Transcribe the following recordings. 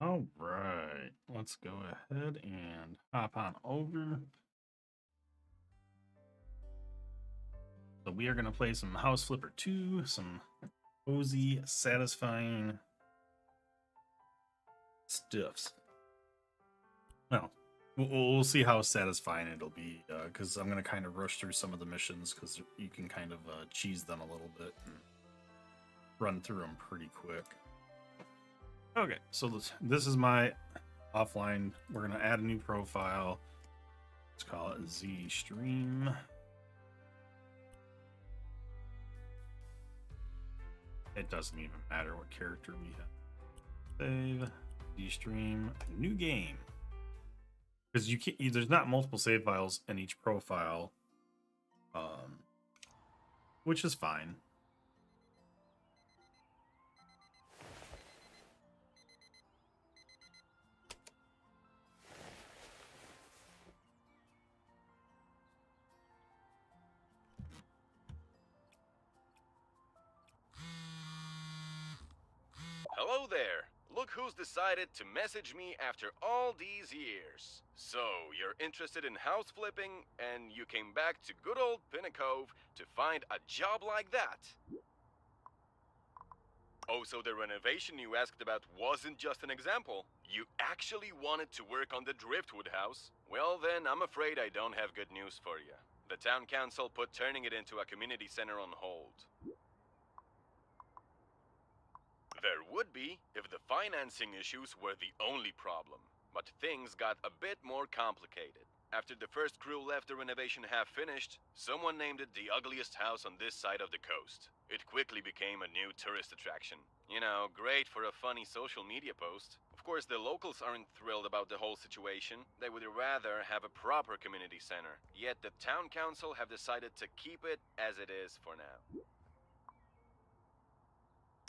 All right, let's go ahead and hop on over. So we are going to play some House Flipper 2, some cozy, satisfying stuffs. Well, we'll see how satisfying it'll be because I'm going to kind of rush through some of the missions because you can kind of cheese them a little bit and run through them pretty quick. Okay, so this is my offline. We're going to add a new profile. Let's call it Z Stream. It doesn't even matter what character we have. Save, Z Stream, new game. Because you can't. There's not multiple save files in each profile, which is fine. Hello there! Look who's decided to message me after all these years. So, you're interested in house flipping, and you came back to good old Pinnacove to find a job like that? Oh, so the renovation you asked about wasn't just an example. You actually wanted to work on the Driftwood house? Well then, I'm afraid I don't have good news for you. The town council put turning it into a community center on hold. There would be if the financing issues were the only problem. But things got a bit more complicated. After the first crew left the renovation half finished, someone named it the ugliest house on this side of the coast. It quickly became a new tourist attraction. You know, great for a funny social media post. Of course, the locals aren't thrilled about the whole situation. They would rather have a proper community center. Yet the town council have decided to keep it as it is for now.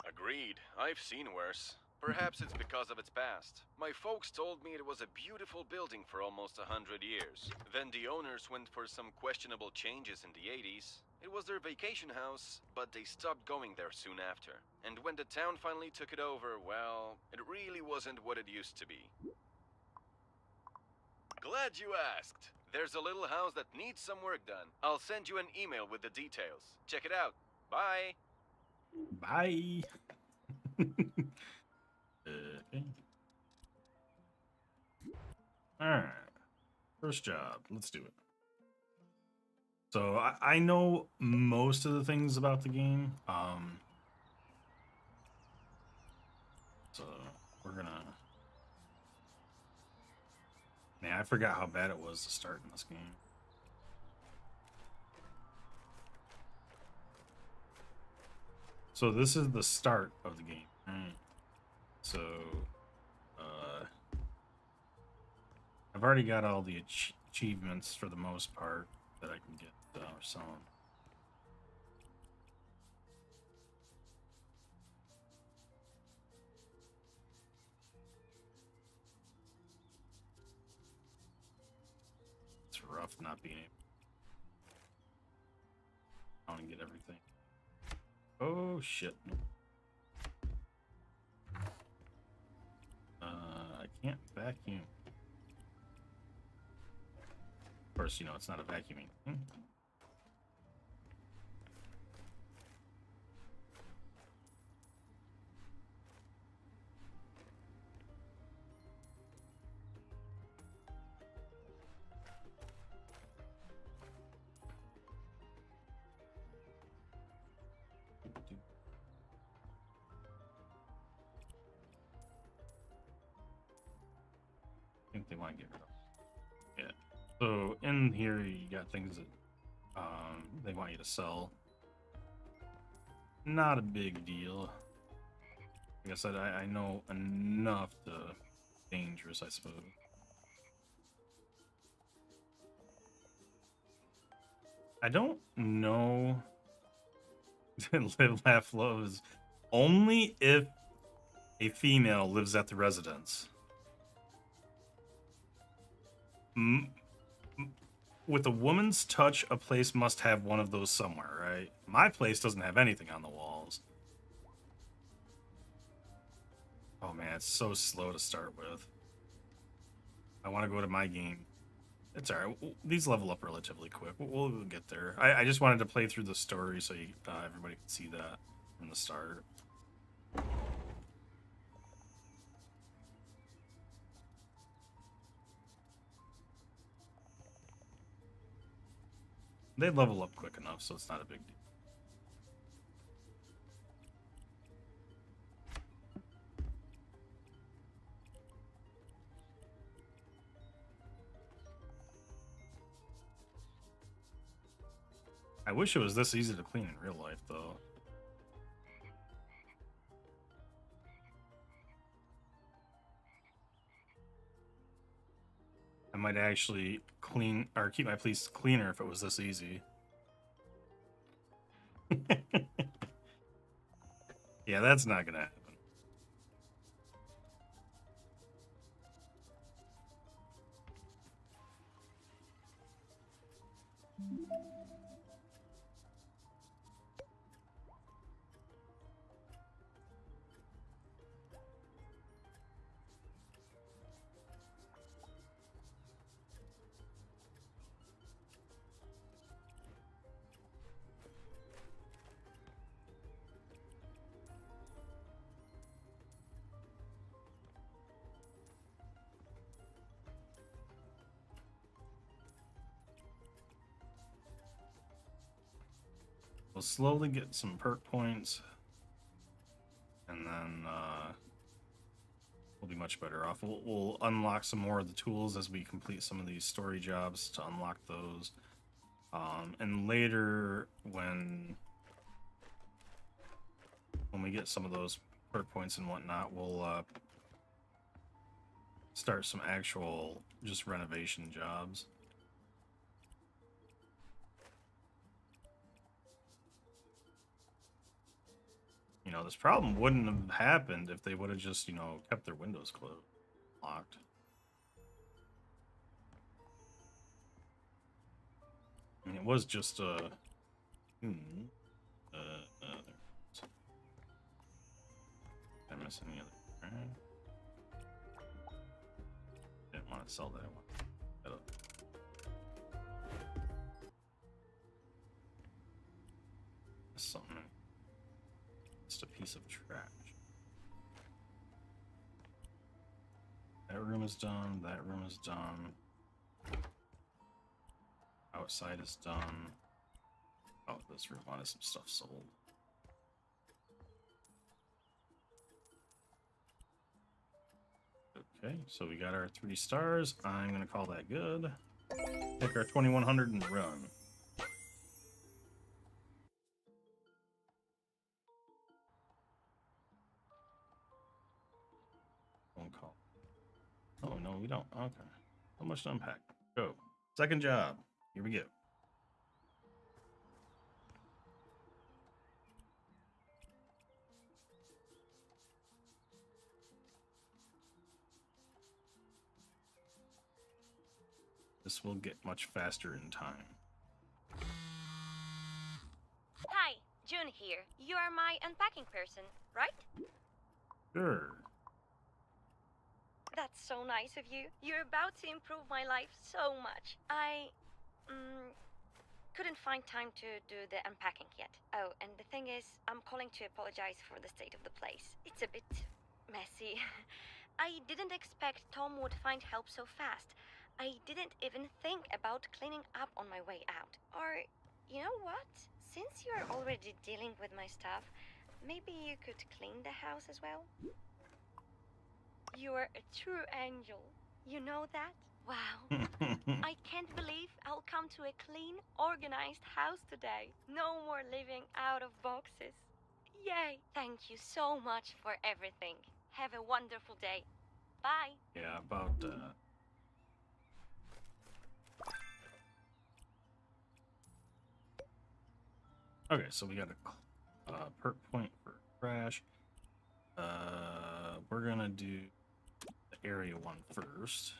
Agreed. I've seen worse. Perhaps it's because of its past. My folks told me it was a beautiful building for almost 100 years. Then the owners went for some questionable changes in the 80s. It was their vacation house, but they stopped going there soon after. And when the town finally took it over, well, it really wasn't what it used to be. Glad you asked. There's a little house that needs some work done. I'll send you an email with the details. Check it out. Bye! Bye. Okay. All right. First job. Let's do it. So I know most of the things about the game. So we're gonna. Man, I forgot how bad it was to start in this game. So this is the start of the game. Right? So I've already got all the achievements for the most part that I can get or some. It's rough not being able to get everything. Oh shit. I can't vacuum. Of course, you know it's not a vacuuming thing. I think they want to get rid of. Yeah. So in here you got things that they want you to sell. Not a big deal. Like I said, I know enough to dangerous, I suppose. I don't know. Live, laugh, love is only if a female lives at the residence. With a woman's touch, a place must have one of those somewhere, right? My place doesn't have anything on the walls. Oh man, it's so slow to start with. I want to go to my game. It's alright. These level up relatively quick. We'll get there. I just wanted to play through the story so everybody can see that from the start. They level up quick enough, so it's not a big deal. I wish it was this easy to clean in real life, though. I might actually clean or keep my place cleaner if it was this easy. Yeah, that's not gonna happen. We'll slowly get some perk points, and then we'll be much better off. We'll unlock some more of the tools as we complete some of these story jobs to unlock those. And later, when we get some of those perk points and whatnot, we'll start some actual just renovation jobs. You know, this problem wouldn't have happened if they would have just, you know, kept their windows closed, locked. I mean, it was just a. Did I miss any other? Didn't want to sell that one. Something. Just a piece of trash. That room is done. That room is done. Outside is done. Oh, this room wanted some stuff sold. Okay, so we got our 3 stars. I'm gonna call that good. Take our 2100 and run. Phone call. Oh no, we don't. Okay. So much to unpack. Go. Second job. Here we go. This will get much faster in time. Hi, June here. You are my unpacking person, right? Sure. That's so nice of you. You're about to improve my life so much. I couldn't find time to do the unpacking yet. Oh, and the thing is, I'm calling to apologize for the state of the place. It's a bit messy. I didn't expect Tom would find help so fast. I didn't even think about cleaning up on my way out. Or, you know what? Since you're already dealing with my stuff, maybe you could clean the house as well? You're a true angel. You know that? Wow. I can't believe I'll come to a clean, organized house today. No more living out of boxes. Yay! Thank you so much for everything. Have a wonderful day. Bye. Yeah, about Okay, so we got a perk point for crash. We're gonna do the area one first.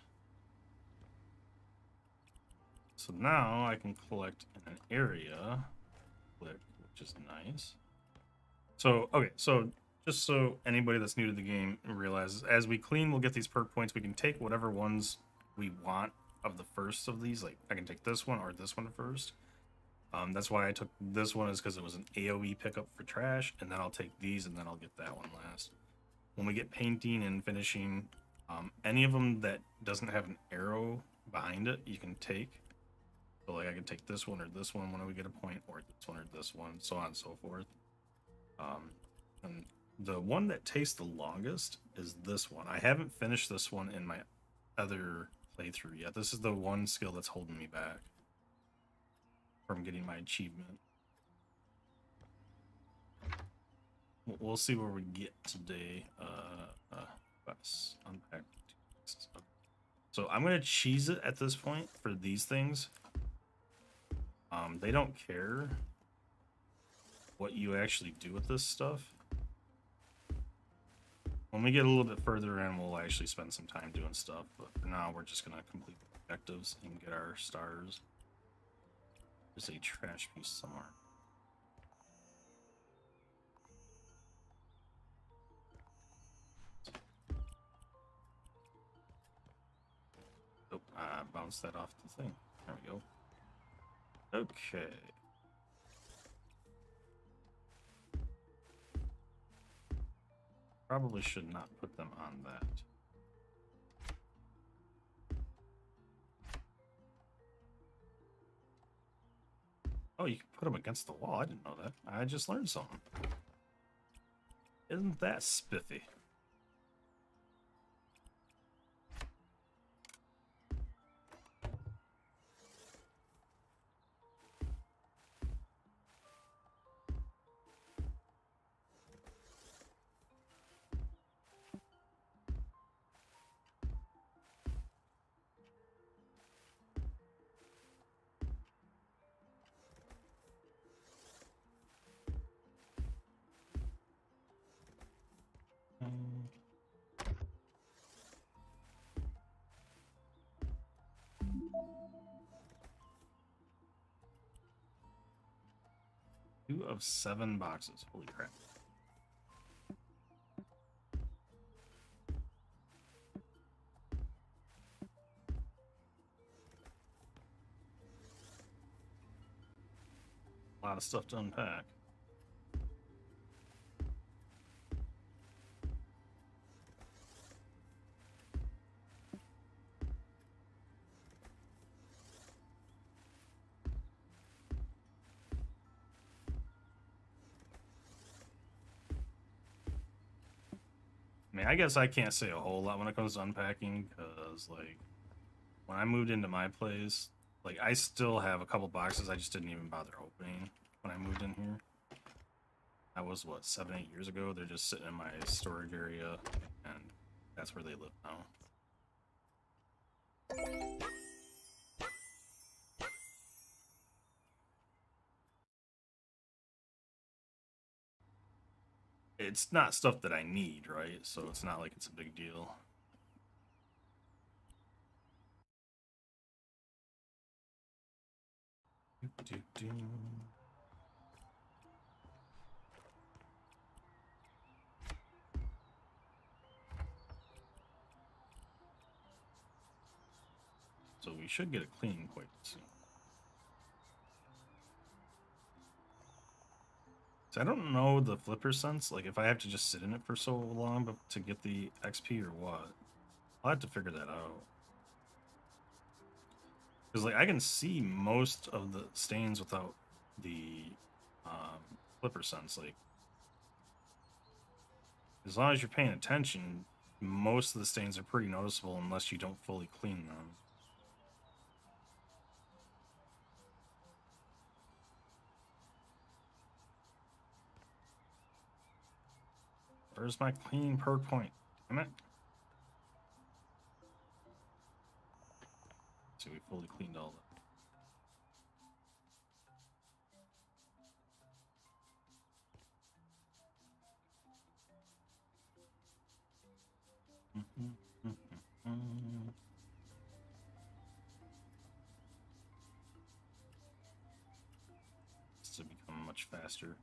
So now I can collect in an area, click, which is nice. So okay, so just so anybody that's new to the game realizes, as we clean, we'll get these perk points. We can take whatever ones we want of the first of these. Like, I can take this one or this one first. That's why I took this one, is because it was an AoE pickup for trash, and then I'll take these, and then I'll get that one last. When we get painting and finishing, any of them that doesn't have an arrow behind it, you can take. So, like, I can take this one or this one when we get a point, or this one or this one, so on and so forth. And the one that takes the longest is this one. I haven't finished this one in my other playthrough yet. This is the one skill that's holding me back from getting my achievement. We'll see where we get today. Let's unpack. So I'm gonna cheese it at this point for these things. They don't care what you actually do with this stuff. When we get a little bit further in, we'll actually spend some time doing stuff. But for now, we're just gonna complete the objectives and get our stars. There's a trash piece somewhere. Oh, I bounced that off the thing. There we go. Okay. Probably should not put them on that. Oh, you can put them against the wall. I didn't know that. I just learned something. Isn't that spiffy? Two of 7 boxes. Holy crap. A lot of stuff to unpack. I mean, I guess I can't say a whole lot when it comes to unpacking, because, like, when I moved into my place, like, I still have a couple boxes I just didn't even bother opening when I moved in here. That was, what, 7, 8 years ago? They're just sitting in my storage area, and that's where they live now. It's not stuff that I need, right? So it's not like it's a big deal. So we should get a clean quite soon. So I don't know the flipper sense, like if I have to just sit in it for so long to get the XP or what. I'll have to figure that out. Because like I can see most of the stains without the flipper sense. Like as long as you're paying attention, most of the stains are pretty noticeable unless you don't fully clean them. Where's my clean perk point? Damn it. See, we fully cleaned all that. To become much faster.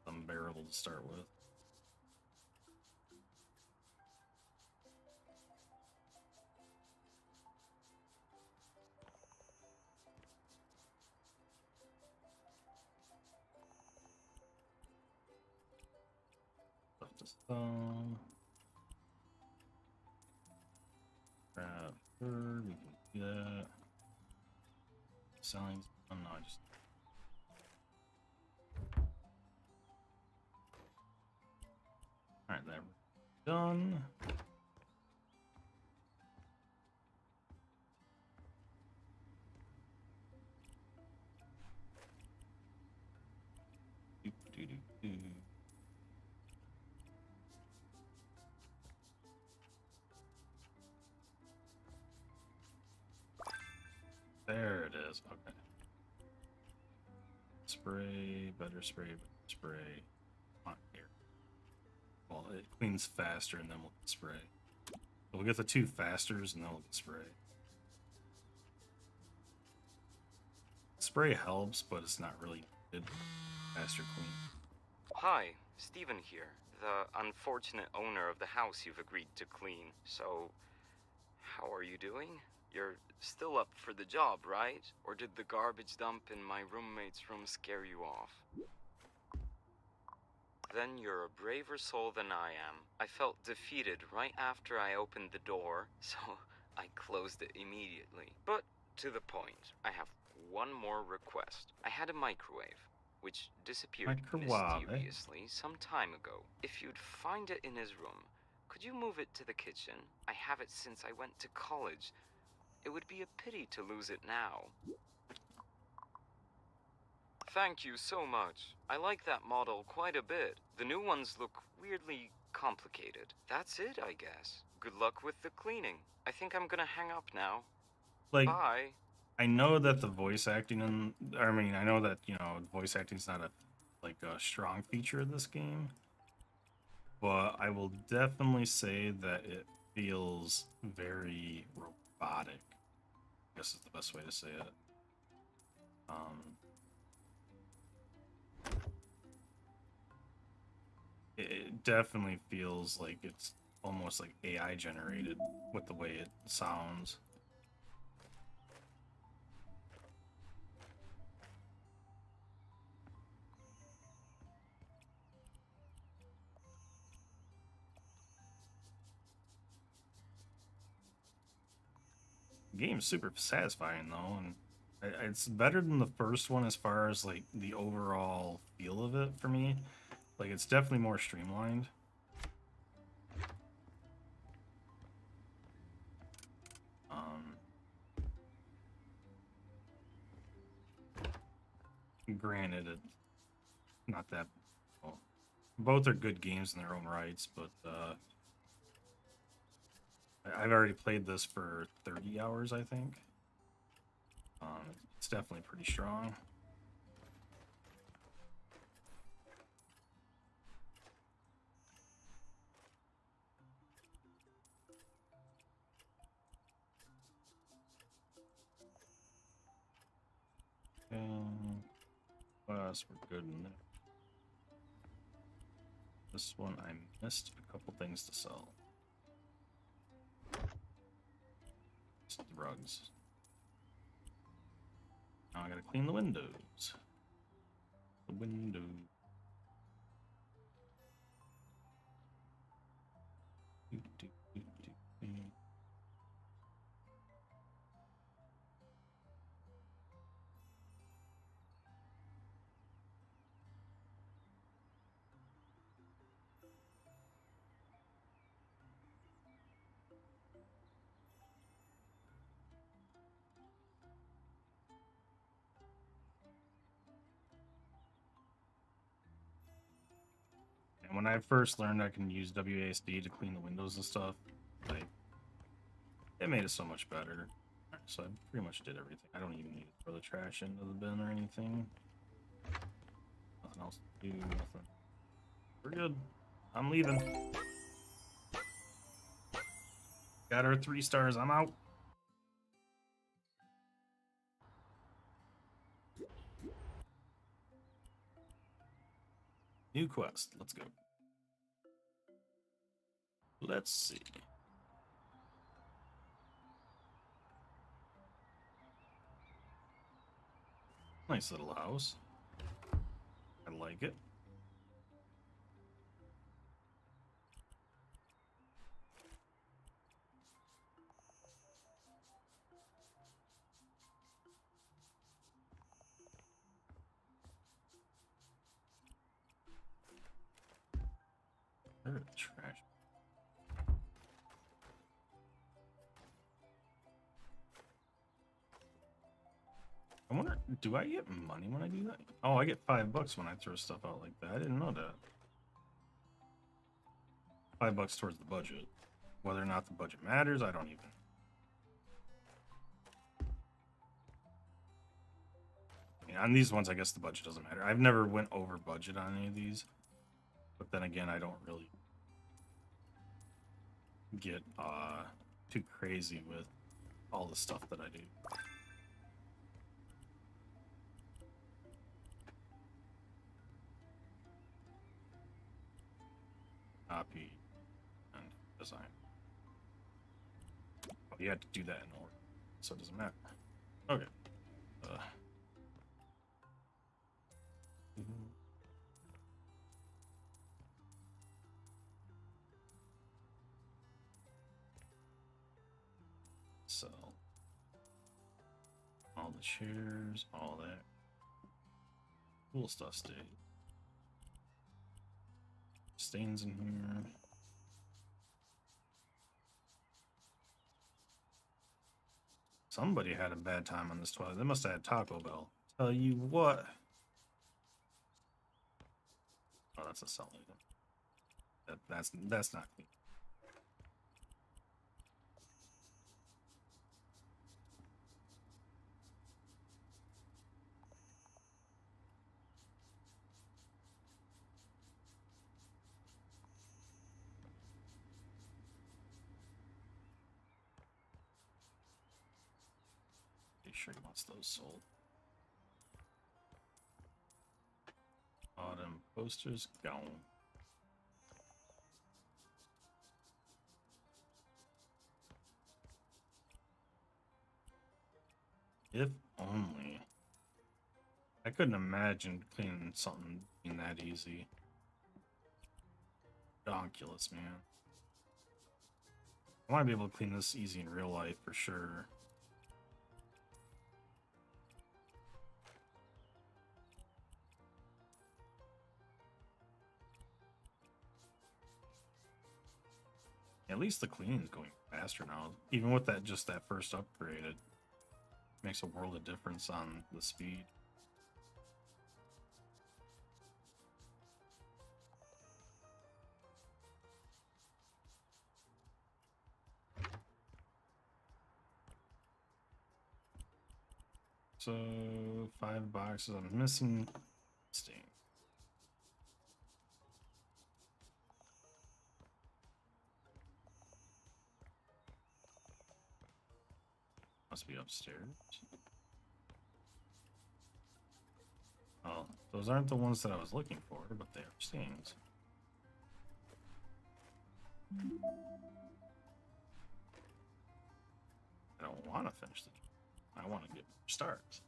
Some barrel terrible to start with. Left to stone. Grab third, we can do that. Selling. Oh no, I just. Alright, that done. Do. There it is. Okay. Spray, better spray, better spray. On here. Well, it cleans faster, and then we'll get spray. So we'll get the 2 fasters, and then we'll get spray. Spray helps, but it's not really good. Faster clean. Hi, Steven here, the unfortunate owner of the house you've agreed to clean. So, how are you doing? You're still up for the job, right? Or did the garbage dump in my roommate's room scare you off? Then you're a braver soul than I am. I felt defeated right after I opened the door, so I closed it immediately. But to the point, I have one more request. I had a microwave, which disappeared mysteriously some time ago. If you'd find it in his room, could you move it to the kitchen? I have it since I went to college. It would be a pity to lose it now. Thank you so much. I like that model quite a bit. The new ones look weirdly complicated. That's it, I guess. Good luck with the cleaning. I think I'm gonna hang up now. Like, bye. I know that the voice acting I know that, you know, voice acting's not a strong feature of this game. But I will definitely say that it feels very robotic. I guess is the best way to say it. It definitely feels like it's almost like AI generated with the way it sounds. The game's super satisfying though, and it's better than the first one as far as like the overall feel of it for me. Like, it's definitely more streamlined. Granted, it's not that well, both are good games in their own rights, but I've already played this for 30 hours, I think. It's definitely pretty strong. Plus, we're good in there. This one, I missed a couple things to sell. Just the rugs. Now I gotta clean the windows. The window. And when I first learned I can use WASD to clean the windows and stuff, like, it made it so much better. So I pretty much did everything. I don't even need to throw the trash into the bin or anything. Nothing else to do, nothing. We're good. I'm leaving. Got our 3 stars. I'm out. New quest. Let's go. Let's see. Nice little house. I like it. There's trash. I wonder, do I get money when I do that? Oh, I get $5 when I throw stuff out like that. I didn't know that. $5 towards the budget. Whether or not the budget matters, I don't even. I mean, on these ones, I guess the budget doesn't matter. I've never went over budget on any of these. But then again, I don't really get too crazy with all the stuff that I do. Copy and design. Oh, you had to do that in order, so it doesn't matter. Okay. Sell all the chairs, all that cool stuff stays. Stains in here. Somebody had a bad time on this toilet. They must have had Taco Bell. Tell you what. Oh, that's a sell item. That's not clean. Pretty sure he wants those sold. Autumn posters gone. If only. I couldn't imagine cleaning something being that easy. Donkulous, man. I want to be able to clean this easy in real life for sure. At least the cleaning's going faster now. Even with that, just that first upgrade, it makes a world of difference on the speed. So 5 boxes. I'm missing stain. Must be upstairs. Oh, those aren't the ones that I was looking for, but they are stains. I don't want to finish the job. I want to get starts.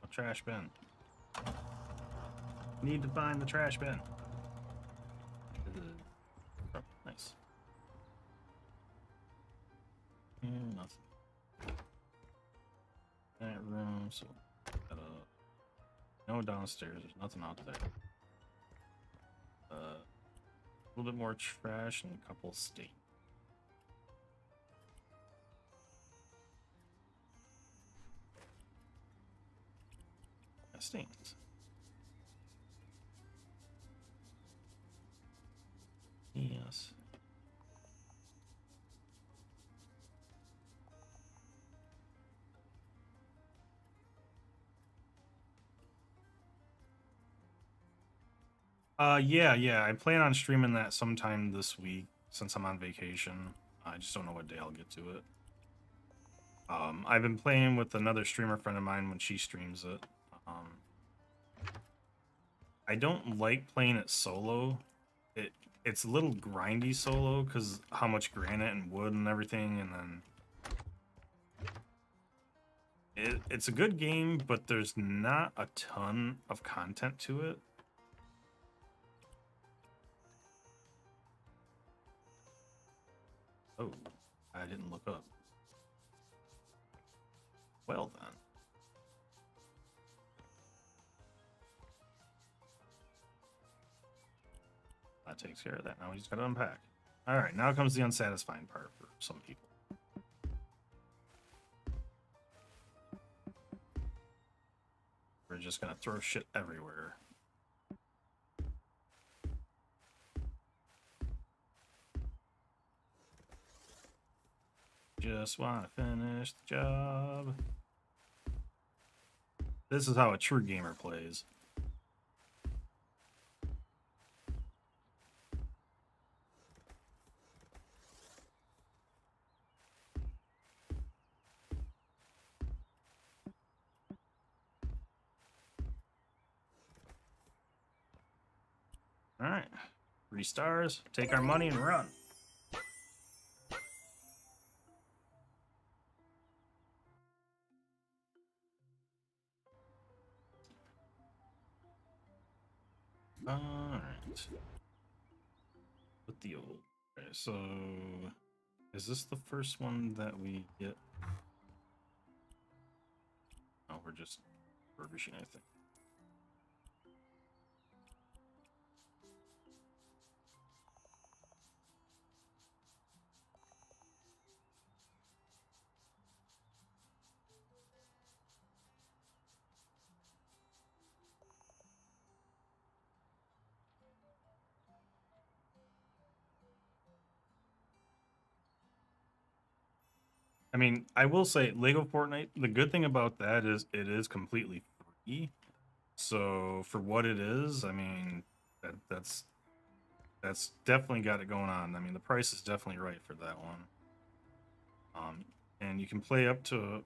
A trash bin. Need to find the trash bin. Oh, nice. Nothing. That room, so no downstairs. There's nothing out there. A little bit more trash and a couple stains. Stains. Yes. Yeah. I plan on streaming that sometime this week since I'm on vacation. I just don't know what day I'll get to it. I've been playing with another streamer friend of mine when she streams it. I don't like playing it solo. It's a little grindy solo because how much granite and wood and everything, and then it's a good game, but there's not a ton of content to it. Oh, I didn't look up. Well then. That takes care of that. Now we just gotta unpack. Alright, now comes the unsatisfying part for some people. We're just gonna throw shit everywhere. Just wanna finish the job. This is how a true gamer plays. Alright. 3 stars. Take our money and run. Alright. Put the old. Okay, so is this the first one that we get? Oh, we're just refurbishing, I think. I mean, I will say Lego Fortnite, the good thing about that is it is completely free. So for what it is, I mean, that's definitely got it going on. I mean, the price is definitely right for that one. And you can play up to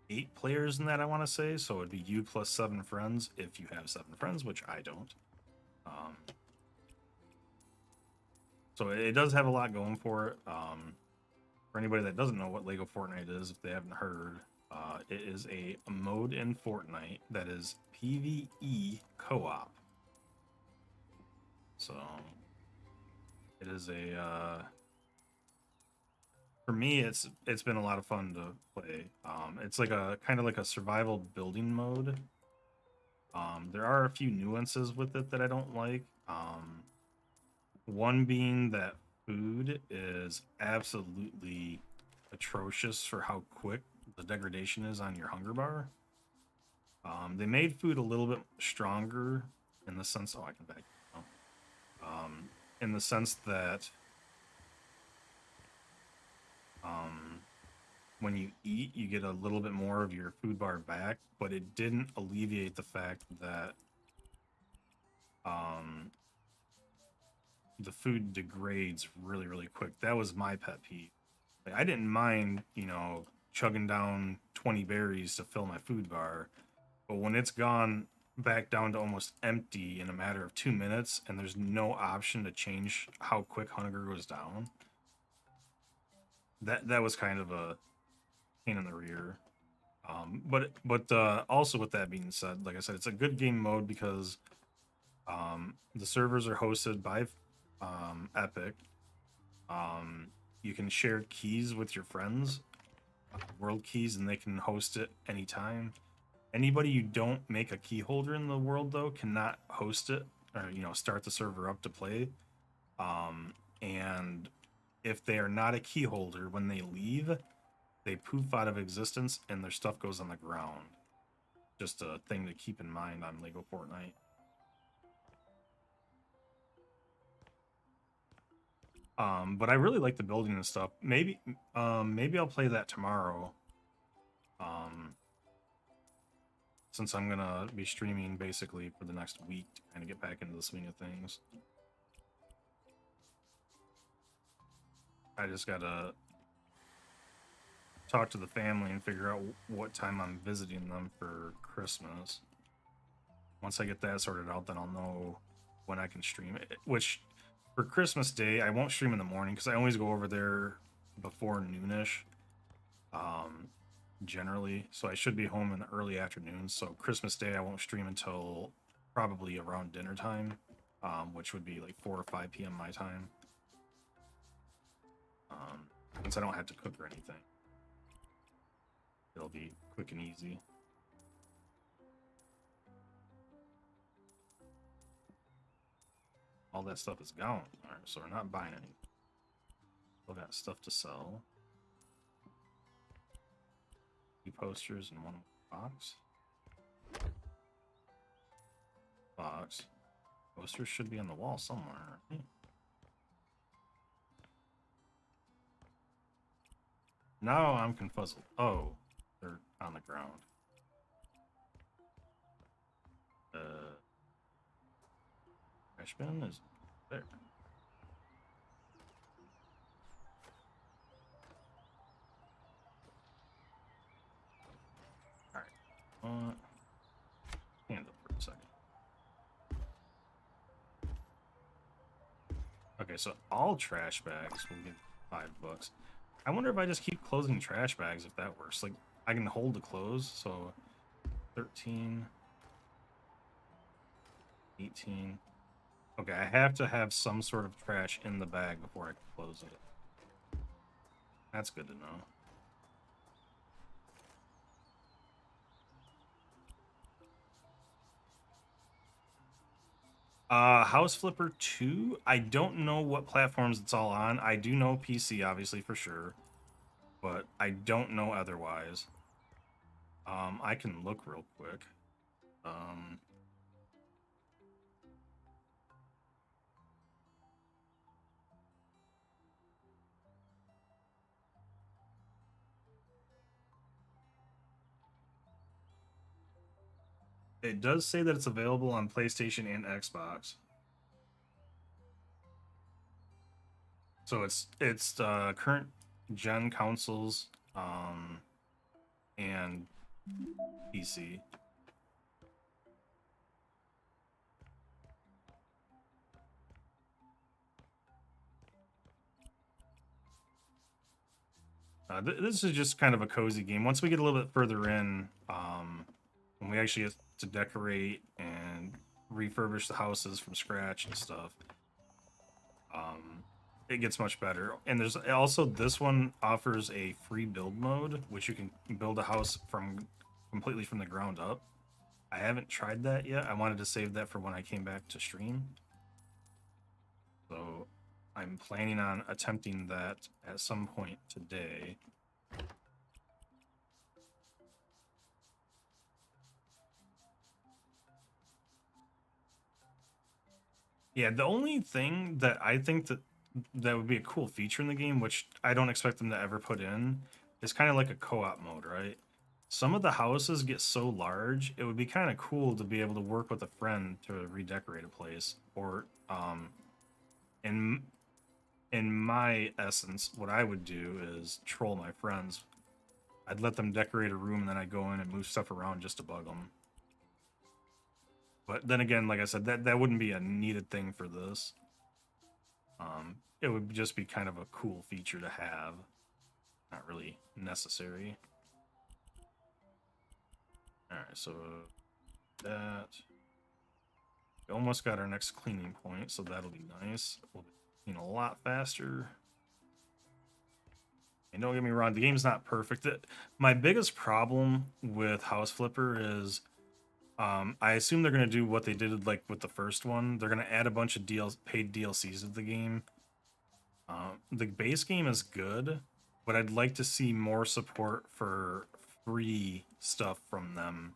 8 players in that, I want to say. So it'd be you plus 7 friends if you have 7 friends, which I don't. So it does have a lot going for it. For anybody that doesn't know what Lego Fortnite is, if they haven't heard, it is a mode in Fortnite that is PvE co-op. So it is a for me it's been a lot of fun to play. It's like a kind of like a survival building mode. There are a few nuances with it that I don't like. One being that food is absolutely atrocious for how quick the degradation is on your hunger bar. They made food a little bit stronger in the sense. Oh, I can back. In the sense that when you eat, you get a little bit more of your food bar back, but it didn't alleviate the fact that the food degrades really, really quick. That was my pet peeve. Like, I didn't mind, chugging down 20 berries to fill my food bar, but when it's gone back down to almost empty in a matter of 2 minutes and there's no option to change how quick hunger goes down, that was kind of a pain in the rear. But also with that being said, like I said, it's a good game mode because the servers are hosted by Epic. You can share keys with your friends, world keys, and they can host it anytime. Anybody you don't make a key holder in the world though cannot host it or start the server up to play. And if they are not a key holder, when they leave, they poof out of existence and their stuff goes on the ground. Just a thing to keep in mind on Lego Fortnite. But I really like the building and stuff. Maybe I'll play that tomorrow. since I'm gonna be streaming basically for the next week to kind of get back into the swing of things. I just gotta talk to the family and figure out what time I'm visiting them for Christmas. Once I get that sorted out, then I'll know when I can stream it. Which, for Christmas Day, I won't stream in the morning because I always go over there before noonish. Generally, so I should be home in the early afternoon. So Christmas Day, I won't stream until probably around dinner time, which would be like 4 or 5 p.m. my time. Since I don't have to cook or anything, it'll be quick and easy. All that stuff is gone. Alright, so we're not buying any. Still got stuff to sell. 2 posters and 1 box. Posters should be on the wall somewhere. Right? Now I'm confuzzled. Oh, they're on the ground. Trash bin is there. Alright. Hand up for a second. Okay, so all trash bags will get $5. I wonder if I just keep closing trash bags if that works. Like, I can hold the close, so 13, 18. Okay, I have to have some sort of trash in the bag before I can close it. That's good to know. House Flipper 2, I don't know what platforms it's all on. I do know PC, obviously, for sure. But I don't know otherwise. I can look real quick. It does say that it's available on PlayStation and Xbox. So it's current gen consoles and PC. This is just kind of a cozy game. Once we get a little bit further in, when we actually get to decorate and refurbish the houses from scratch and stuff, it gets much better. And there's also, this one offers a free build mode, which you can build a house from completely from the ground up. I haven't tried that yet. I wanted to save that for when I came back to stream. So I'm planning on attempting that at some point today. Yeah, the only thing that I think that would be a cool feature in the game, which I don't expect them to ever put in, is kind of like a co-op mode, right? Some of the houses get so large, it would be kind of cool to be able to work with a friend to redecorate a place. Or, in my essence, what I would do is troll my friends. I'd let them decorate a room, and then I'd go in and move stuff around just to bug them. But then again, like I said, that wouldn't be a needed thing for this. It would just be kind of a cool feature to have. Not really necessary. Alright, so that. We almost got our next cleaning point, so that'll be nice. We'll be cleaning a lot faster. And don't get me wrong, the game's not perfect. My biggest problem with House Flipper is I assume they're going to do what they did like with the first one. They're going to add a bunch of paid DLCs to the game. The base game is good, but I'd like to see more support for free stuff from them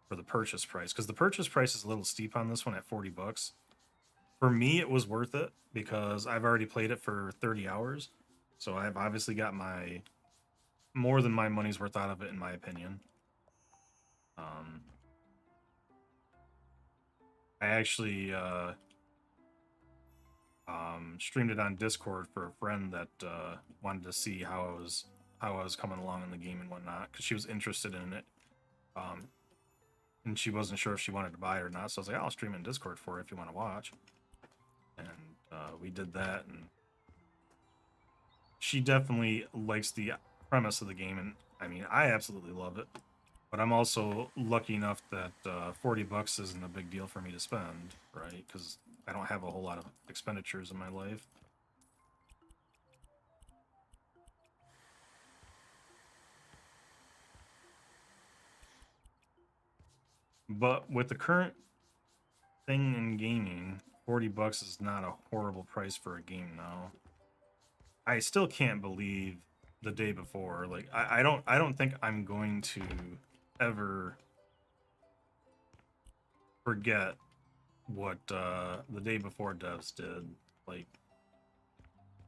for the purchase price, because the purchase price is a little steep on this one at $40. For me, it was worth it because I've already played it for 30 hours. So I've obviously got more than my money's worth out of it, in my opinion. Um, I actually streamed it on Discord for a friend that wanted to see how I was coming along in the game and whatnot, because she was interested in it. And she wasn't sure if she wanted to buy it or not, so I was like, I'll stream in Discord for it if you want to watch. And we did that, and she definitely likes the premise of the game, and I mean, I absolutely love it. But I'm also lucky enough that $40 isn't a big deal for me to spend, right? Because I don't have a whole lot of expenditures in my life. But with the current thing in gaming, $40 is not a horrible price for a game now. I still can't believe the day before. Like I don't think I'm going to ever forget what the day before devs did. Like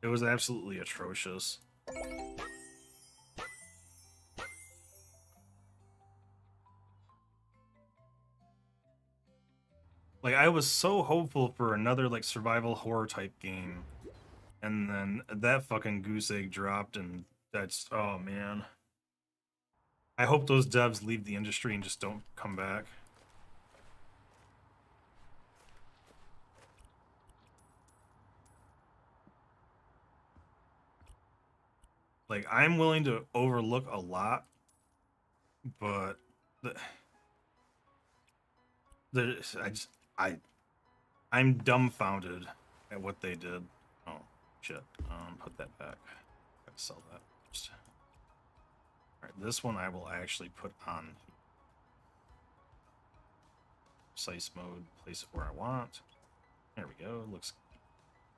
it was absolutely atrocious. Like I was so hopeful for another like survival horror type game, and then that fucking goose egg dropped, and that's, oh man. I hope those devs leave the industry and just don't come back. Like I'm willing to overlook a lot, but I'm dumbfounded at what they did. Oh shit. Put that back. Gotta sell that first. Alright, this one I will actually put on precise mode, place it where I want. There we go. Looks,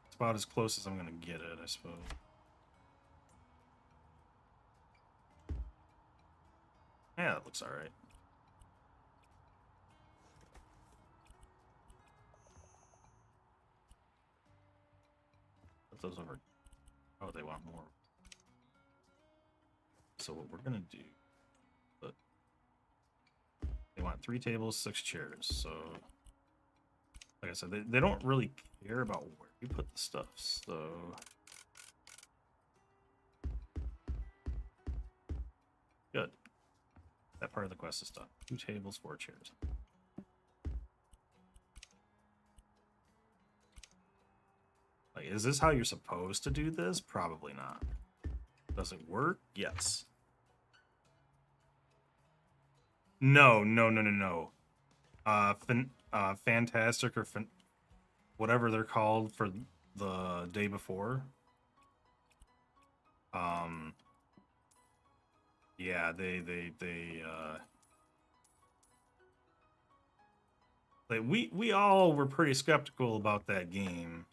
it's about as close as I'm gonna get it, I suppose. Yeah, it looks alright. Put those over. Oh, they want more. So what we're gonna do, but they want 3 tables, 6 chairs. So like I said, they don't really care about where you put the stuff. So good. That part of the quest is done. 2 tables, 4 chairs. Like, is this how you're supposed to do this? Probably not. Does it work? Yes. No. Fantastic or whatever they're called for the day before. Yeah, like we all were pretty skeptical about that game,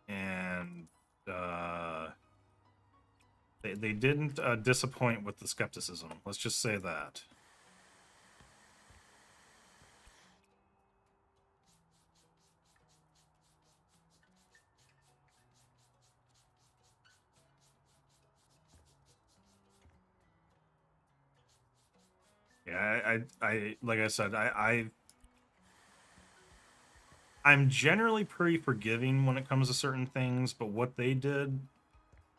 and they didn't disappoint with the skepticism. Let's just say that. Yeah, I like I said, I'm generally pretty forgiving when it comes to certain things, but what they did,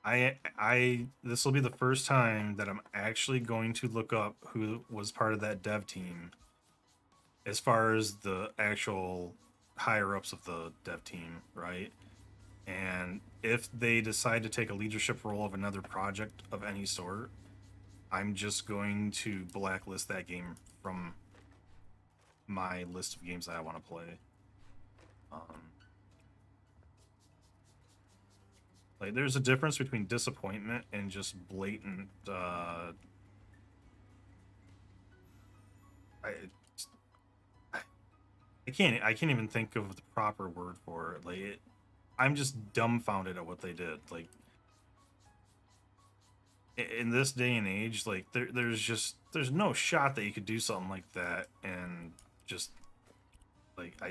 this will be the first time that I'm actually going to look up who was part of that dev team, as far as the actual higher ups of the dev team, right? And if they decide to take a leadership role of another project of any sort, I'm just going to blacklist that game from my list of games that I want to play. Like, there's a difference between disappointment and just blatant. I can't even think of the proper word for it. Like, I'm just dumbfounded at what they did. Like, in this day and age, like there's no shot that you could do something like that and just like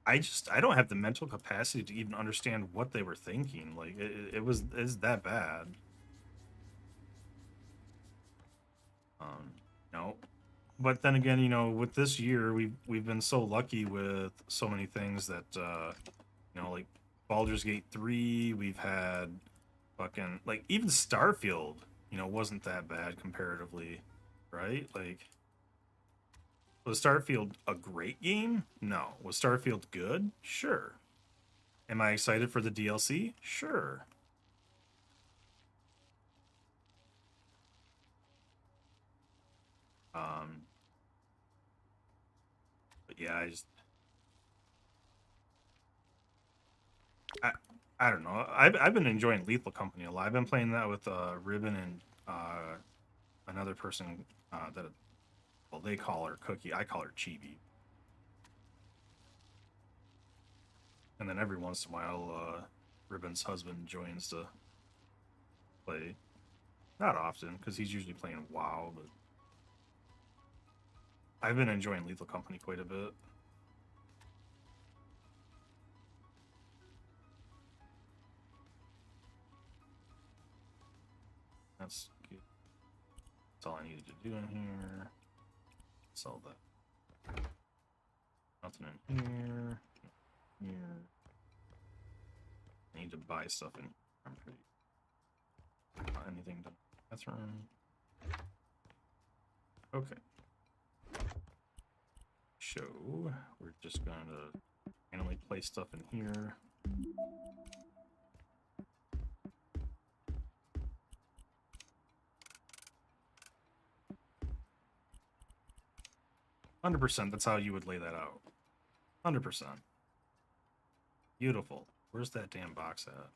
I don't have the mental capacity to even understand what they were thinking. Like it's that bad. No. But then again, you know, with this year, we've been so lucky with so many things that, you know, like Baldur's Gate 3, we've had fucking, like, even Starfield, you know, wasn't that bad comparatively, right? Like, was Starfield a great game? No. Was Starfield good? Sure. Am I excited for the DLC? Sure. But yeah, I I don't know. I've been enjoying Lethal Company a lot. I've been playing that with Ribbon and another person that, well, they call her Cookie. I call her Chibi. And then every once in a while, Ribbon's husband joins to play. Not often, because he's usually playing WoW, but I've been enjoying Lethal Company quite a bit. That's good. That's all I needed to do in here. Sell that. Nothing in here. Here. I need to buy stuff in. I'm pretty. Anything to bathroom. Okay. So we're just gonna randomly place stuff in here. 100%, that's how you would lay that out. 100%. Beautiful. Where's that damn box at?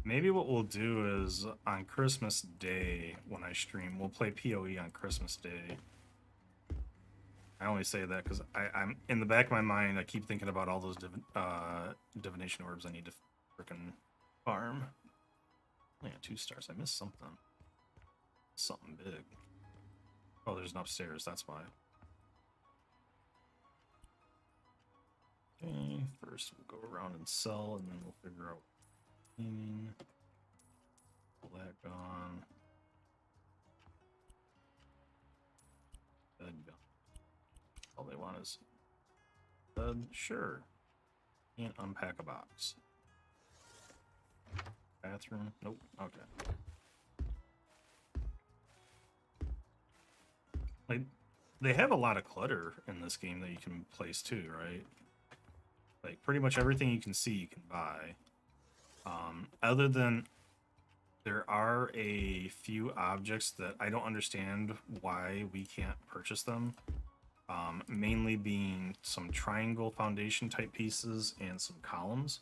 Maybe what we'll do is on Christmas Day when I stream, we'll play PoE on Christmas Day. I only say that because I'm in the back of my mind. I keep thinking about all those divination orbs I need to frickin' farm. Oh, yeah, 2 stars. I missed something. Something big. Oh, there's an upstairs. That's why. Okay, first we'll go around and sell, and then we'll figure out. Pull that gone. Bed gone. All they want is bed. Sure. Can't unpack a box. Bathroom. Nope. Okay. Like, they have a lot of clutter in this game that you can place too, right? Like, pretty much everything you can see you can buy. Other than there are a few objects that I don't understand why we can't purchase them. Mainly being some triangle foundation type pieces and some columns.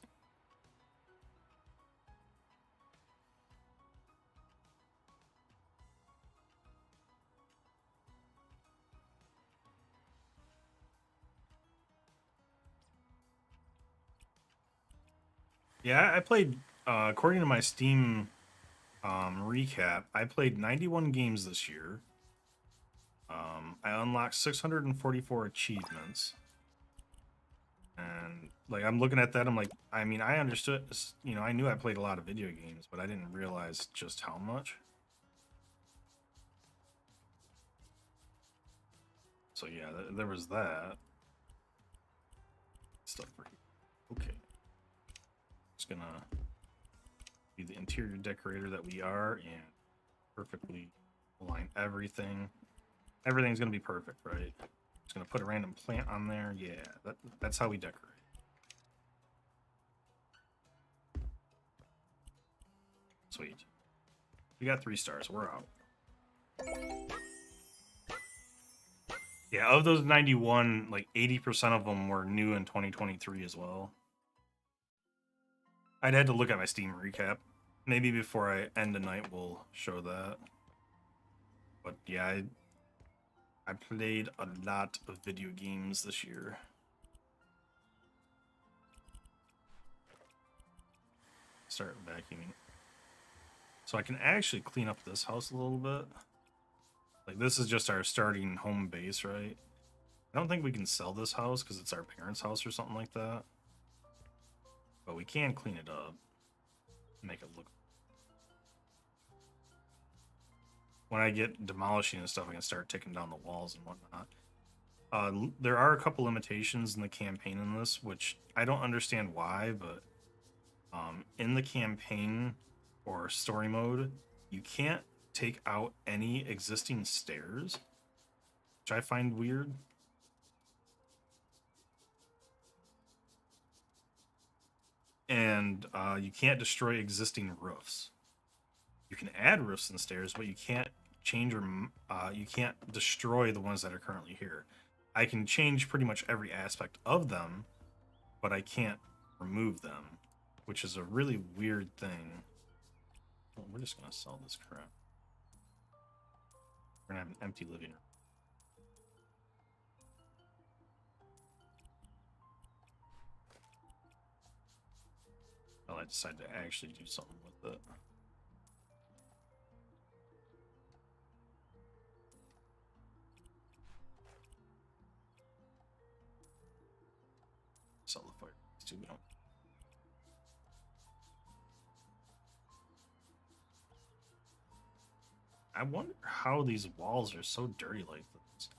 Yeah, I played, according to my Steam recap, I played 91 games this year. I unlocked 644 achievements. And, like, I'm looking at that, I'm like, I mean, I understood, you know, I knew I played a lot of video games, but I didn't realize just how much. So, yeah, there was that. Stuff for here. Okay. Just gonna be the interior decorator that we are and perfectly align everything. Everything's gonna be perfect, right? Just gonna put a random plant on there. Yeah, that's how we decorate. Sweet. We got 3 stars. We're out. Yeah, of those 91, like 80% of them were new in 2023 as well. I'd had to look at my Steam recap. Maybe before I end the night, we'll show that. But yeah, I played a lot of video games this year. Start vacuuming. So I can actually clean up this house a little bit. Like, this is just our starting home base, right? I don't think we can sell this house because it's our parents' house or something like that. But we can clean it up. Make it look... When I get demolishing and stuff, I can start taking down the walls and whatnot. There are a couple limitations in the campaign in this, which I don't understand why, but in the campaign or story mode, you can't take out any existing stairs, which I find weird. And you can't destroy existing roofs. You can add roofs and stairs, but you can't change or you can't destroy the ones that are currently here. I can change pretty much every aspect of them, but I can't remove them, which is a really weird thing. Well, we're just gonna sell this crap. We're gonna have an empty living room. Well, I decided to actually do something with it. Sell the fire too. We don't. I wonder how these walls are so dirty like this.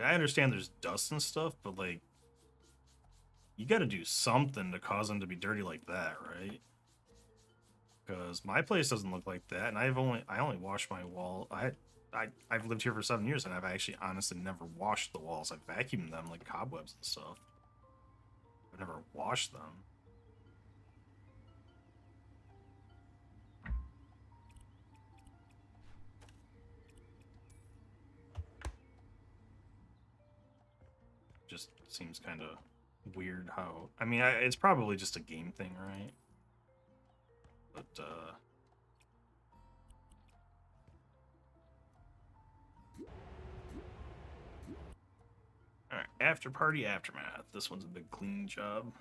I understand there's dust and stuff, but like, you got to do something to cause them to be dirty like that, right? Because my place doesn't look like that, and I only wash my wall. I've lived here for 7 years, and I've actually honestly never washed the walls. I've vacuumed them like cobwebs and stuff. I've never washed them. Just seems kind of weird how... I mean, it's probably just a game thing, right? But, Alright, After Party Aftermath. This one's a big clean job.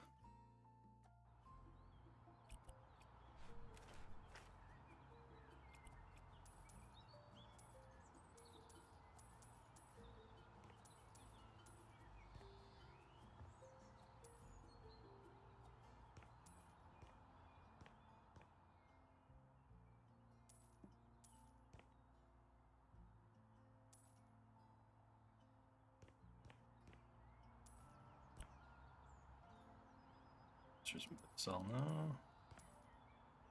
Just sell now.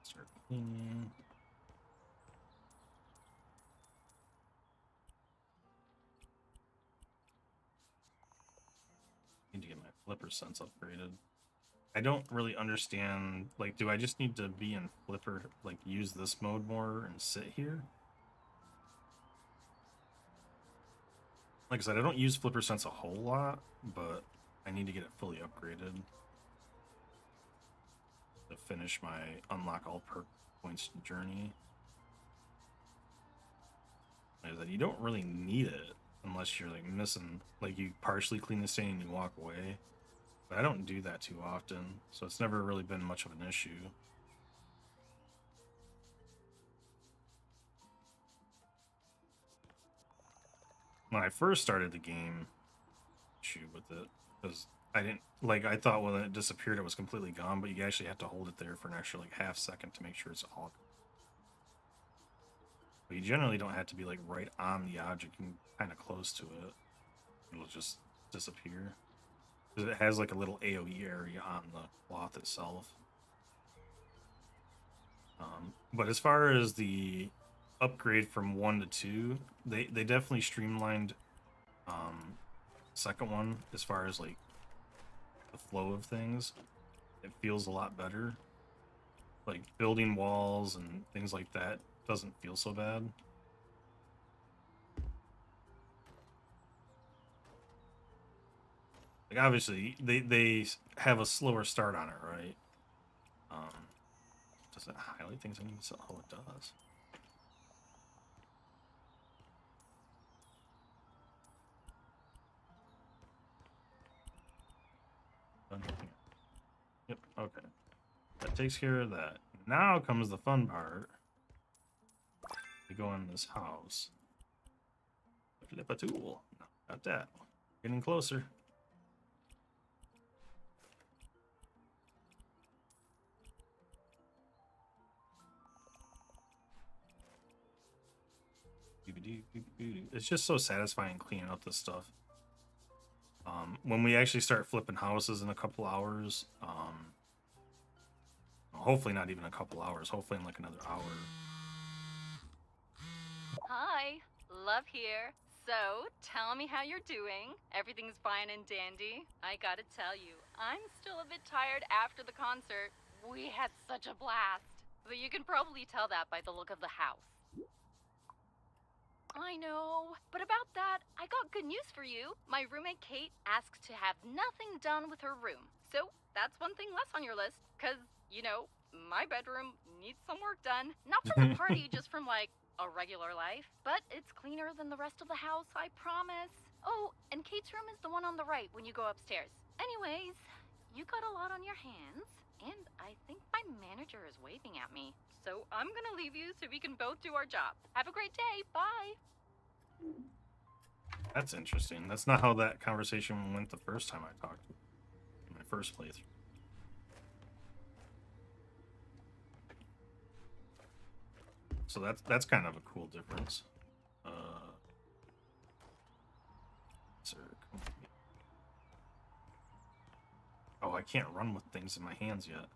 Start cleaning. Need to get my flipper sense upgraded. I don't really understand, like, do I just need to be in flipper, like, use this mode more and sit here? Like I said, I don't use flipper sense a whole lot, but I need to get it fully upgraded to finish my unlock all perk points journey. Like I said, you don't really need it unless you're like missing, like you partially clean the stain and you walk away. But I don't do that too often, so it's never really been much of an issue. When I first started the game, issue with it, because I didn't, like, I thought when it disappeared it was completely gone, but you actually have to hold it there for an extra like half second to make sure it's all. But you generally don't have to be like right on the object, you can kind of close to it. It'll just disappear. Because it has like a little AoE area on the cloth itself. But as far as the upgrade from 1 to 2, they definitely streamlined second one as far as like the flow of things. It feels a lot better. Like building walls and things like that doesn't feel so bad. Like obviously they have a slower start on it, right? Does it highlight things I need to sell? Oh, it does. Yep, okay. That takes care of that. Now comes the fun part. We go in this house. Flip a tool. No, Got that. Getting closer. It's just so satisfying cleaning up this stuff. When we actually start flipping houses in a couple hours, hopefully not even a couple hours, hopefully in like another hour. Hi, Love here. So, tell me how you're doing. Everything's fine and dandy. I gotta tell you, I'm still a bit tired after the concert. We had such a blast. But you can probably tell that by the look of the house. I know. But about that, I got good news for you. My roommate Kate asked to have nothing done with her room. So, that's one thing less on your list. Cause, you know, my bedroom needs some work done. Not from the party, just from like a regular life. But it's cleaner than the rest of the house, I promise. Oh, and Kate's room is the one on the right when you go upstairs. Anyways, you got a lot on your hands. And I think my manager is waving at me. So I'm gonna leave you so we can both do our job. Have a great day. Bye. That's interesting. That's not how that conversation went the first time I talked in my first playthrough. So that's kind of a cool difference. Sir, oh, I can't run with things in my hands yet.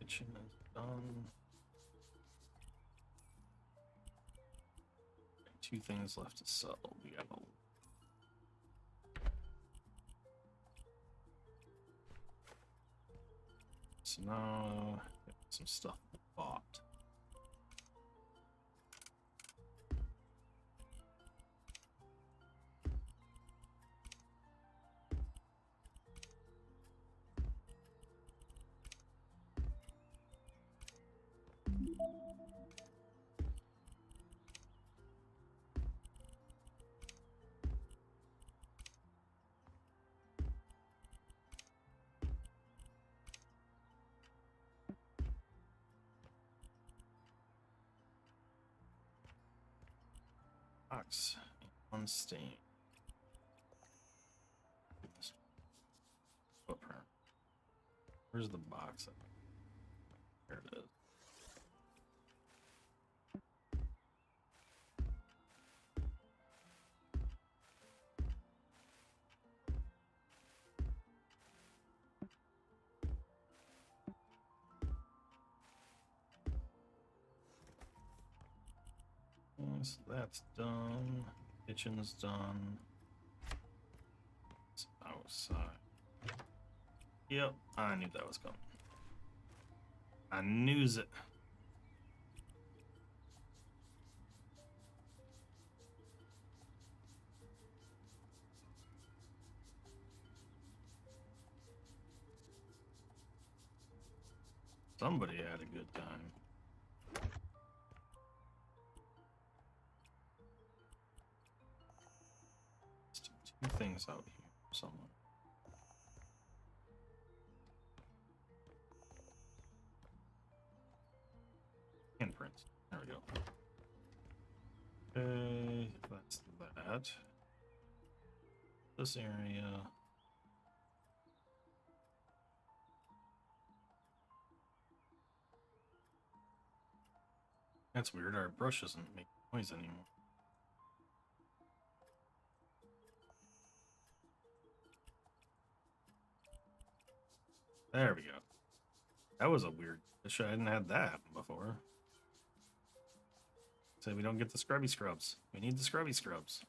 Kitchen is done. Two things left to sell. We got a so now get some stuff bought. Box, one stain. Footprint. Where's the box? There it is. So that's done. Kitchen's done. It's outside. Yep, I knew that was coming. I knew it. Somebody had a good time. Two things out here somewhere. Handprints. There we go. Okay, that's that. This area. That's weird. Our brush doesn't make noise anymore. There we go. That was a weird issue. I hadn't had that before. So we don't get the scrubby scrubs. We need the scrubby scrubs.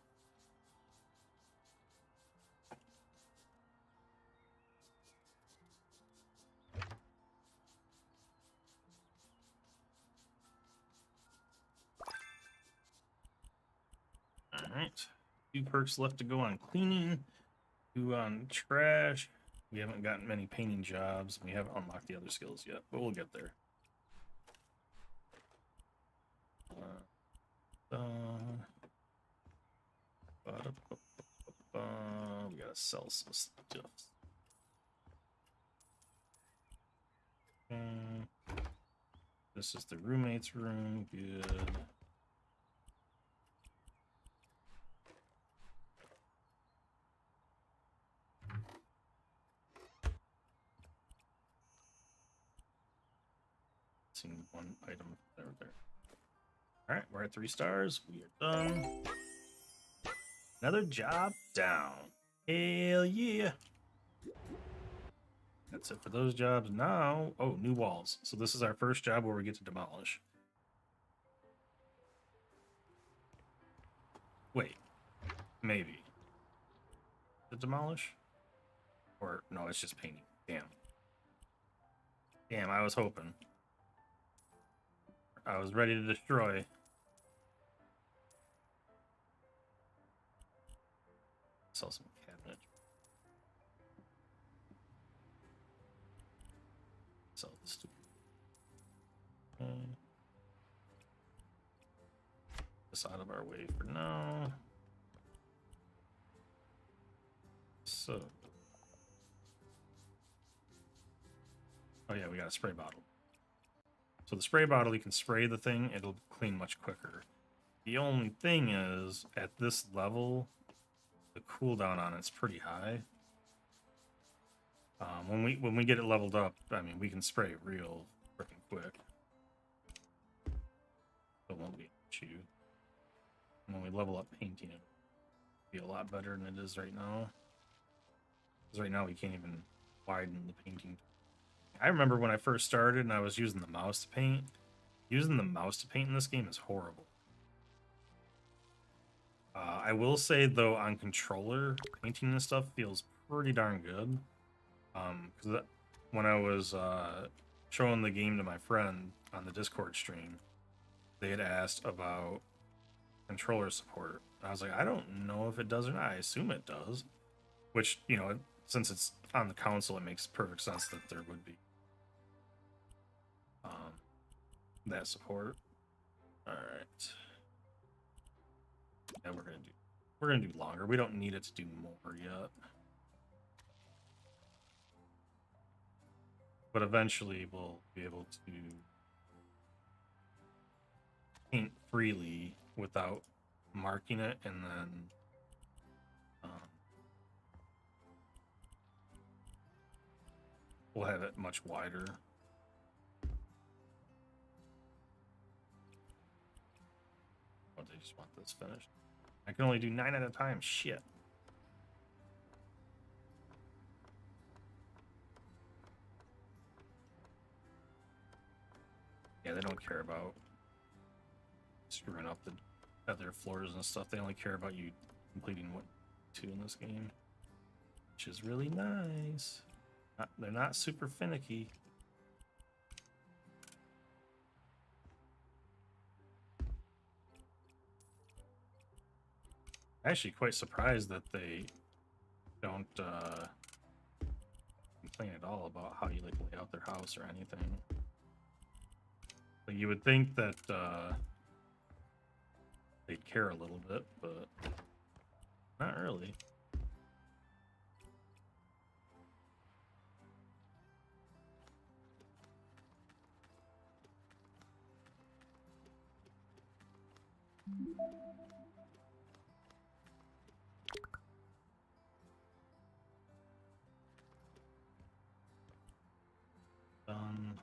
Alright. 2 perks left to go on cleaning. 2 on trash. We haven't gotten many painting jobs. We haven't unlocked the other skills yet, but we'll get there. We gotta sell some stuff. This is the roommate's room. Good. Seeing 1 item there. All right, we're at 3 stars. We are done. Another job down. Hell yeah. That's it for those jobs. Now, oh, new walls. So this is our first job where we get to demolish. Wait, maybe. To demolish? Or no, it's just painting. Damn. Damn, I was hoping. I was ready to destroy. Sell some cabinet. Sell this stupid. This out of our way for now. So. Oh yeah, we got a spray bottle. So the spray bottle, you can spray the thing, it'll clean much quicker. The only thing is, at this level, the cooldown on it's pretty high. When we get it leveled up, I mean, we can spray real freaking quick. It won't be an issue. And when we level up painting, it'll be a lot better than it is right now. Because right now we can't even widen the painting. I remember when I first started and I was using the mouse to paint. Using the mouse to paint in this game is horrible. I will say, though, on controller, painting this stuff feels pretty darn good. Because when I was showing the game to my friend on the Discord stream, they had asked about controller support. I was like, I don't know if it does or not. I assume it does. Which, you know, since it's on the console, it makes perfect sense that there would be that support. All right. Yeah, we're gonna do longer. We don't need it to do more yet. But eventually we'll be able to paint freely without marking it, and then we'll have it much wider. Oh, they just want this finished. I can only do 9 at a time. Shit. Yeah, they don't care about screwing up the other floors and stuff. They only care about you completing what 2 in this game, which is really nice. They're not super finicky. Actually, quite surprised that they don't complain at all about how you like lay out their house or anything. Like, you would think that they'd care a little bit, but not really. Done.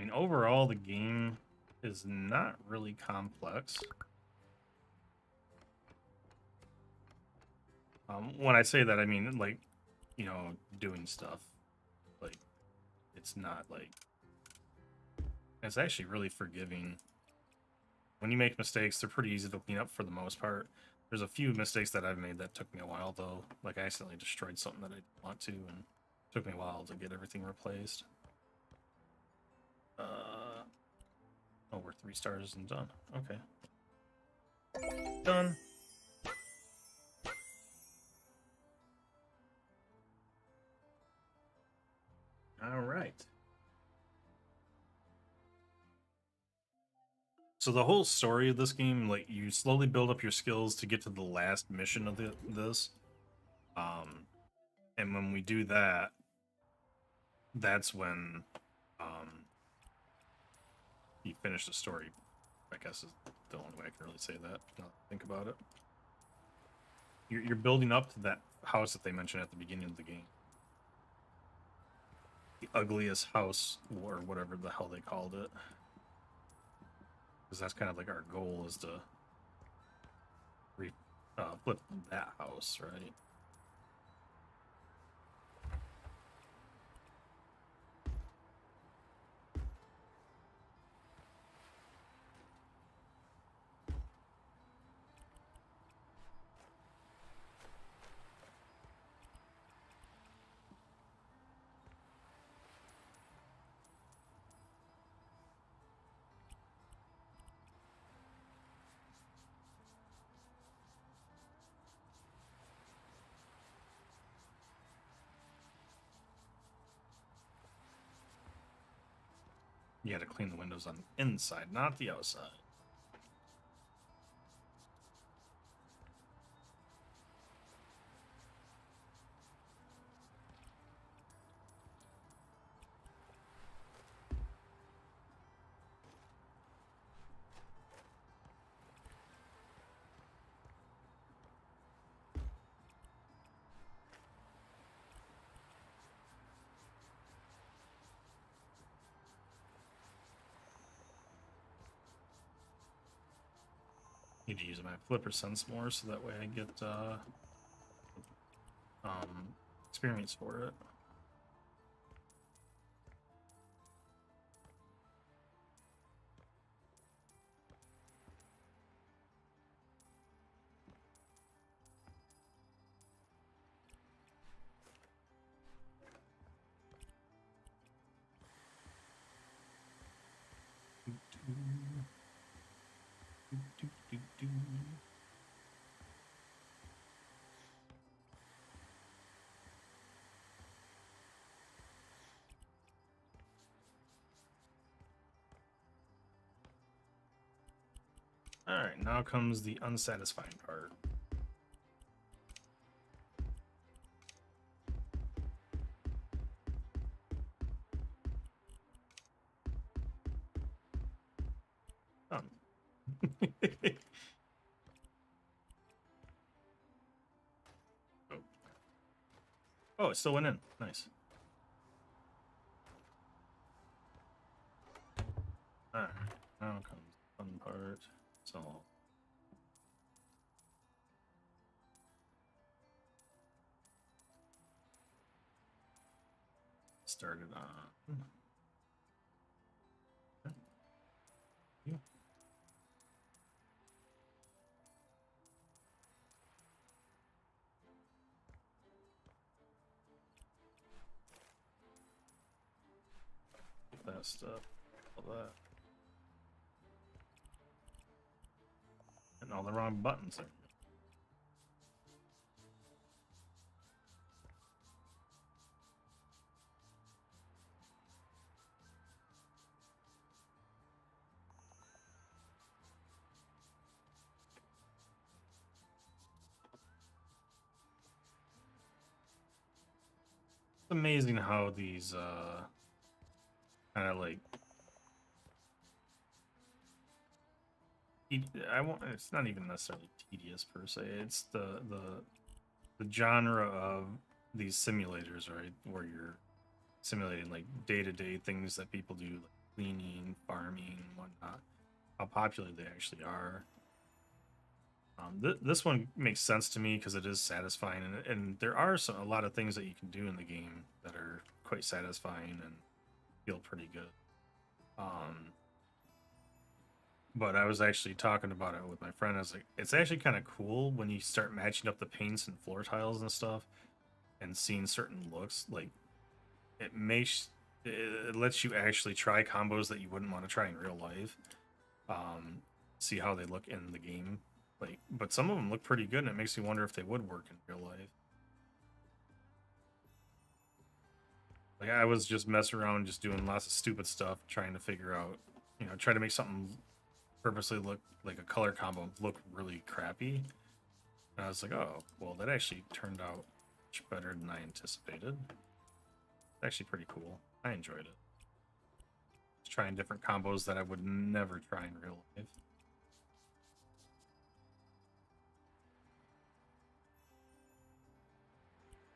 mean, overall, the game is not really complex. When I say that, I mean, like, you know, doing stuff. Like, it's not like... It's actually really forgiving. When you make mistakes, they're pretty easy to clean up for the most part. There's a few mistakes that I've made that took me a while, though. Like, I accidentally destroyed something that I didn't want to, and it took me a while to get everything replaced. Oh, we're 3 stars and done. Okay. Done. All right. So the whole story of this game, like, you slowly build up your skills to get to the last mission of this. And when we do that, that's when you finish the story. I guess is the only way I can really say that. Now that I think about it. You're building up to that house that they mentioned at the beginning of the game. The ugliest house, or whatever the hell they called it. Because that's kind of like our goal, is to flip that house, right? You got to clean the windows on the inside, not the outside. Need to use my flipper sense more so that way I get experience for it. Alright, now comes the unsatisfying part. Done. Oh, it still went in. Nice. Alright, now comes the fun part. So started on. Yeah. That stuff, all that, and all the wrong buttons there. It's amazing how these kind of like it's not even necessarily tedious per se. It's the genre of these simulators, right, where you're simulating like day-to-day things that people do, like cleaning, farming, whatnot, how popular they actually are. This one makes sense to me because it is satisfying, and there are a lot of things that you can do in the game that are quite satisfying and feel pretty good. But I was actually talking about it with my friend. I was like, it's actually kind of cool when you start matching up the paints and floor tiles and stuff, and seeing certain looks. Like it lets you actually try combos that you wouldn't want to try in real life. See how they look in the game. Like, but some of them look pretty good, and it makes me wonder if they would work in real life. Like, I was just messing around, just doing lots of stupid stuff, trying to figure out, try to make something purposely look like a color combo look really crappy. And I was like, oh, well, that actually turned out much better than I anticipated. It's actually pretty cool. I enjoyed it. Just trying different combos that I would never try in real life.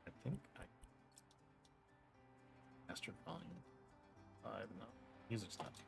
I think I mastered volume 5. No, music's not too.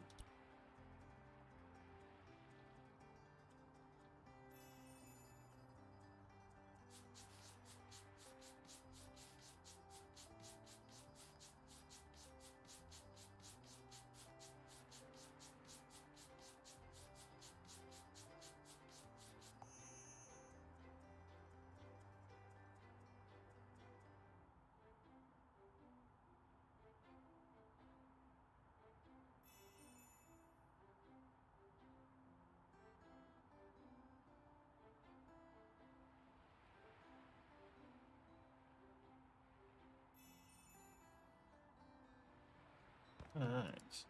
All right.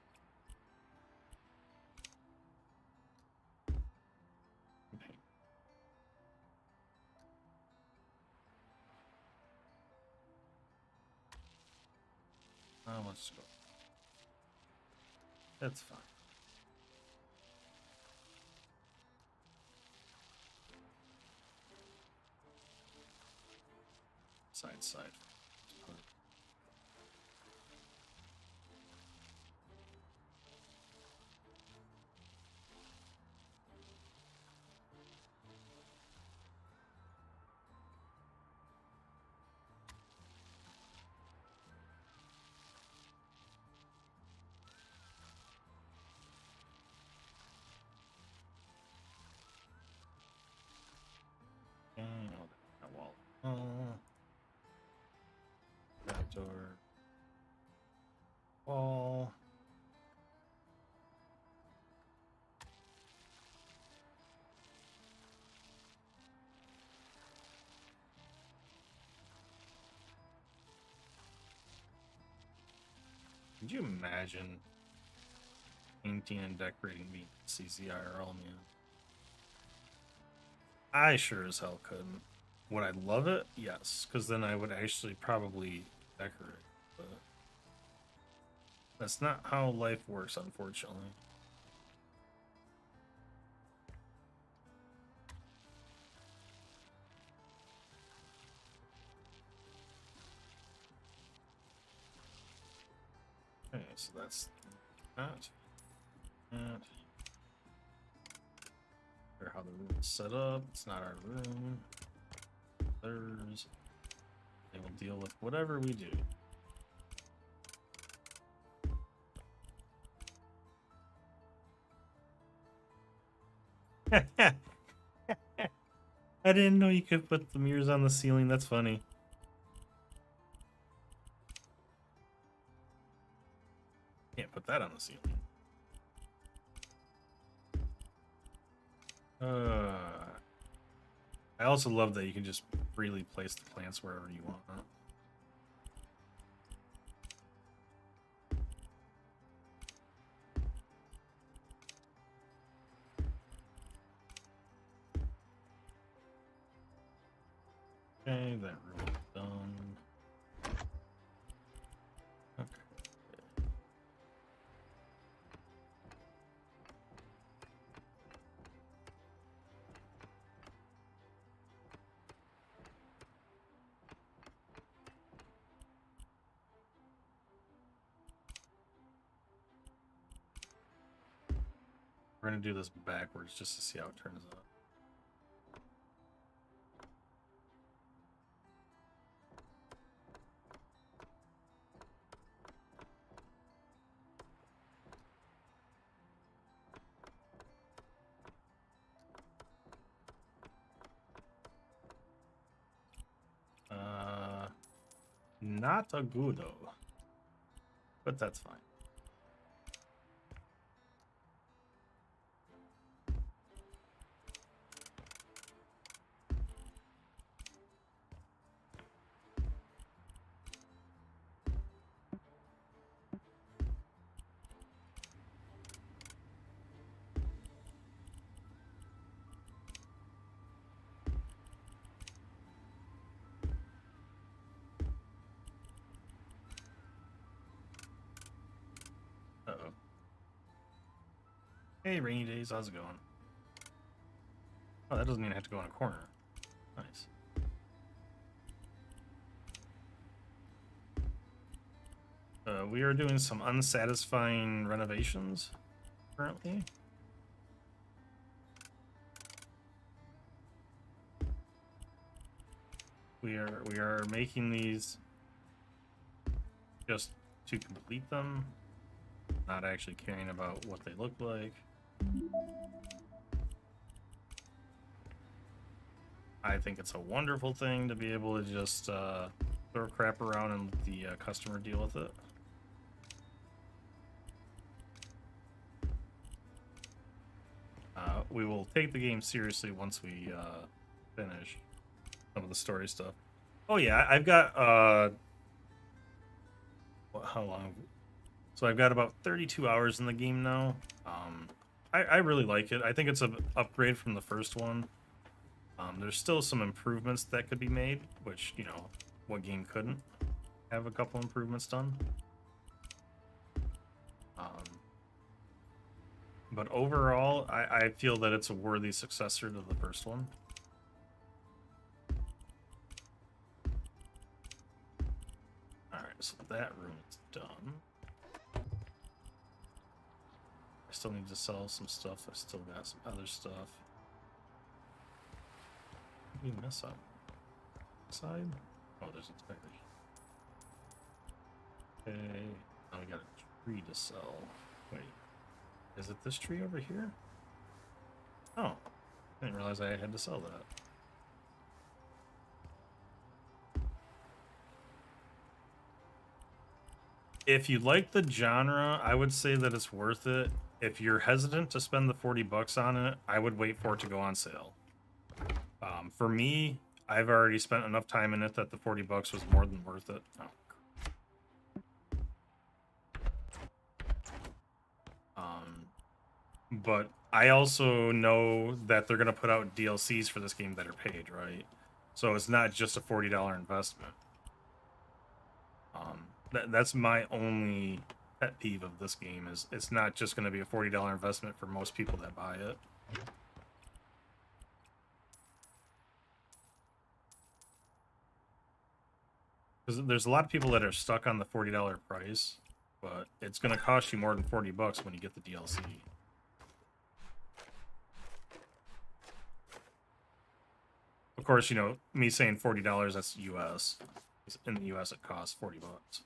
Okay. Let's go. That's fine. Side. Okay, that wall. Door. Wall. Could you imagine painting and decorating being CCIRL, man? I sure as hell couldn't. Would I love it? Yes, because then I would actually probably decorate. But that's not how life works, unfortunately. Okay, so that's that. Or how the room is set up. It's not our room. Theirs. They will deal with whatever we do. I didn't know you could put the mirrors on the ceiling. That's funny. Can't put that on the ceiling. I also love that you can just freely place the plants wherever you want. Okay, that room is done. Okay. We're gonna do this backwards just to see how it turns out. Not a goodo, but that's fine. Uh-oh. Hey, Rainy Days, how's it going? Oh, that doesn't even have to go in a corner. Nice. We are doing some unsatisfying renovations currently. We are making these just to complete them, not actually caring about what they look like. I think it's a wonderful thing to be able to just throw crap around and let the customer deal with it. We will take the game seriously once we finish some of the story stuff. Oh yeah, I've got how long? So I've got about 32 hours in the game now. I really like it. I think it's an upgrade from the first one. There's still some improvements that could be made, which, you know, what game couldn't have a couple improvements done. But overall, I feel that it's a worthy successor to the first one. Alright, so that room is done. I still need to sell some stuff. I still got some other stuff. What did we miss out? Side? Oh, there's a tire. Okay, now we got a tree to sell. Wait. Is it this tree over here? Oh, I didn't realize I had to sell that. If you like the genre, I would say that it's worth it. If you're hesitant to spend the 40 bucks on it, I would wait for it to go on sale. For me, I've already spent enough time in it that the 40 bucks was more than worth it. Oh. But I also know that they're going to put out DLCs for this game that are paid, right? So it's not just a $40 investment. That's my only pet peeve of this game, is it's not just going to be a $40 investment for most people that buy it. Because there's a lot of people that are stuck on the $40 price, but it's going to cost you more than 40 bucks when you get the DLC. Of course, you know, me saying $40, that's US. In the US, it costs 40 bucks.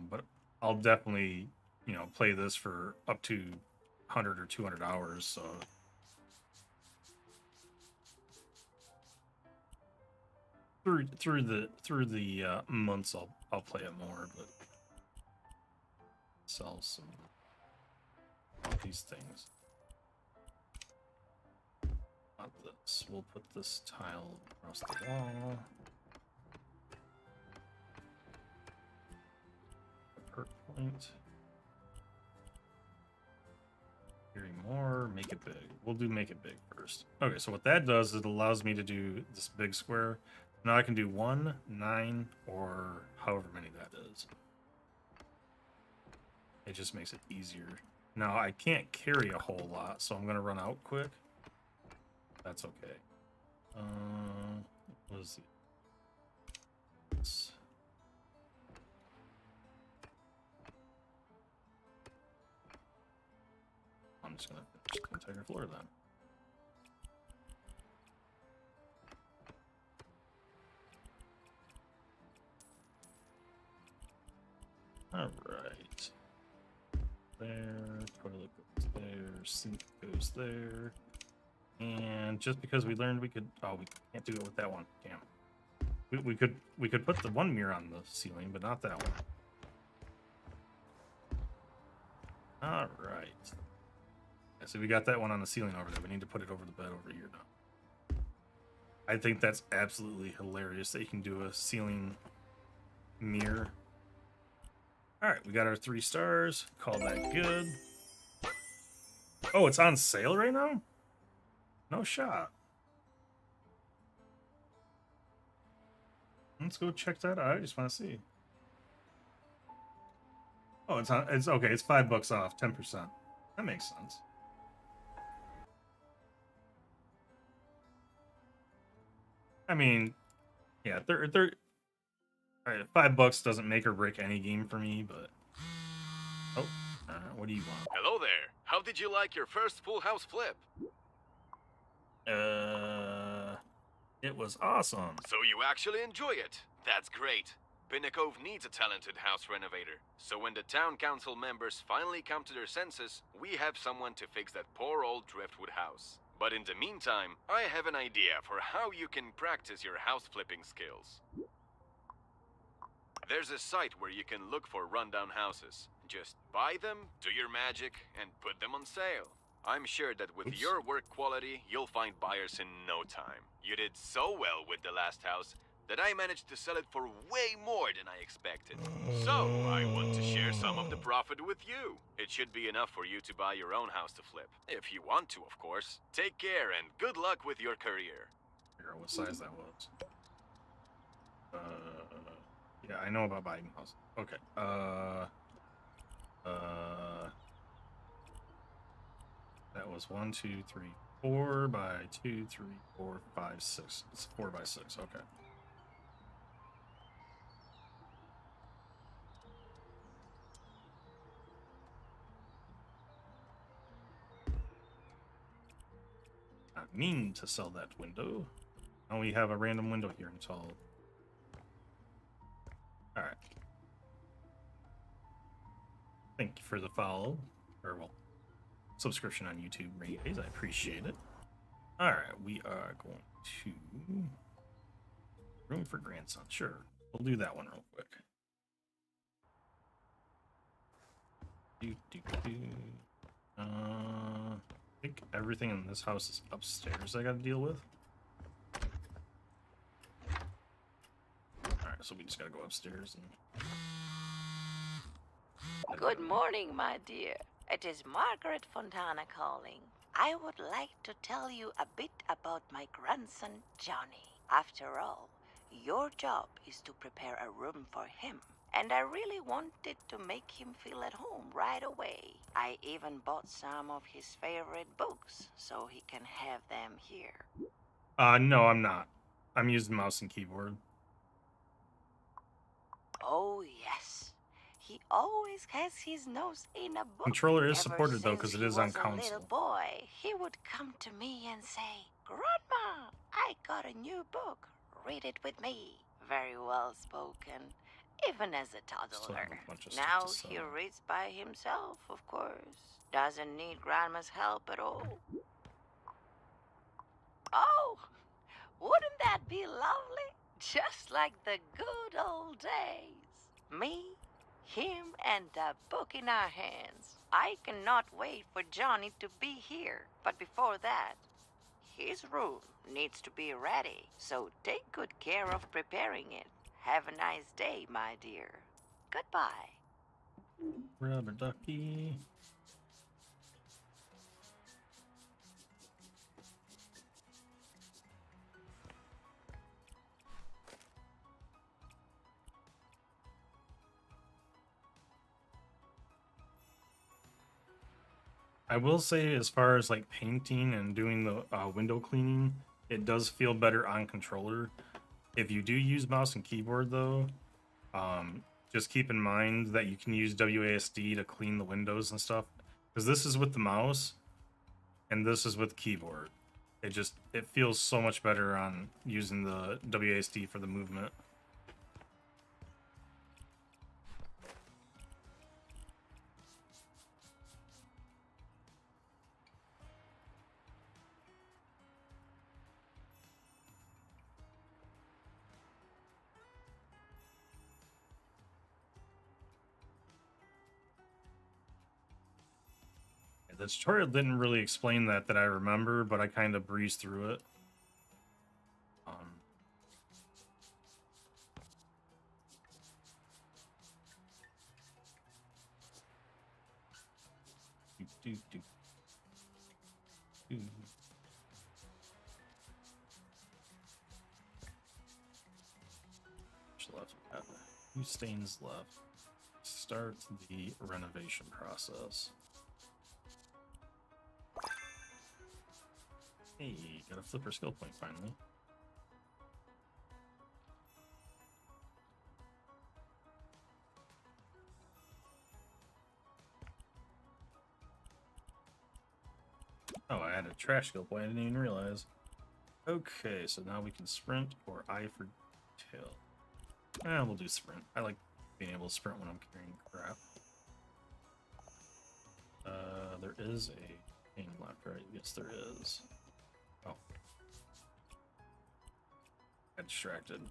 But I'll definitely, you know, play this for up to 100 or 200 hours, so... Through the months, I'll play it more, but... Sell some of these things. Not this. We'll put this tile across the wall. Perk point. Hearing more. Make it big. We'll do make it big first. Okay, so what that does is it allows me to do this big square. Now I can do 1, 9, or however many that is. It just makes it easier. Now, I can't carry a whole lot, so I'm going to run out quick. That's okay. What is this? I'm just gonna finish the entire floor then. Alright. There, toilet goes there, sink goes there. And just because we learned we could, oh, we can't do it with that one. Damn. We could put the one mirror on the ceiling, but not that one. All right. Yeah, so we got that one on the ceiling over there. We need to put it over the bed over here now. I think that's absolutely hilarious that you can do a ceiling mirror. All right, we got our 3 stars. Call that good. Oh, it's on sale right now? No shot. Let's go check that out. I just want to see. Oh, it's okay. It's $5 off, 10%. That makes sense. I mean, yeah, all right, $5 doesn't make or break any game for me, but oh, what do you want? Hello there. How did you like your first Full House flip? It was awesome. So you actually enjoy it. That's great. Pinnacove needs a talented house renovator. So when the town council members finally come to their senses, we have someone to fix that poor old driftwood house. But in the meantime, I have an idea for how you can practice your house flipping skills. There's a site where you can look for rundown houses. Just buy them, do your magic, and put them on sale. I'm sure that with your work quality, you'll find buyers in no time. You did so well with the last house that I managed to sell it for way more than I expected. So, I want to share some of the profit with you. It should be enough for you to buy your own house to flip. If you want to, of course. Take care and good luck with your career. I forgot what size that was. Yeah, I know about buying houses. Okay. That was 1, 2, 3, 4 by 2, 3, 4, 5, 6. It's 4 by 6. Okay. I mean to sell that window. Now we have a random window here until. All right. Thank you for the follow, or well, subscription on YouTube, Rays. I appreciate it. All right, we are going to room for grandson. Sure, we'll do that one real quick. I think everything in this house is upstairs. I got to deal with. All right, so we just got to go upstairs and. Good morning, my dear. It is Margaret Fontana calling. I would like to tell you a bit about my grandson, Johnny. After all, your job is to prepare a room for him. And I really wanted to make him feel at home right away. I even bought some of his favorite books so he can have them here. No, I'm not. I'm using mouse and keyboard. Oh, yes. He always has his nose in a book. Controller is Ever supported though, because since it is he on was a console. little boy, he would come to me and say, "Grandma, I got a new book. Read it with me." Very well spoken, even as a Still have toddler. a bunch of stuff Now to he sell. reads by himself, of course. Doesn't need Grandma's help at all. Oh, wouldn't that be lovely? Just like the good old days. Me, him, and a book in our hands. I cannot wait for Johnny to be here. But before that, his room needs to be ready. So take good care of preparing it. Have a nice day, my dear. Goodbye. Rubber ducky. I will say, as far as like painting and doing the window cleaning, it does feel better on controller. If you do use mouse and keyboard though, just keep in mind that you can use WASD to clean the windows and stuff. Because this is with the mouse, and this is with keyboard. It feels so much better on using the WASD for the movement. The tutorial didn't really explain that I remember, but I kind of breezed through it. Do, do, do. Left. 2 stains left. Start the renovation process. Hey, got a flipper skill point finally. Oh, I had a trash skill point, I didn't even realize. Okay, so now we can sprint or I for tail. We'll do sprint. I like being able to sprint when I'm carrying crap. There is a pain left, right? Yes, there is. Oh. Got distracted.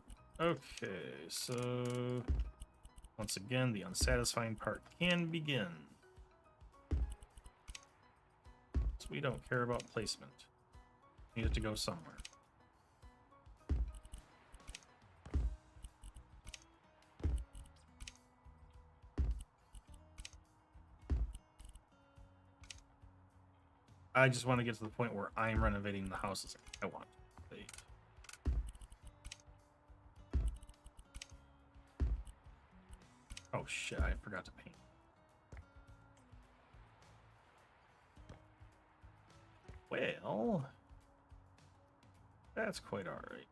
Okay, so once again, the unsatisfying part can begin. So we don't care about placement. Need it to go somewhere. I just want to get to the point where I'm renovating the houses I want. Oh shit, I forgot to paint. Well, that's quite alright.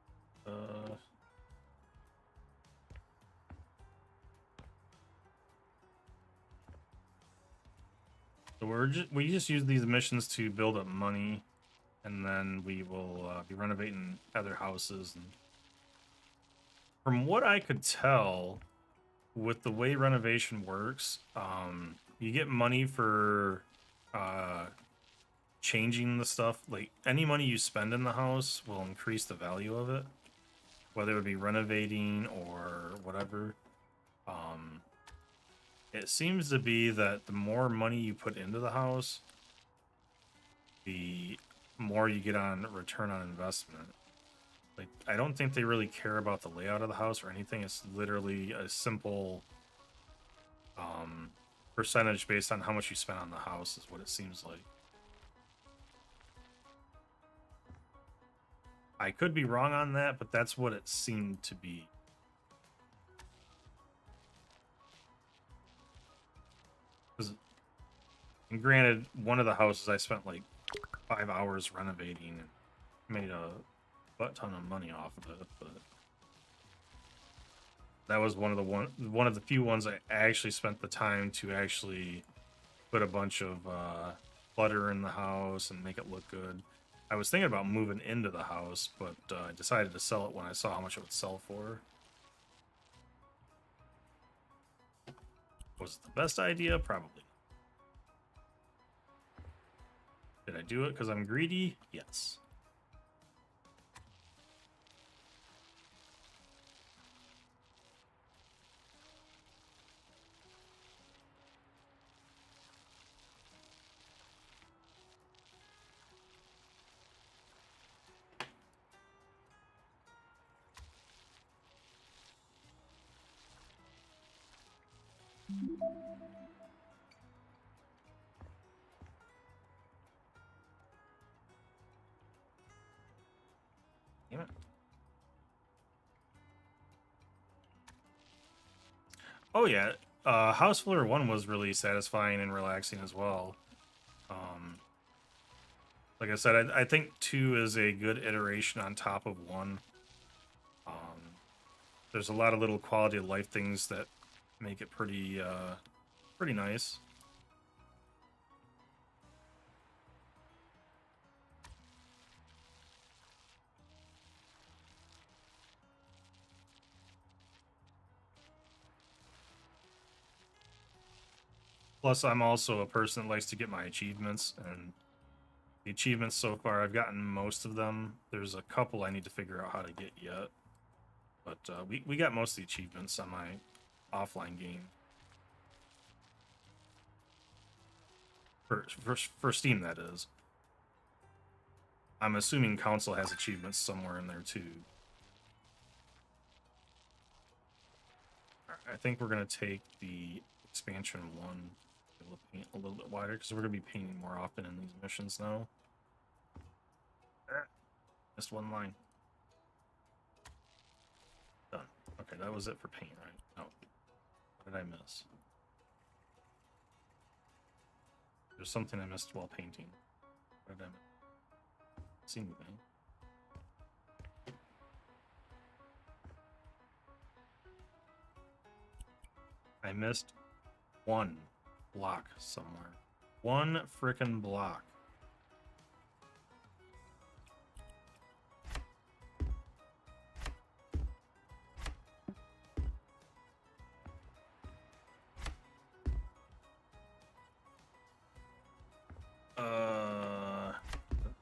So we just use these missions to build up money, and then we will be renovating other houses. And from what I could tell, with the way renovation works, you get money for changing the stuff. Like any money you spend in the house will increase the value of it, whether it be renovating or whatever. It seems to be that the more money you put into the house, the more you get on return on investment. Like, I don't think they really care about the layout of the house or anything. It's literally a simple percentage based on how much you spend on the house is what it seems like. I could be wrong on that, but that's what it seemed to be. And granted, one of the houses I spent like 5 hours renovating and made a butt ton of money off of it, but that was one of the few ones I actually spent the time to actually put a bunch of clutter in the house and make it look good. I was thinking about moving into the house, but I decided to sell it when I saw how much it would sell for. Was it the best idea? Probably. Did I do it because I'm greedy? Yes. Damn it. Oh yeah, House Flipper 1 was really satisfying and relaxing as well. Like I said, I think 2 is a good iteration on top of 1. There's a lot of little quality of life things that make it pretty nice. Plus, I'm also a person that likes to get my achievements, and the achievements so far, I've gotten most of them. There's a couple I need to figure out how to get yet. But we got most of the achievements on my offline game. For Steam, that is. I'm assuming console has achievements somewhere in there, too. I think we're going to take the expansion 1, paint a little bit wider, because we're going to be painting more often in these missions now. Missed one line. Done. Okay, that was it for paint, right? No. What did I miss? There's something I missed while painting. What did I miss? See anything? I missed one block somewhere. One frickin' block.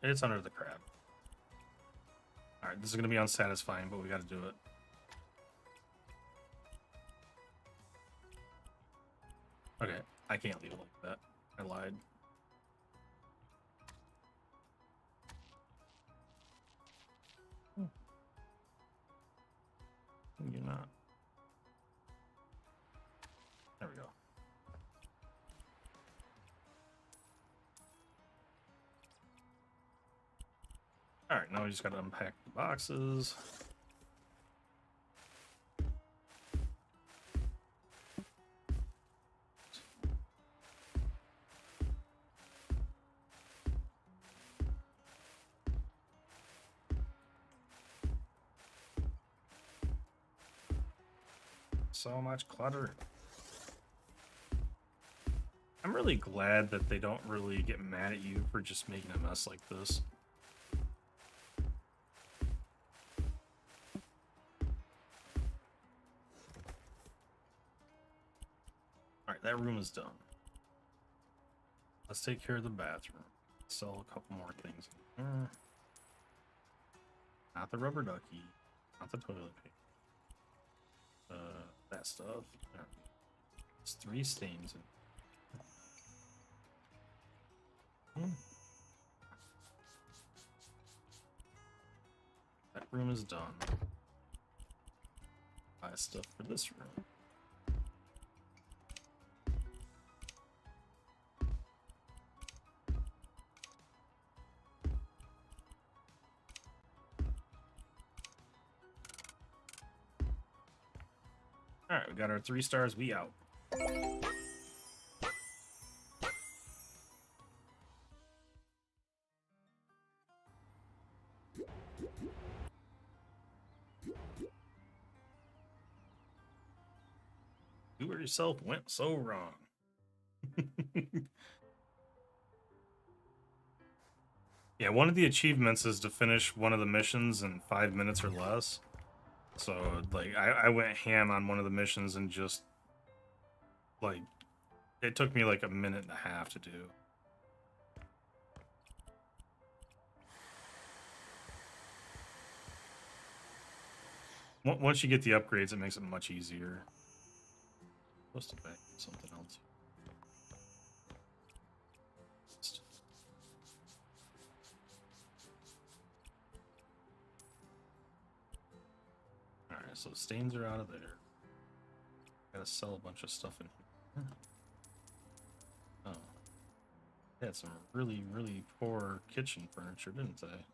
It's under the crab. Alright, this is gonna be unsatisfying, but we gotta do it. Okay, I can't leave it like that. I lied. You're not. There we go. Alright, now we just gotta unpack the boxes. So much clutter. I'm really glad that they don't really get mad at you for just making a mess like this. Alright, that room is done. Let's take care of the bathroom. Sell a couple more things. Not the rubber ducky. Not the toilet paper. That stuff. There's 3 stains in. That room is done. Buy stuff for this room. Alright, we got our 3 stars, we out. Do it yourself went so wrong. Yeah, one of the achievements is to finish one of the missions in 5 minutes or less. So, like, I went ham on one of the missions and just, like, it took me like a minute and a half to do. Once you get the upgrades, it makes it much easier. Supposed to back something else. Alright, so stains are out of there. Gotta sell a bunch of stuff in here. Oh. They had some really, really poor kitchen furniture, didn't they?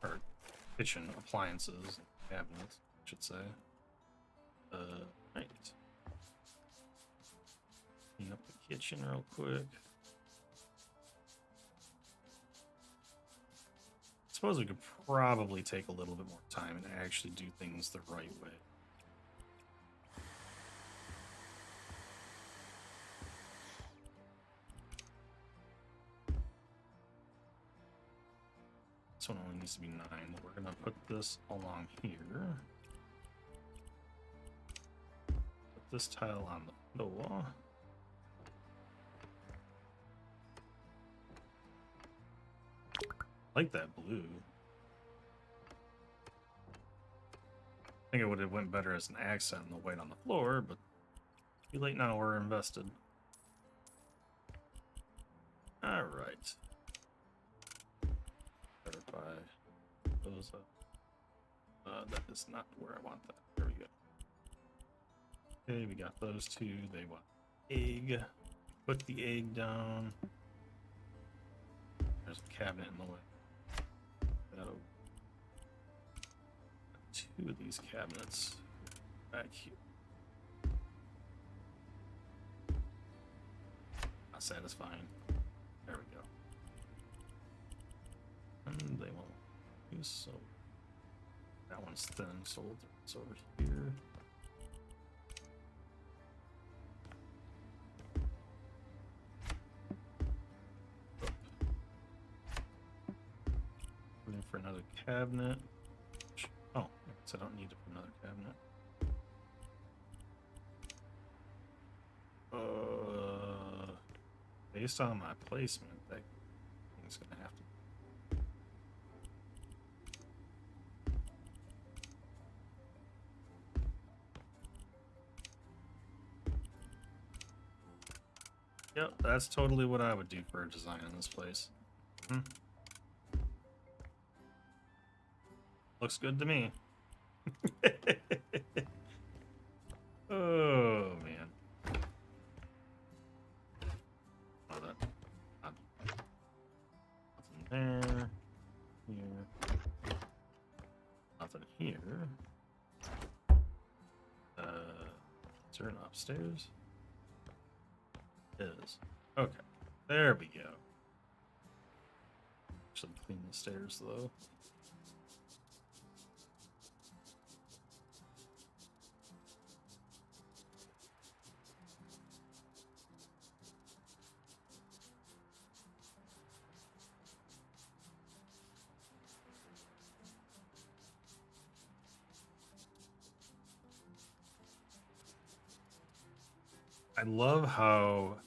Or kitchen appliances, cabinets, I should say. Right. Clean up the kitchen real quick. I suppose we could probably take a little bit more time and actually do things the right way. This one only needs to be 9. We're gonna put this along here. Put this tile on the floor. I like that blue. I think it would have went better as an accent in the white on the floor, but too late now, we're invested. Alright. Verify those up. That is not where I want that. There we go. Okay, we got those two. They want egg. Put the egg down. There's a cabinet in the way. That'll two of these cabinets back here. Not satisfying. There we go. And they won't use so. That one's thin, so it's over here. Looking for another cabinet. Oh, I guess I don't need it for another cabinet. Based on my placement, that thing's gonna have to. Yep, that's totally what I would do for a design in this place. Looks good to me. Oh man. Oh, that. Nothing there. Here. Nothing here. Is there an upstairs? Is. Okay. There we go. Should clean the stairs though. I love how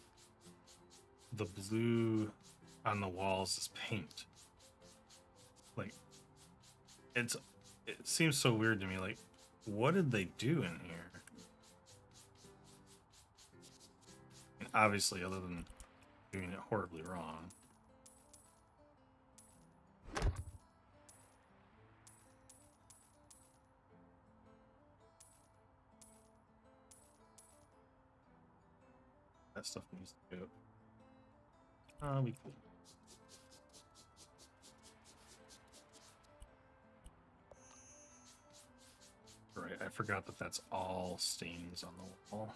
the blue on the walls is paint. Like, it seems so weird to me. Like, what did they do in here? And obviously, other than doing it horribly wrong. That stuff needs to go. We cool. Right, I forgot that that's all stains on the wall.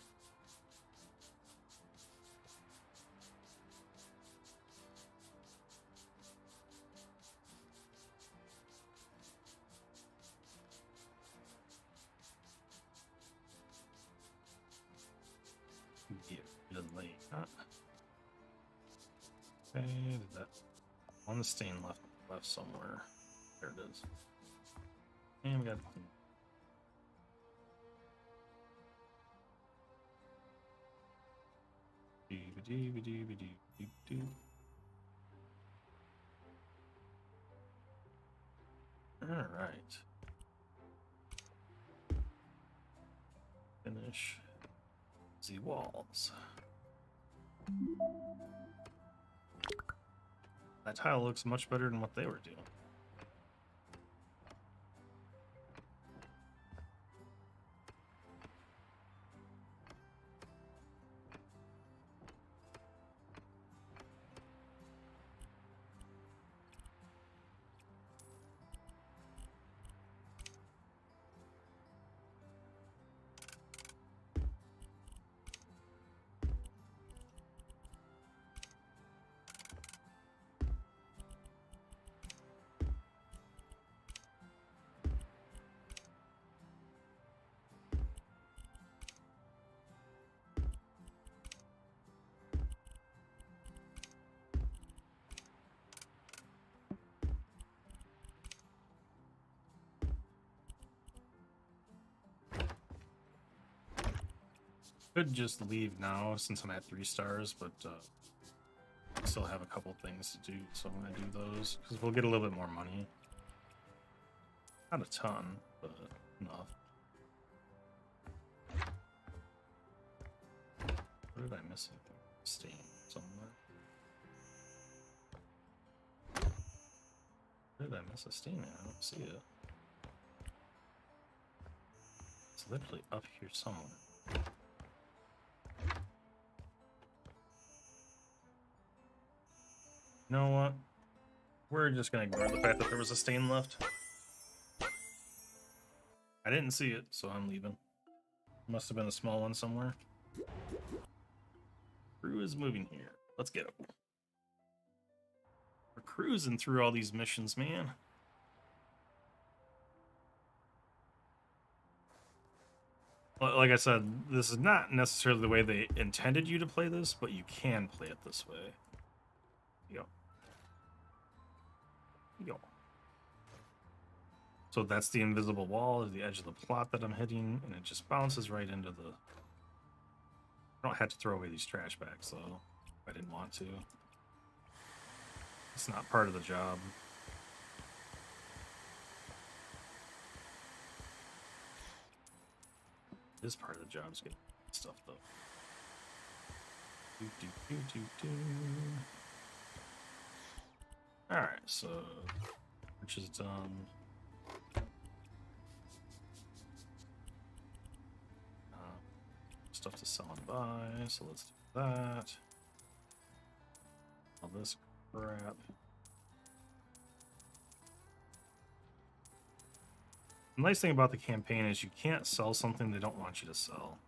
Get rid of that. Okay, did that one stain left somewhere. There it is. And we got all right. Finish the walls. That tile looks much better than what they were doing. Could just leave now since I'm at 3 stars, but Still have a couple things to do, so I'm gonna do those because we'll get a little bit more money. Not a ton, but enough. What did I miss? Stain somewhere. Where did I miss a stain at? I don't see it. It's literally up here somewhere. You know what? We're just gonna ignore the fact that there was a stain left. I didn't see it, so I'm leaving. Must have been a small one somewhere. Crew is moving here. Let's get it. We're cruising through all these missions, man. Like I said, this is not necessarily the way they intended you to play this, but you can play it this way. Yo. Yo. So that's the invisible wall, is the edge of the plot that I'm hitting, and it just bounces right into the... I don't have to throw away these trash bags, though. I didn't want to. It's not part of the job. This part of the job is getting stuff, though. Alright, so... which is done. Stuff to sell and buy, so let's do that. All this crap. The nice thing about the campaign is you can't sell something they don't want you to sell.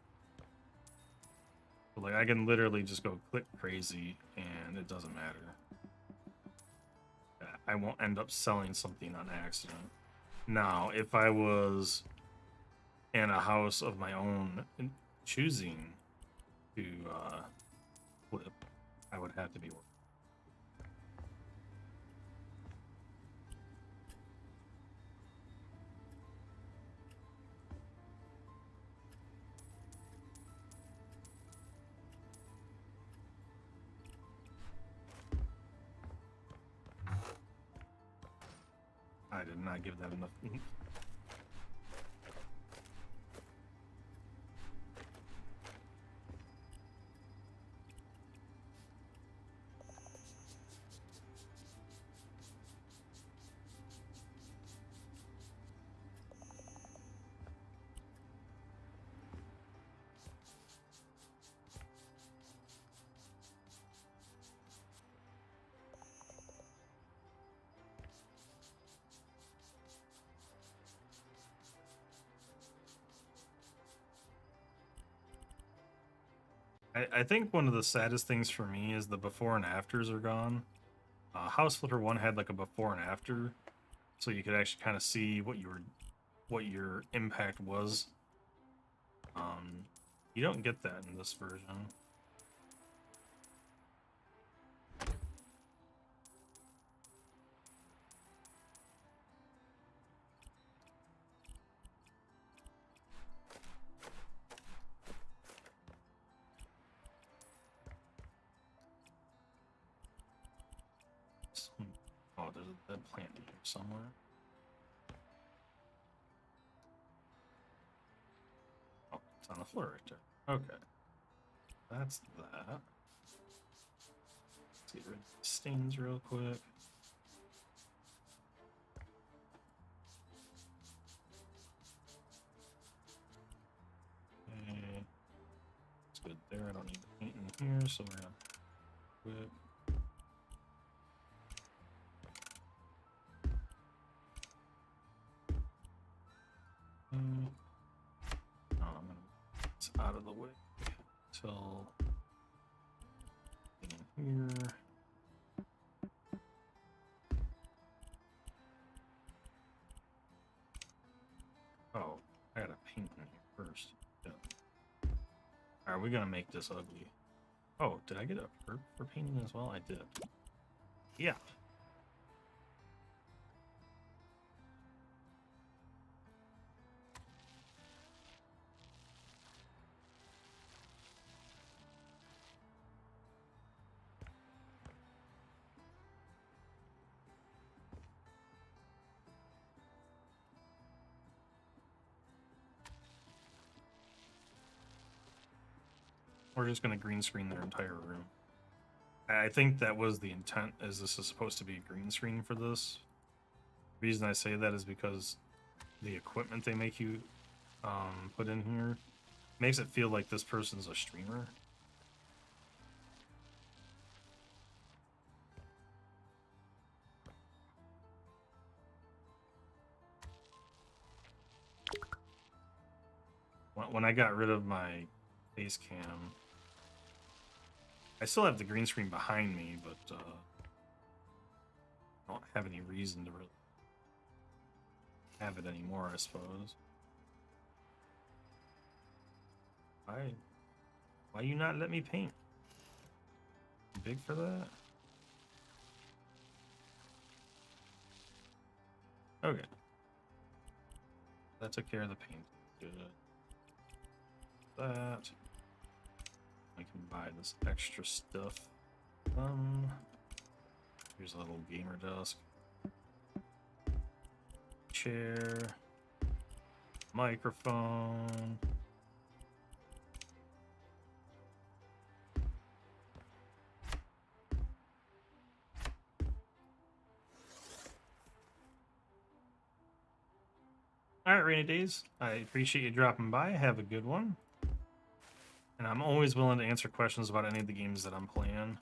But like I can literally just go click crazy and it doesn't matter. I won't end up selling something on accident. Now, if I was in a house of my own choosing to flip, I would have to be working. I did not give that enough. I think one of the saddest things for me is the before and afters are gone. House Flipper 1 had like a before and after, so you could actually kind of see what your impact was. You don't get that in this version. Oh, there's a dead plant in here somewhere. Oh, it's on the floor right there. Okay. That's that. Let's get rid of the stains real quick. Okay. It's good there. I don't need the paint in here, so we're gonna quit. I'm gonna it's out of the way until in here. Oh, I gotta paint in here first. Yeah. Alright, we're gonna make this ugly. Oh, did I get a perk for painting as well? I did. Yeah. We're just gonna green screen their entire room. I think that was the intent, is this is supposed to be a green screen for this. The reason I say that is because the equipment they make you put in here makes it feel like this person's a streamer. When I got rid of my face cam, I still have the green screen behind me, but I don't have any reason to really have it anymore, I suppose. Why you not let me paint? You big for that? Okay. That took care of the paint. Good. That. I can buy this extra stuff. Here's a little gamer desk. Chair. Microphone. Alright, Rainy Days. I appreciate you dropping by. Have a good one. And I'm always willing to answer questions about any of the games that I'm playing.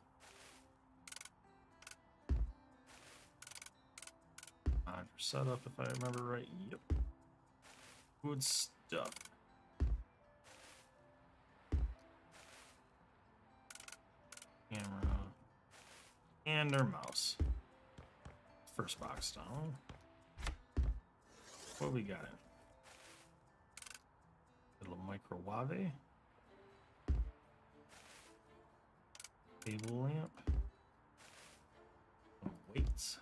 For setup, if I remember right. Yep. Good stuff. Camera. And our mouse. First box down. What we got in? Little microwave. Table lamp. Some weights.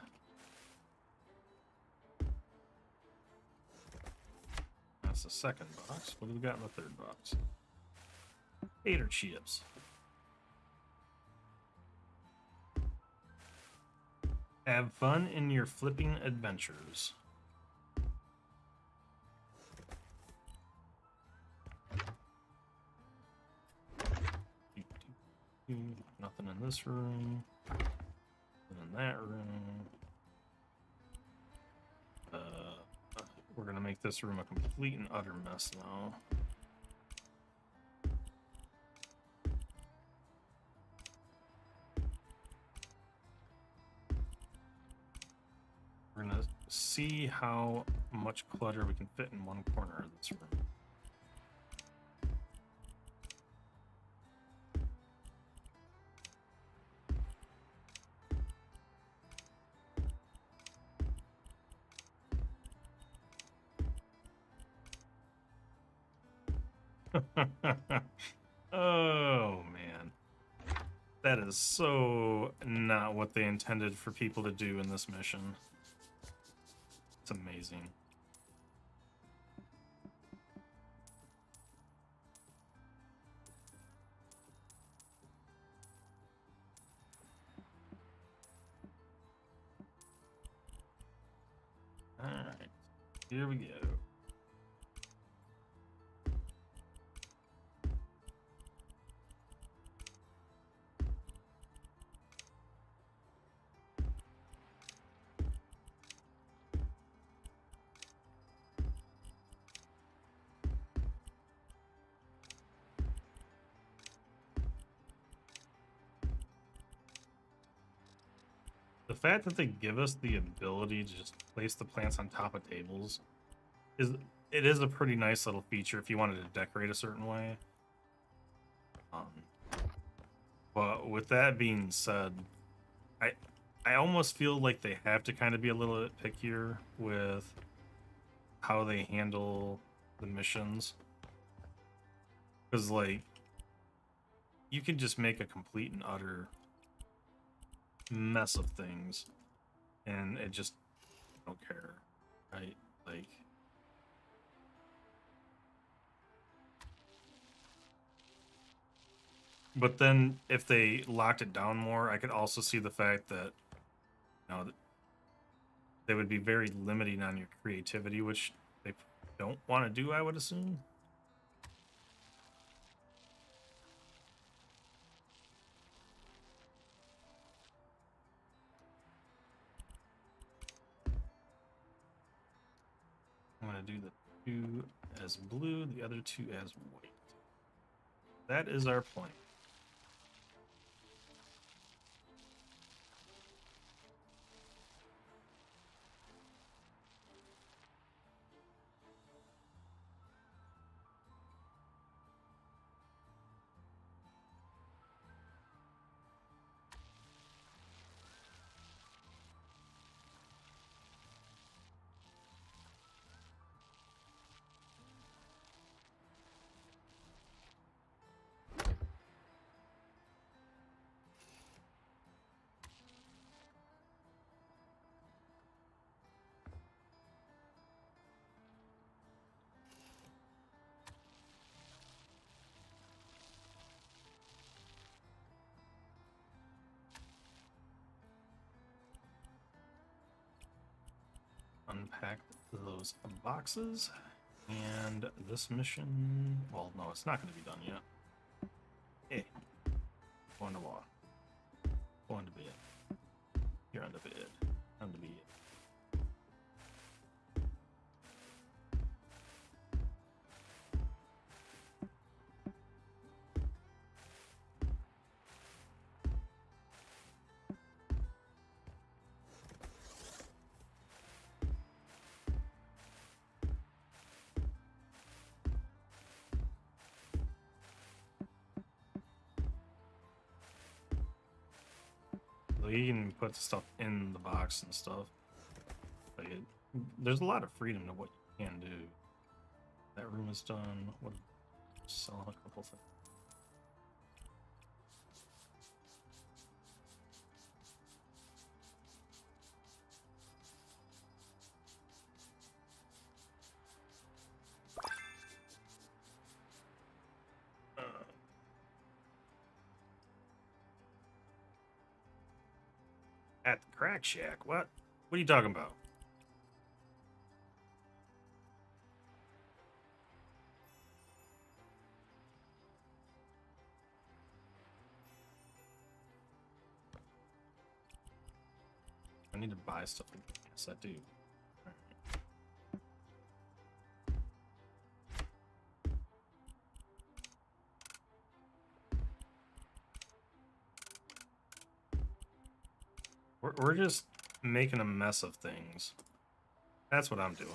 That's the second box. What do we got in the third box? Tater chips. Have fun in your flipping adventures. Nothing in this room. Nothing in that room. We're gonna make this room a complete and utter mess now. We're gonna see how much clutter we can fit in one corner of this room. Oh man, that is so not what they intended for people to do in this mission. It's amazing. All right, here we go. The fact that they give us the ability to just place the plants on top of tables is a pretty nice little feature if you wanted to decorate a certain way. But with that being said, I almost feel like they have to kind of be a little bit pickier with how they handle the missions. Because, like, you can just make a complete and utter mess of things, and it just don't care, right? Like, but then if they locked it down more, I could also see the fact that, you know, they would be very limiting on your creativity, which they don't want to do, I would assume. gonna do the 2 as blue, the other 2 as white. That is our plan. Unpack those boxes, and this mission, well, no, it's not going to be done yet. Hey, going to walk, going to bed, you're on the bed, on the bed. You can put stuff in the box and stuff. Like there's a lot of freedom to what you can do. That room is done. What? Sell a couple things. At the Crack Shack? What? What are you talking about? I need to buy stuff. Yes, I do. We're just making a mess of things. That's what I'm doing.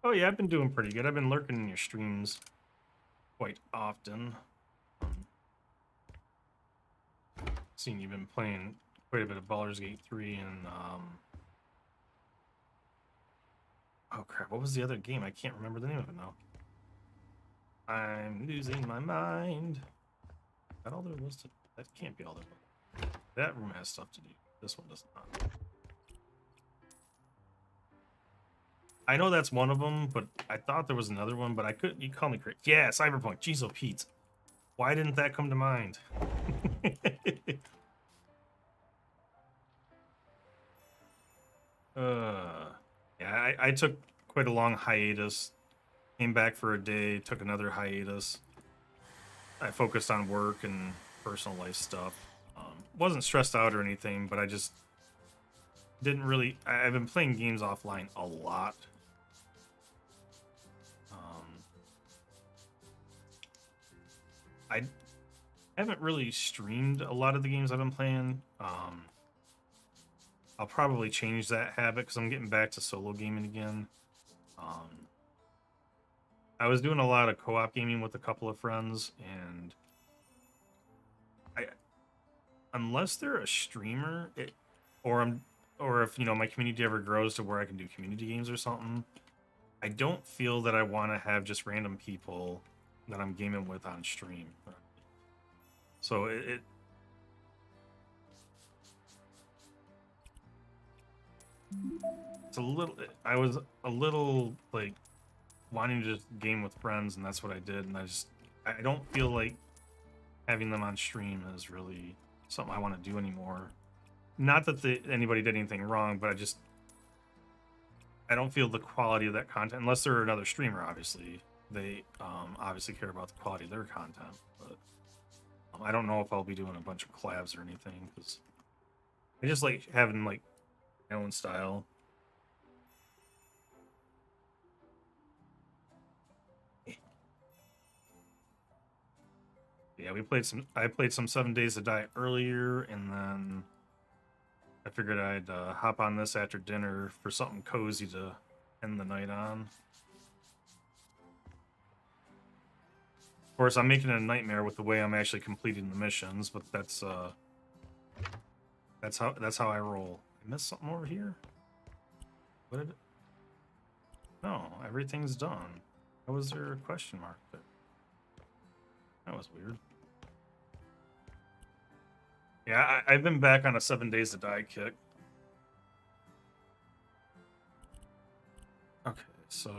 Oh yeah, I've been doing pretty good. I've been lurking in your streams quite often. Seeing you've been playing quite a bit of Baldur's Gate 3 and oh crap, what was the other game? I can't remember the name of it now. I'm losing my mind. Is that all there was to... That can't be all there was. That room has stuff to do. This one does not. I know that's one of them, but I thought there was another one, but I couldn't. You call me crazy. Yeah, Cyberpunk. Jeez, oh, Pete. Why didn't that come to mind? Yeah, I took quite a long hiatus. Came back for a day, took another hiatus. I focused on work and personal life stuff. Wasn't stressed out or anything, but I just didn't really... I've been playing games offline a lot. I haven't really streamed a lot of the games I've been playing. I'll probably change that habit because I'm getting back to solo gaming again. I was doing a lot of co-op gaming with a couple of friends, and unless they're a streamer, or if my community ever grows to where I can do community games or something, I don't feel that I want to have just random people that I'm gaming with on stream. So it's a little... I was a little like wanting to just game with friends, and that's what I did, and I don't feel like having them on stream is really something I want to do anymore. Not that anybody did anything wrong, but I don't feel the quality of that content, unless they're another streamer, obviously. They obviously care about the quality of their content, but I don't know if I'll be doing a bunch of collabs or anything, because I just like having like my own style. Yeah, I played some 7 Days to Die earlier, and then I figured I'd hop on this after dinner for something cozy to end the night on. Of course, I'm making it a nightmare with the way I'm actually completing the missions, but that's how I roll. I missed something over here? What did it? No, everything's done. How was there a question mark there? That was weird. Yeah, I've been back on a 7 Days to Die kick. Okay, so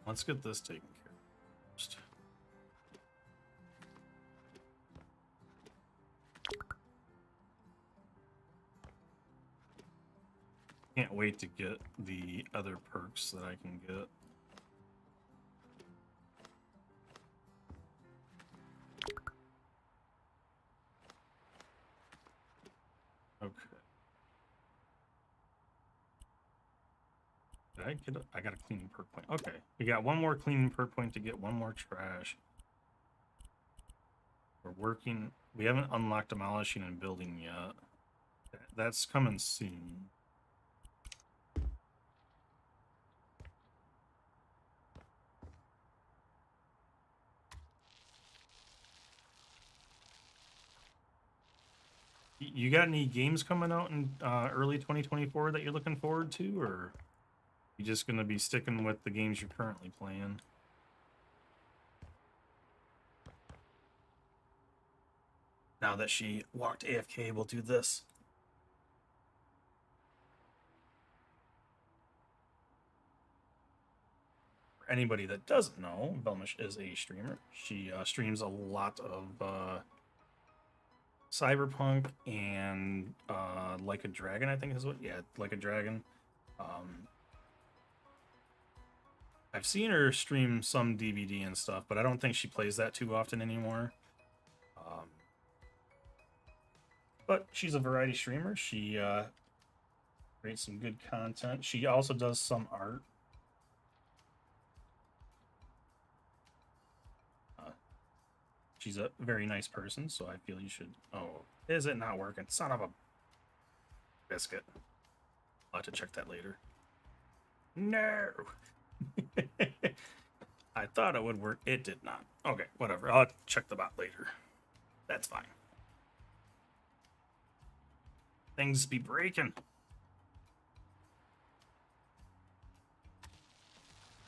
let's get this taken care of first. Can't wait to get the other perks that I can get. Okay. Did I get I got a cleaning perk point. Okay. We got one more cleaning perk point to get, one more trash. We're working. We haven't unlocked demolishing and building yet. That's coming soon. You got any games coming out in early 2024 that you're looking forward to, or you just gonna be sticking with the games you're currently playing? Now that she walked AFK, we'll do this. For anybody that doesn't know, Belmish is a streamer. She streams a lot of Cyberpunk and Like a Dragon, I think is what. Yeah, Like a Dragon. I've seen her stream some DVD and stuff, but I don't think she plays that too often anymore. But she's a variety streamer. She creates some good content. She also does some art. She's a very nice person, so I feel you should... Oh, is it not working? Son of a biscuit. I'll have to check that later. No! I thought it would work. It did not. Okay, whatever. I'll check the bot later. That's fine. Things be breaking.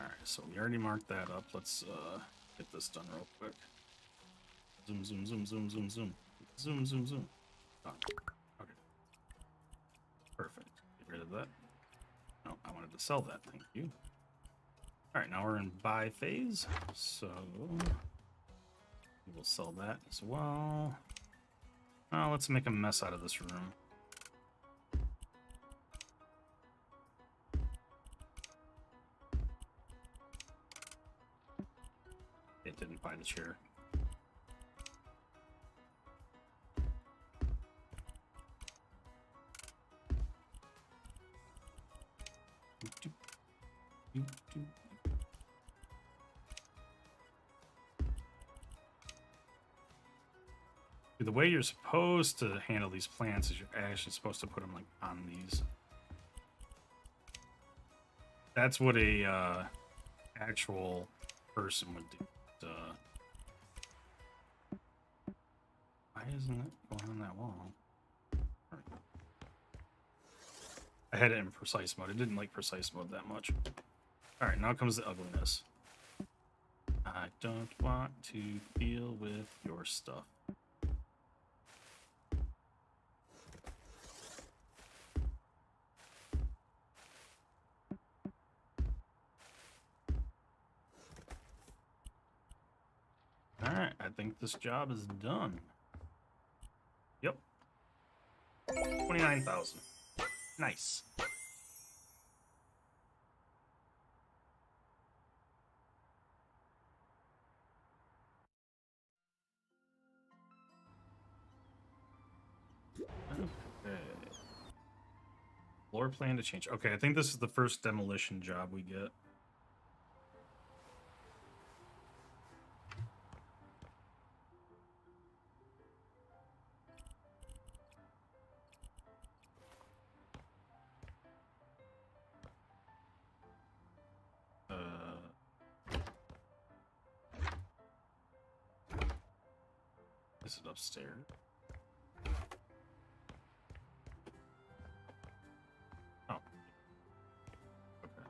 Alright, so we already marked that up. Let's get this done real quick. Zoom, zoom, zoom, zoom, zoom, zoom. Zoom, zoom, zoom. Done. Okay. Perfect. Get rid of that. No, I wanted to sell that. Thank you. Alright, now we're in buy phase. So we will sell that as well. Now let's make a mess out of this room. It didn't buy the chair. The way you're supposed to handle these plants is you're actually supposed to put them like on these. That's what a actual person would do. Why isn't it going on that wall? I had it in precise mode. I didn't like precise mode that much. Alright, now comes the ugliness. I don't want to deal with your stuff. think this job is done. Yep. 29,000. Nice. Okay. Floor plan to change. Okay, I think this is the first demolition job we get. Is it upstairs? Oh. Okay.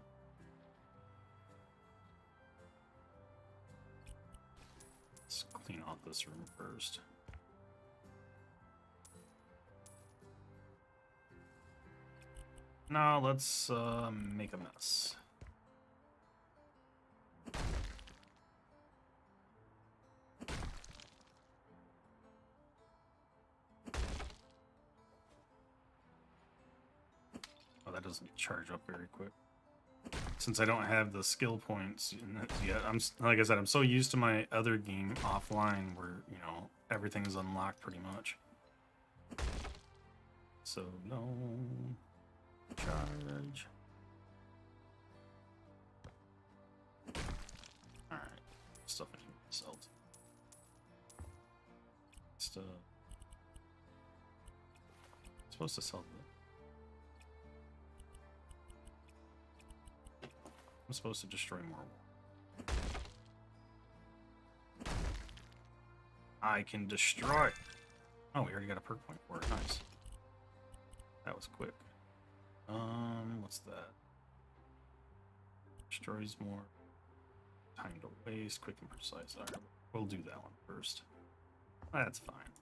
Let's clean out this room first. Now let's make a mess. Oh, that doesn't charge up very quick. Since I don't have the skill points yet, like I said, I'm so used to my other game offline where, you know, everything is unlocked pretty much. So no charge. All right, stuff I can sell. Supposed to sell the. I'm supposed to destroy more wall. I can destroy. Oh, we already got a perk point for it. Nice. That was quick. What's that? Destroys more. Time to waste. Quick and precise. Alright, we'll do that one first. That's fine.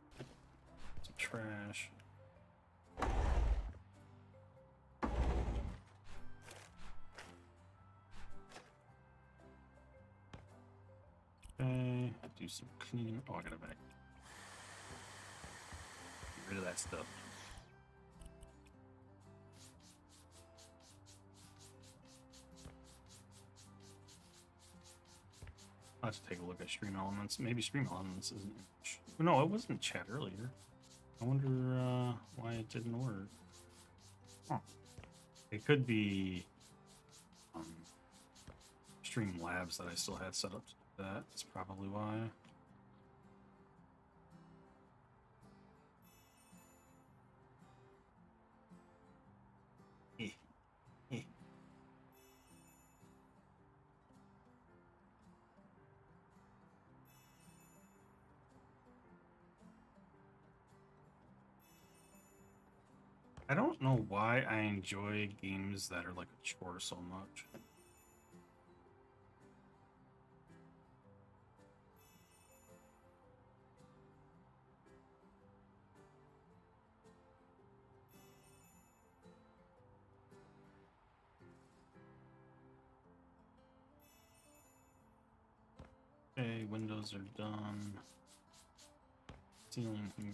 Some trash. Okay, do some cleaning. Oh, I got a bag. Get rid of that stuff. I'll have to take a look at Stream Elements. Maybe Stream Elements isn't. No, it wasn't chat earlier. I wonder why it didn't work. Huh. It could be Stream Labs that I still had set up to do that. That's probably why. I don't know why I enjoy games that are like a chore so much. Okay, windows are done. Ceiling here.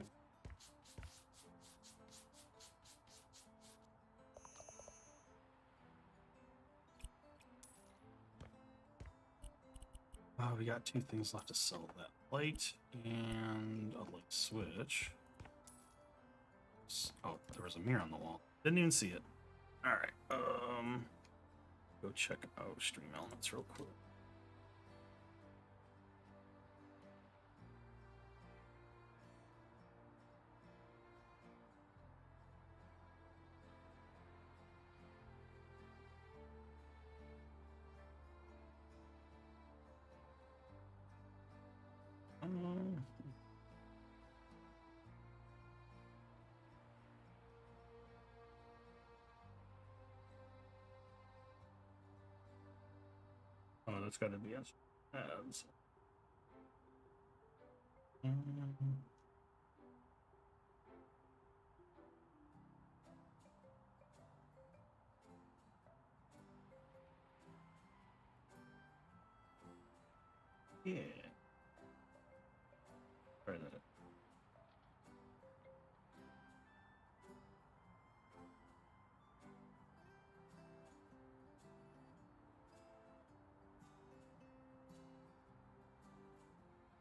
We got two things left to sell. That light and a light switch. Oh, there was a mirror on the wall. Didn't even see it. All right. Go check out Stream Elements real quick. Oh, that's got to be us. Ads. Yeah.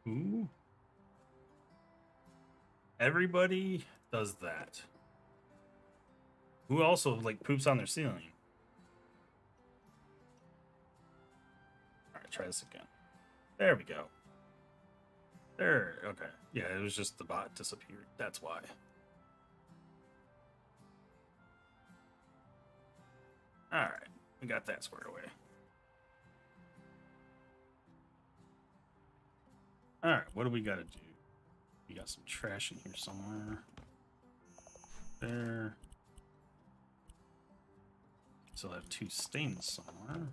Who? Everybody does that. Who also like poops on their ceiling? Alright, try this again. There we go. There, okay. Yeah, it was just the bot disappeared. That's why. Alright, we got that squared away. Alright, what do we gotta do? We got some trash in here somewhere. There. Still have 2 stains somewhere.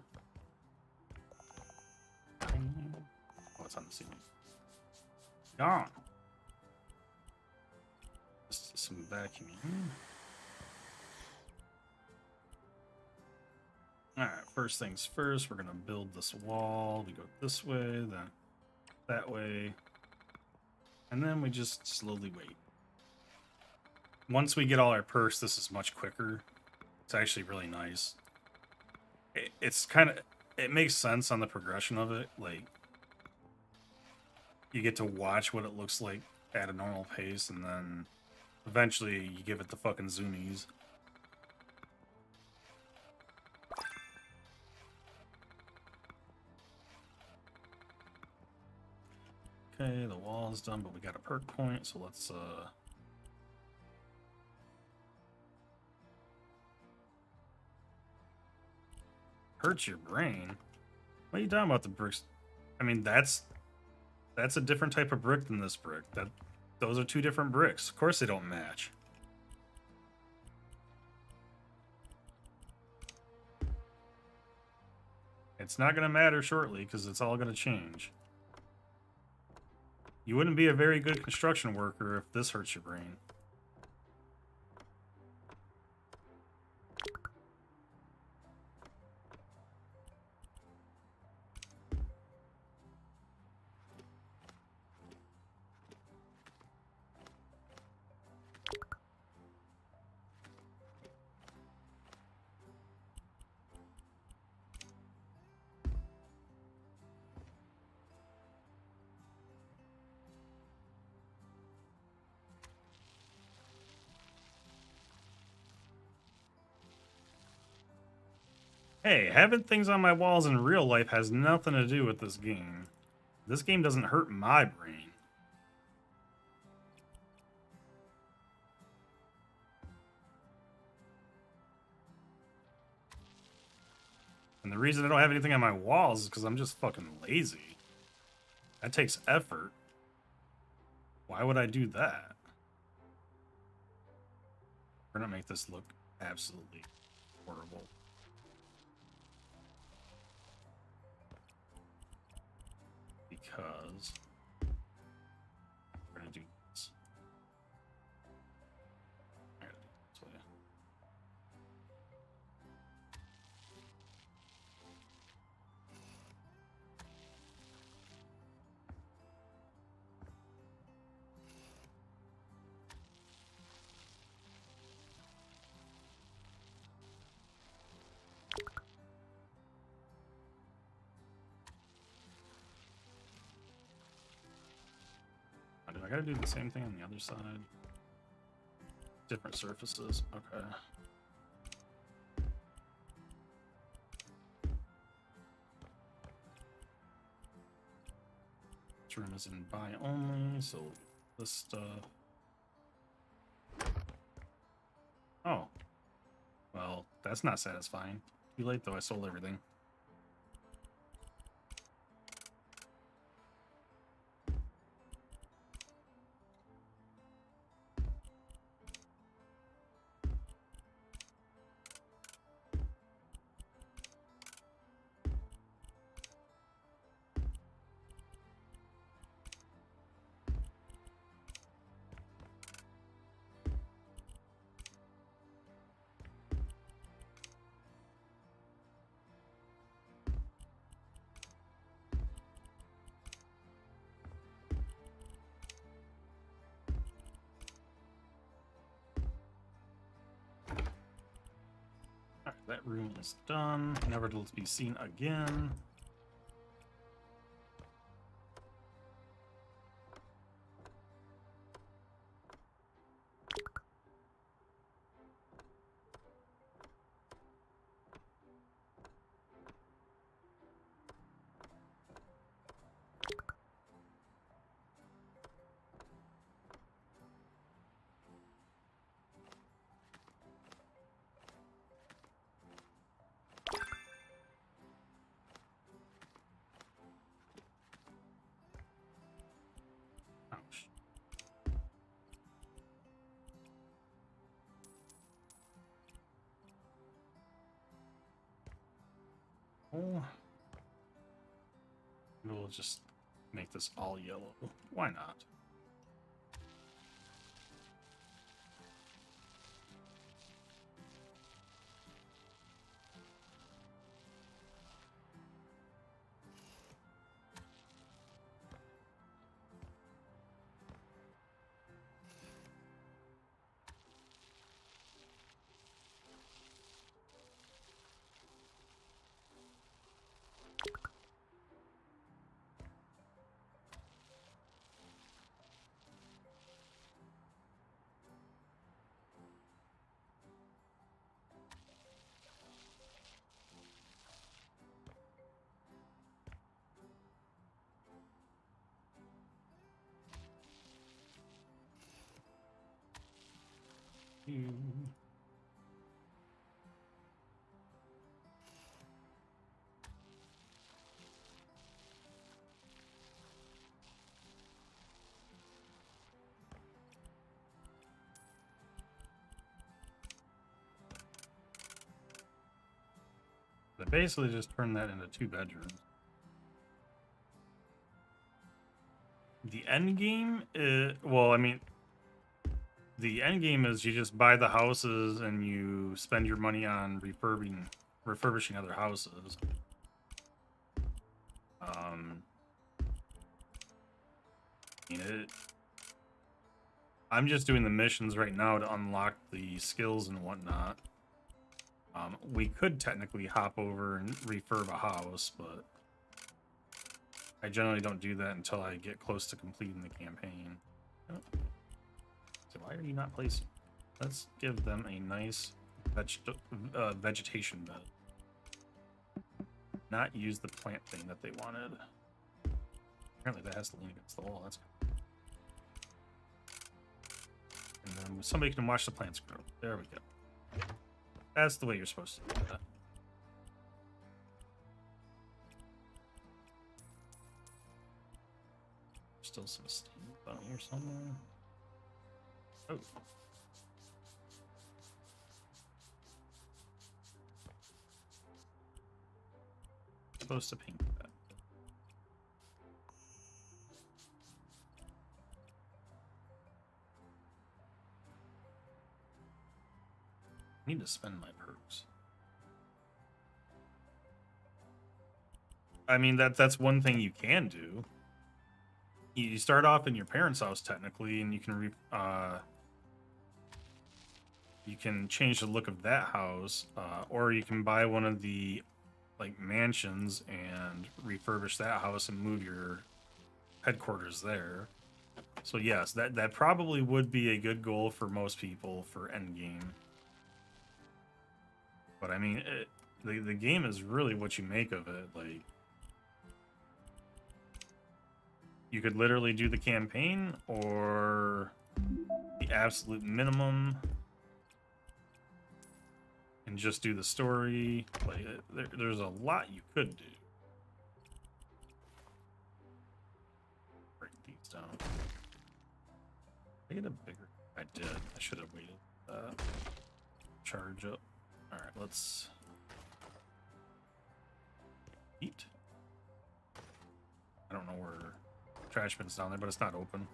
Oh, it's on the ceiling. Gone. Just some vacuuming. Alright, first things first, we're gonna build this wall. We go this way, then that way. And then we just slowly wait. Once we get all our perks, this is much quicker. It's actually really nice. It's kind of... It makes sense on the progression of it. Like, you get to watch what it looks like at a normal pace, and then eventually you give it the fucking zoomies. Okay, the wall is done, but we got a perk point, so let's hurt your brain? What are you talking about, the bricks? I mean, that's a different type of brick than this brick. Those are 2 different bricks. Of course they don't match. It's not gonna matter shortly because it's all gonna change. You wouldn't be a very good construction worker if this hurts your brain. Hey, having things on my walls in real life has nothing to do with this game. This game doesn't hurt my brain. And the reason I don't have anything on my walls is because I'm just fucking lazy. That takes effort. Why would I do that? We're gonna make this look absolutely horrible. Because we're gonna do this. I gotta do it this way. I gotta do the same thing on the other side. Different surfaces. Okay. This room is in buy only, so this stuff. Oh. Well, that's not satisfying. Too late though, I sold everything. That room is done, never to be seen again. We'll just make this all yellow. Why not? They basically just turned that into 2 bedrooms. The end game is, well, I mean, the end game is you just buy the houses and you spend your money on refurbishing other houses. I'm just doing the missions right now to unlock the skills and whatnot. We could technically hop over and refurb a house, but I generally don't do that until I get close to completing the campaign. Oh. So why are you not placing? Let's give them a nice vegetation bed. Not use the plant thing that they wanted. Apparently that has to lean against the wall. That's good. And then somebody can watch the plants grow. There we go. That's the way you're supposed to do that. Still some steam down here somewhere. Oh. Supposed to paint that. I need to spend my perks. I mean, that's one thing you can do. You start off in your parents' house technically, and you can change the look of that house, or you can buy one of the like mansions and refurbish that house and move your headquarters there. So yes, that probably would be a good goal for most people for endgame. But I mean, the game is really what you make of it. Like, you could literally do the campaign or the absolute minimum and just do the story. Like, there's a lot you could do. Break these down. Did I get a bigger? I did. I should have waited. Charge up. All right, let's eat. I don't know where trash bin's down there, but it's not open.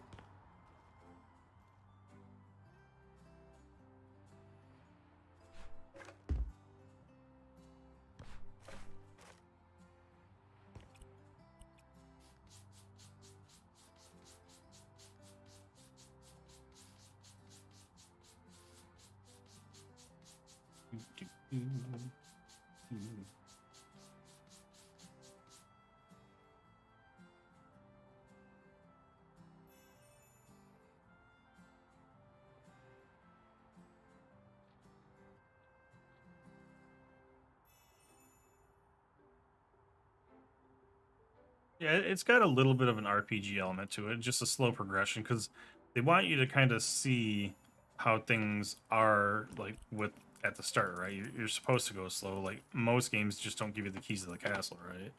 Yeah, it's got a little bit of an RPG element to it, just a slow progression, because they want you to kind of see how things are like with at the start, right? You're supposed to go slow. Like most games just don't give you the keys to the castle, right?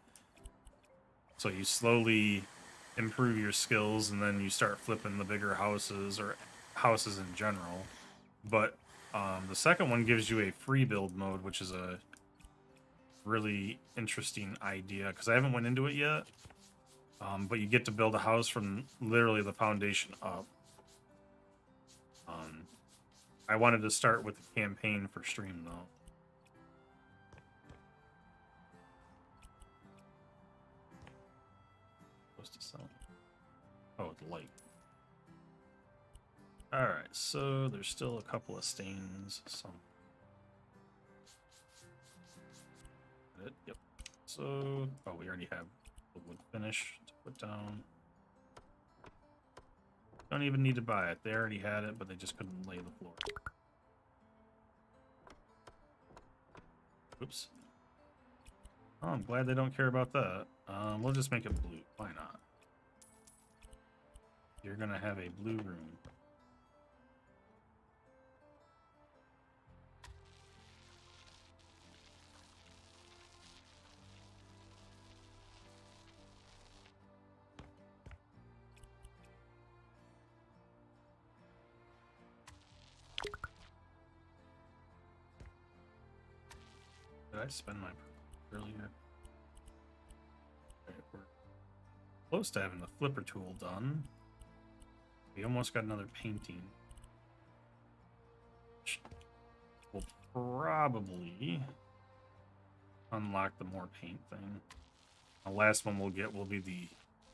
So you slowly improve your skills, and then you start flipping the bigger houses or houses in general. But the second one gives you a free build mode, which is really interesting idea because I haven't went into it yet. But you get to build a house from literally the foundation up. I wanted to start with the campaign for stream though. Supposed to sell. Oh, the light. All right, so there's still a couple of stains. Some. Yep. So, oh, we already have the wood finish to put down. Don't even need to buy it. They already had it, but they just couldn't lay the floor. Oops. Oh, I'm glad they don't care about that. We'll just make it blue. Why not? You're gonna have a blue room. Did I spend my earlier? Okay, we're close to having the flipper tool done. We almost got another painting. Which will probably unlock the more paint thing. The last one we'll get will be the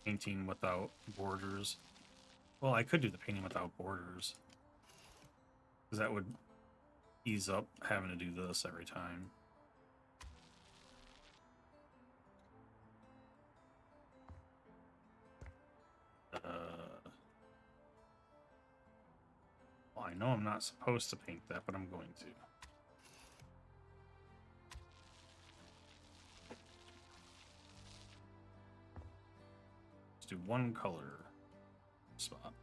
painting without borders. Well, I could do the painting without borders. Because that would ease up having to do this every time. Well, I know I'm not supposed to paint that, but I'm going to. Let's do one color spot.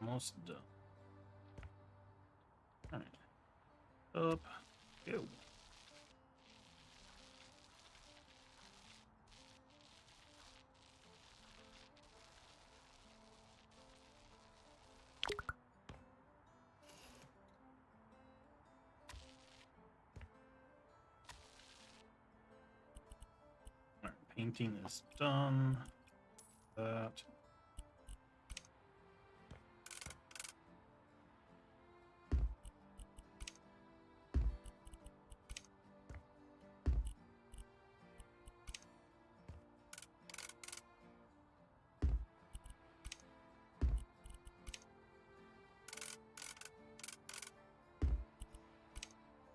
Almost done. Alright. Up. Go. Alright, painting is done. That.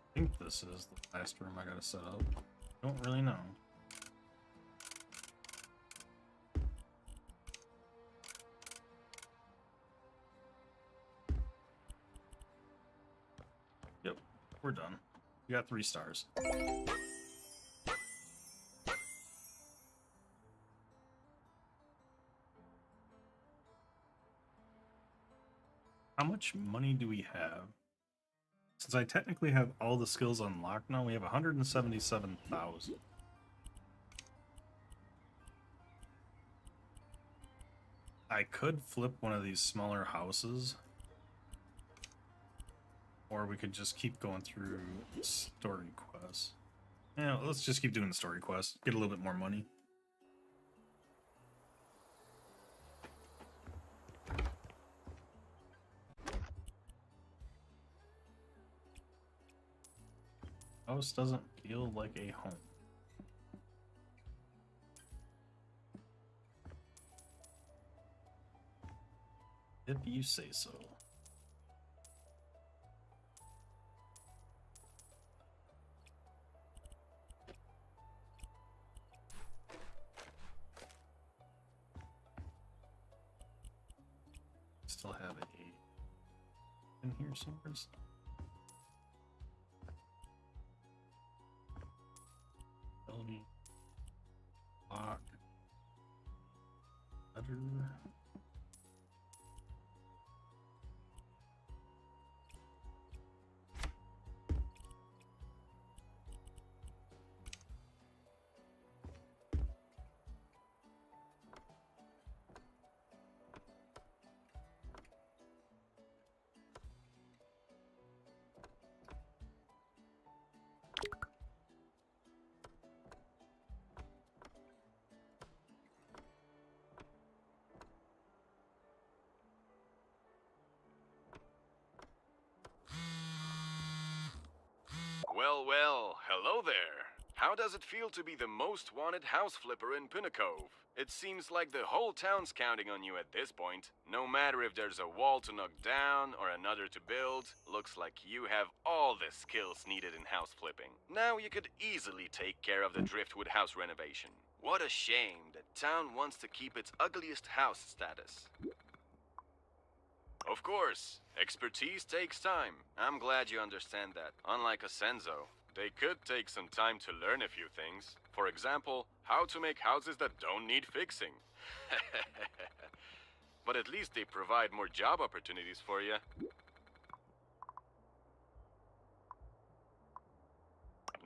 I think this is the last room I gotta set up. Don't really know. Yep, we're done. We got 3 stars. How much money do we have? Since I technically have all the skills unlocked now, we have 177,000. I could flip one of these smaller houses. Or we could just keep going through story quests. Yeah, let's just keep doing the story quests. Get a little bit more money. House doesn't feel like a home. If you say so. Still have a in here somewhere. Lock. Letter. Well, well, hello there. How does it feel to be the most wanted house flipper in Pinnacove? It seems like the whole town's counting on you at this point. No matter if there's a wall to knock down or another to build, looks like you have all the skills needed in house flipping. Now you could easily take care of the Driftwood house renovation. What a shame that town wants to keep its ugliest house status. Of course, expertise takes time. I'm glad you understand that. Unlike Asenzo, they could take some time to learn a few things. For example, how to make houses that don't need fixing. But at least they provide more job opportunities for you.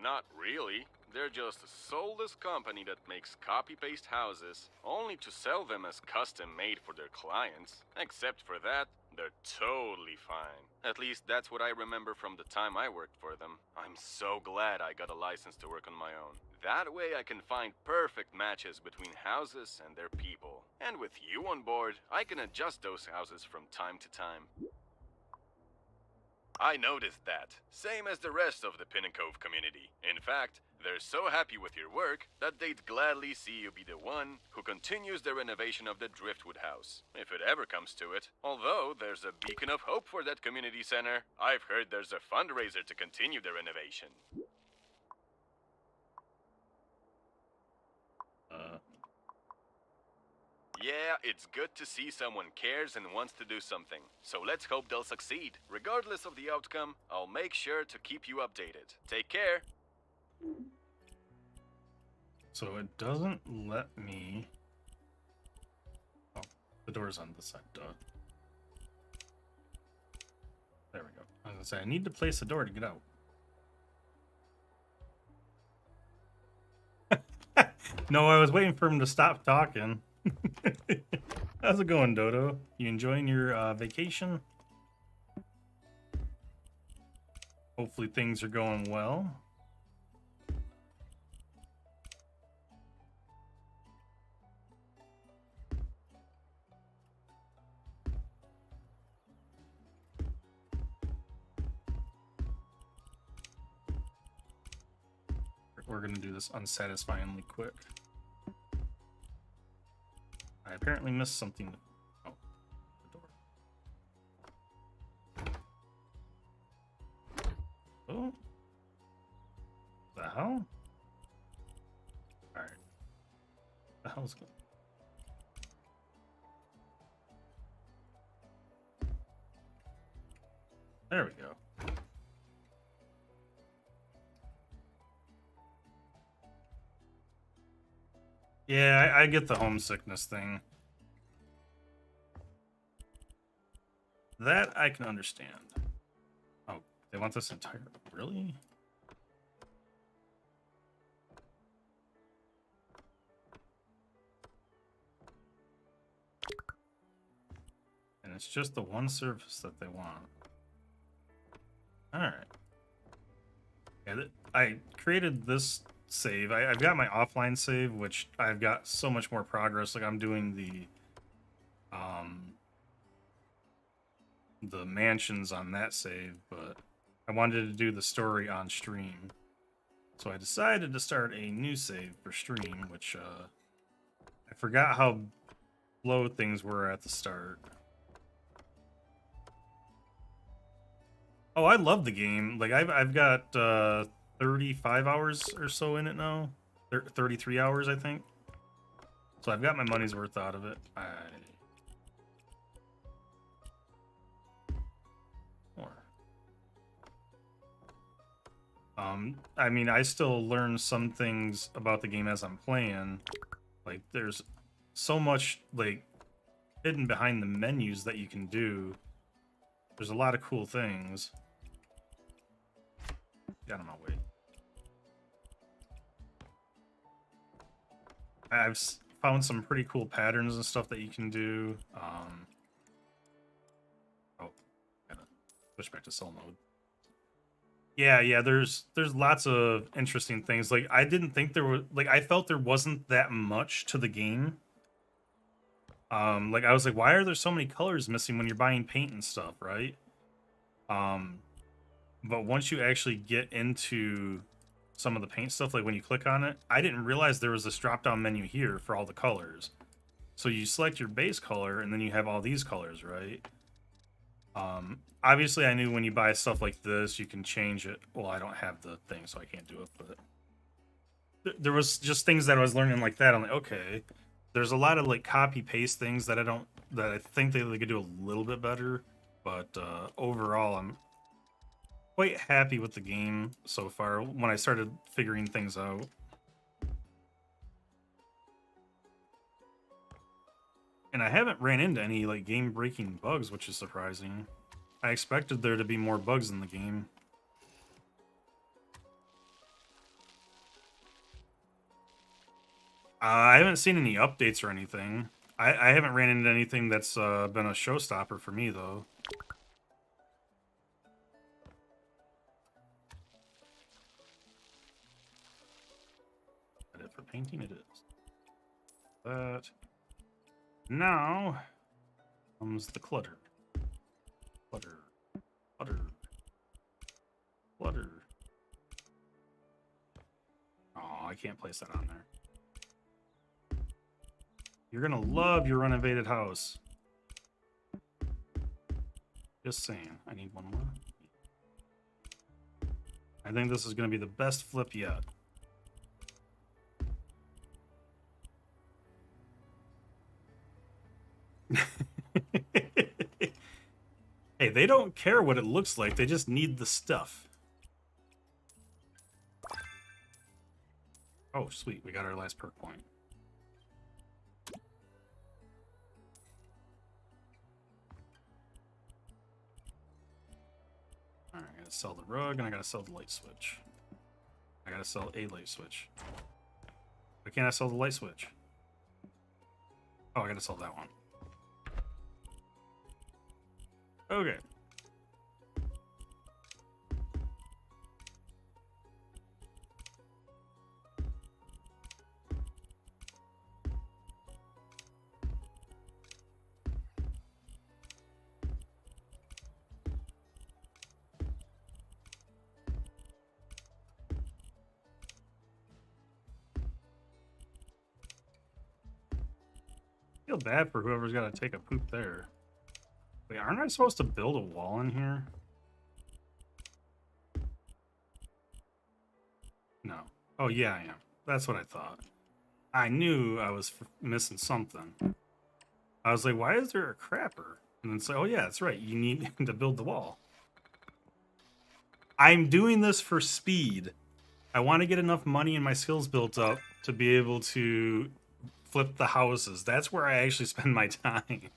Not really. They're just a soulless company that makes copy-paste houses, only to sell them as custom-made for their clients. Except for that, they're totally fine. At least that's what I remember from the time I worked for them. I'm so glad I got a license to work on my own. That way I can find perfect matches between houses and their people. And with you on board, I can adjust those houses from time to time. I noticed that, same as the rest of the Pinnacove community. In fact, they're so happy with your work that they'd gladly see you be the one who continues the renovation of the Driftwood house, if it ever comes to it. Although there's a beacon of hope for that community center. I've heard there's a fundraiser to continue the renovation. Yeah, it's good to see someone cares and wants to do something. So let's hope they'll succeed. Regardless of the outcome, I'll make sure to keep you updated. Take care. So it doesn't let me... Oh, the door's on this side, duh. There we go. I was gonna say, I need to place the door to get out. No, I was waiting for him to stop talking. How's it going, Dodo? You enjoying your vacation? Hopefully things are going well. We're gonna do this unsatisfyingly quick. I apparently missed something. Oh, the door. Oh. The hell? Alright. The hell's going? There we go. Yeah, I get the homesickness thing. That I can understand. Oh, they want this entire... Really? And it's just the one surface that they want. Alright. Yeah, I created this save. I've got my offline save, which I've got so much more progress. Like, I'm doing the mansions on that save, but I wanted to do the story on stream. So I decided to start a new save for stream, which I forgot how low things were at the start. Oh, I love the game. Like, I've got 35 hours or so in it now. 33 hours, I think. So I've got my money's worth out of it. I mean, I still learn some things about the game as I'm playing. Like, there's so much, like, hidden behind the menus that you can do. There's a lot of cool things. Get out of my way. I've found some pretty cool patterns and stuff that you can do. Oh, gotta switch back to cell mode. Yeah, there's lots of interesting things. Like, I didn't think there were, like, I felt there wasn't that much to the game. Like, I was like, why are there so many colors missing when you're buying paint and stuff, right? But once you actually get into some of the paint stuff, like when you click on it, I didn't realize there was this drop down menu here for all the colors. So you select your base color and then you have all these colors, right? Obviously I knew when you buy stuff like this, you can change it. Well, I don't have the thing, so I can't do it, but there was just things that I was learning like that. I'm like, okay, there's a lot of like copy paste things that I think they could do a little bit better, but overall I'm quite happy with the game so far when I started figuring things out. And I haven't ran into any like game breaking bugs, which is surprising. I expected there to be more bugs in the game. I haven't seen any updates or anything. I haven't ran into anything that's been a showstopper for me, though. Is that it for painting? It is. That. Now comes the clutter. Clutter. Clutter. Clutter. Oh, I can't place that on there. You're gonna love your renovated house. Just saying. I need one more. I think this is gonna be the best flip yet. Hey, they don't care what it looks like. They just need the stuff. Oh, sweet. We got our last perk point. Alright, I gotta sell the rug and I gotta sell the light switch. I gotta sell a light switch. Why can't I sell the light switch? Oh, I gotta sell that one. Okay. I feel bad for whoever's got to take a poop there. Wait, aren't I supposed to build a wall in here? No. Oh, yeah, I am. That's what I thought. I knew I was missing something. I was like, why is there a crapper? And then it's like, oh, yeah, that's right. You need to build the wall. I'm doing this for speed. I want to get enough money and my skills built up to be able to flip the houses. That's where I actually spend my time.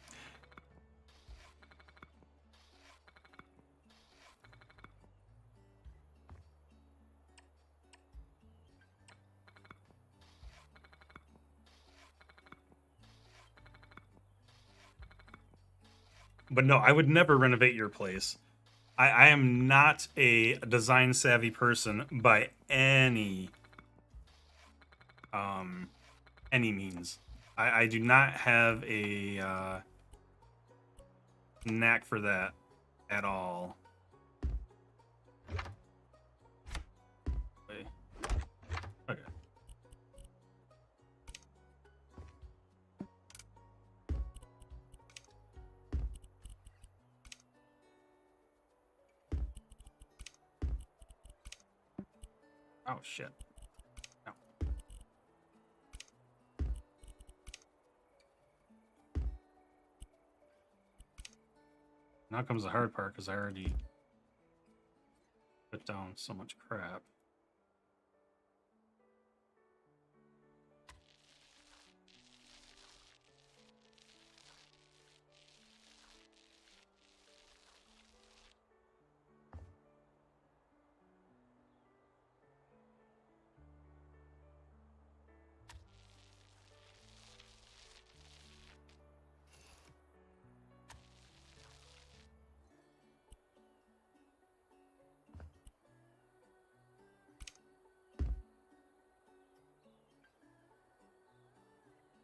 But no, I would never renovate your place. I am not a design savvy person by any means. I do not have a knack for that at all. Wait. Okay. Oh shit. No. Now comes the hard part because I already put down so much crap.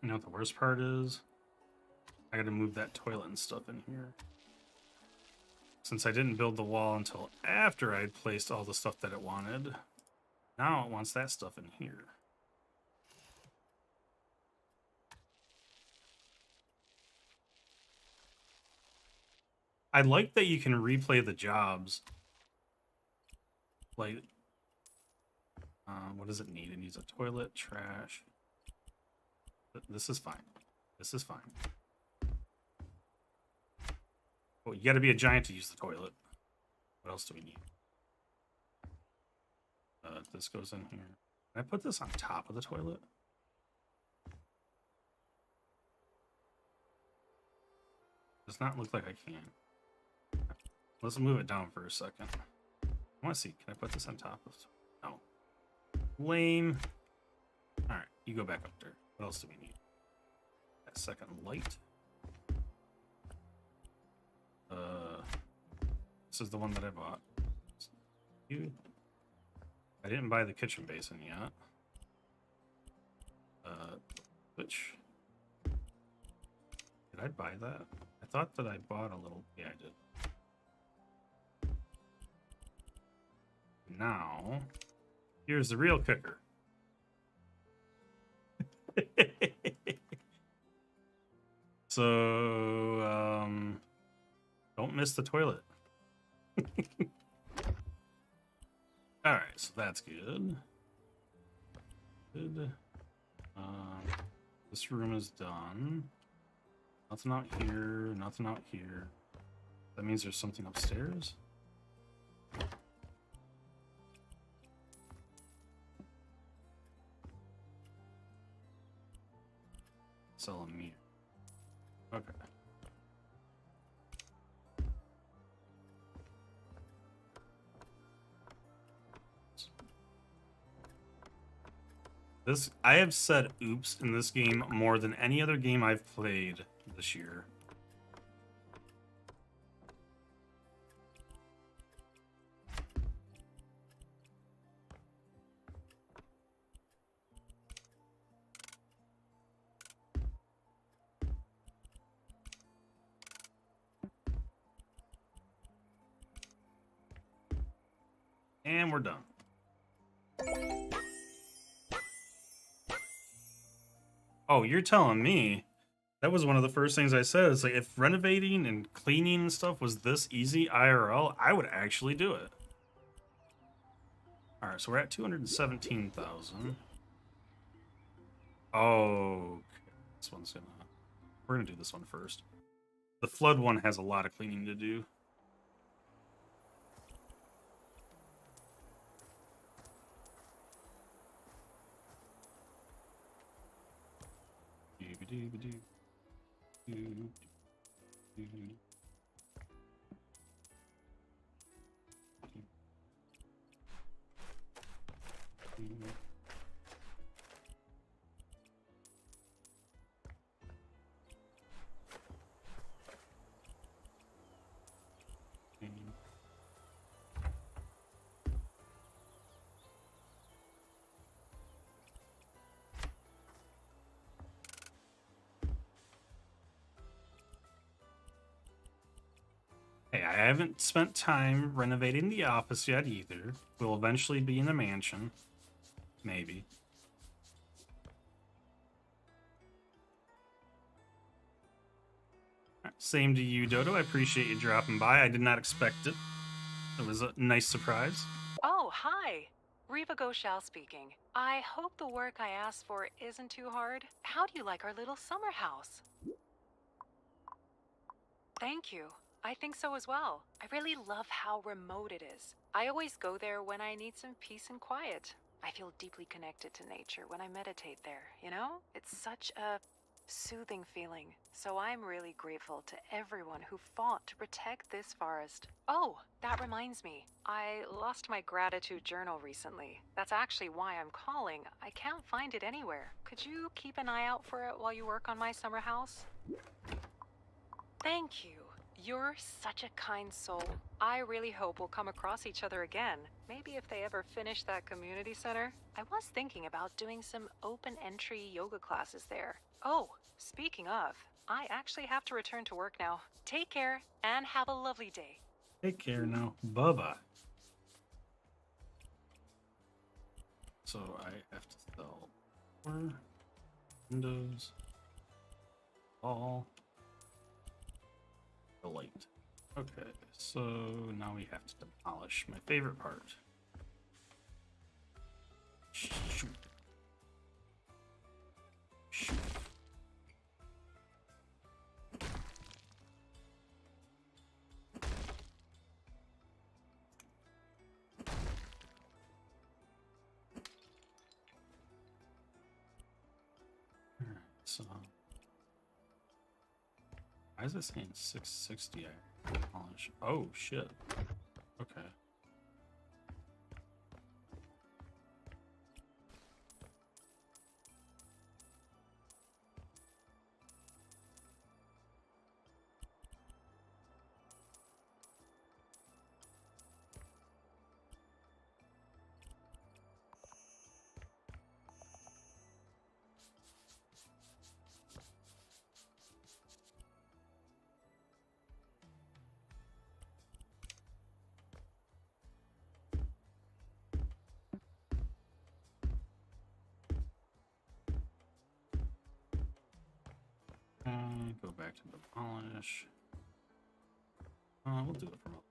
You know what the worst part is? I gotta move that toilet and stuff in here. since I didn't build the wall until after I'd placed all the stuff that it wanted, now it wants that stuff in here. I like that you can replay the jobs. Like, what does it need? It needs a toilet, trash. This is fine. This is fine. Oh, you gotta be a giant to use the toilet. What else do we need? This goes in here. Can I put this on top of the toilet? Does not look like I can. Let's move it down for a second. I want to see. Can I put this on top of? No. Lame. All right, you go back up there. What else do we need? That second light. This is the one that I bought. I didn't buy the kitchen basin yet. Which did I buy that? I thought that I bought a little. Yeah, I did. Now, here's the real kicker. So, don't miss the toilet. Alright, so that's good. Good. This room is done. Nothing out here, nothing out here. That means there's something upstairs? Sell a mirror. Okay. I have said oops in this game more than any other game I've played this year. And we're done. Oh, you're telling me that was one of the first things I said. It's like, if renovating and cleaning and stuff was this easy IRL, I would actually do it. All right, so we're at 217,000. Oh, okay. This one's gonna. We're gonna do this one first. The flood one has a lot of cleaning to do. Hey, I haven't spent time renovating the office yet either. We'll eventually be in a mansion. Maybe. Same to you, Dodo. I appreciate you dropping by. I did not expect it. It was a nice surprise. Oh, hi. Riva Goshal speaking. I hope the work I asked for isn't too hard. How do you like our little summer house? Thank you. I think so as well. I really love how remote it is. I always go there when I need some peace and quiet. I feel deeply connected to nature when I meditate there, you know? It's such a soothing feeling. So I'm really grateful to everyone who fought to protect this forest. Oh, that reminds me. I lost my gratitude journal recently. That's actually why I'm calling. I can't find it anywhere. Could you keep an eye out for it while you work on my summer house? Thank you. You're such a kind soul. I really hope we'll come across each other again. Maybe if they ever finish that community center. I was thinking about doing some open entry yoga classes there. Oh, speaking of, I actually have to return to work now. Take care and have a lovely day. Take care now. Bye-bye. So I have to sell more windows. All. The light. Okay, so now we have to demolish my favorite part. Shoot. Shoot. Alright, so why is it saying 660? I demolish. Oh shit. Okay. Go back to demolish. We'll do it from up.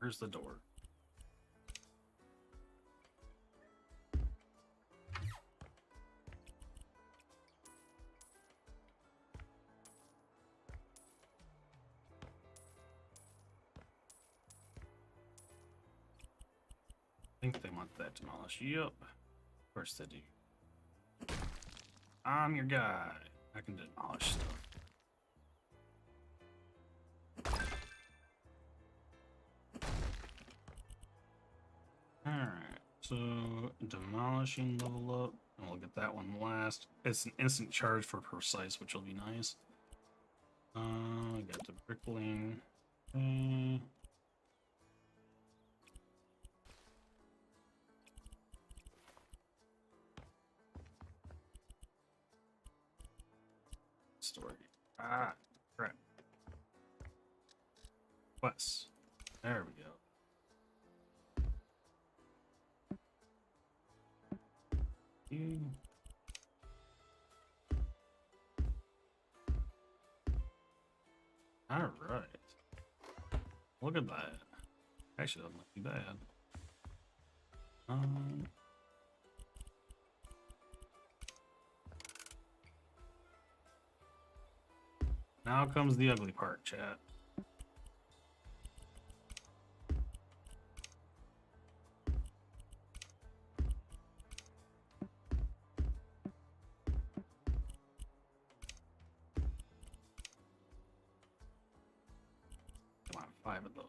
Where's the door? I think they want that demolished. Yep. Of course they do. I'm your guy. I can demolish stuff. Alright, so demolishing level up, and we'll get that one last. It's an instant charge for precise, which will be nice. I got the brickling. Story. Ah, crap. Quest. There we go. All right. Look at that. Actually, that might be bad. Now comes the ugly part, chat. Come on, 5 of those.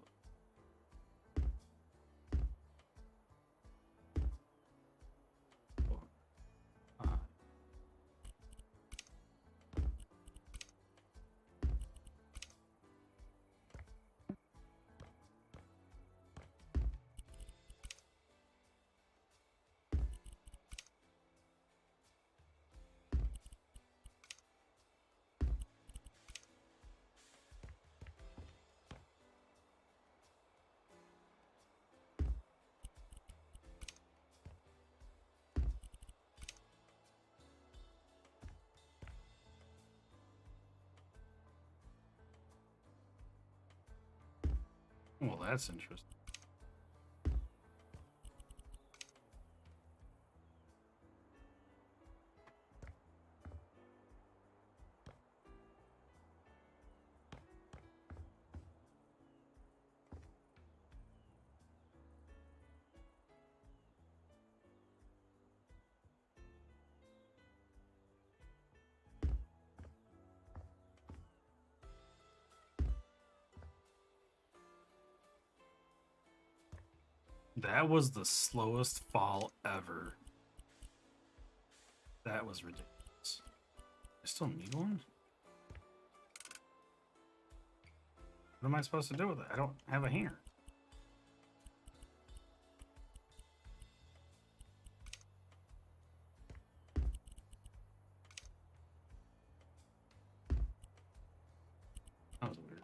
Well, that's interesting. That was the slowest fall ever. That was ridiculous. I still need one? What am I supposed to do with it? I don't have a hanger. That was weird.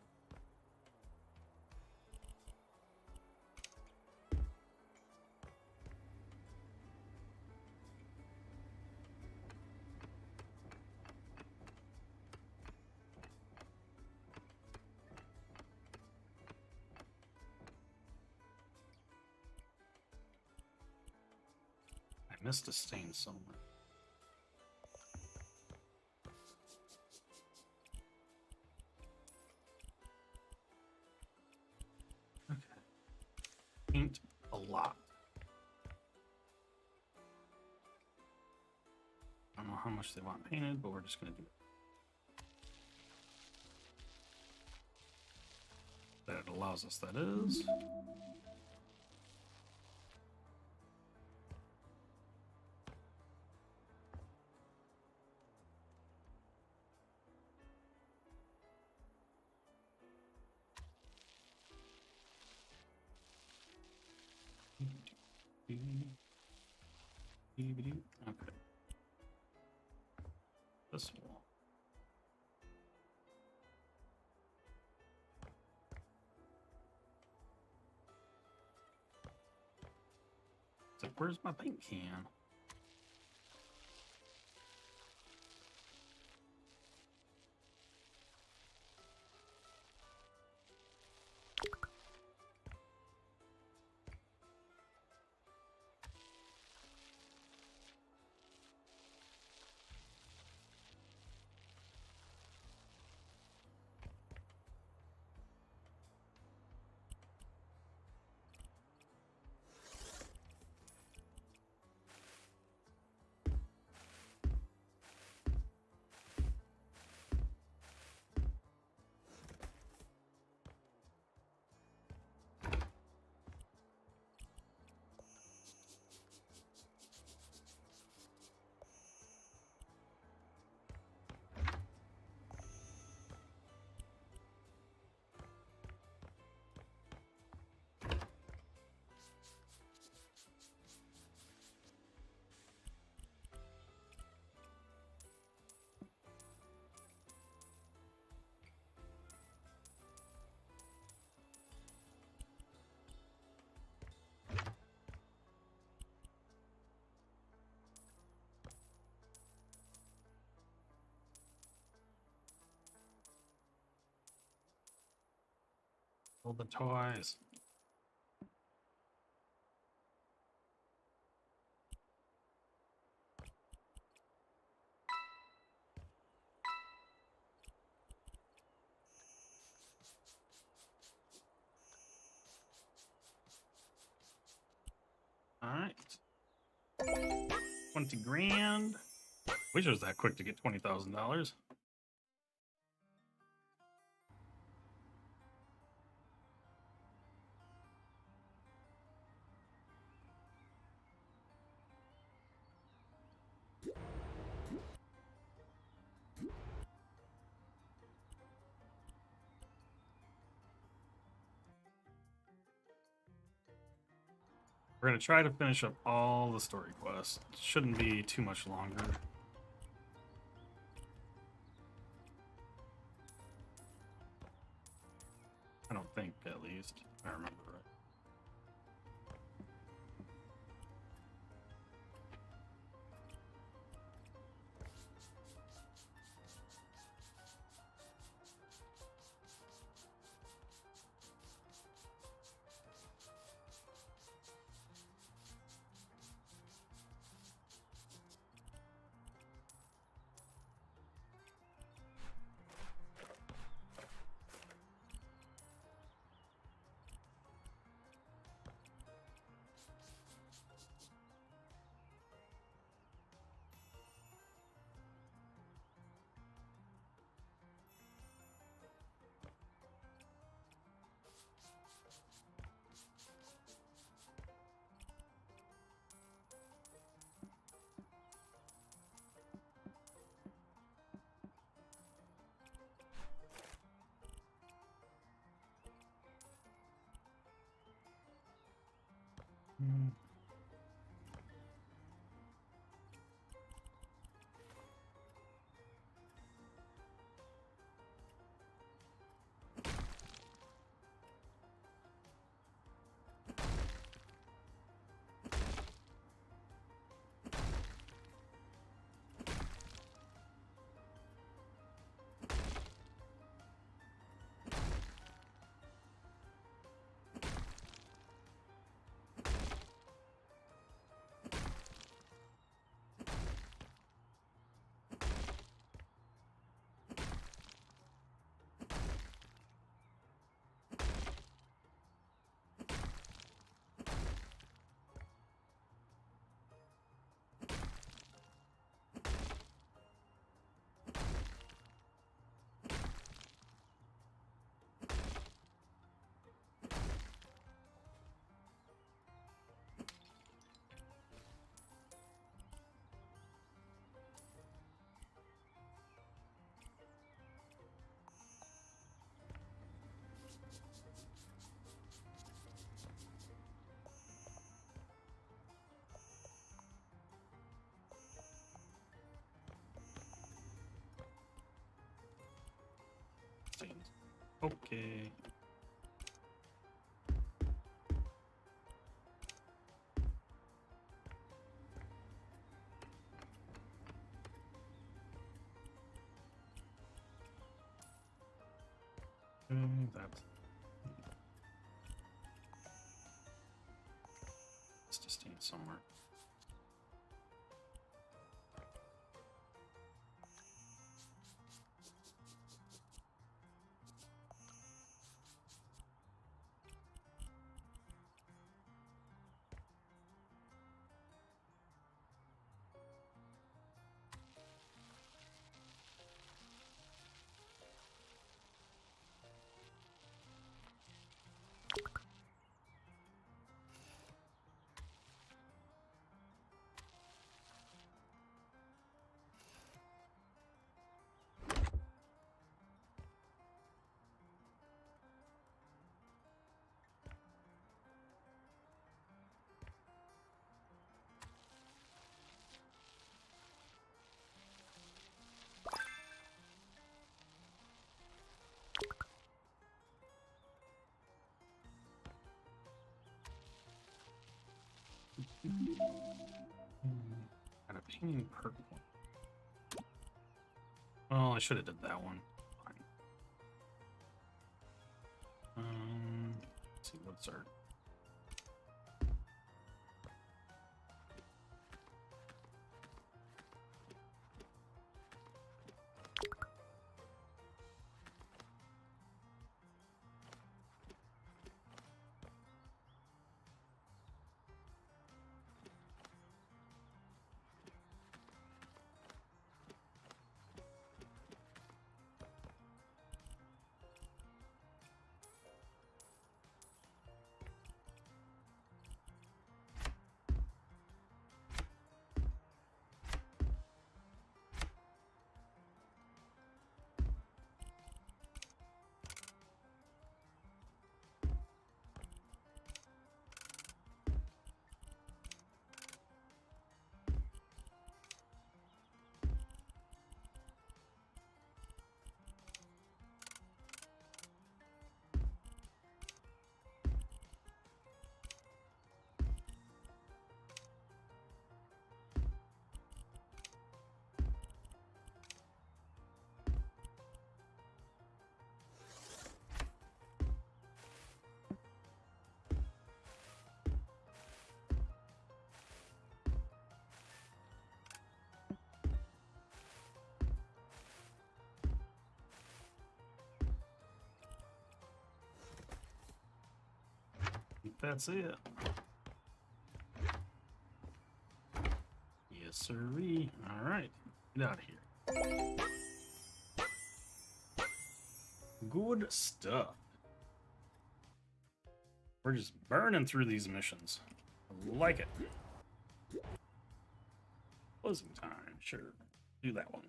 I missed a stain somewhere. Okay. Paint a lot. I don't know how much they want painted, but we're just gonna do it. That it allows us, that is. Okay. This wall. So where's my paint can? All the toys. All right. 20 grand. Wish it was that quick to get $20,000. We're going to try to finish up all the story quests. Shouldn't be too much longer. I don't think, at least. If I remember right. Mm. Okay. That's just staying somewhere. Got a pinging purple. Oh, I should have did that one. Fine. Let's see what's our. That's it. Yes, sirree. All right, get out of here. Good stuff. We're just burning through these missions. I like it. Closing time, sure. Do that one.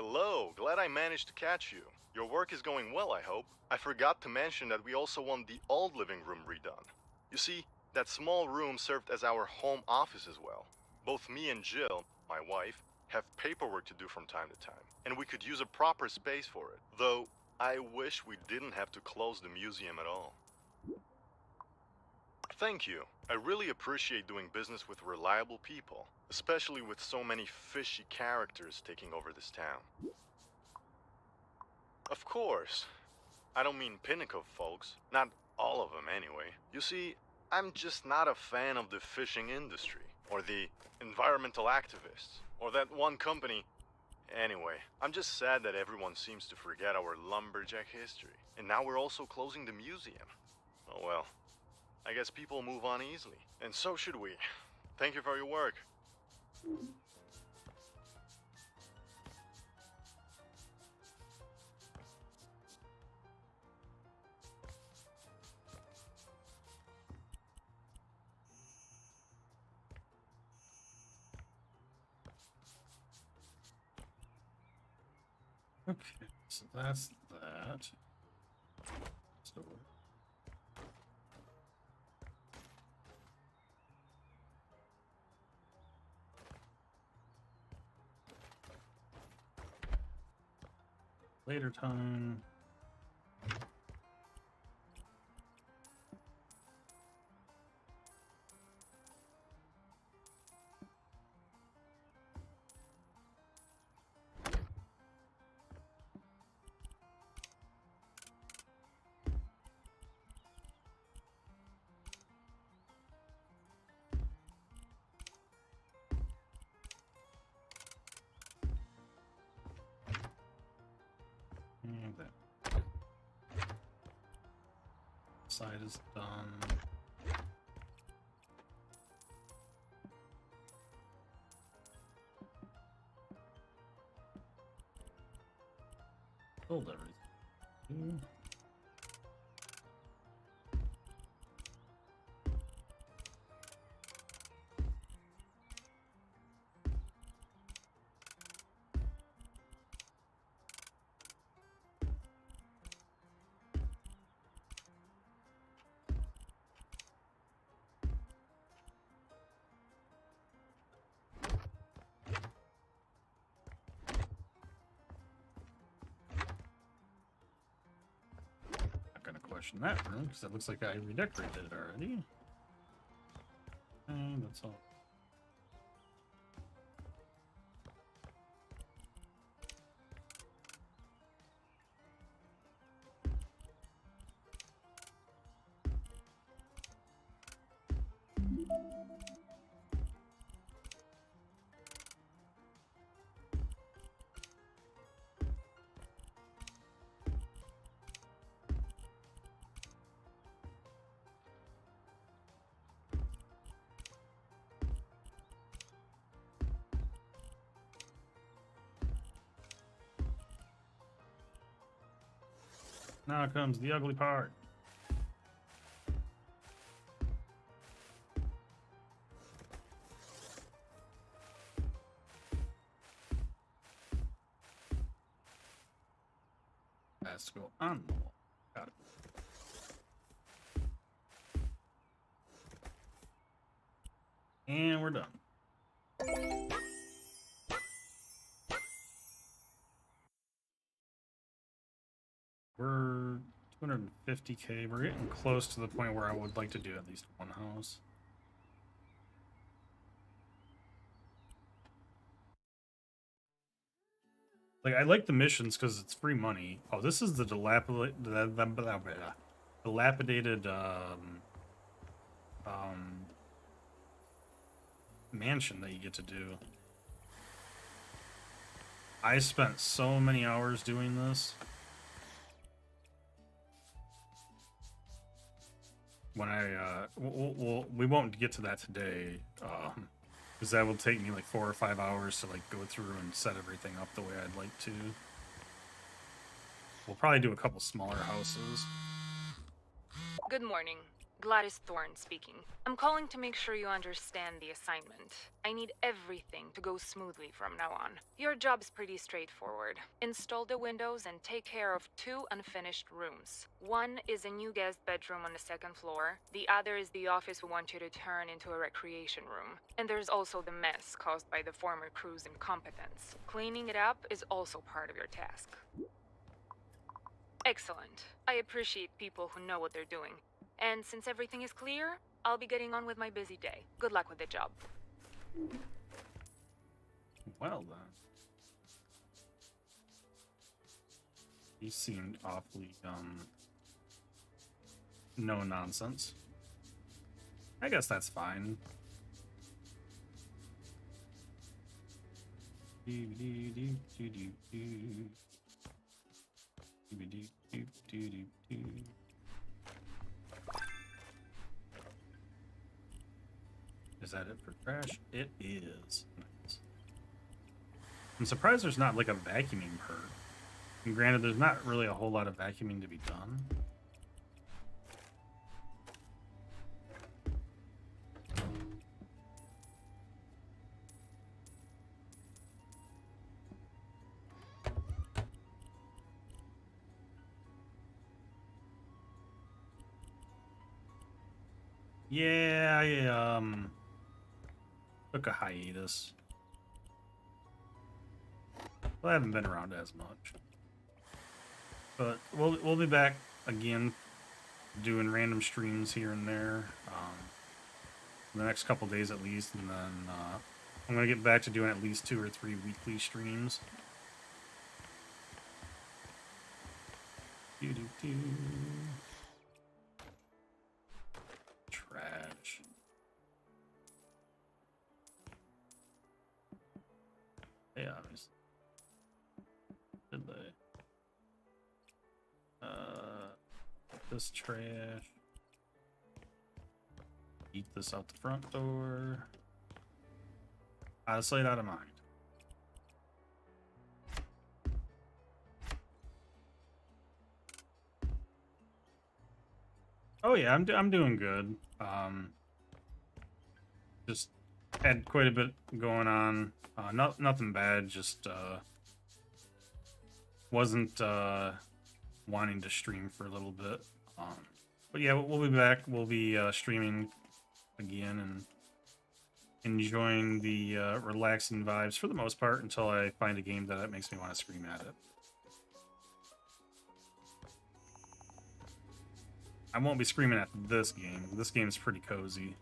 Hello, glad I managed to catch you. Your work is going well, I hope. I forgot to mention that we also want the old living room redone. You see, that small room served as our home office as well. Both me and Jill, my wife, have paperwork to do from time to time, and we could use a proper space for it. Though, I wish we didn't have to close the museum at all. Thank you. I really appreciate doing business with reliable people, especially with so many fishy characters taking over this town. Of course. I don't mean Pinnacle folks. Not all of them, anyway. You see, I'm just not a fan of the fishing industry, or the environmental activists, or that one company. Anyway, I'm just sad that everyone seems to forget our lumberjack history. And now we're also closing the museum. Oh well. I guess people move on easily. And so should we. Thank you for your work. Okay, so that's that. So later time. And that side is done. Sold everything. Question that room because it looks like I redecorated it already. And that's all. Now comes the ugly part. Has to go on the wall. Got it. And we're done. We're 250k. We're getting close to the point where I would like to do at least one house. Like, I like the missions because it's free money. Oh, this is the dilapidated mansion that you get to do. I spent so many hours doing this. When we won't get to that today, because that will take me like 4 or 5 hours to like go through and set everything up the way I'd like to. We'll probably do a couple smaller houses. Good morning. Gladys Thorne speaking. I'm calling to make sure you understand the assignment. I need everything to go smoothly from now on. Your job's pretty straightforward. Install the windows and take care of 2 unfinished rooms. One is a new guest bedroom on the 2nd floor. The other is the office we want you to turn into a recreation room. And there's also the mess caused by the former crew's incompetence. Cleaning it up is also part of your task. Excellent. I appreciate people who know what they're doing. And since everything is clear, I'll be getting on with my busy day. Good luck with the job. Well then. He seemed awfully, no nonsense. I guess that's fine. Is that it for trash? It is. Nice. I'm surprised there's not like a vacuuming perk. And granted, there's not really a whole lot of vacuuming to be done. Yeah, I took a hiatus. Well, I haven't been around as much. But we'll be back again doing random streams here and there. The next couple days at least, and then I'm gonna get back to doing at least 2 or 3 weekly streams. Trash. Yeah, obviously. Did they? This trash. Eat this out the front door. Out of sight, out of mind. Oh yeah, I'm doing good. Just had quite a bit going on. Nothing bad. Just wasn't wanting to stream for a little bit. But yeah, we'll be back. We'll be streaming again and enjoying the relaxing vibes for the most part until I find a game that makes me want to scream at it. I won't be screaming at this game. This game's pretty cozy.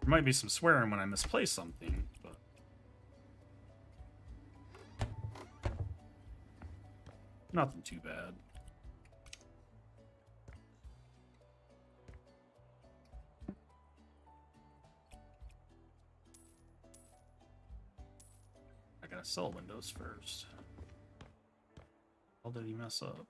There might be some swearing when I misplace something, but nothing too bad. I gotta sell windows first. How did he mess up?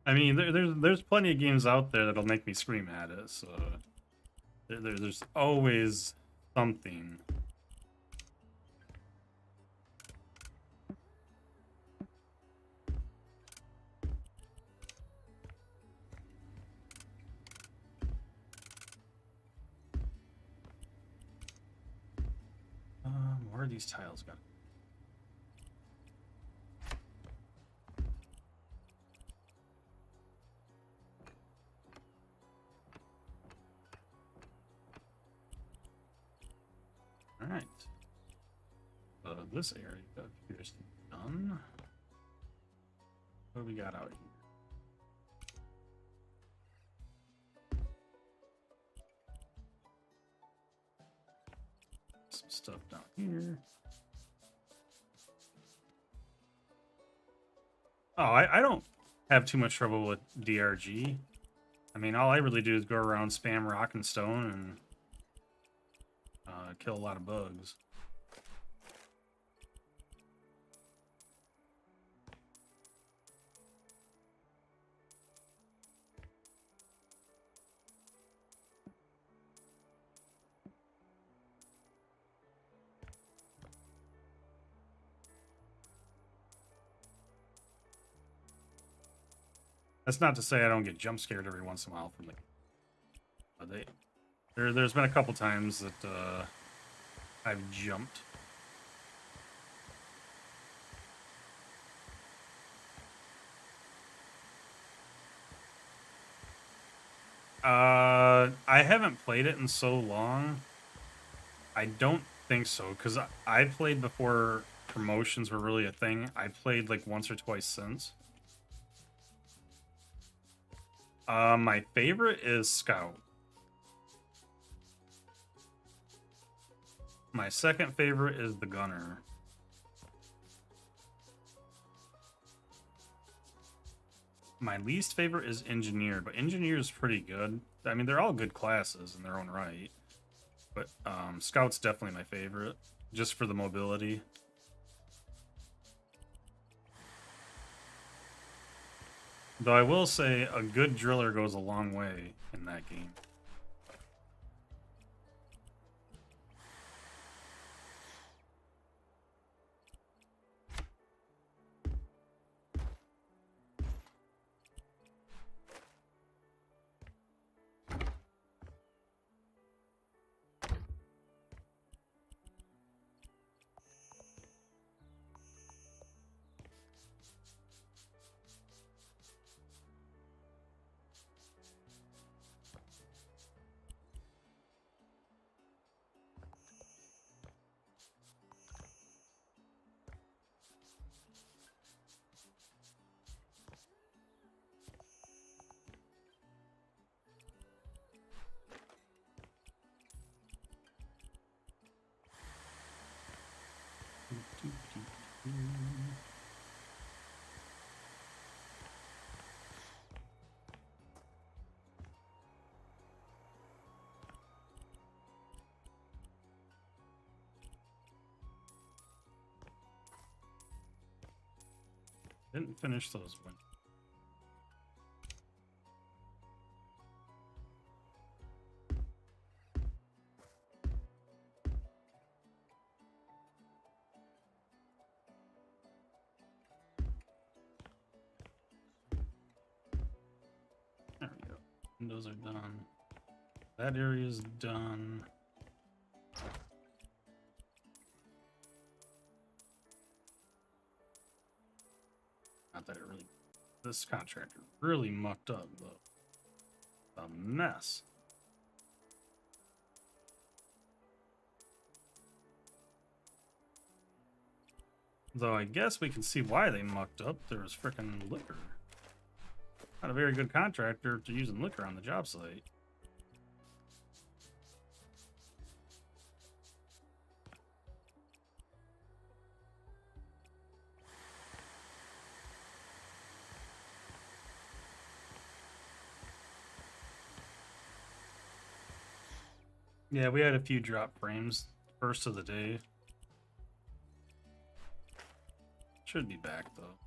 I mean, there's plenty of games out there that'll make me scream at it, so there's always something. Where are these tiles going? Alright. This area appears to be done. What do we got out here? Some stuff down here. Oh, I don't have too much trouble with DRG. I mean, all I really do is go around, spam rock and stone, and kill a lot of bugs. That's not to say I don't get jump scared every once in a while from there's been a couple times that I've jumped. I haven't played it in so long. I don't think so, because I played before promotions were really a thing. I played like once or twice since. My favorite is Scout. My second favorite is the Gunner. My least favorite is Engineer, but Engineer is pretty good. I mean, they're all good classes in their own right. But Scout's definitely my favorite, just for the mobility. Though I will say, a good driller goes a long way in that game. Didn't finish those ones. There we go. Windows are done. That area is done. Not that it really... This contractor really mucked up, though. A mess. Though I guess we can see why they mucked up. There was frickin' liquor. Not a very good contractor to using liquor on the job site. Yeah, we had a few drop frames. First of the day. Should be back, though.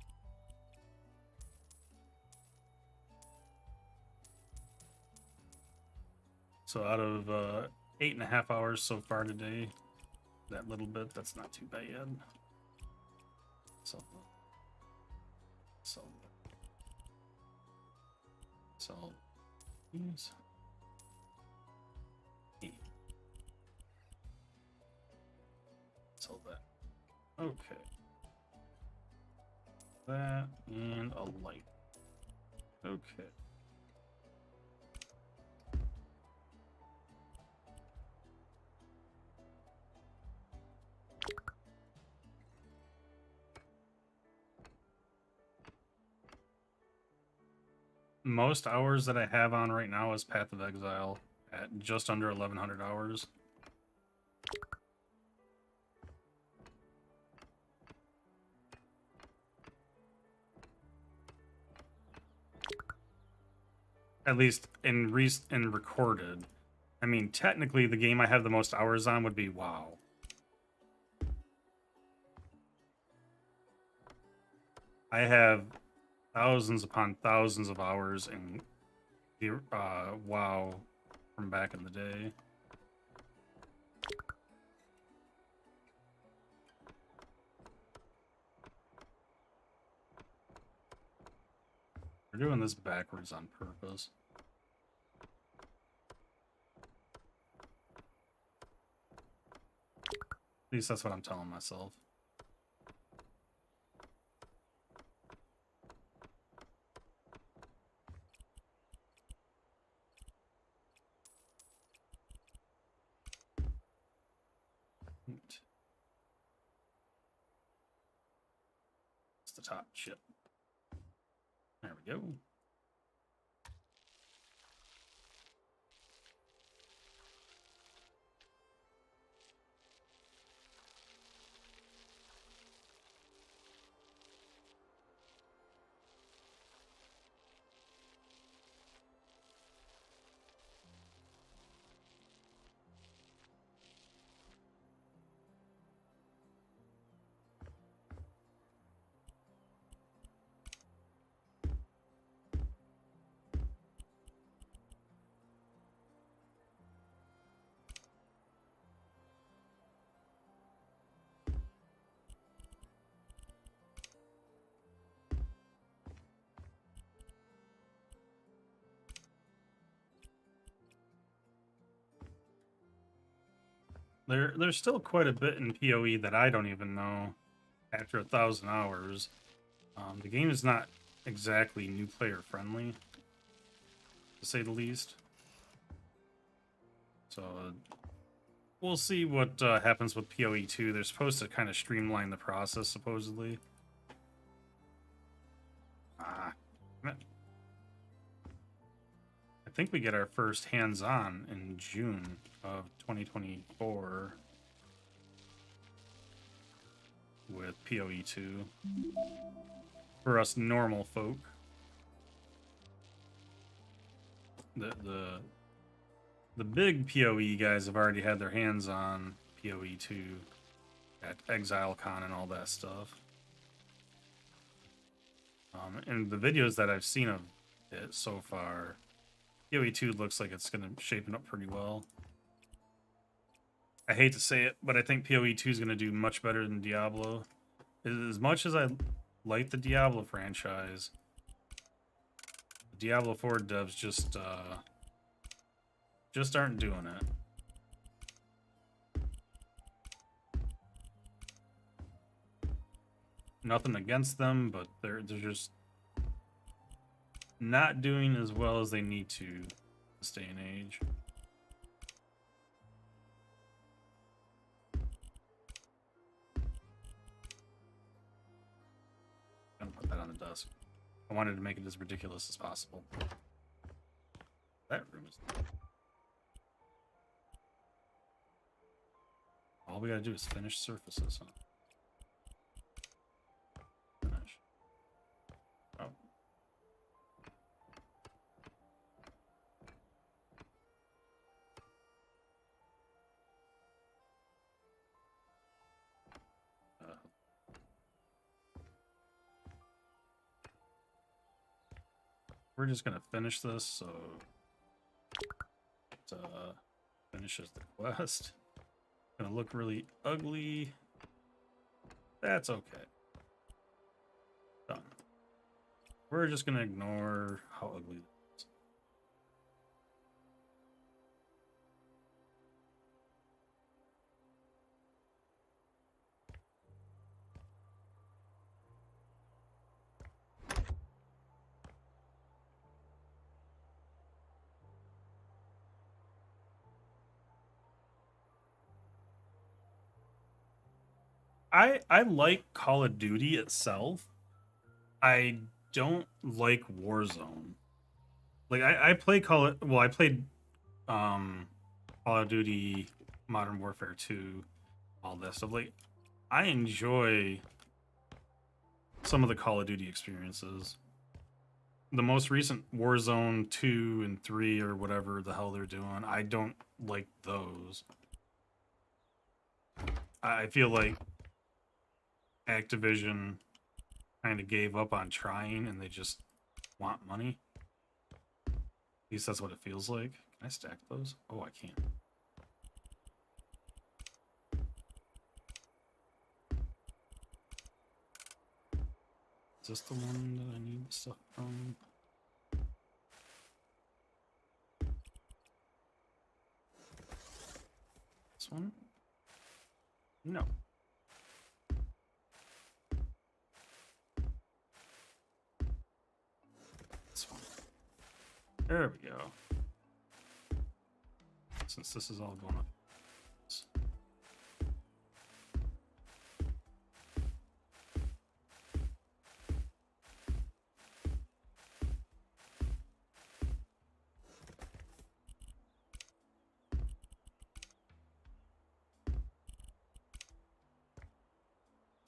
So out of 8.5 hours so far today, that little bit, that's not too bad. So these. So that. Okay. That and a light. Okay. Most hours that I have on right now is Path of Exile at just under 1,100 hours. At least in recorded. I mean, technically, the game I have the most hours on would be WoW. I have thousands upon thousands of hours in the WoW from back in the day. We're doing this backwards on purpose. At least that's what I'm telling myself. It's the top ship. There we go. There's still quite a bit in PoE that I don't even know after 1,000 hours. The game is not exactly new player friendly, to say the least. So we'll see what happens with PoE 2. They're supposed to kind of streamline the process, supposedly. I think we get our first hands-on in June of 2024 with PoE 2 for us normal folk. The big PoE guys have already had their hands on PoE 2 at ExileCon and all that stuff. And the videos that I've seen of it so far, PoE 2 looks like it's going to shape up pretty well. I hate to say it, but I think PoE 2 is going to do much better than Diablo. As much as I like the Diablo franchise, the Diablo 4 devs just aren't doing it. Nothing against them, but they're just not doing as well as they need to this day and age. I'm gonna put that on the desk. I wanted to make it as ridiculous as possible. That room is... All we gotta do is finish surfaces, huh? Finish. Oh. We're just gonna finish this, so it finishes the quest. Gonna look really ugly. That's okay. Done. We're just gonna ignore how ugly it is. I like Call of Duty itself. I don't like Warzone. Like I play I played Call of Duty Modern Warfare 2, all that stuff. Like I enjoy some of the Call of Duty experiences. the most recent Warzone 2 and 3 or whatever the hell they're doing, I don't like those. I feel like Activision kind of gave up on trying and they just want money. At least that's what it feels like. Can I stack those? Oh, I can't. Is this the one that I need the stuff from? This one? No. This one. There we go. Since this is all going up.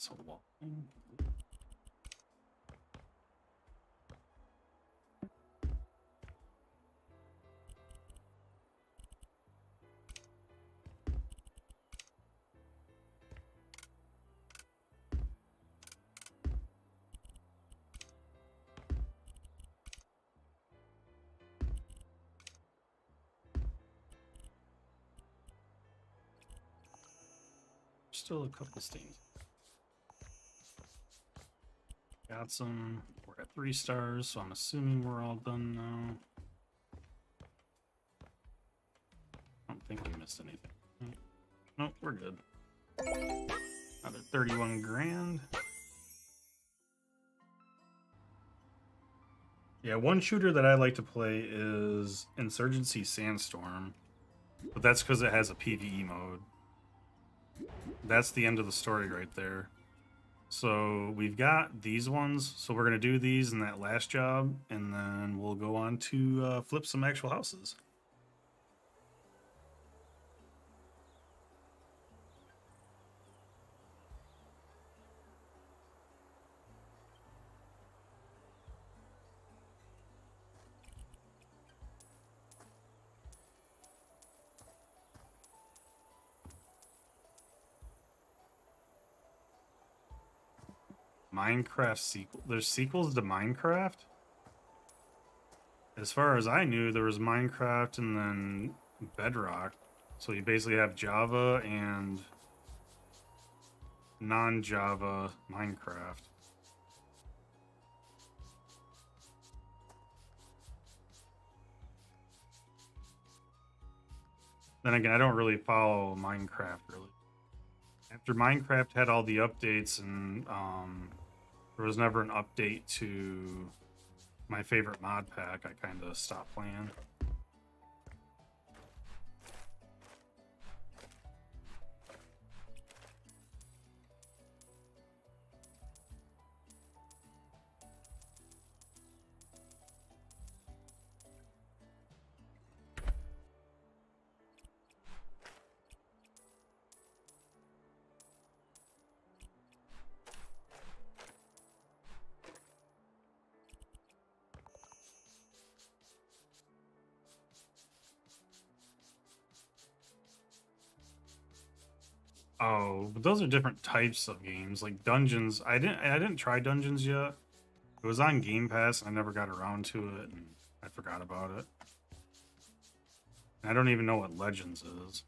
So what? Still a couple stains. Got some. We're at 3 stars, so I'm assuming we're all done now. I don't think we missed anything. Nope, we're good. Another 31 grand. Yeah, one shooter that I like to play is Insurgency Sandstorm, but that's because it has a PvE mode. That's the end of the story right there. So we've got these ones, so we're going to do these in that last job, and then we'll go on to flip some actual houses. Minecraft sequel. There's sequels to Minecraft? As far as I knew, there was Minecraft and then Bedrock. So you basically have Java and non-Java Minecraft. Then again, I don't really follow Minecraft, really. After Minecraft had all the updates and there was never an update to my favorite mod pack, I kind of stopped playing. Oh, but those are different types of games. Like Dungeons, I didn't try Dungeons yet. It was on Game Pass, and I never got around to it, and I forgot about it. And I don't even know what Legends is.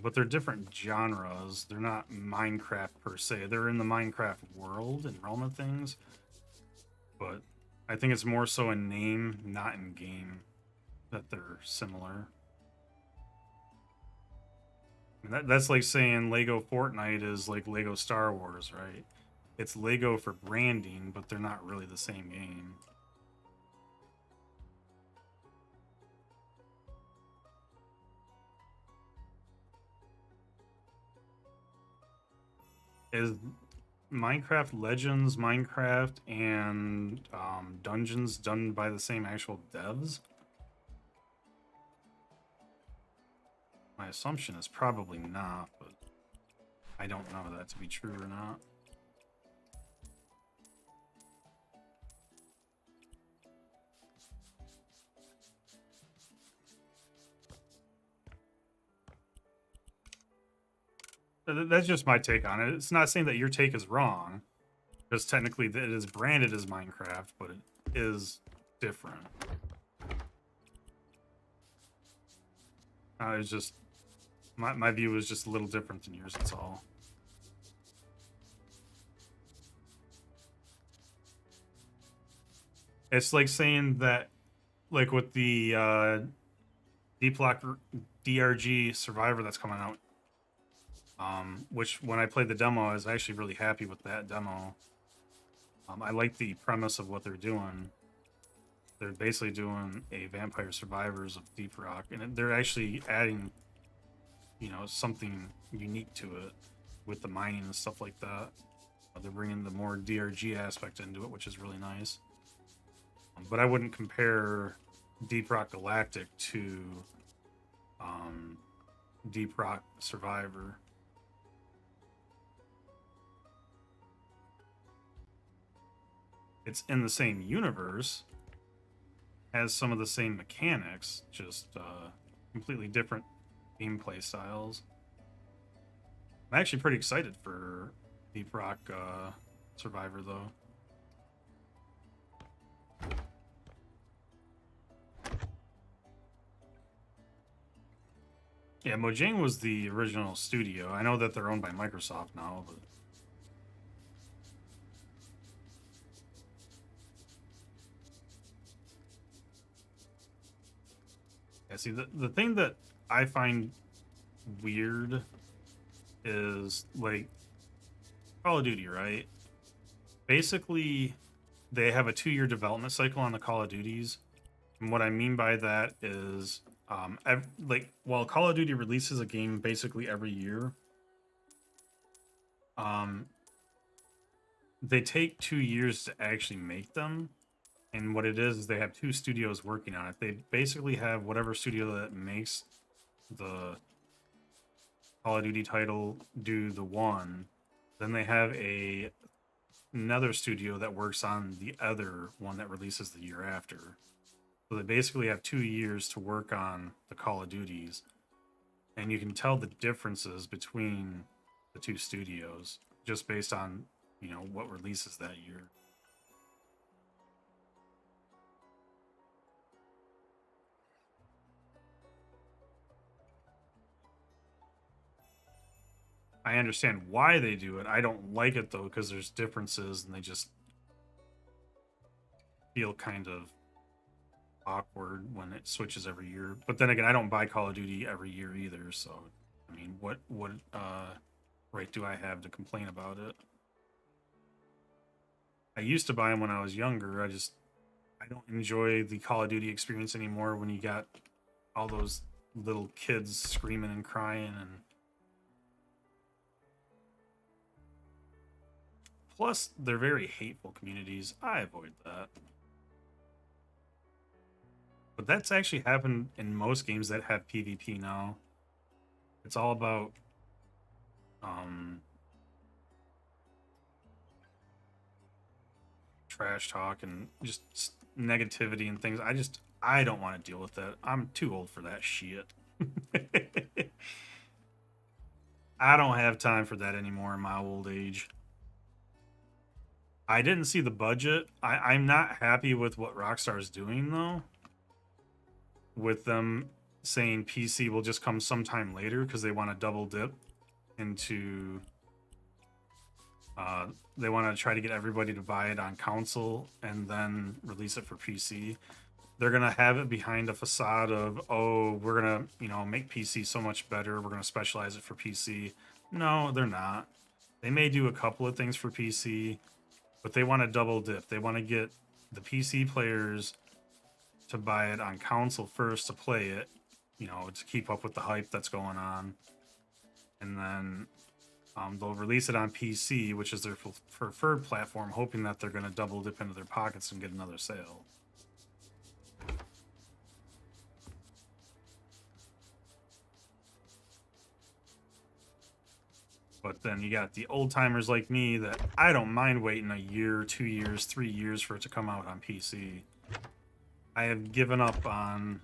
But they're different genres. They're not Minecraft per se. They're in the Minecraft world and realm of things. But I think it's more so in name, not in game, that they're similar. That's like saying Lego Fortnite is like Lego Star Wars, right? It's Lego for branding, but they're not really the same game. Is Minecraft Legends, Minecraft, and Dungeons done by the same actual devs? My assumption is probably not, but I don't know that to be true or not. That's just my take on it. It's not saying that your take is wrong, because technically it is branded as Minecraft, but it is different. It's just my view is just a little different than yours. That's all. It's like saying that, like with the Deep Lock DRG Survivor that's coming out. Which when I played the demo, I was actually really happy with that demo. I like the premise of what they're doing. They're basically doing a Vampire Survivors of Deep Rock, and they're actually adding, you know, something unique to it with the mining and stuff like that. They're bringing the more DRG aspect into it, which is really nice. But I wouldn't compare Deep Rock Galactic to Deep Rock Survivor. It's in the same universe, has some of the same mechanics, just completely different gameplay styles. I'm actually pretty excited for Deep Rock Survivor, though. Yeah, Mojang was the original studio. I know that they're owned by Microsoft now, but... Yeah, see, the thing that I find weird is, like, Call of Duty, right? Basically, they have a 2-year development cycle on the Call of Duties. And what I mean by that is, like, while Call of Duty releases a game basically every year, they take 2 years to actually make them. And what it is they have 2 studios working on it. They basically have whatever studio that makes the Call of Duty title do the one. Then they have another studio that works on the other one that releases the year after. So they basically have 2 years to work on the Call of Duties. And you can tell the differences between the 2 studios just based on, you know, what releases that year. I understand why they do it. I don't like it, though, because there's differences and they just feel kind of awkward when it switches every year. But then again, I don't buy Call of Duty every year either, so I mean, what right do I have to complain about it? I used to buy them when I was younger. I don't enjoy the Call of Duty experience anymore when you got all those little kids screaming and crying, and plus they're very hateful communities. I avoid that. But that's actually happened in most games that have PvP now. It's all about trash talk and just negativity and things. I don't want to deal with that. I'm too old for that shit. I don't have time for that anymore in my old age. I didn't see the budget. I'm not happy with what Rockstar is doing, though. With them saying PC will just come sometime later because they want to double dip into... they want to try to get everybody to buy it on console and then release it for PC. They're going to have it behind a facade of, oh, we're going to, you know, make PC so much better. We're going to specialize it for PC. No, they're not. They may do a couple of things for PC, but they want to double dip. They want to get the PC players to buy it on console first to play it, you know, to keep up with the hype that's going on. And then they'll release it on PC, which is their preferred platform, hoping that they're going to double dip into their pockets and get another sale. But then you got the old timers like me that I don't mind waiting a year, 2 years, 3 years for it to come out on PC. I have given up on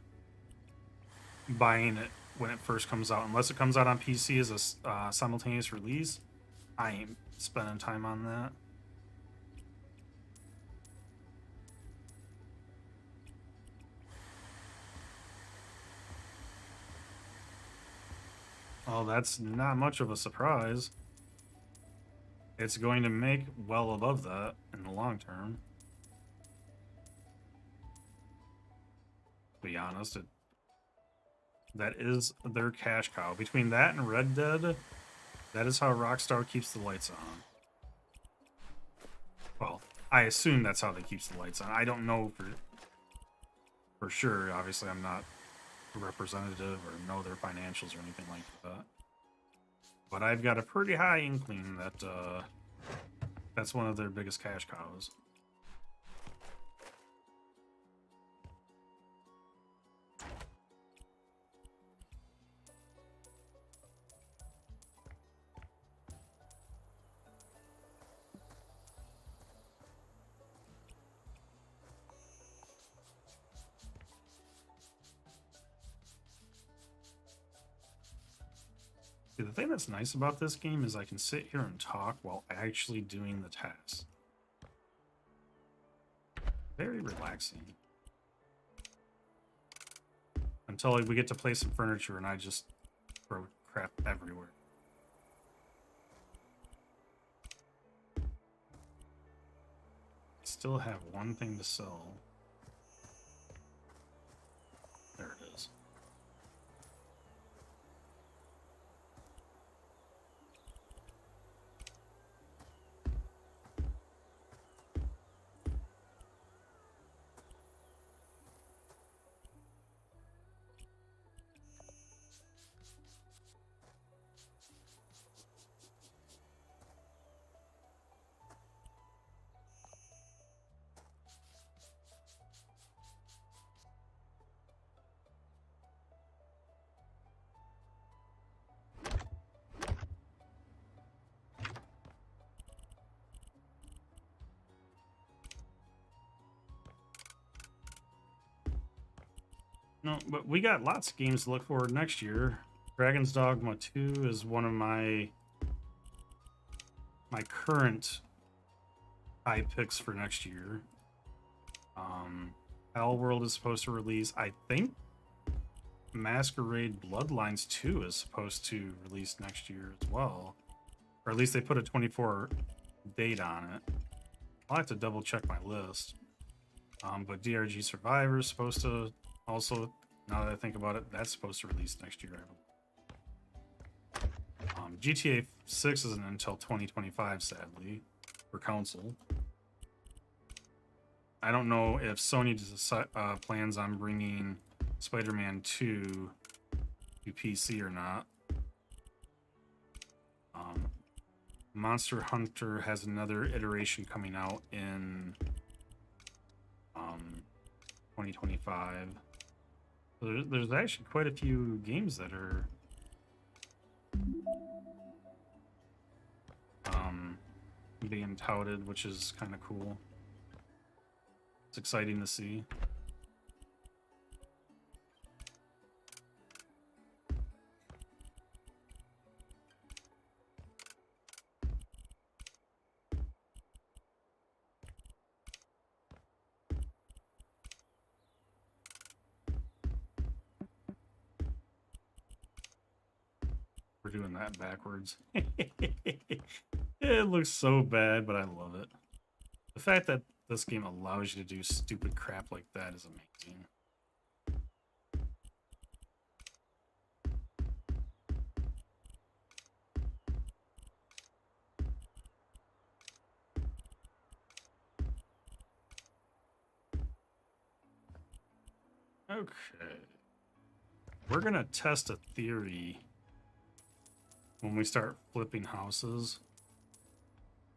buying it when it first comes out, unless it comes out on PC as a simultaneous release. I ain't spending time on that. Oh, that's not much of a surprise. It's going to make well above that in the long term. To be honest, that is their cash cow. Between that and Red Dead, that is how Rockstar keeps the lights on. Well, I assume that's how they keep the lights on. I don't know for sure. Obviously, I'm not a representative or know their financials or anything like that. But I've got a pretty high inkling that that's one of their biggest cash cows. See, the thing that's nice about this game is I can sit here and talk while actually doing the tasks. Very relaxing. Until we get to play some furniture and I just throw crap everywhere. Still have one thing to sell. There it is. No, but we got lots of games to look forward next year. Dragon's Dogma 2 is one of my current high picks for next year. Hell World is supposed to release. I think Masquerade Bloodlines 2 is supposed to release next year as well. Or at least they put a 24 date on it. I'll have to double check my list. But DRG Survivor is supposed to also, now that I think about it, that's supposed to release next year. GTA 6 isn't until 2025, sadly, for console. I don't know if Sony plans on bringing Spider-Man 2 to PC or not. Monster Hunter has another iteration coming out in 2025. So there's actually quite a few games that are being touted, which is kind of cool. It's exciting to see. We're doing that backwards. It looks so bad, but I love it. The fact that this game allows you to do stupid crap like that is amazing. Okay. We're gonna test a theory when we start flipping houses.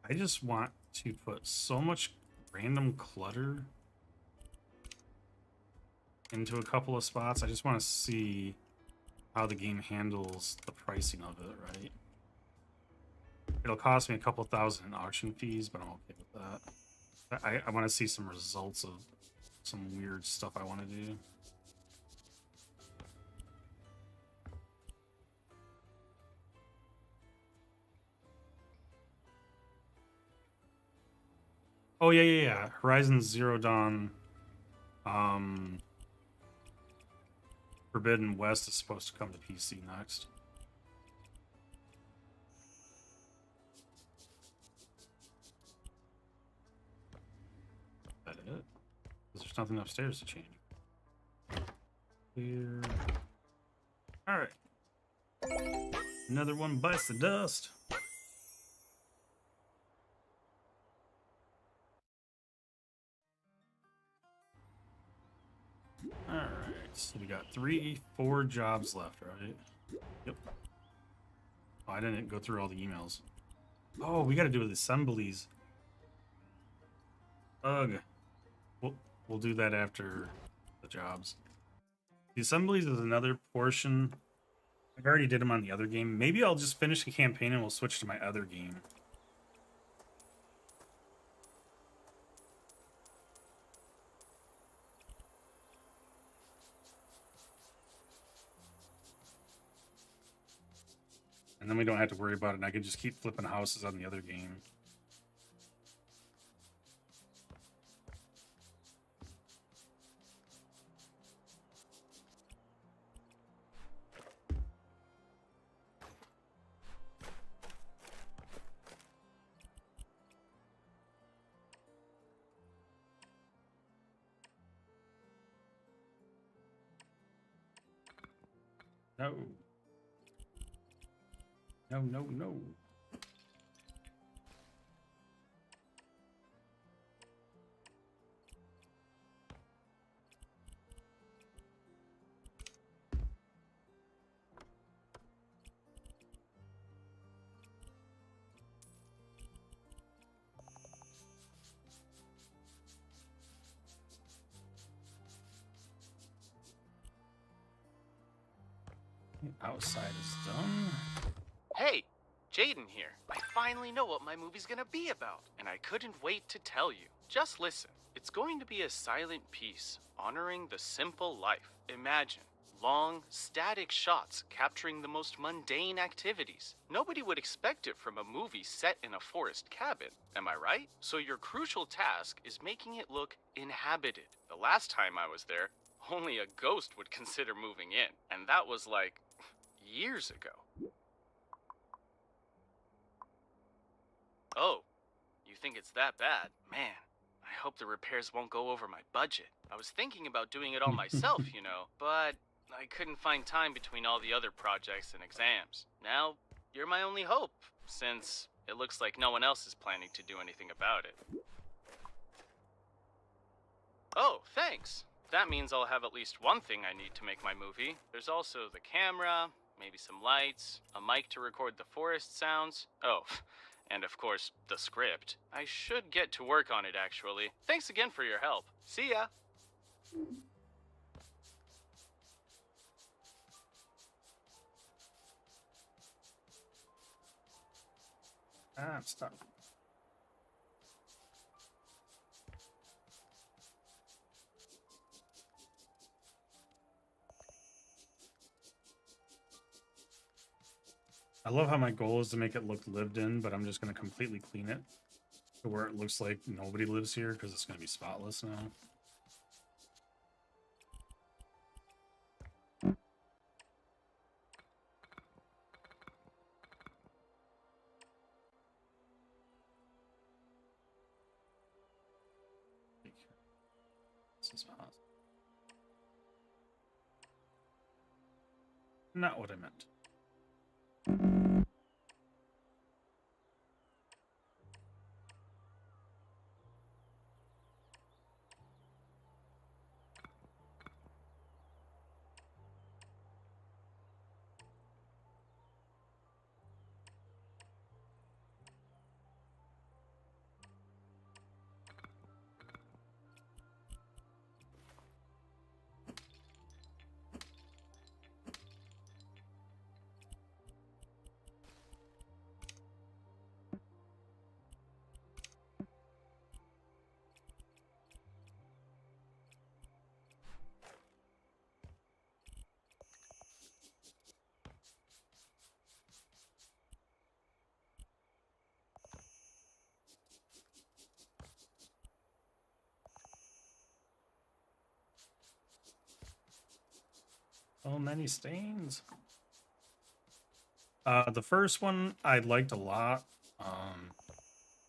I just want to put so much random clutter into a couple of spots. I just want to see how the game handles the pricing of it, right? It'll cost me a couple thousand in auction fees, but I'm okay with that. I want to see some results of some weird stuff I want to do. Oh yeah. Horizon Zero Dawn, Forbidden West is supposed to come to PC next. Is that it? 'Cause there's nothing upstairs to change. Here. All right. Another one bites the dust. All right. So we got 4 jobs left, right? Yep. Oh, I didn't go through all the emails. Oh, we got to do with assemblies. Ugh. We'll do that after the jobs. The assemblies is another portion. I've already did them on the other game. Maybe I'll just finish the campaign and we'll switch to my other game. And then we don't have to worry about it, and I can just keep flipping houses on the other game. No. No. Outside is done. Hey, Jaden here. I finally know what my movie's gonna be about, and I couldn't wait to tell you. Just listen. It's going to be a silent piece, honoring the simple life. Imagine long, static shots capturing the most mundane activities. Nobody would expect it from a movie set in a forest cabin, am I right? So your crucial task is making it look inhabited. The last time I was there, only a ghost would consider moving in, and that was like years ago. Oh, you think it's that bad? Man, I hope the repairs won't go over my budget. I was thinking about doing it all myself, you know, but I couldn't find time between all the other projects and exams. Now, you're my only hope, since it looks like no one else is planning to do anything about it. Oh, thanks. That means I'll have at least one thing I need to make my movie. There's also the camera, maybe some lights, a mic to record the forest sounds. Oh, and of course, the script. I should get to work on it, actually. Thanks again for your help. See ya! Stop. I love how my goal is to make it look lived in, but I'm just going to completely clean it to where it looks like nobody lives here because it's going to be spotless now. Not what I meant. So many stains. The first one I liked a lot.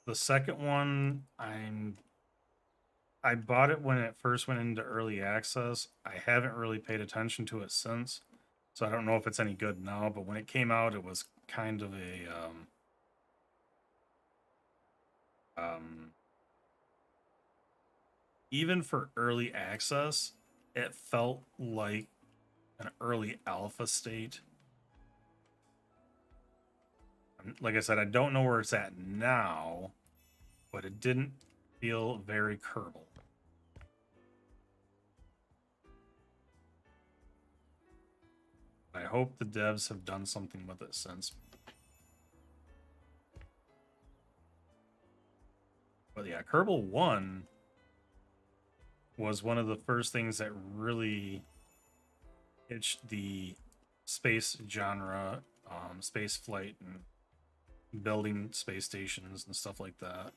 The second one, I bought it when it first went into early access. I haven't really paid attention to it since, so I don't know if it's any good now. But when it came out, it was kind of a even for early access, it felt like an early alpha state. Like I said, I don't know where it's at now, but it didn't feel very Kerbal. I hope the devs have done something with it since. But yeah, Kerbal 1 was one of the first things that really itched the space genre, space flight and building space stations and stuff like that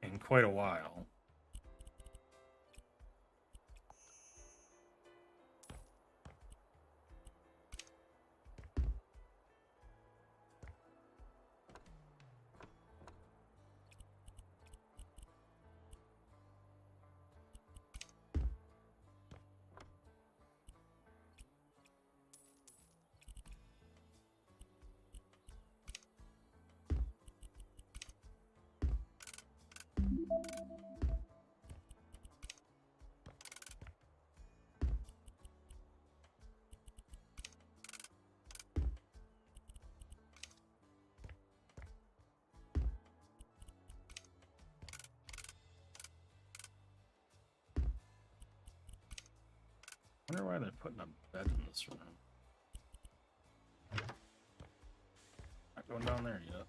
in quite a while. I wonder why they're putting a bed in this room. Not going down there yet.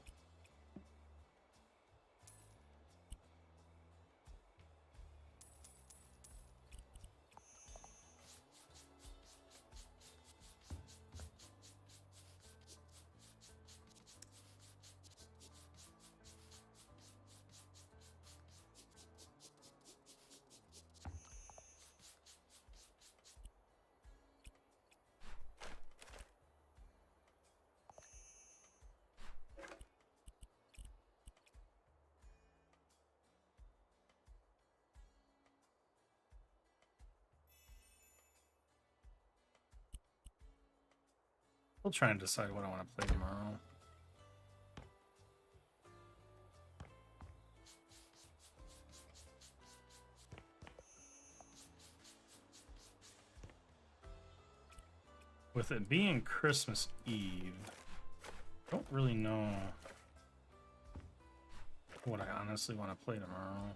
We'll try and decide what I want to play tomorrow. With it being Christmas Eve, I don't really know what I honestly want to play tomorrow.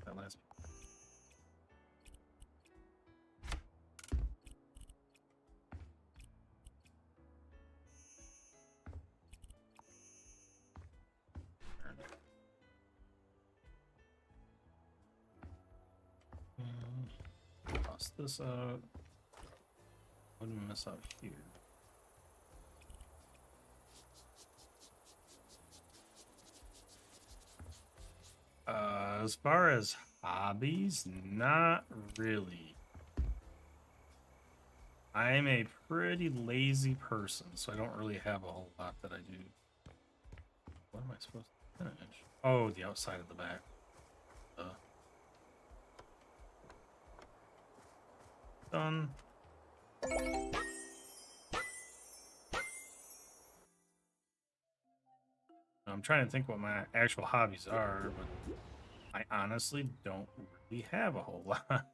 That last. Toss this out. What did we miss out here? As far as hobbies, not really. I'm a pretty lazy person, so I don't really have a whole lot that I do. What am I supposed to finish? Oh, the outside of the back. Done. I'm trying to think what my actual hobbies are, but I honestly don't really have a whole lot.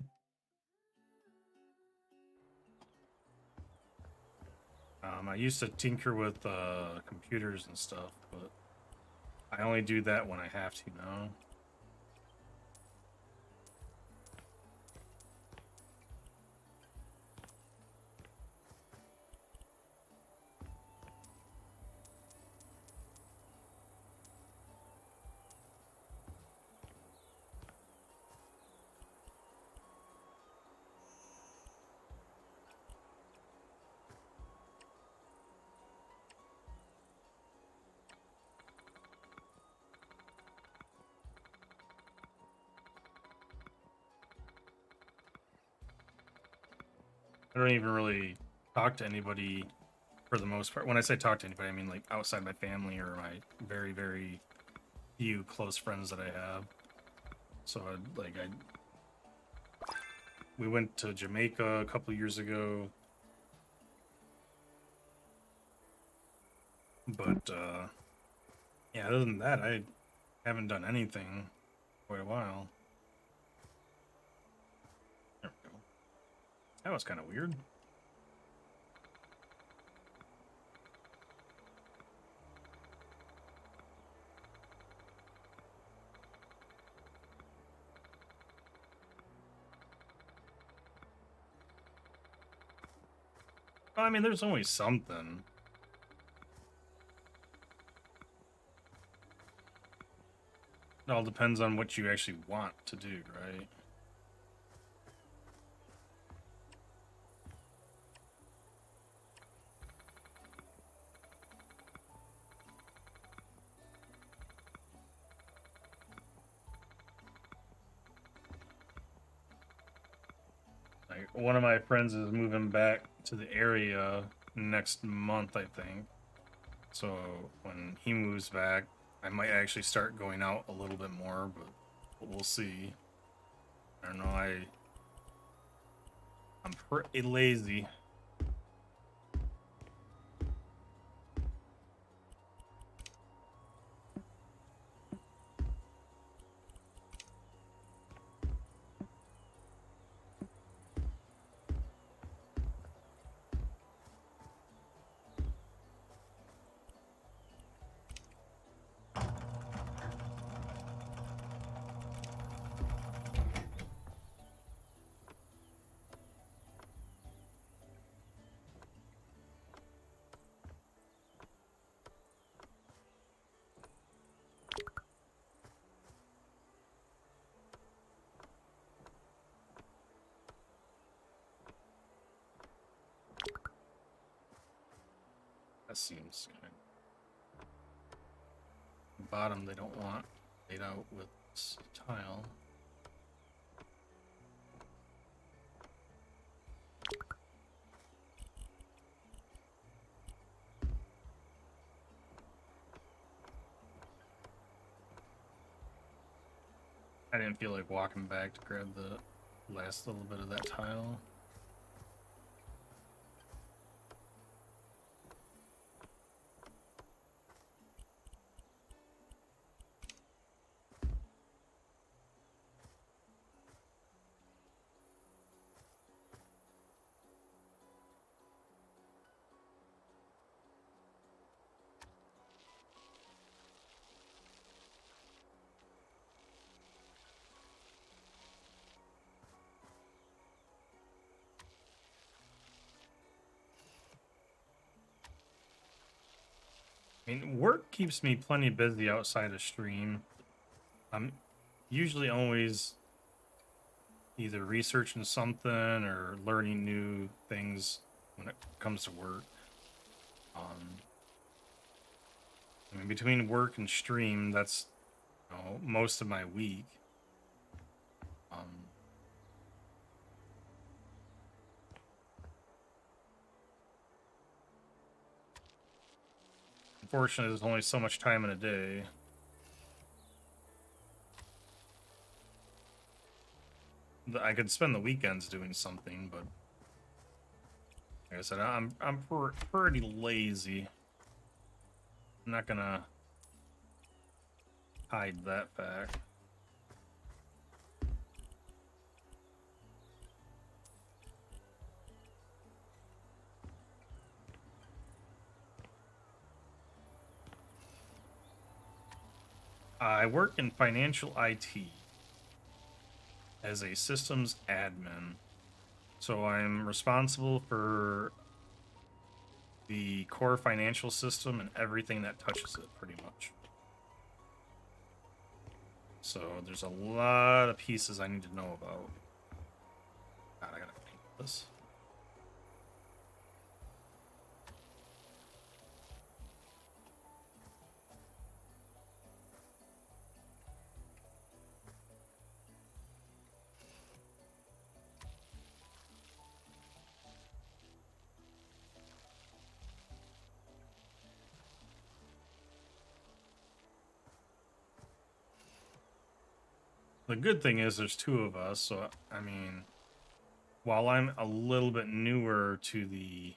I used to tinker with computers and stuff, but I only do that when I have to now. I don't even really talk to anybody for the most part. When I say talk to anybody, I mean like outside my family or my very, very few close friends that I have. So we went to Jamaica a couple years ago, but yeah, other than that, I haven't done anything in quite a while. There we go. That was kind of weird. I mean, there's always something. It all depends on what you actually want to do, right? Like, one of my friends is moving back to the area next month, I think. So when he moves back, I might actually start going out a little bit more, but we'll see. I don't know. I'm pretty lazy. That seems kind of... Bottom they don't want laid out with tile. I didn't feel like walking back to grab the last little bit of that tile. I mean, work keeps me plenty busy outside of stream. I'm usually always either researching something or learning new things when it comes to work. I mean, between work and stream, that's, you know, most of my week. Unfortunately, there's only so much time in a day. I could spend the weekends doing something, but like I said, I'm pretty lazy. I'm not gonna hide that fact. I work in financial IT as a systems admin. So I'm responsible for the core financial system and everything that touches it, pretty much. So there's a lot of pieces I need to know about. God, I gotta paint this. The good thing is there's two of us, so I mean, while I'm a little bit newer to the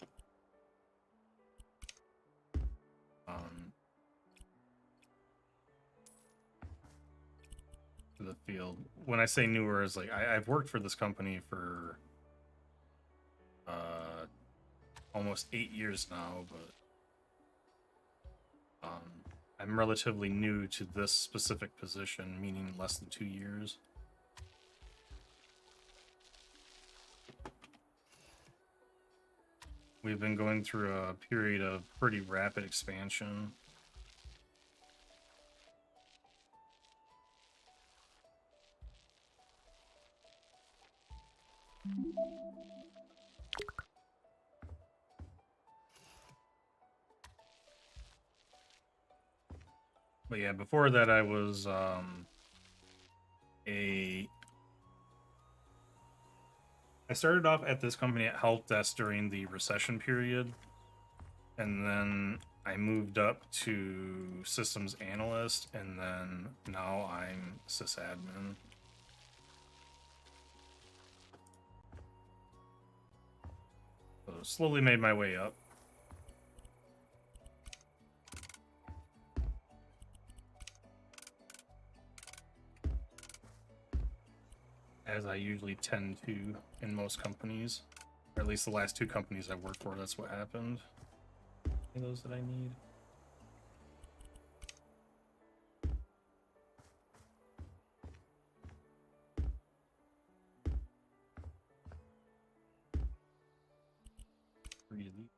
field, when I say newer, is like I've worked for this company for almost 8 years now, but I'm relatively new to this specific position, meaning less than 2 years. We've been going through a period of pretty rapid expansion. But yeah, before that I was I started off at this company at help desk during the recession period, and then I moved up to systems analyst, and then now I'm sysadmin. So slowly made my way up. As I usually tend to in most companies, or at least the last 2 companies I worked for, that's what happened. Any of those that I need? Really?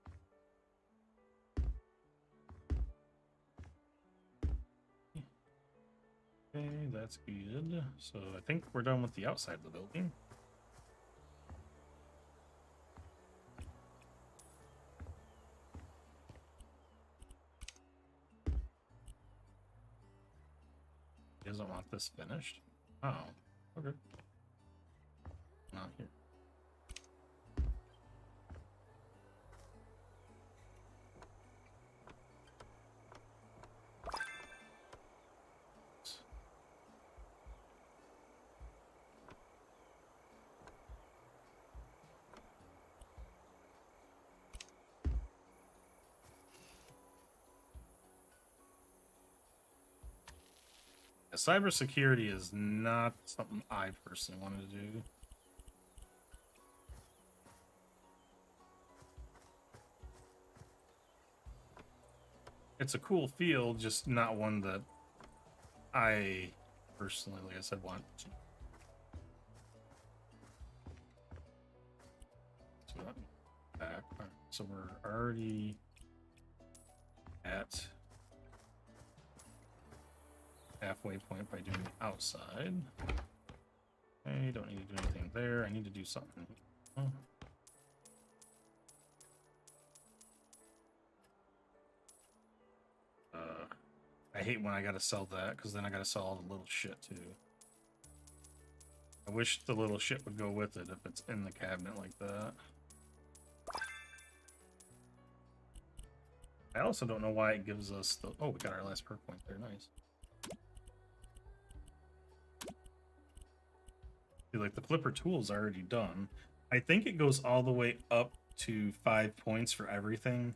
Okay, that's good. So I think we're done with the outside of the building. He doesn't want this finished. Oh, okay. Not here. Cybersecurity is not something I personally wanted to do. It's a cool field, just not one that I personally, like I said, want to. So let me back. All right, so we're already at halfway point by doing the outside. Okay, don't need to do anything there. I need to do something. I hate when I gotta sell that, because then I gotta sell all the little shit too. I wish the little shit would go with it if it's in the cabinet like that. I also don't know why it gives us the... Oh, we got our last perk point there. Nice. See, like, the flipper tool's already done. I think it goes all the way up to 5 points for everything.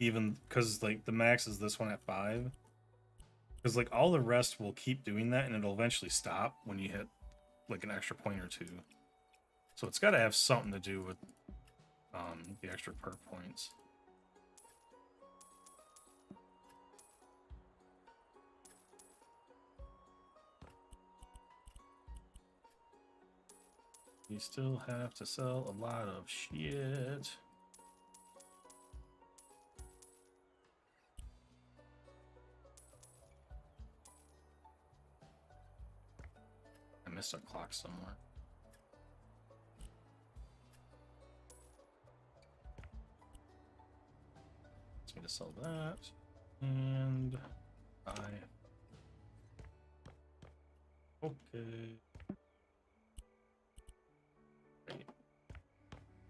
Even because, like, the max is this one at 5. Because, like, all the rest will keep doing that, and it'll eventually stop when you hit, like, an extra point or 2. So it's got to have something to do with the extra perk points. You still have to sell a lot of shit. I missed a clock somewhere. It's me to sell that. And buy. Okay.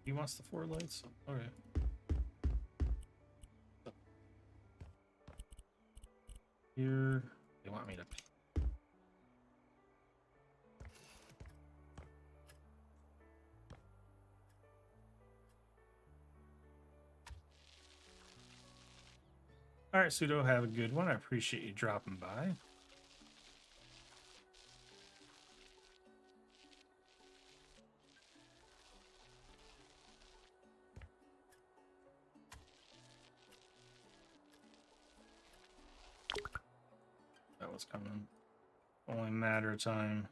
He wants the 4 lights? Okay. Here, they want me to... All right, Pseudo, have a good one. I appreciate you dropping by. That was coming. Only a matter of time.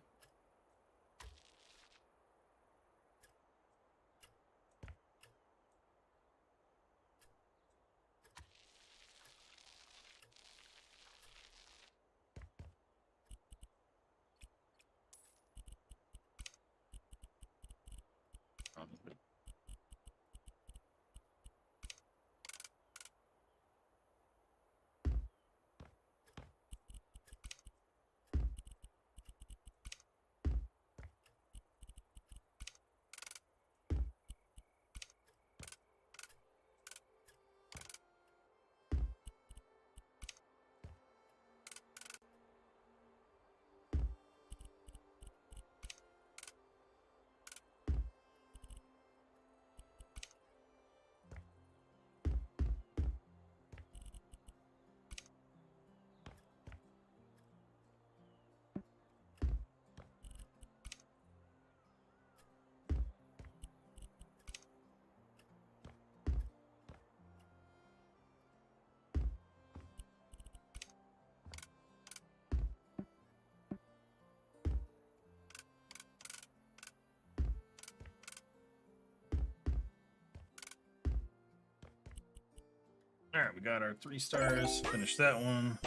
All right, we got our 3 stars. Finish that one.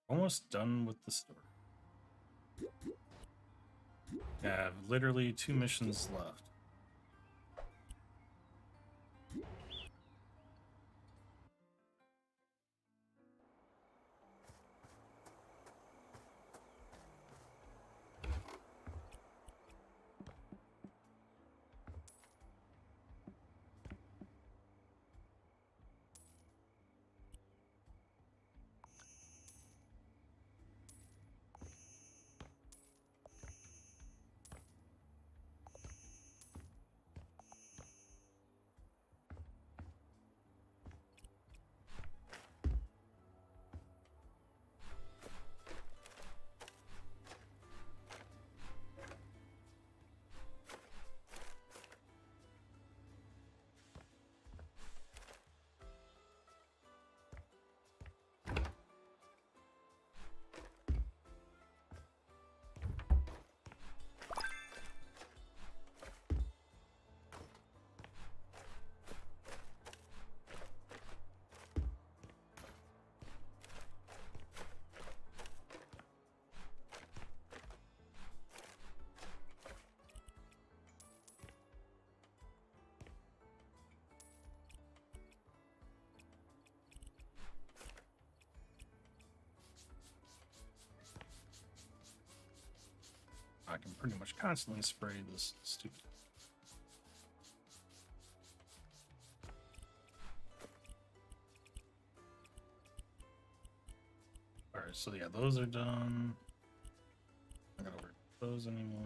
Almost done with the story. I have literally 2 missions left. I can pretty much constantly spray this stupid. Alright, so yeah, those are done. I'm not gonna worry about those anymore.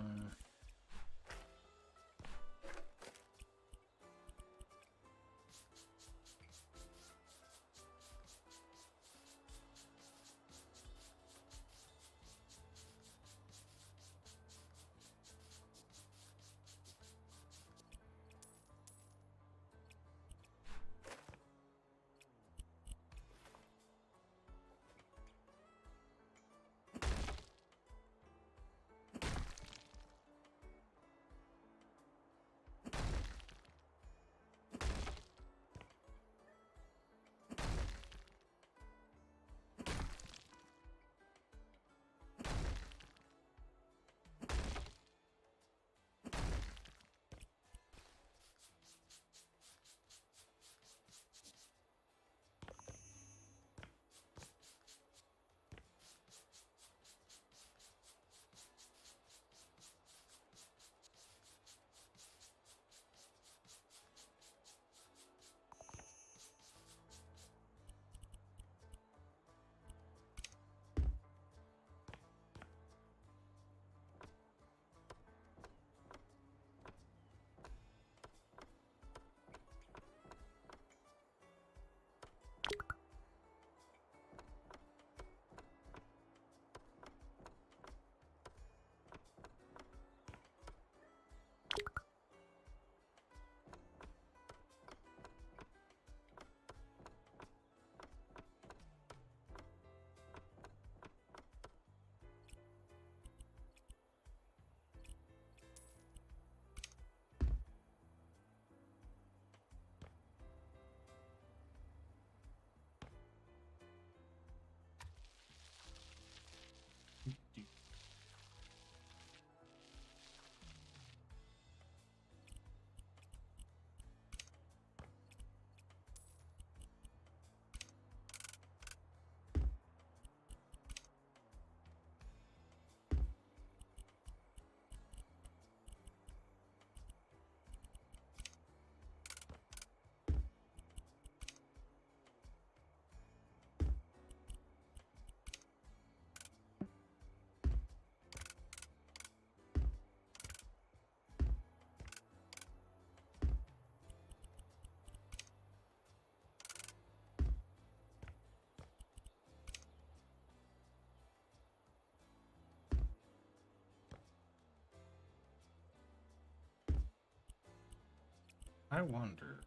I wonder.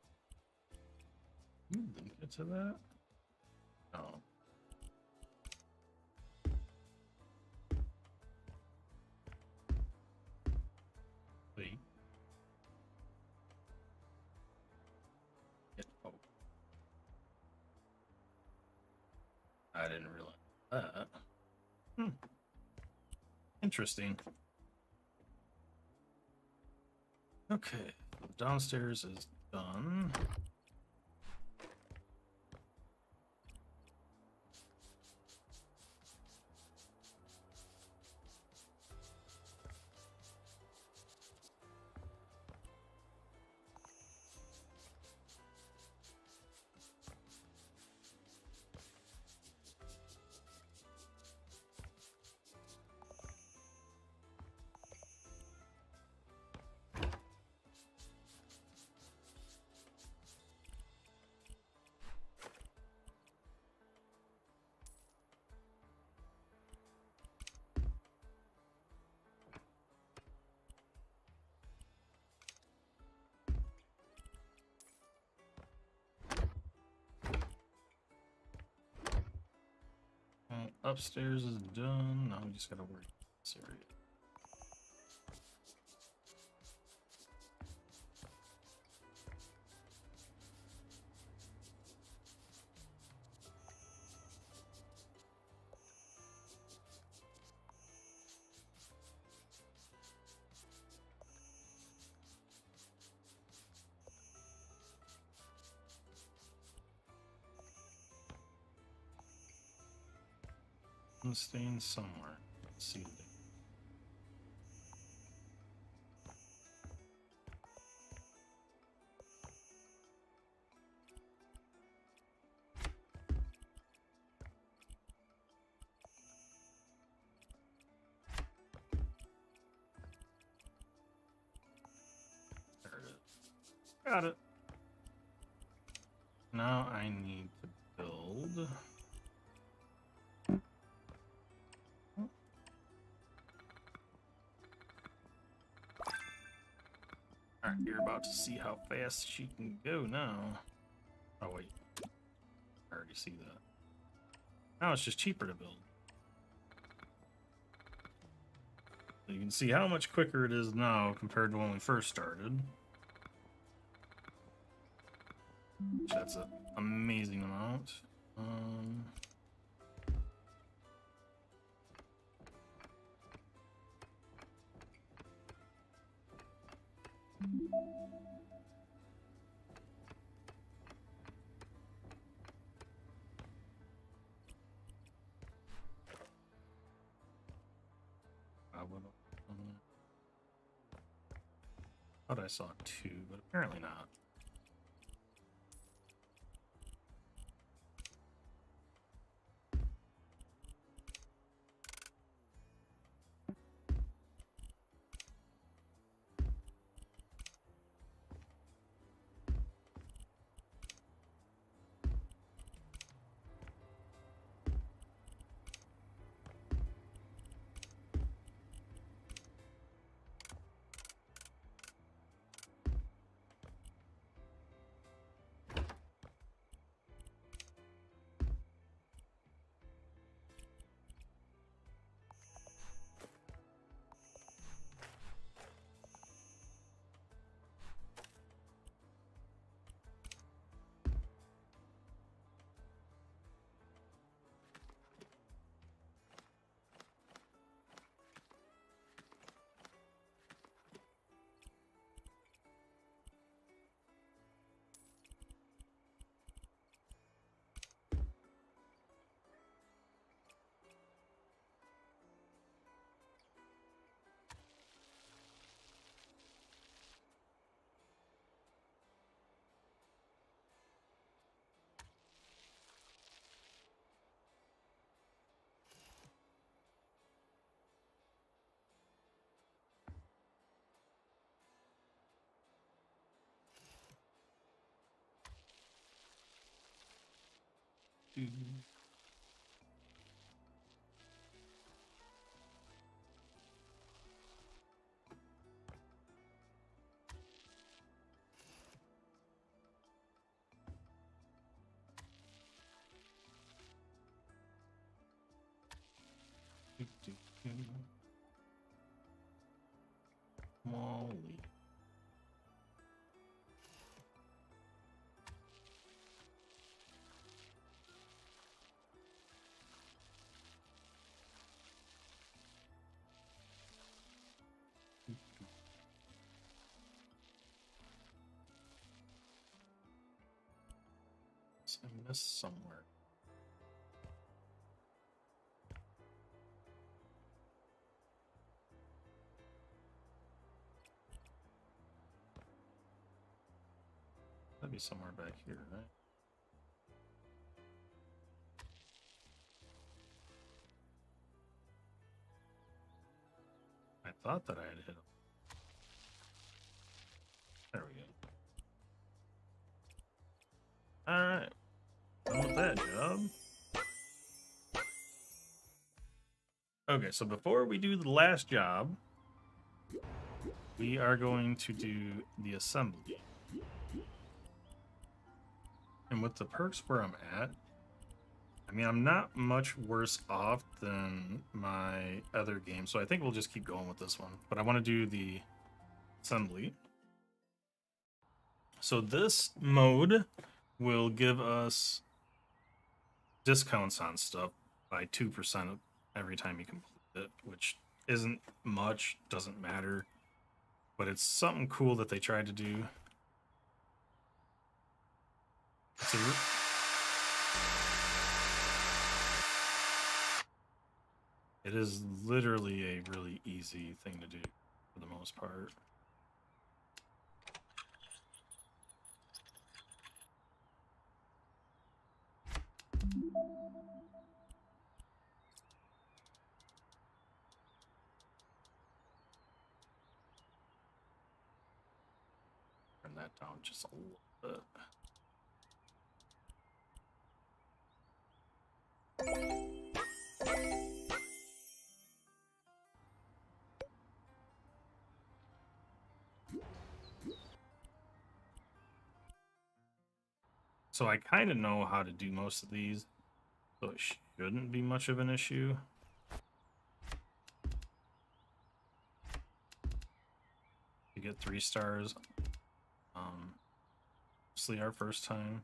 Can you link it to that? No. Wait. Yeah. Oh. I didn't realize that. Interesting. Okay, downstairs is done. Upstairs is done. Now we just gotta work this area. Staying somewhere. Let's see. There it is. Got it. Now I need to build. Alright, you're about to see how fast she can go now. Oh wait, I already see that. Now it's just cheaper to build. So you can see how much quicker it is now compared to when we first started. That's an amazing amount. I thought I saw 2, but apparently not. Molly. I missed somewhere. That'd be somewhere back here, right? I thought that I had hit him. There we go. Alright. Done with that job. Okay, so before we do the last job, we are going to do the assembly. And with the perks where I'm at, I mean, I'm not much worse off than my other game, so I think we'll just keep going with this one. But I want to do the assembly. So this mode will give us discounts on stuff by 2% every time you complete it, which isn't much, doesn't matter, but it's something cool that they tried to do. It's it is literally a really easy thing to do for the most part. Turn that down just a little bit. So I kind of know how to do most of these, so it shouldn't be much of an issue. You get 3 stars. Mostly our first time.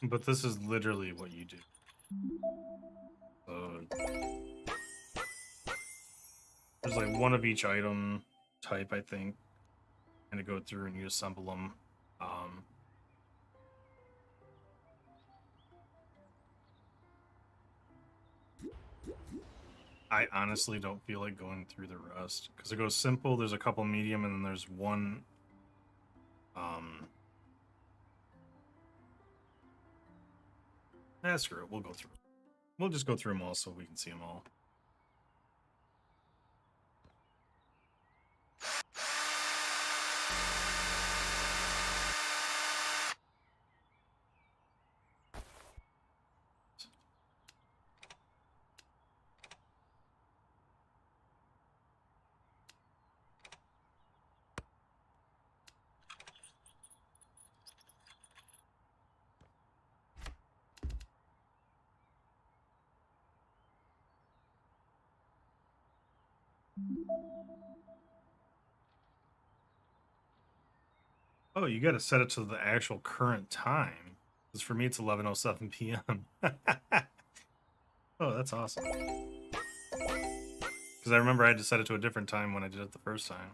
But this is literally what you do. There's like one of each item type, I think, and to go through and you assemble them. I honestly don't feel like going through the rest because it goes simple. There's a couple medium, and then there's one. Screw it. We'll go through. We'll just go through them all so we can see them all. Oh, you got to set it to the actual current time. Because for me, it's 11:07 p.m. Oh, that's awesome. Because I remember I had to set it to a different time when I did it the first time.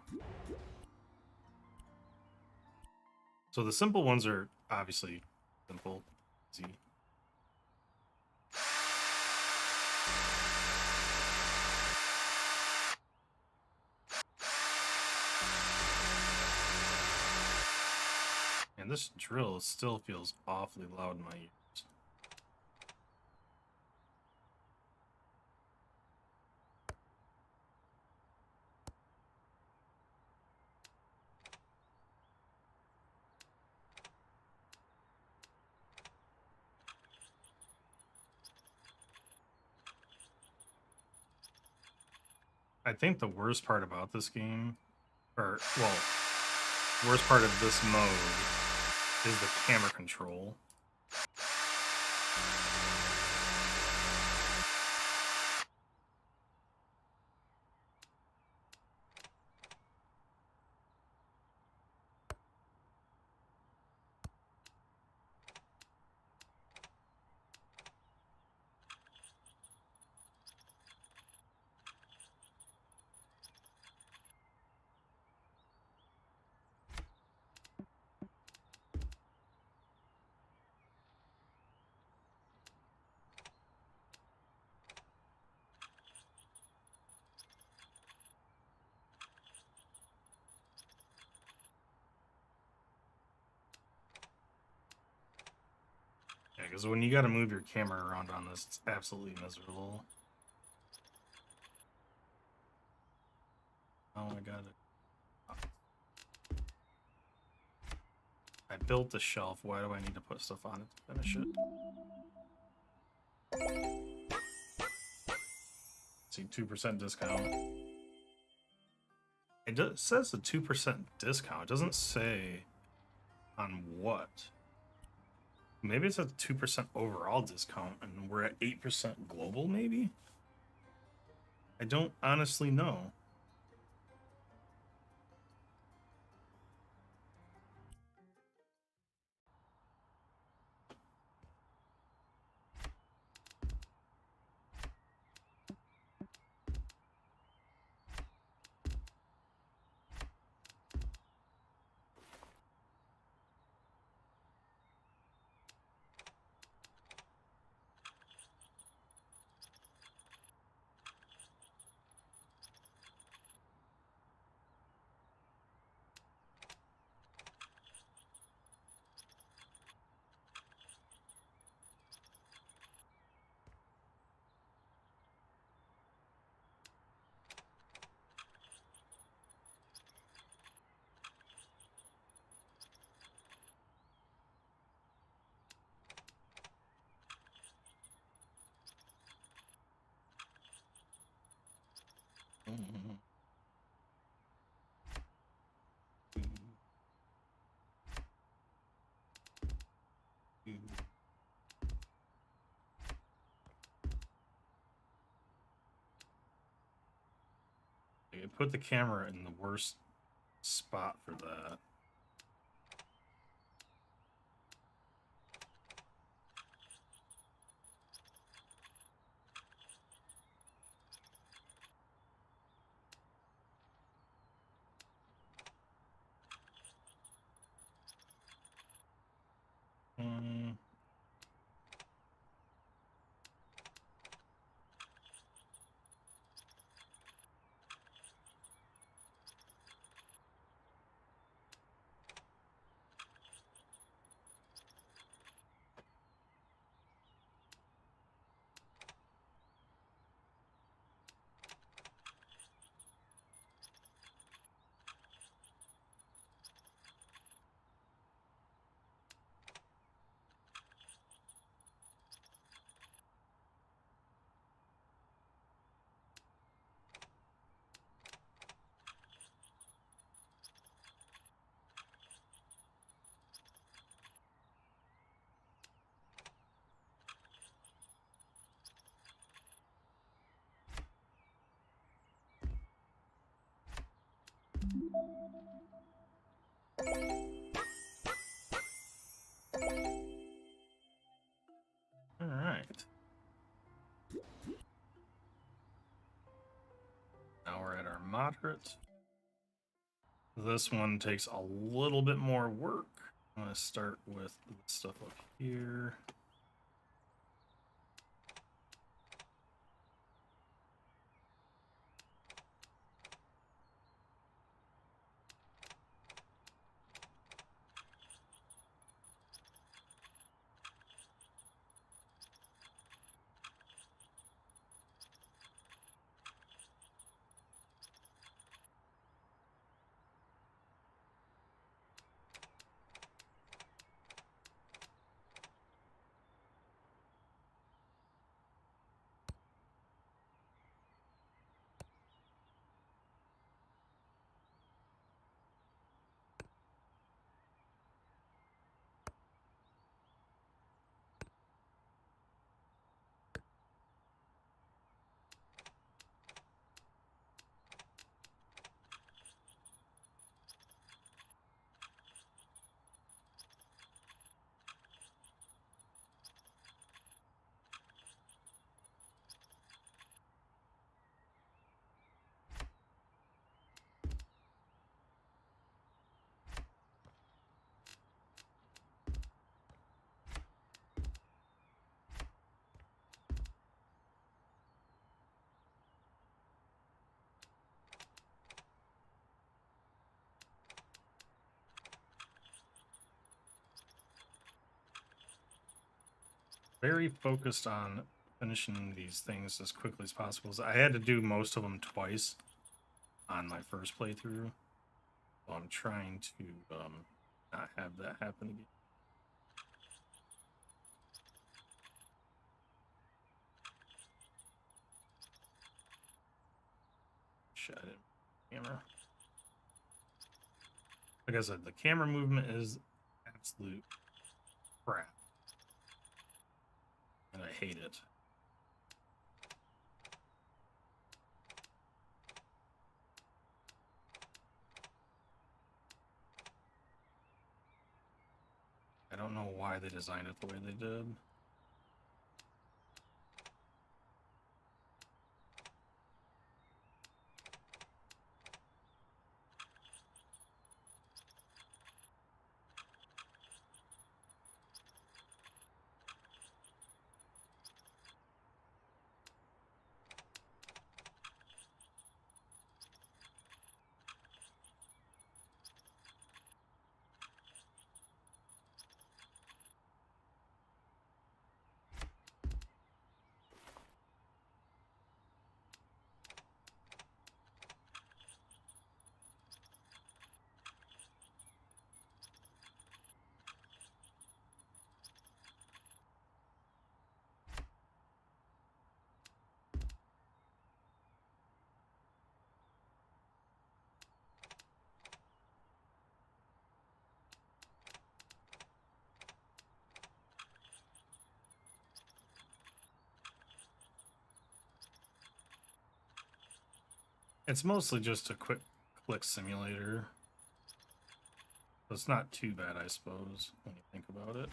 So the simple ones are obviously simple, easy. Man, this drill still feels awfully loud in my ears. I think the worst part about this game, or, well, worst part of this mode is the camera control. Yeah, because when you got to move your camera around on this, it's absolutely miserable. Oh, I got it. I built the shelf. Why do I need to put stuff on it to finish it? See, 2% discount. It says a 2% discount. It doesn't say on what. Maybe it's a 2% overall discount, and we're at 8% global, maybe? I don't honestly know. You put the camera in the worst spot for that. All right. Now we're at our moderate. This one takes a little bit more work. I'm going to start with the stuff up here. very focused on finishing these things as quickly as possible. So I had to do most of them twice on my first playthrough. So I'm trying to not have that happen again. Shut it, camera. Like I said, the camera movement is absolute crap. And I hate it. I don't know why they designed it the way they did. It's mostly just a quick click simulator. So it's not too bad, I suppose, when you think about it.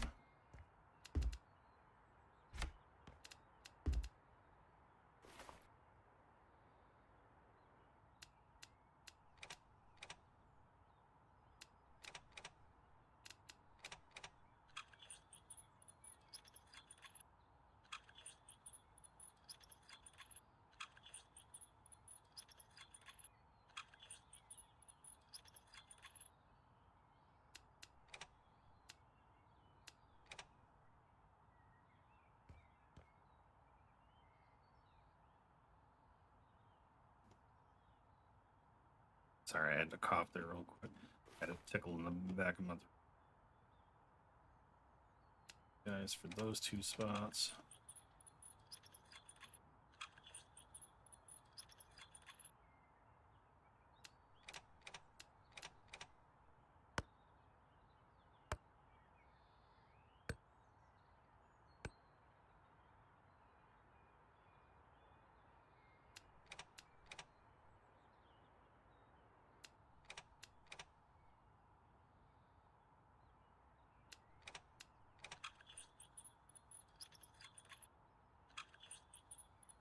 Sorry, I had to cough there real quick. I had a tickle in the back of my throat. Guys, for those two spots.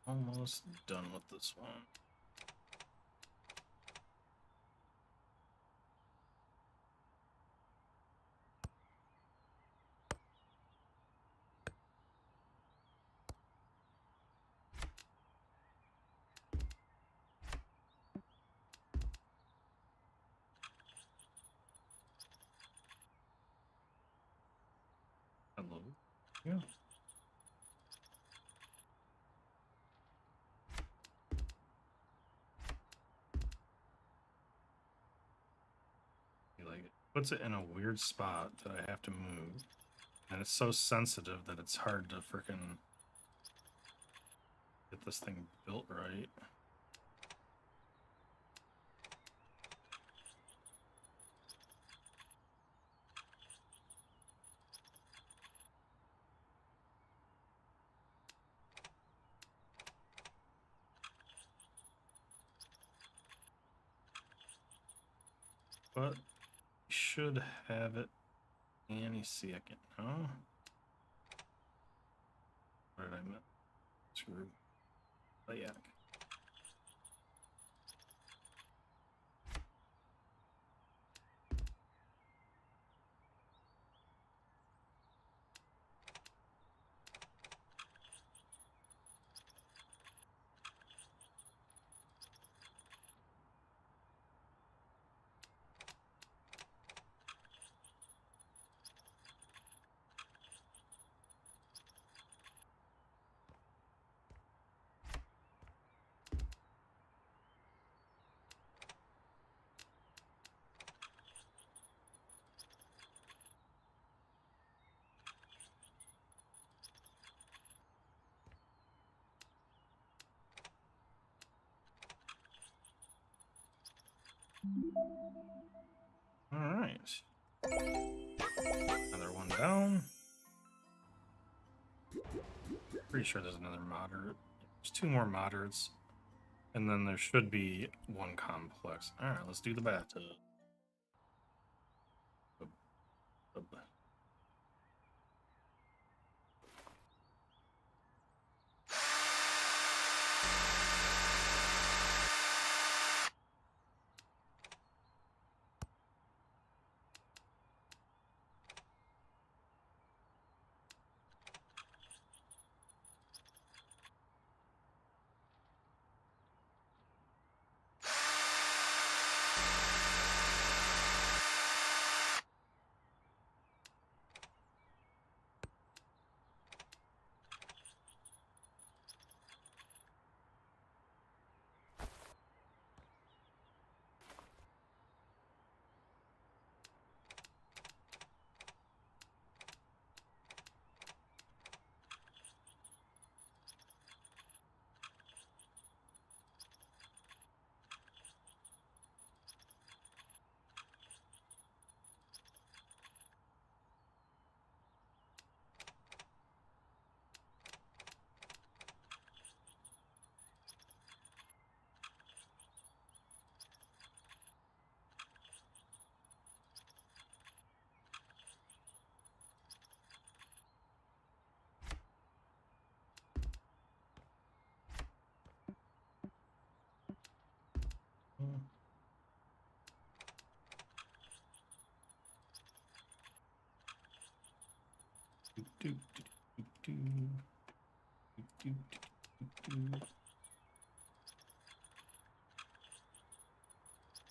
Almost done with this one. Hello. Yeah. Like it puts it in a weird spot that I have to move, and it's so sensitive that it's hard to frickin' get this thing built right. But should have it any second, huh? What did I miss? Screw. Layak. Alright. Another one down. Pretty sure there's another moderate. There's 2 more moderates. And then there should be 1 complex. Alright, let's do the bathtub.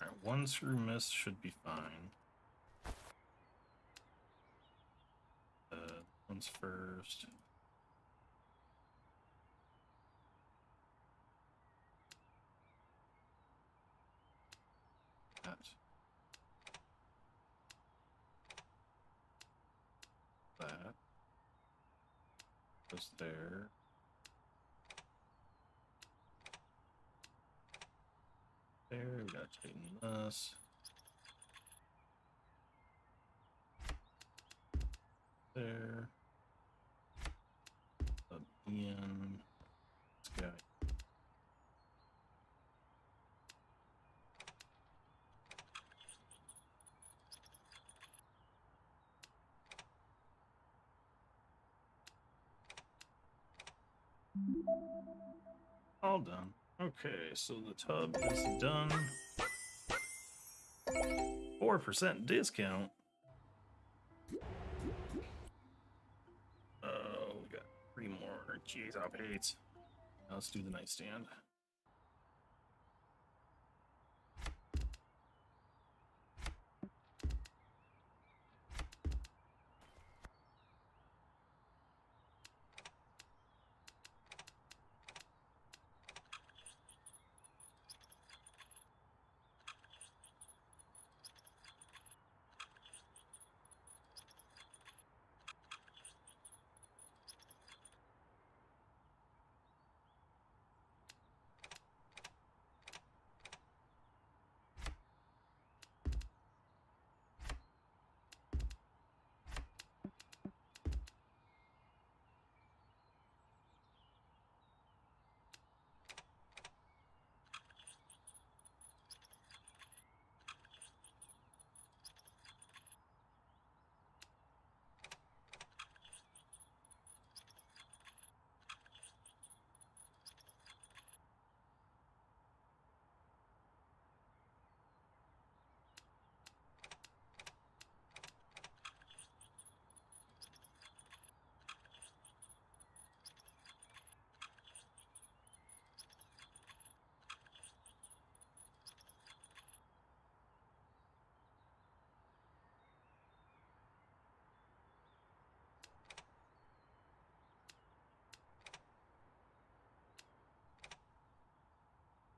Alright, 1 screw miss should be fine. One's first. That. That. Goes there. There, we gotta tighten this. There. Again. This guy. All done. Okay, so the tub is done. 4% discount. Oh, we got 3 more. Jeez, I'll hate. Now let's do the nightstand.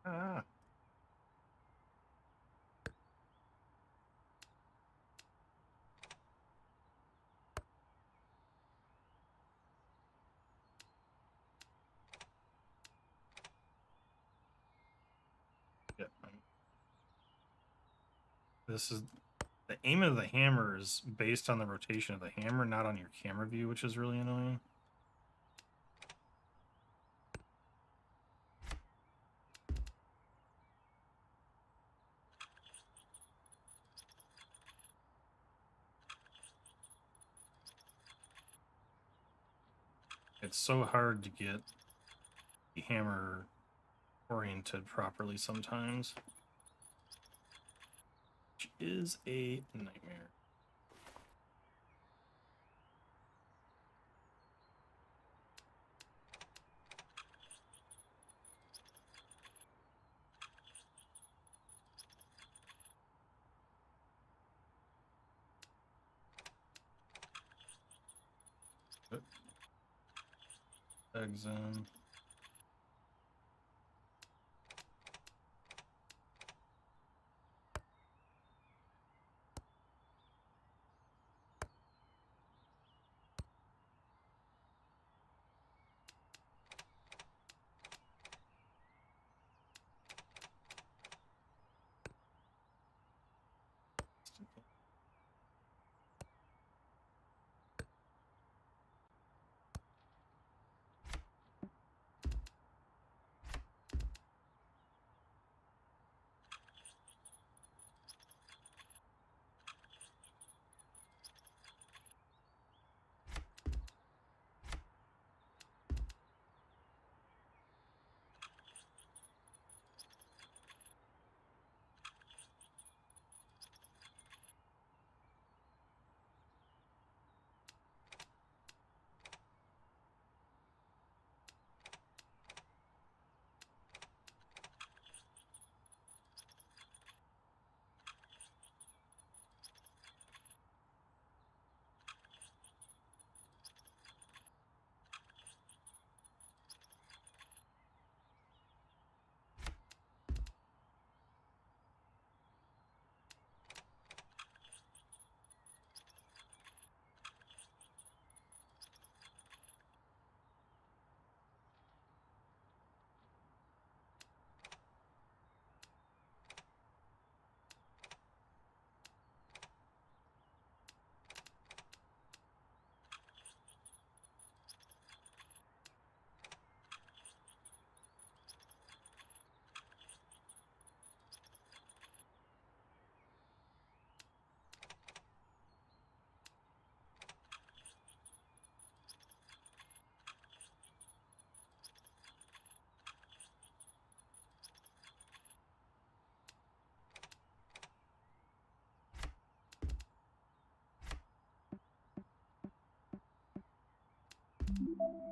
Ah. Yeah. This is the aim of the hammer is based on the rotation of the hammer, not on your camera view, which is really annoying. It's so hard to get the hammer oriented properly sometimes, which is a nightmare. Eggs in.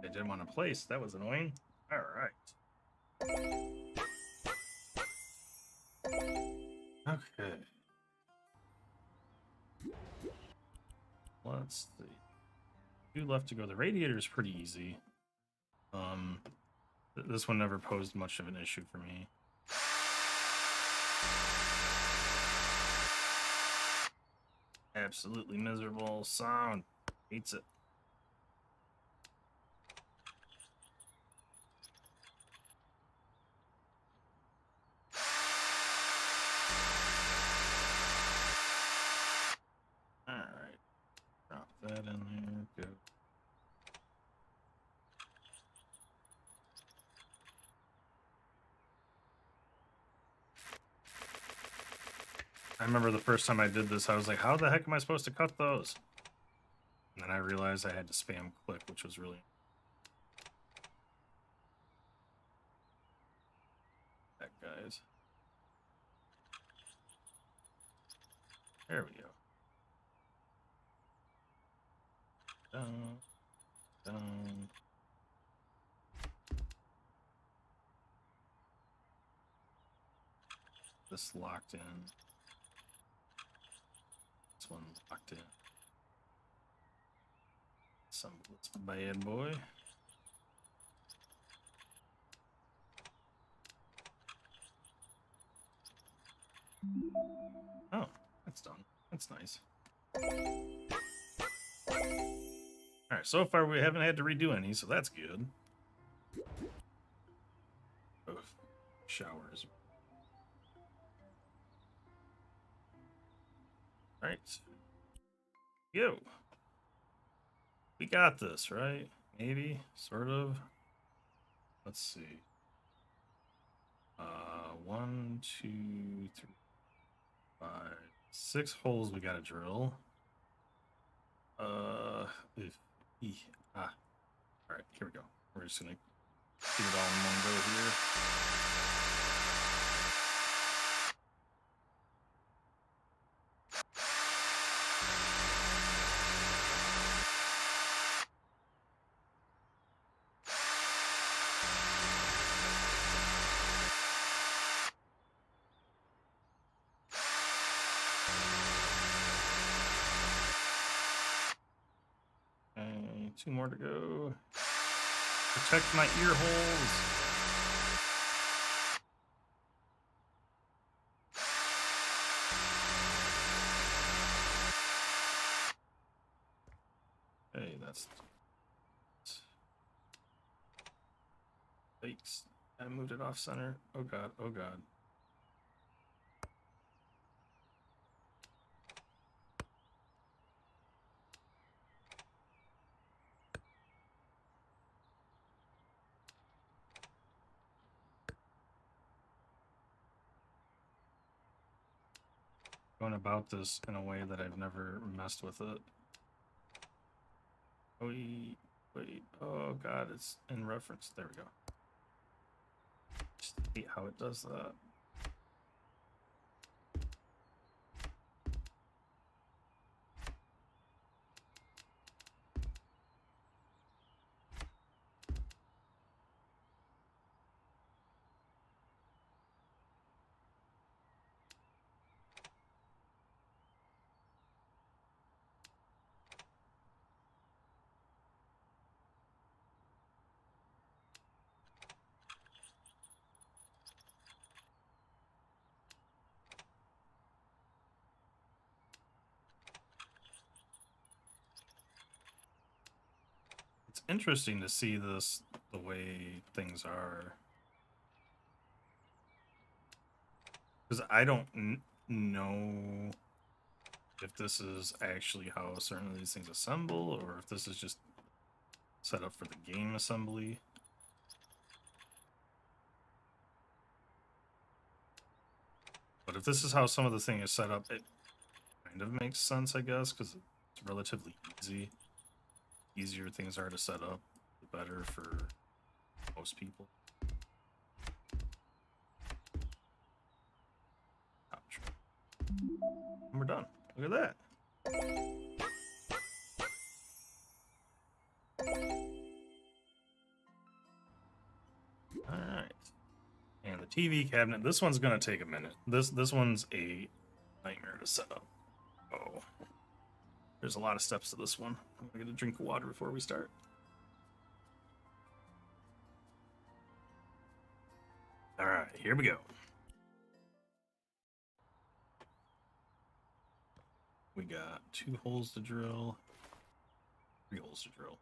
I didn't want to place. That was annoying. All right. Okay. Let's see. 2 left to go. The radiator is pretty easy. This one never posed much of an issue for me. Absolutely miserable sound. Hates it. Alright. Drop that in there. Go. I remember the first time I did this, I was like, how the heck am I supposed to cut those? And then I realized I had to spam click, which was really... that, guys. There we go. Down. Down. This locked in. This one locked in. Some this bad boy. Oh, that's done. That's nice. Alright, so far we haven't had to redo any, so that's good. Oof. Showers. Right. Yo. We got this, right? Maybe, sort of. Let's see. 1, 2, 3, 5, 6 holes we gotta drill. All right, here we go. We're just gonna do it all in one go here. Okay, 2 more to go. Protect my ear holes. Hey, that's fakes. I moved it off center. Oh god, oh god. Going about this in a way that I've never messed with it. Wait, oh god, it's in reference. There we go. Just hate how it does that. It's interesting to see this, the way things are. Because I don't know if this is actually how certain of these things assemble, or if this is just set up for the game assembly. But if this is how some of the thing is set up, it kind of makes sense, I guess, because it's relatively easy. Easier things are to set up, the better for most people. And we're done. Look at that. All right. And the TV cabinet. This one's gonna take a minute. This one's a nightmare to set up. Oh, there's a lot of steps to this one. I'm gonna get a drink of water before we start. All right, here we go. We got 2 holes to drill, 3 holes to drill.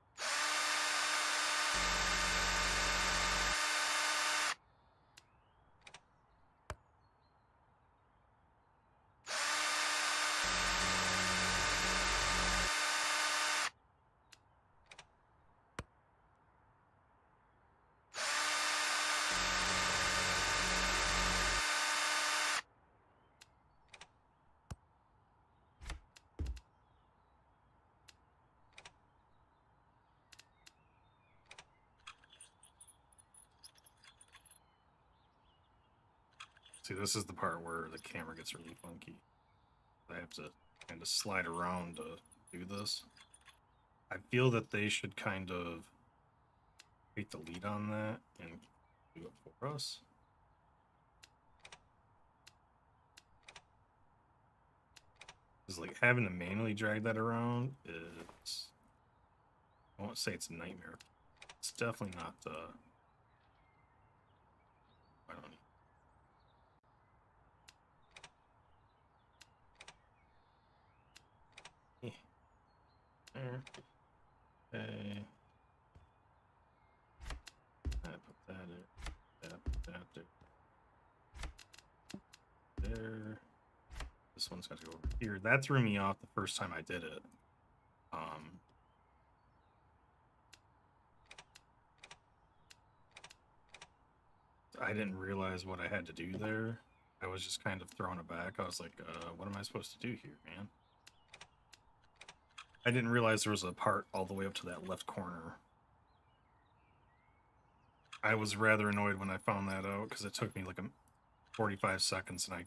See, this is the part where the camera gets really funky. I have to kind of slide around to do this. I feel that they should kind of take the lead on that and do it for us. Because like having to manually drag that around is, I won't say it's a nightmare. It's definitely not I don't know. There. Okay. I put that in. Put that there. There. This one's got to go over here. That threw me off the first time I did it. I didn't realize what I had to do there. I was just kind of thrown aback. I was like, what am I supposed to do here, man? I didn't realize there was a part all the way up to that left corner. I was rather annoyed when I found that out because it took me like 45 seconds and I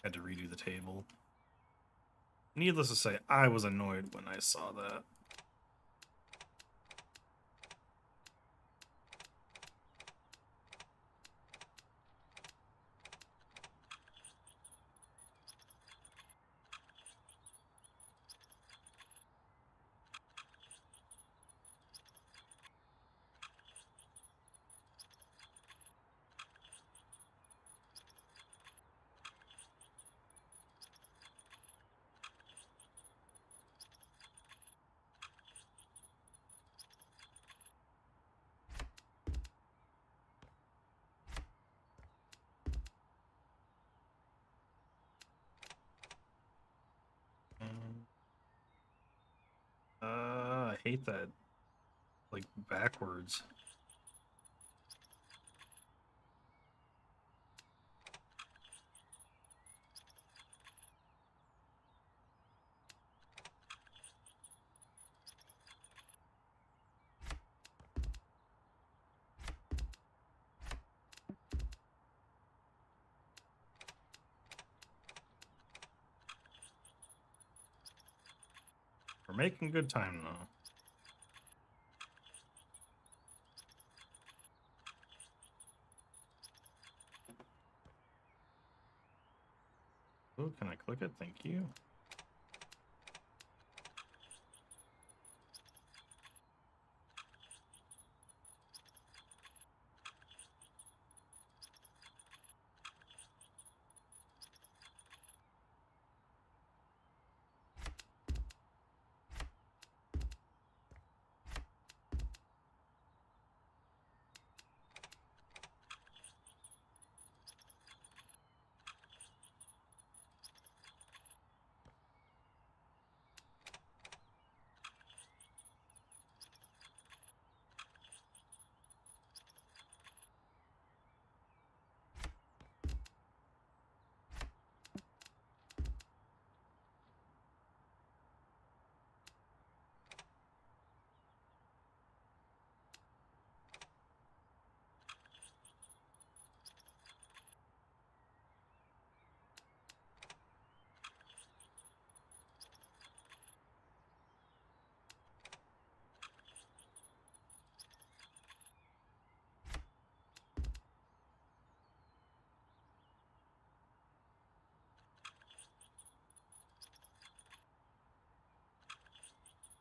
had to redo the table. Needless to say, I was annoyed when I saw that. I hate that. Like, backwards. We're making good time, though. Oh, can I click it? Thank you.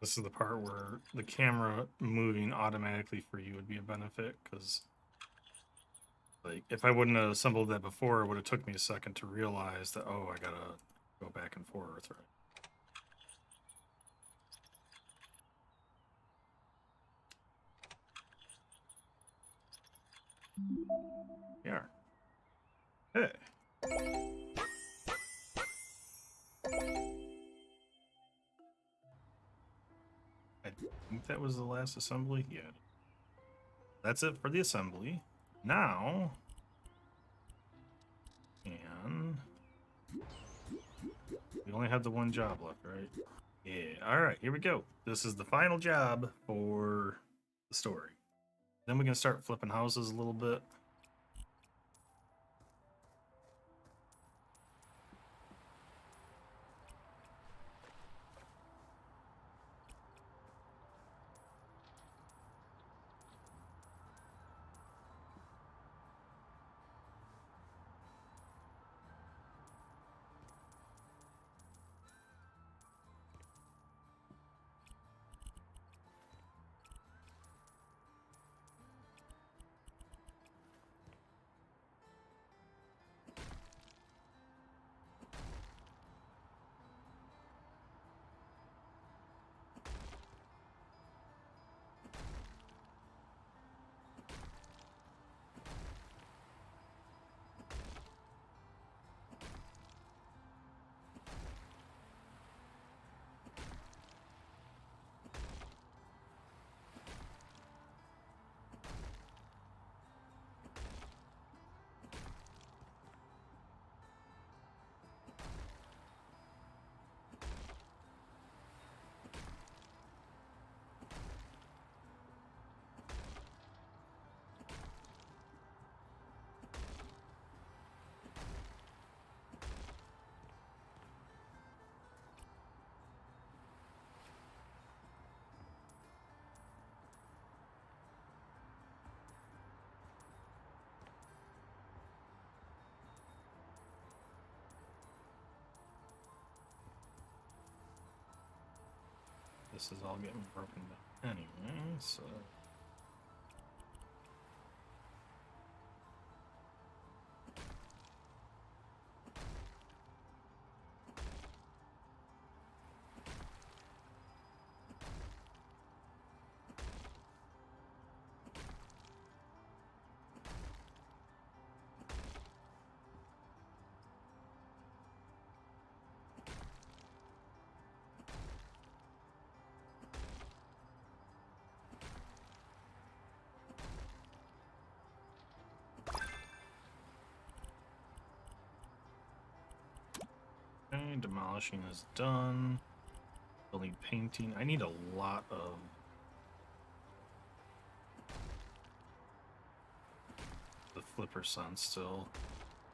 This is the part where the camera moving automatically for you would be a benefit, because like if I wouldn't have assembled that before, it would have took me a second to realize that, oh, I gotta go back and forth, right? Yeah. Hey. I think that was the last assembly. Yeah. That's it for the assembly. Now, and we only have the one job left, right? Yeah. All right, here we go. This is the final job for the story. Then we can start flipping houses a little bit. This is all getting broken down anyway, so. Okay, demolishing is done. Building painting. I need a lot of the flipper sense still.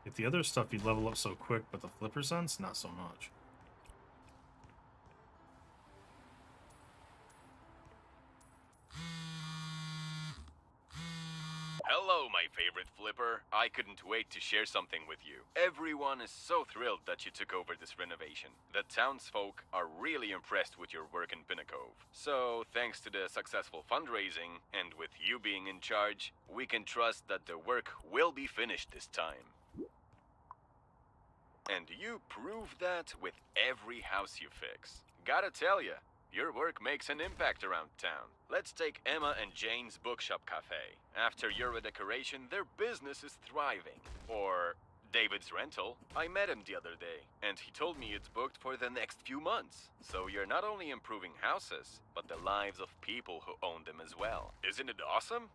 If the other stuff you level up so quick, but the flipper sense, not so much. Hello, my favorite flipper. I couldn't wait to share something with you. Everyone is so thrilled that you took over this renovation. The townsfolk are really impressed with your work in Pinnacove. So, thanks to the successful fundraising, and with you being in charge, we can trust that the work will be finished this time. And you prove that with every house you fix. Gotta tell ya, your work makes an impact around town. Let's take Emma and Jane's Bookshop Cafe. After your redecoration, their business is thriving. Or David's Rental. I met him the other day, and he told me it's booked for the next few months. So you're not only improving houses, but the lives of people who own them as well. Isn't it awesome?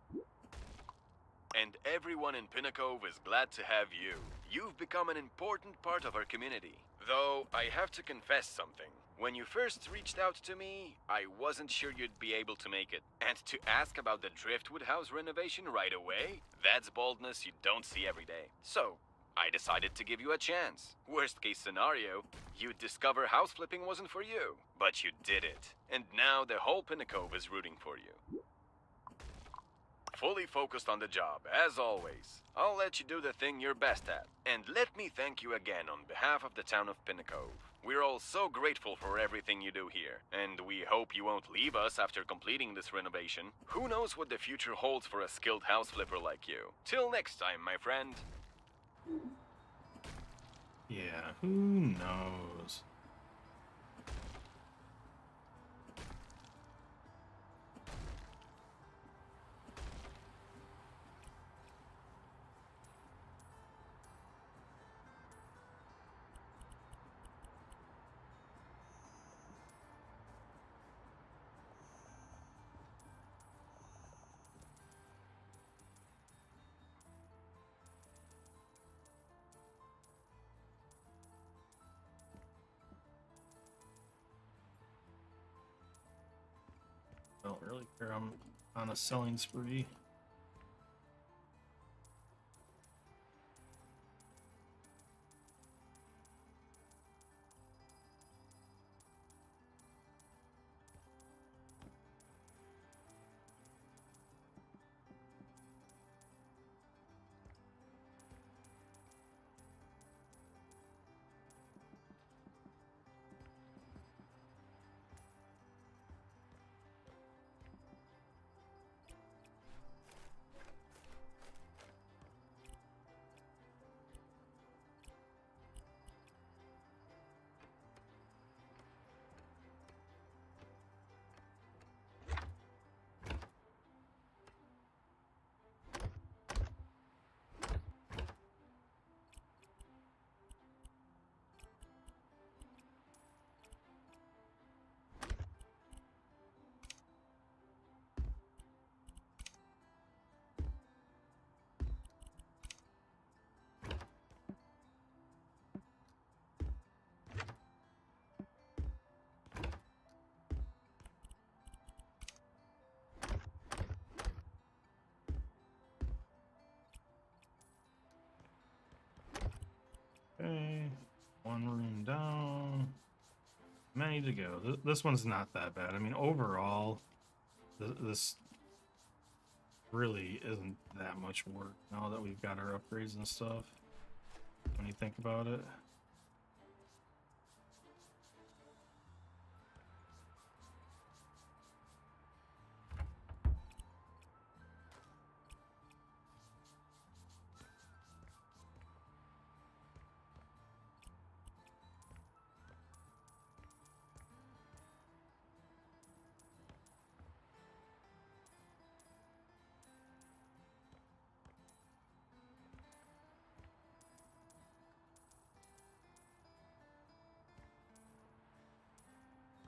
And everyone in Pinnacove is glad to have you. You've become an important part of our community. Though, I have to confess something. When you first reached out to me, I wasn't sure you'd be able to make it. And to ask about the Driftwood House renovation right away? That's boldness you don't see every day. So, I decided to give you a chance. Worst case scenario, you'd discover house flipping wasn't for you. But you did it. And now the whole Pinnacove is rooting for you. Fully focused on the job, as always. I'll let you do the thing you're best at. And let me thank you again on behalf of the town of Pinnacove. We're all so grateful for everything you do here, and we hope you won't leave us after completing this renovation. Who knows what the future holds for a skilled house flipper like you. Till next time, my friend. Yeah, who knows? Don't really care. I'm on a selling spree. Okay, one room down. Many to go. This one's not that bad. I mean, overall, this really isn't that much work now that we've got our upgrades and stuff. When you think about it.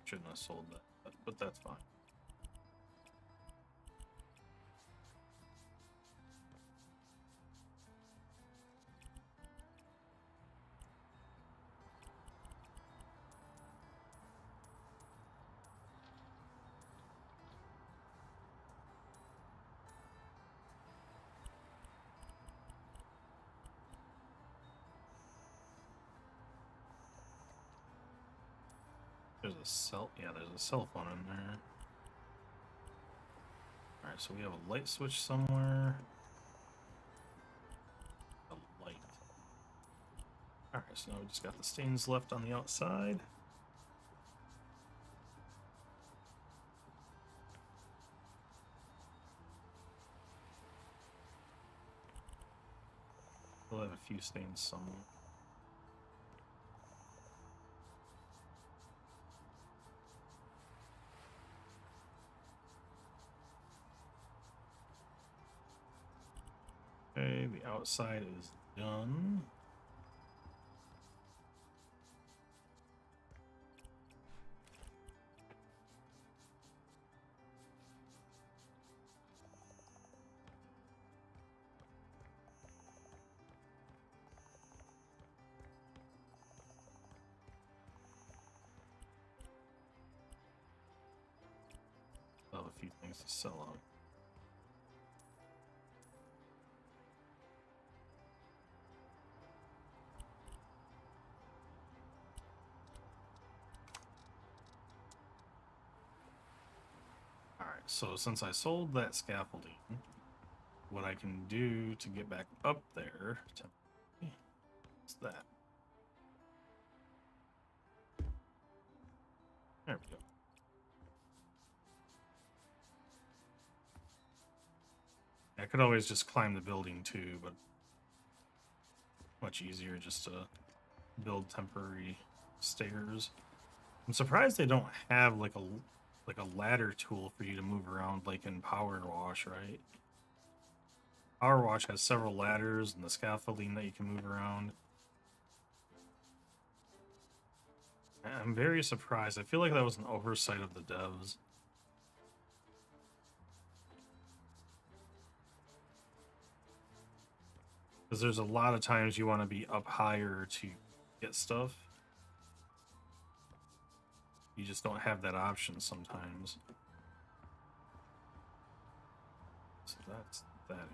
Shouldn't have sold that, but that's fine. There's a there's a cell phone in there. Alright, so we have a light switch somewhere. A light. Alright, so now we just got the stains left on the outside. We'll have a few stains somewhere. Okay, the outside is done. Still have a few things to sell out. Alright, so since I sold that scaffolding, what I can do to get back up there, is that. There we go. I could always just climb the building too, but much easier just to build temporary stairs. I'm surprised they don't have like a ladder tool for you to move around like in Power Wash, right? Power Wash has several ladders and the scaffolding that you can move around. I'm very surprised. I feel like that was an oversight of the devs. Because there's a lot of times you want to be up higher to get stuff. You just don't have that option sometimes. So that's that.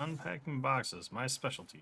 Unpacking boxes, my specialty.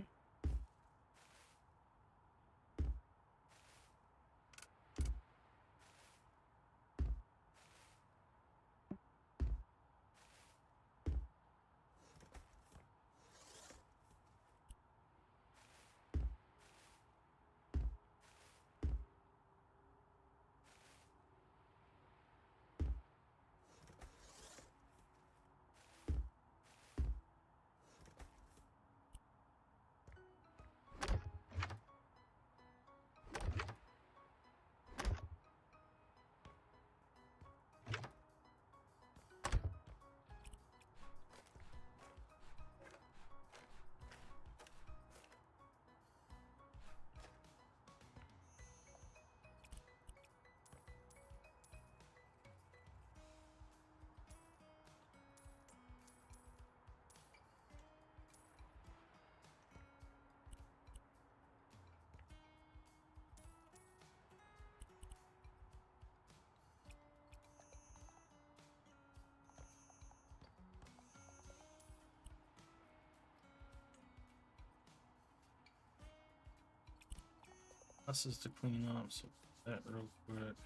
Buses to clean up, so that real quick.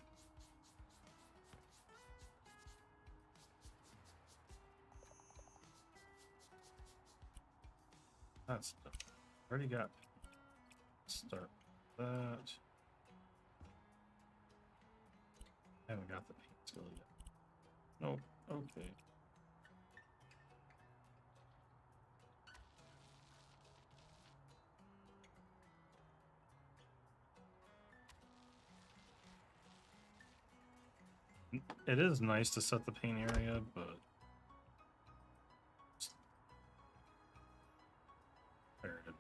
That's done. Already got. Start that. Haven't got the paint skill yet. Nope. Okay. It is nice to set the paint area, but where to be.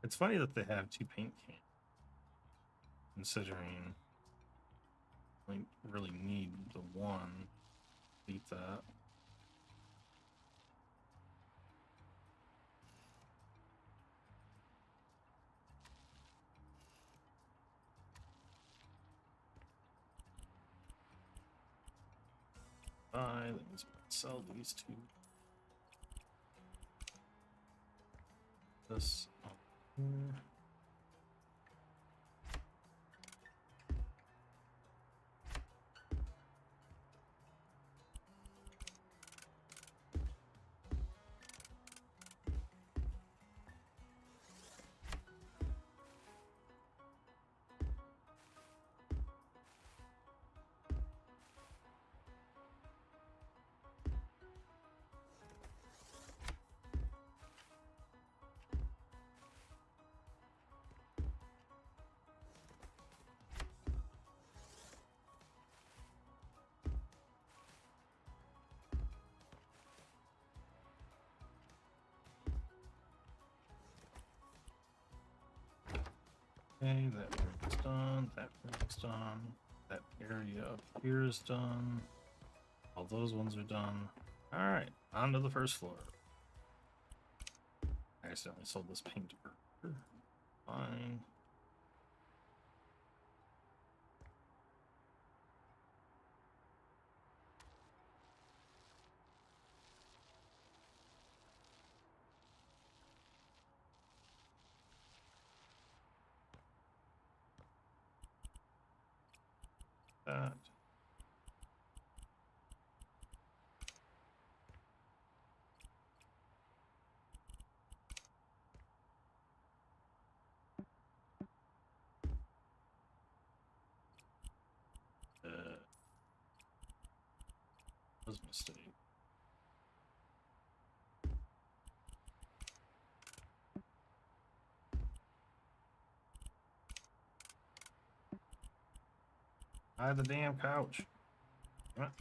It's funny that they have two paint cans, considering like really need the one. Beat that. Buy. That means we can sell these two. This. Here. Okay, that room's done, that room's done, that area up here is done, all those ones are done. Alright, on to the first floor. I accidentally sold this paint to her. Fine. That. Was a mistake. Buy the damn couch. What?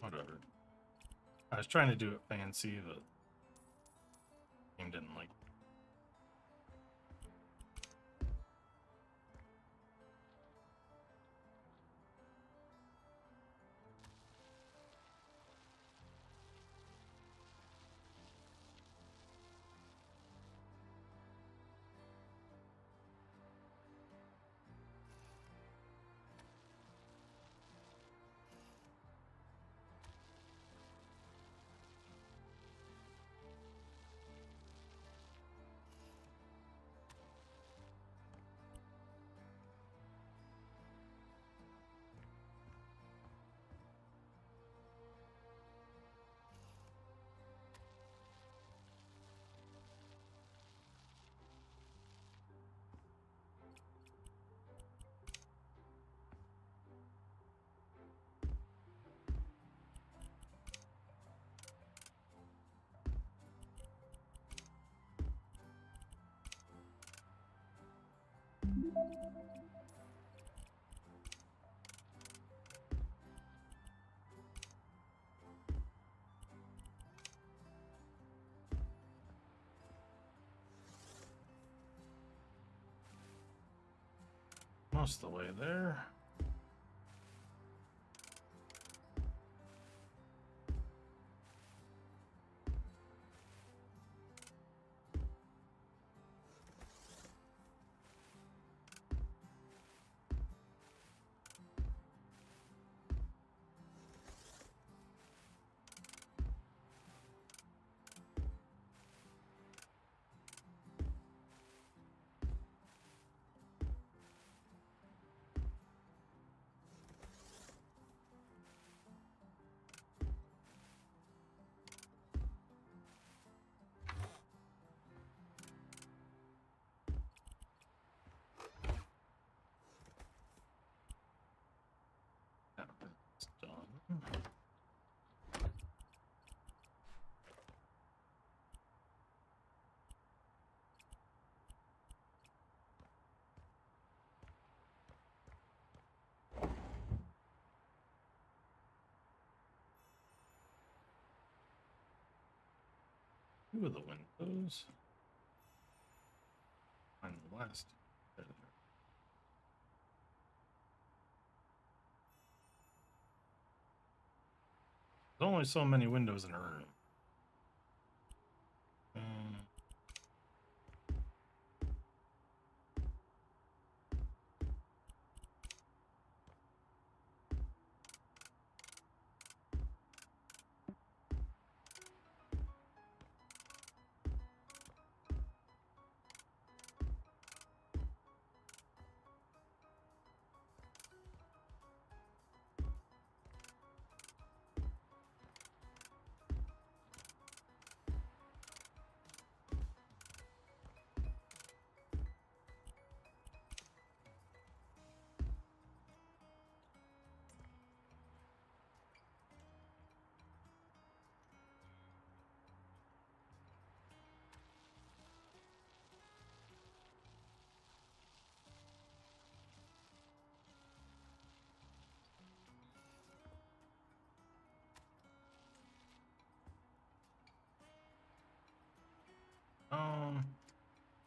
Whatever. I was trying to do it fancy, but game didn't like. Most of the way there. It's done. Two of the windows. Find the last. There they are. There's only so many windows in a room.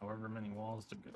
However many walls to go.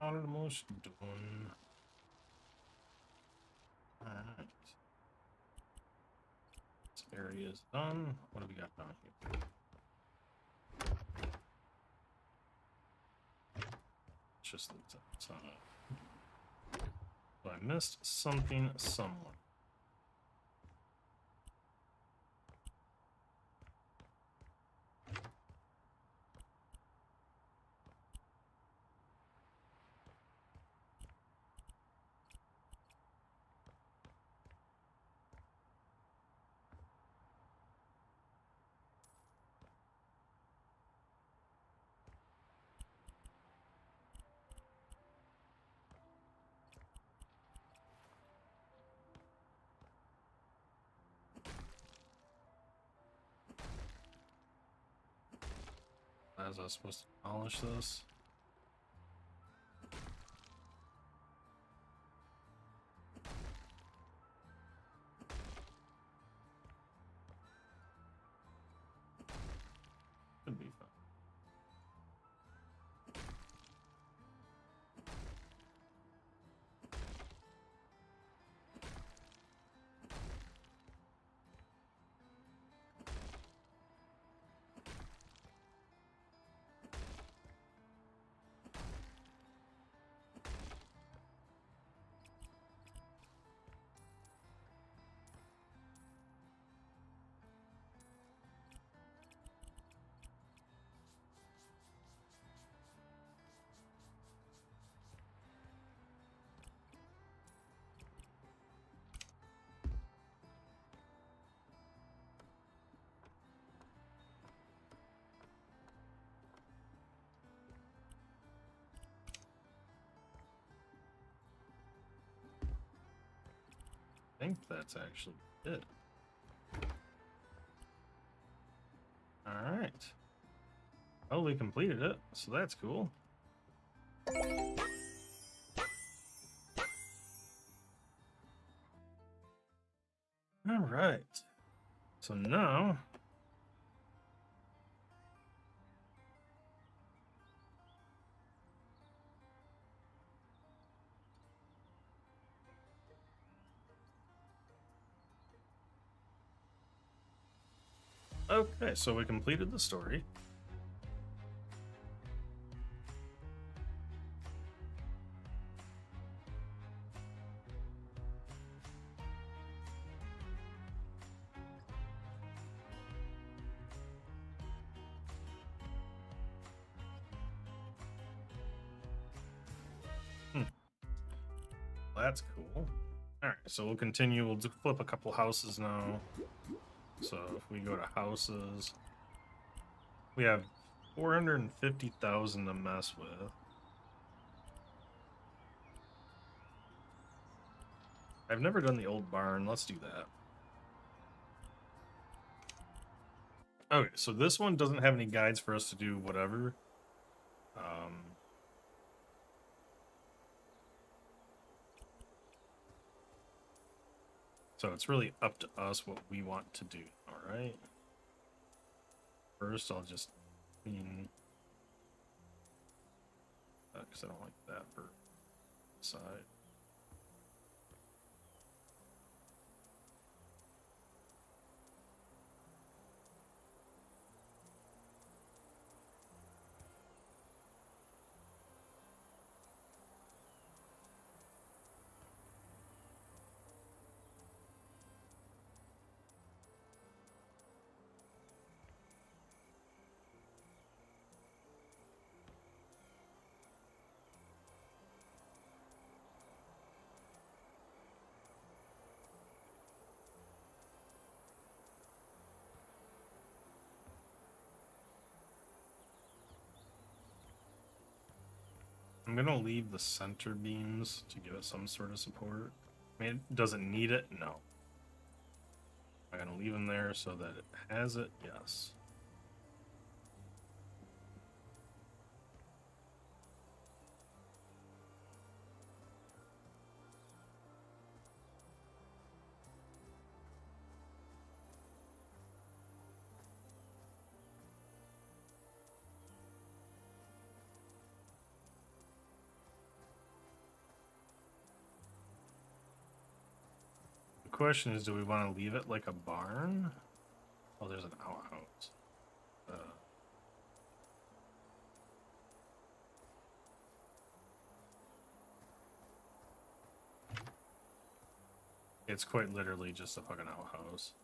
Almost done. Alright. This area is done. What do we got down here? It's just that it's on it. So I missed something somewhere. As I was supposed to polish this. Could be fun. I think that's actually it. Alright. Oh, we completed it, so that's cool. Alright. So now... Okay, so we completed the story. That's cool. Alright, so we'll continue. We'll flip a couple houses now. So if we go to houses, we have 450,000 to mess with. I've never done the old barn. Let's do that. Okay, so this one doesn't have any guides for us to do whatever. So it's really up to us what we want to do. All right. First, I'll just clean because I don't like that for the side. I'm gonna leave the center beams to give it some sort of support. I mean, it doesn't need it, no. I'm gonna leave them there so that it has it, yes. question is, do we want to leave it like a barn? Oh, there's an outhouse. It's quite literally just a fucking outhouse.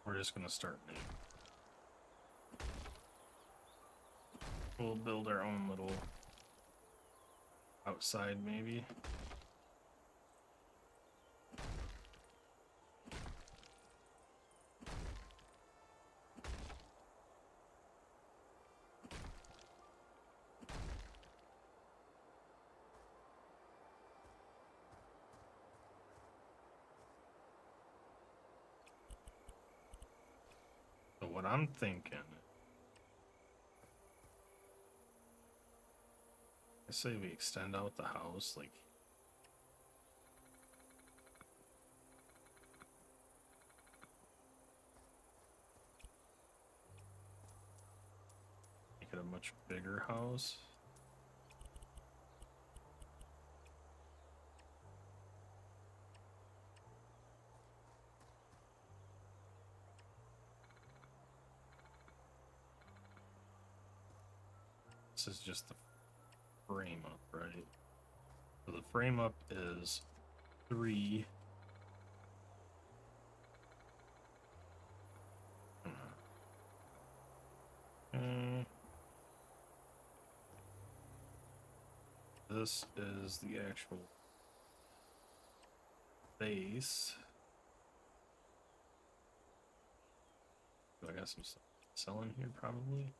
We're just gonna start new. We'll build our own little outside, maybe. So what I'm thinking, I say we extend out the house, like, make it a much bigger house. This is just the frame up, right? So the frame up is 3. This is the actual base. Do I got some stuff selling here? Probably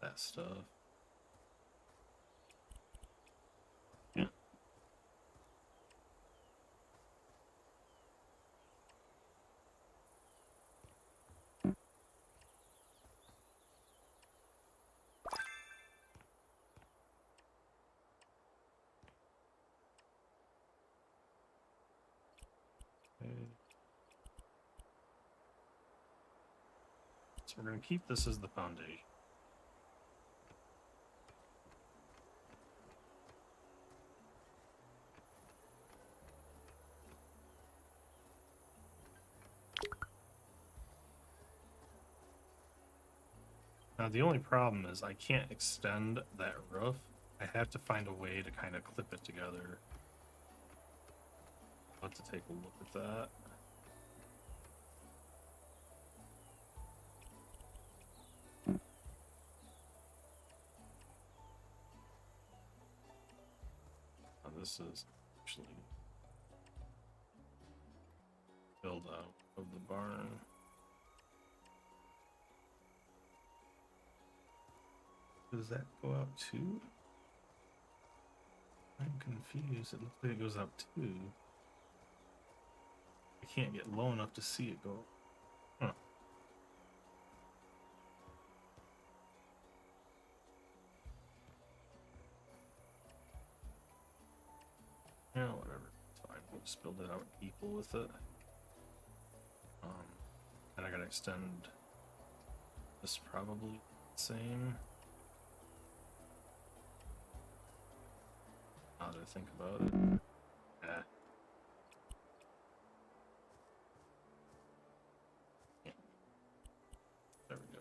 that stuff. Yeah. Okay. So we're going to keep this as the foundation. Now the only problem is I can't extend that roof. I have to find a way to kind of clip it together. I'll have to take a look at that. Now this is actually build out of the barn. Does that go out too? I'm confused. It looks like it goes out too. I can't get low enough to see it go. Huh. Yeah, whatever. It's fine. We'll just build it out equal with it. And I gotta extend this probably the same. Now that I think about it. Yeah. Yeah. There we go.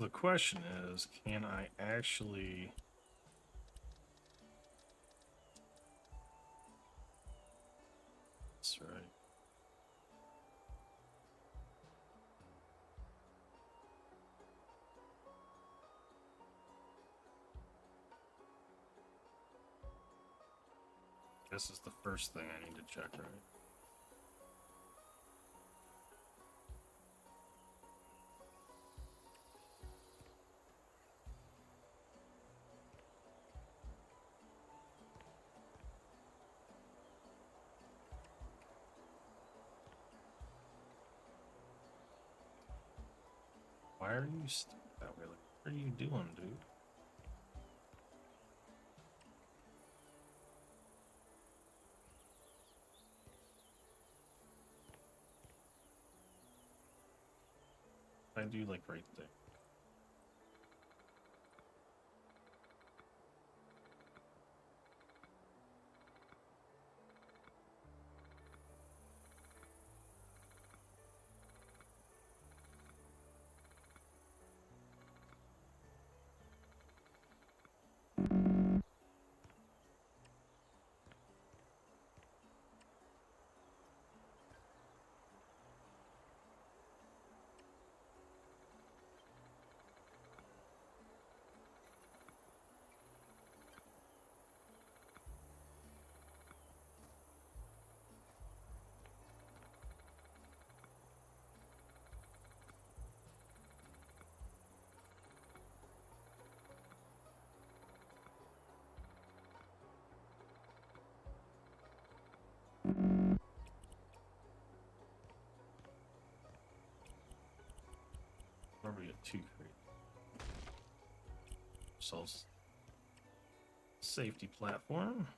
The question is, can I actually... That's right. This is the first thing I need to check, right? Why are you stuck that way? Like, what are you doing, dude? I do like right there. Where we get two crates. Ourselves safety platform.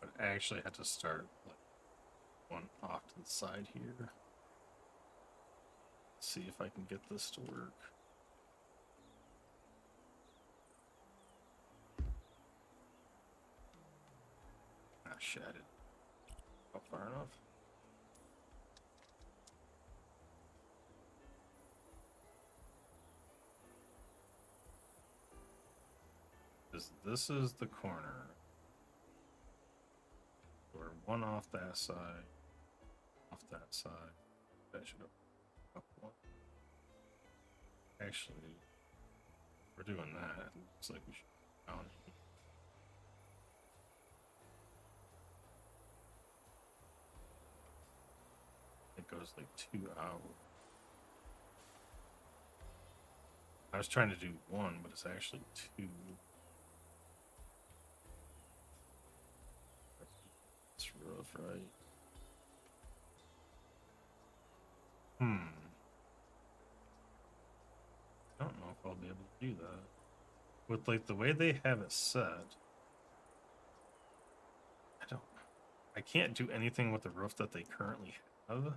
But I actually had to start like one off to the side here. See if I can get this to work. Ah, shit, I didn't go far enough. This is the corner. We're one off that side, off that side. That should up one. Actually, we're doing that. Looks like we should go down. It goes like 2 out. I was trying to do 1, but it's actually 2. It's rough, right? able to do that. With like the way they have it set, I can't do anything with the roof that they currently have.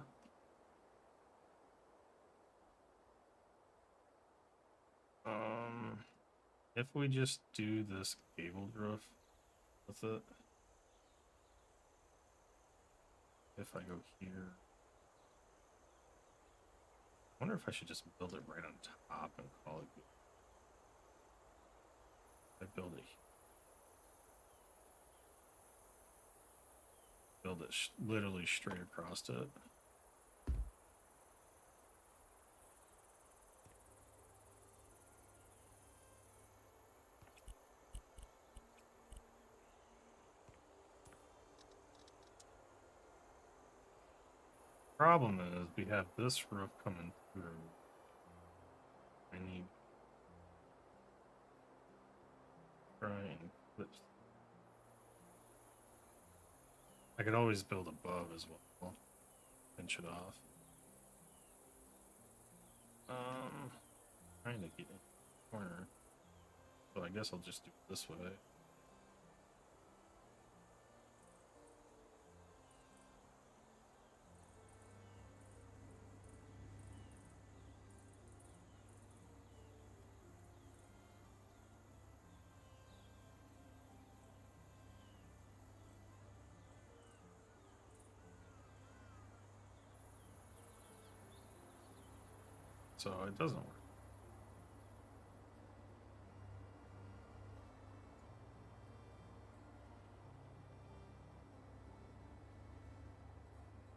If we just do this gabled roof with it, if I go here, I wonder if I should just build it right on top and call it good. I build it, literally straight across it. Problem is, we have this roof coming through. I need try and flip. I could always build above as well. Pinch it off. Trying to get in the corner. So I guess I'll just do it this way. So it doesn't work.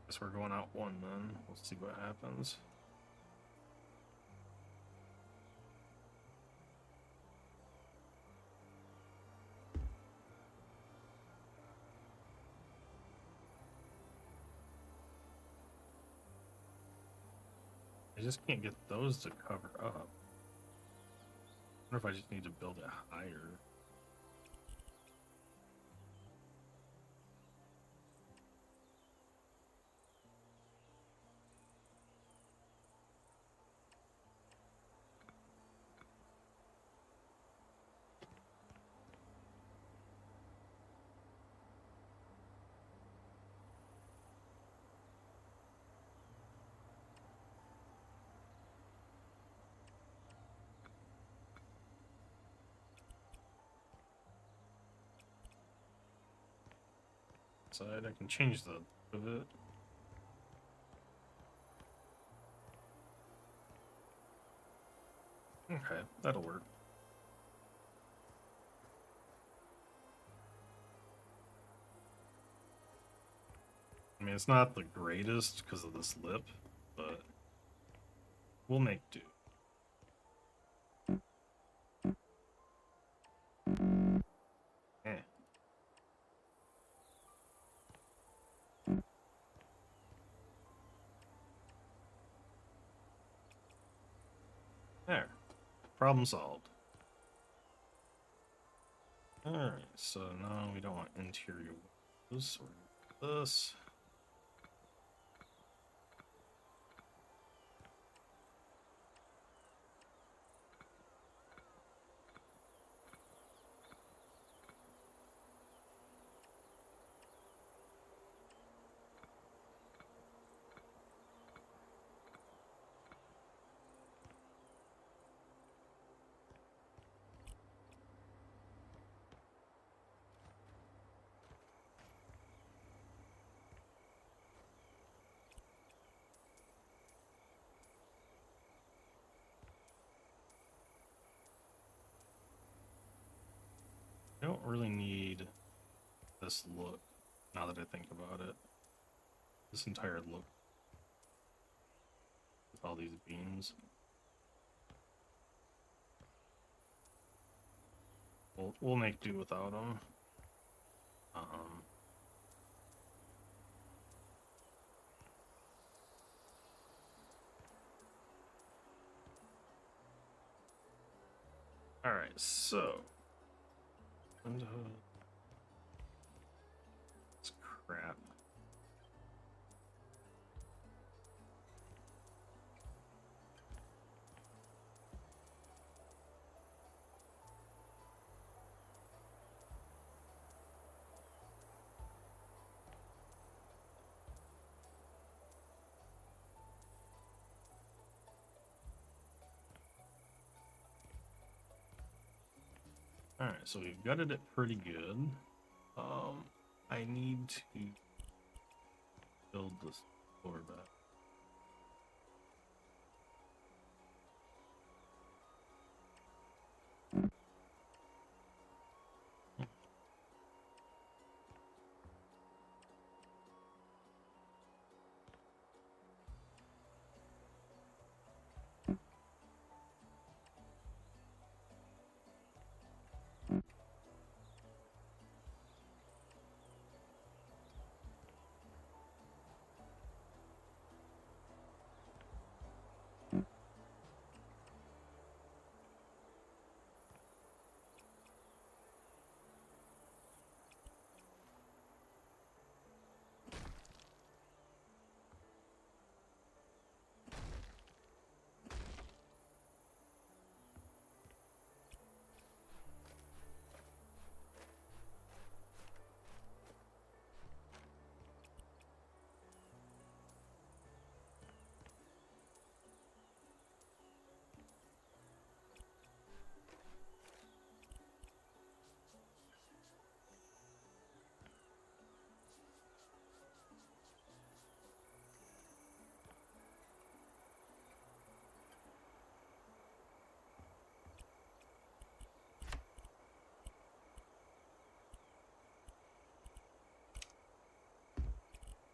Guess we're going out one then. We'll see what happens. I just can't get those to cover up. I wonder if I just need to build it higher. Side, I can change the of it. Okay, that'll work. I mean, it's not the greatest because of this lip, but we'll make do. Eh. There. Problem solved. Alright, so now we don't want interior windows, so we're gonna do this. I don't really need this look, now that I think about it. This entire look. With all these beams. We'll make do without them. Alright, so... It's crap. Alright, so we've gutted it pretty good. I need to build this floor back.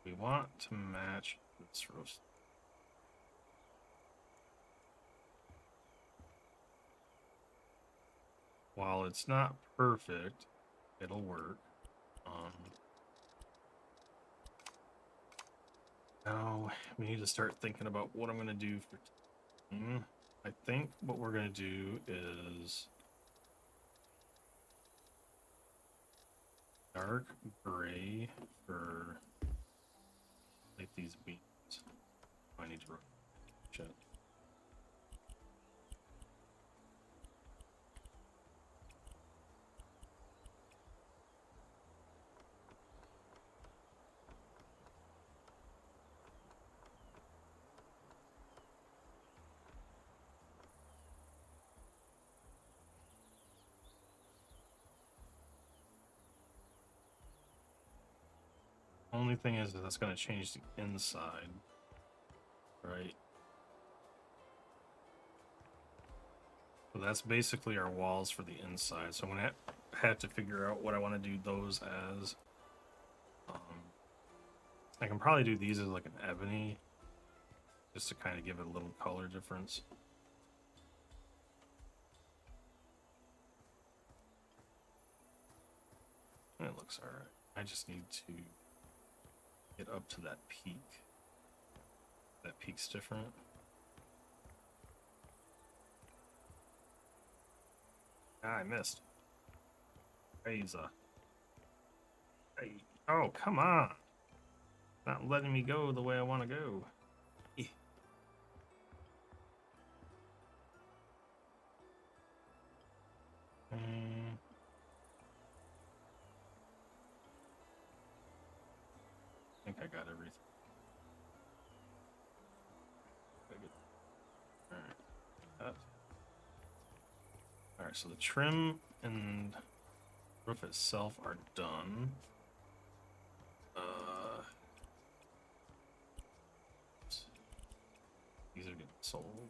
We want to match this roast. While it's not perfect, it'll work. Now we need to start thinking about what I'm going to do for I think what we're going to do is dark gray for like these beams. I need to shit. Only thing is that that's going to change the inside, right? So that's basically our walls for the inside. So I'm going to have to figure out what I want to do those as. I can probably do these as like an ebony, just to kind of give it a little color difference. It looks alright. I just need to get up to that peak. That peak's different. Ah, I missed. Razor. Hey. Oh, come on. Not letting me go the way I want to go. Eh. I think I got everything. Alright, so the trim and roof itself are done. These are getting sold.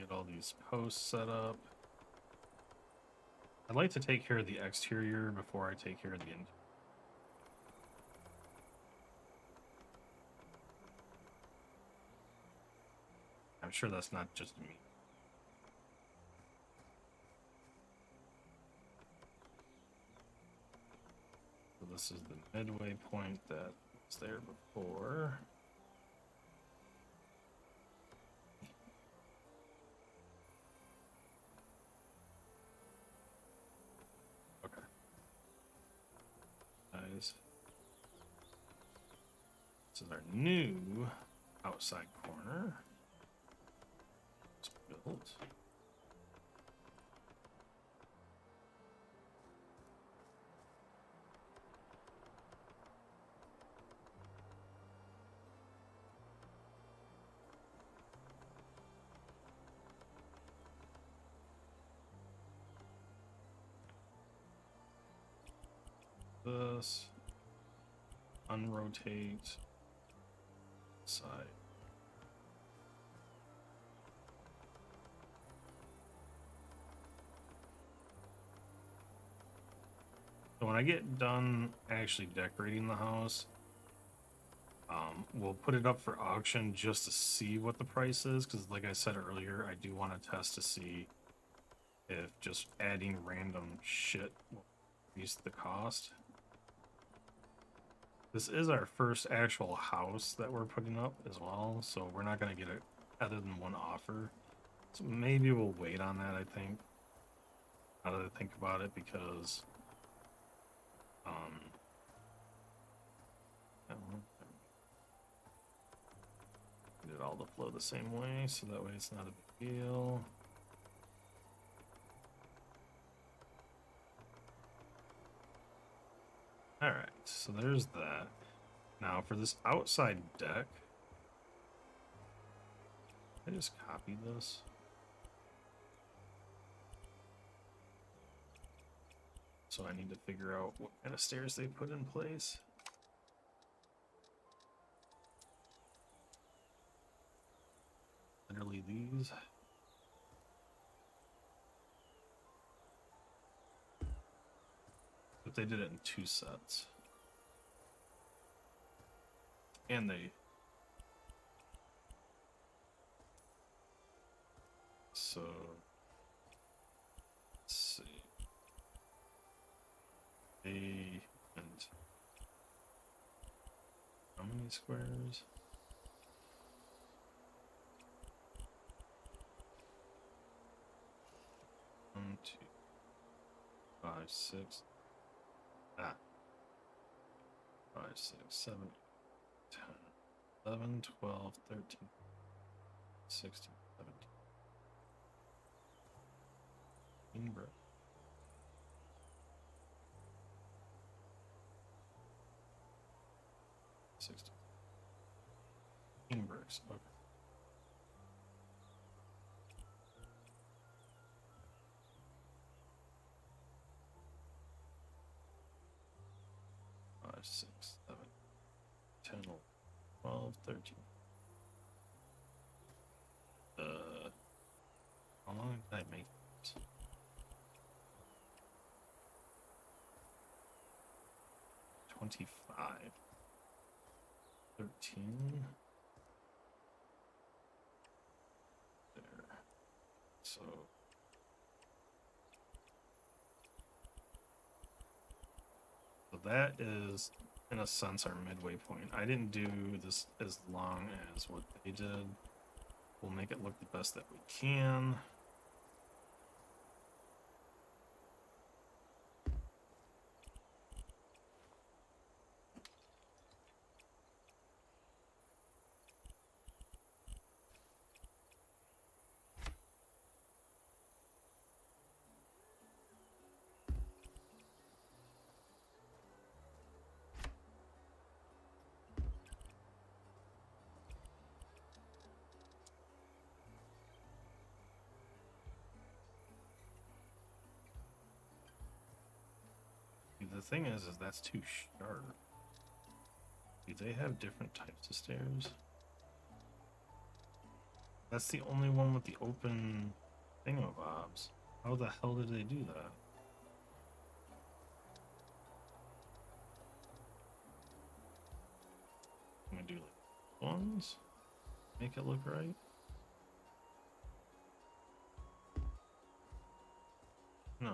get all these posts set up. I'd like to take care of the exterior before I take care of the interior. I'm sure that's not just me. So this is the midway point that was there before. Okay. Guys. This is our new outside corner. It's built. This, unrotate, side. So when I get done actually decorating the house, we'll put it up for auction just to see what the price is, because like I said earlier, I do want to test to see if just adding random shit will increase the cost. This is our first actual house that we're putting up as well, so we're not going to get it other than one offer. So maybe we'll wait on that, I think. Now that I think about it, because get it all to flow the same way, so that way it's not a big deal. Alright, so there's that. Now for this outside deck, I just copy this. So I need to figure out what kind of stairs they put in place. Literally these. But they did it in 2 sets. And they... So... Let's see. They... And... How many squares? 1, 2, 5, 6... 5, 6, 7, 10, 11, 12, 13, 16, 17. Bro. 16 bricks. Okay. Five, 6, 7, 10, 12, 13. How long did I make this? 25. 13. There. So. So that is, in a sense, our midway point. I didn't do this as long as what they did. We'll make it look the best that we can. The thing is that's too sharp. Do they have different types of stairs? That's the only one with the open thingamabobs. How the hell did they do that? I'm gonna do like ones. Make it look right. No.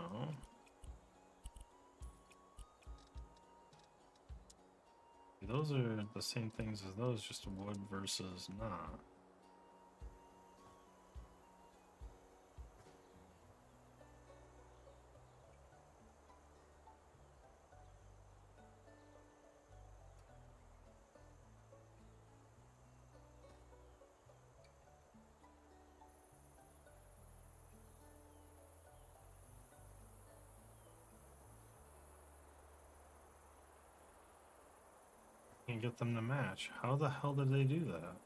Those are the same things as those, just wood versus not. Can't get them to match. How the hell did they do that?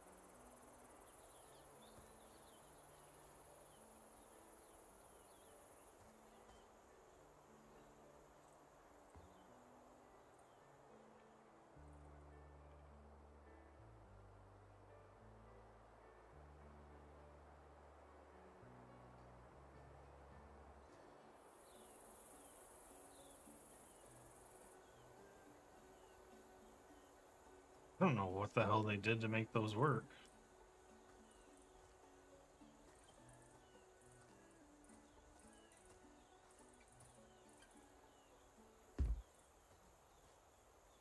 I don't know what the hell they did to make those work.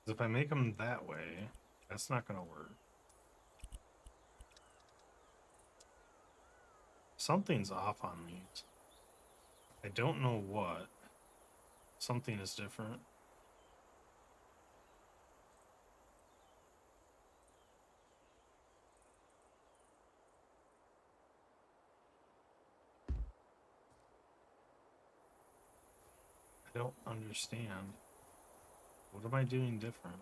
If I make them that way, that's not gonna work. Something's off on these. I don't know what. Something is different. I don't understand. What am I doing different?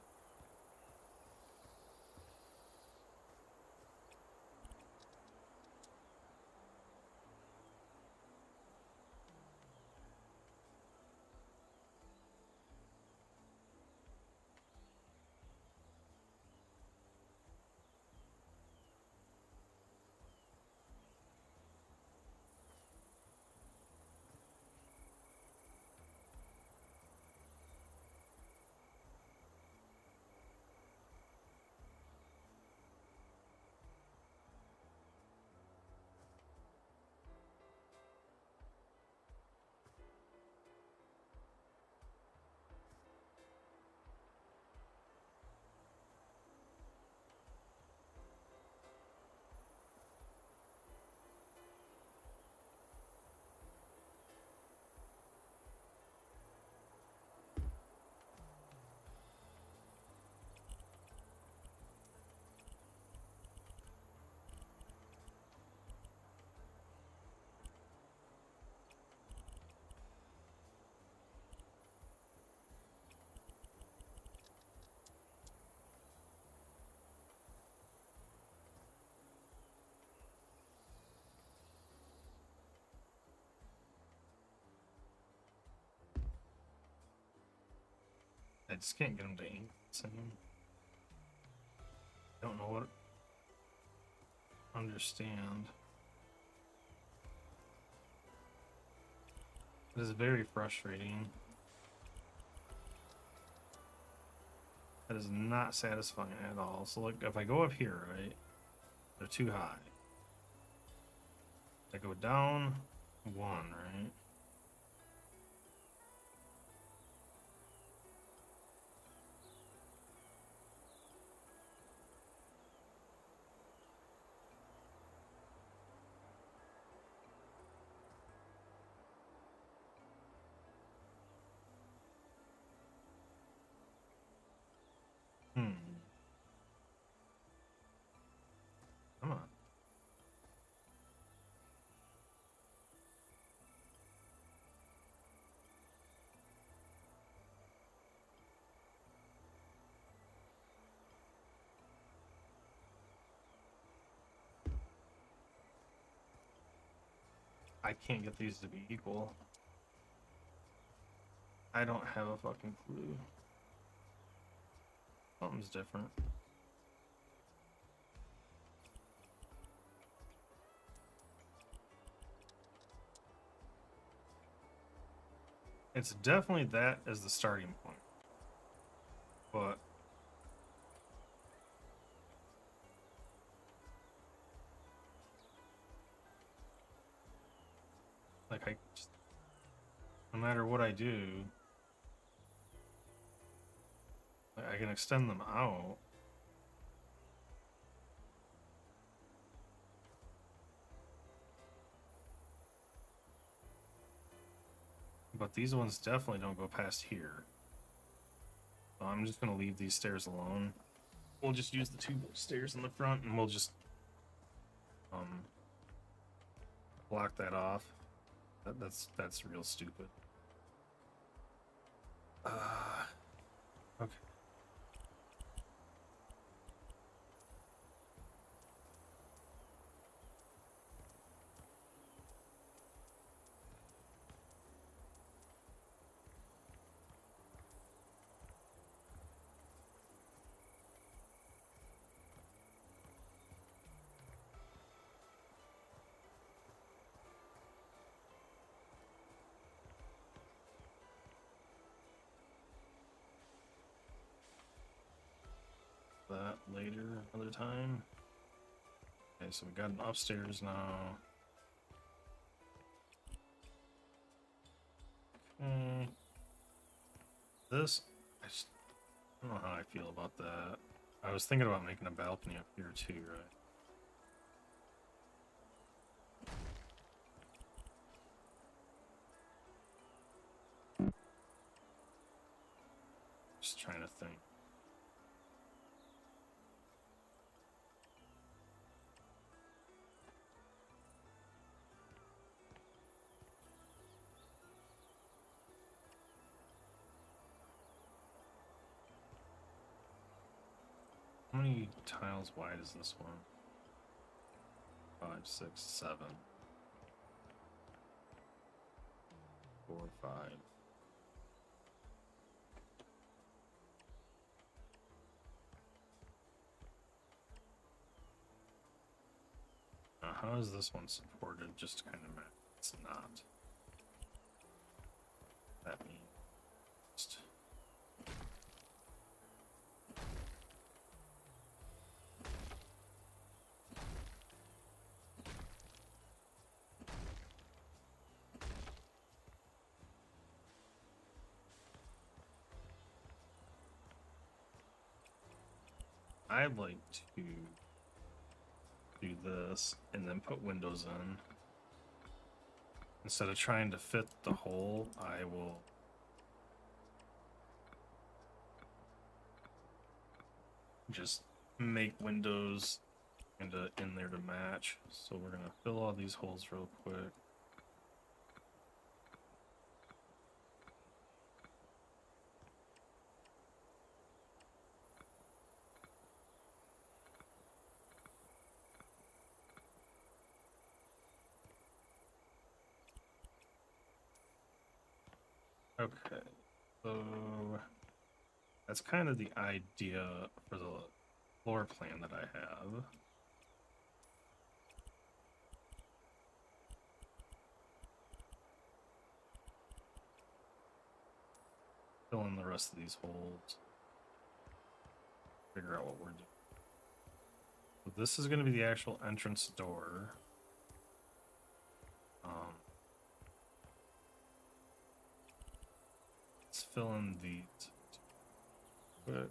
I just can't get them to ink send them. Don't know what. Understand. It is very frustrating. That is not satisfying at all. So look, if I go up here, right, they're too high. I go down one, right? Come on. I can't get these to be equal. I don't have a fucking clue. Something's different. It's definitely that as the starting point. But like I just, no matter what I do, I can extend them out. But these ones definitely don't go past here. So I'm just gonna leave these stairs alone. We'll just use the 2 stairs in the front and we'll just block that off. That's real stupid. Okay. That later, another time. Okay, so we got an upstairs now. Okay. This, I don't know how I feel about that. I was thinking about making a balcony up here too, right? Just trying to think. How many tiles wide is this one? 5, 6, 7. 4, 5. Now, how is this one supported? Just kind of, it's not. That means. I'd like to do this and then put windows in. Instead of trying to fit the hole, I will just make windows in there to match. So we're gonna fill all these holes real quick. Okay, so that's kind of the idea for the floor plan that I have. Fill in the rest of these holes. Figure out what we're doing. So this is going to be the actual entrance door. Let's fill in these. Quick.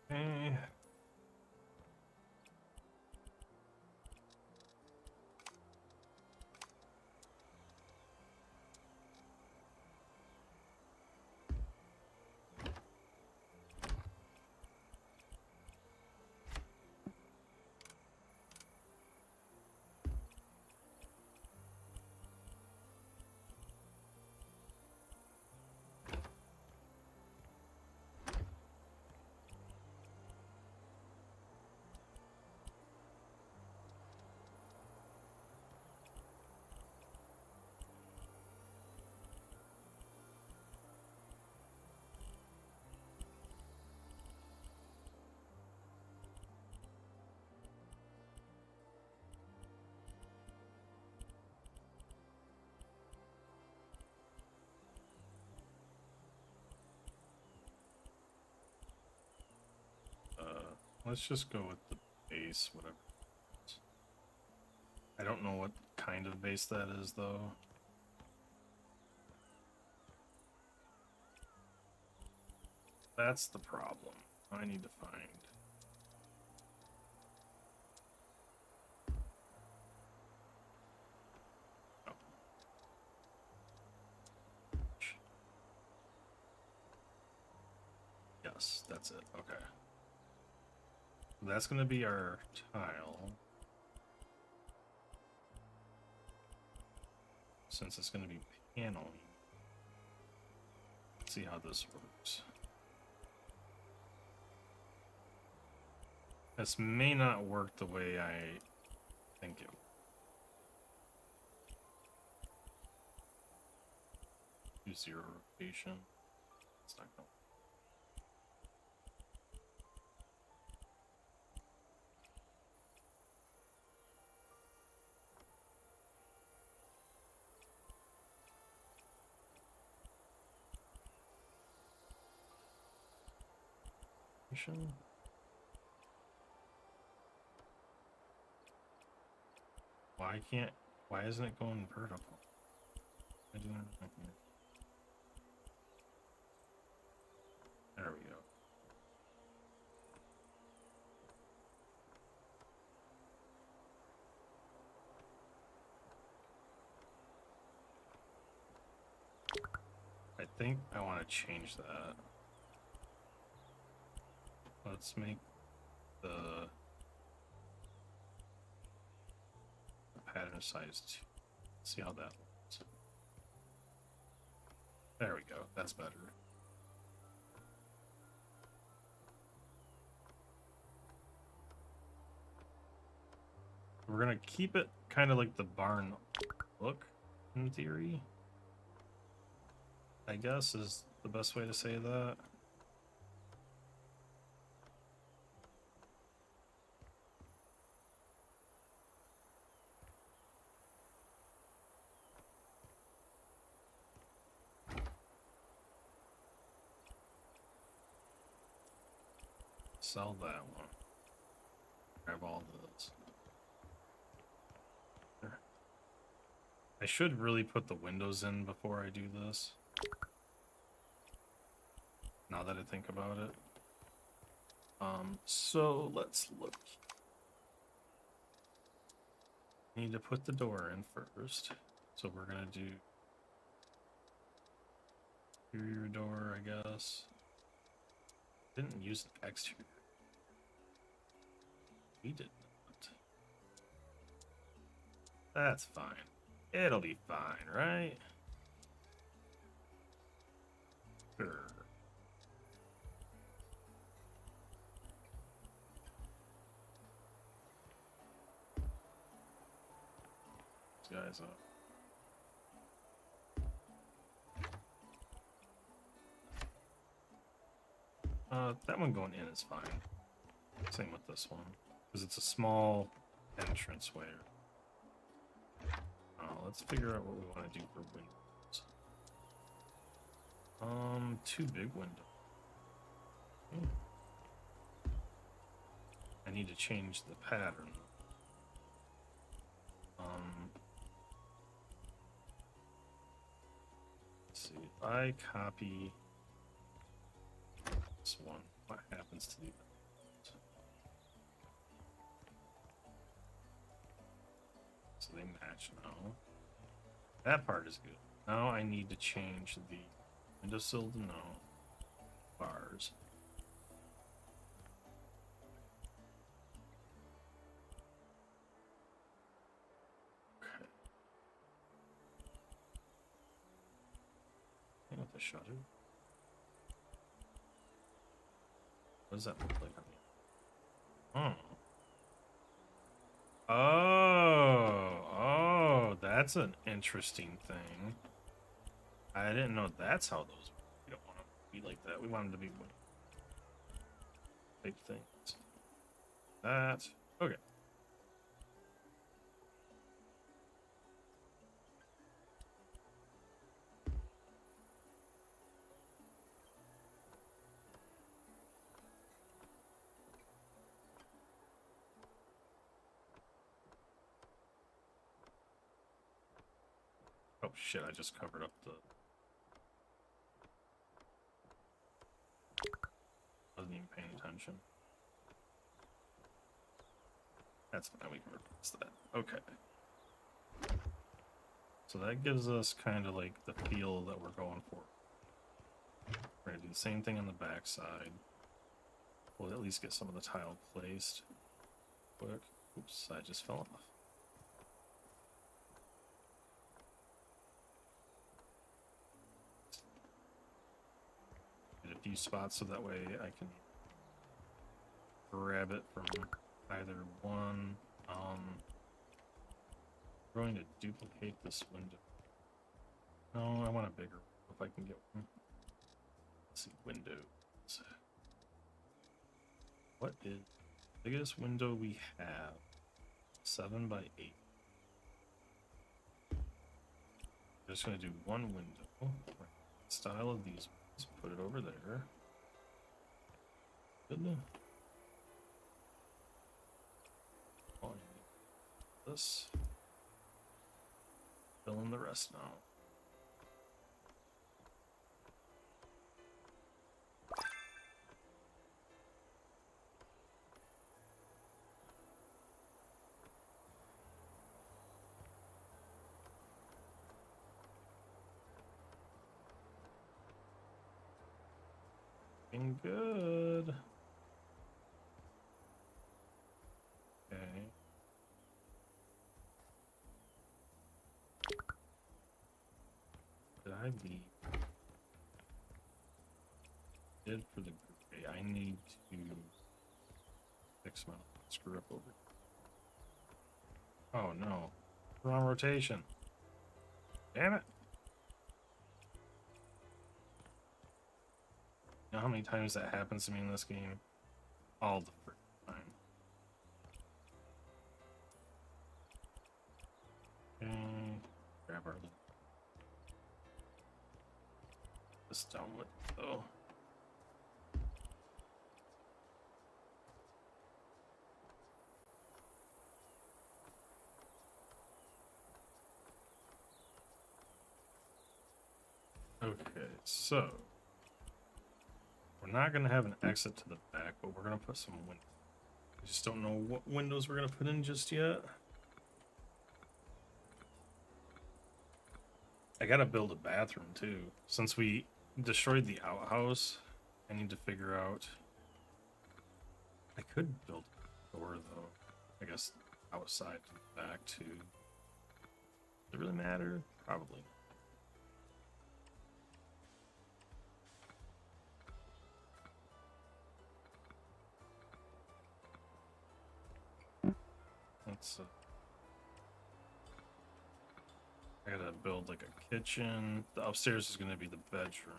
Okay. Let's just go with the base, whatever. I don't know what kind of base that is, though. That's the problem. I need to find. Oh. Yes, that's it. Okay. That's going to be our tile. Since it's going to be paneling. Let's see how this works. This may not work the way I think it will. Do zero rotation. It's not going. Why isn't it going vertical? I do not know. There we go. I think I want to change that. Let's make the pattern size 2. See how that looks. There we go. That's better. We're gonna keep it kind of like the barn look, in theory. I guess is the best way to say that. Sell that one. Grab all this. There. I should really put the windows in before I do this. Now that I think about it. So let's look. Need to put the door in first. So we're gonna do interior door, I guess. Didn't use an exterior. We did not. That's fine. It'll be fine, right? Sure. These guys up. That one going in is fine. Same with this one. Because it's a small entranceway. Let's figure out what we want to do for windows. 2 big windows. I need to change the pattern. Let's see, if I copy this one, what happens to the so they match now. That part is good. Now I need to change the windowsill to no bars. Okay. Hang with the shutter. What does that look like on the Oh, that's an interesting thing. I didn't know that's how those work. We don't want them to be like that. We want them to be big things. That. Okay. Oh shit, I just covered up the... Wasn't even paying attention. That's fine, we can replace that. Okay. So that gives us kind of like the feel that we're going for. We're gonna do the same thing on the back side. We'll at least get some of the tile placed. Quick. Oops, I just fell off. Get a few spots so that way I can grab it from either one. I'm going to duplicate this window. No, I want a bigger one if I can get one. Let's see, windows. What is the biggest window we have? 7 by 8. I'm just going to do one window. Style of these ones. Put it over there. Good. Oh, this. Fill in the rest now. Looking good. Okay. Did I leave? Did for the gray. I need to fix my screw up over. Oh no. Wrong rotation. Damn it. You know how many times that happens to me in this game? All the freaking time. Okay. Grab our little this down with though. Okay, so we're not gonna have an exit to the back, but we're gonna put some windows. I just don't know what windows we're gonna put in just yet. I gotta build a bathroom too. Since we destroyed the outhouse, I need to figure out. I could build a door though. I guess outside to the back too. Does it really matter? Probably. Let's. I gotta build like a kitchen. The upstairs is gonna be the bedroom.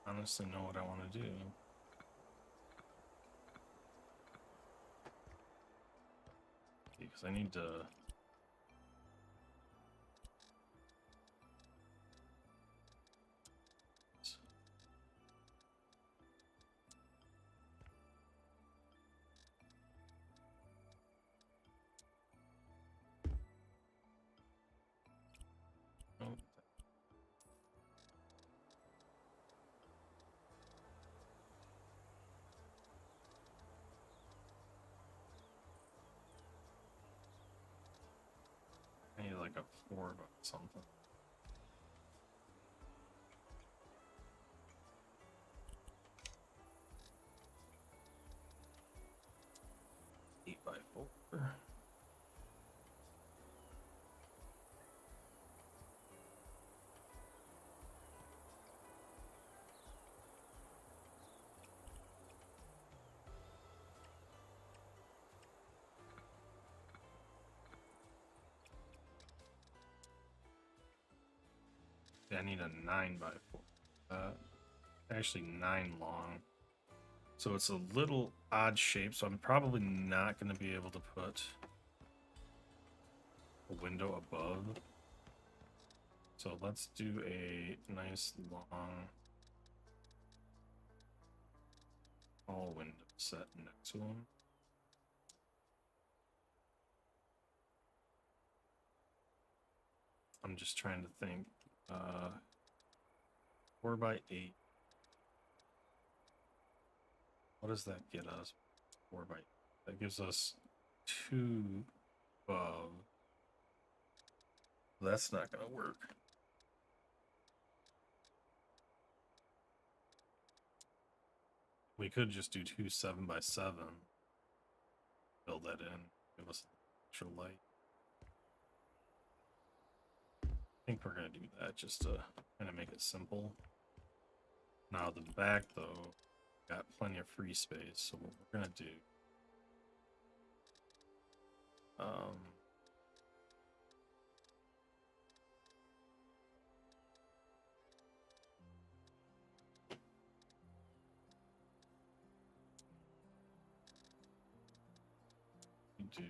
Honestly, know what I want to do. Because I need to. Oh. I need like a 4 by something. Eight by 4. I need a 9 by 4. Actually 9 long. So it's a little odd shape, so I'm probably not going to be able to put a window above. So let's do a nice long all windows set next to them. I'm just trying to think. 4x8. What does that get us? 4x8. That gives us 2 above. That's not gonna work. We could just do 2 7x7. Build that in. Give us extra light. I think we're gonna do that just to kind of make it simple. Now the back though, got plenty of free space, so what we're gonna do, we do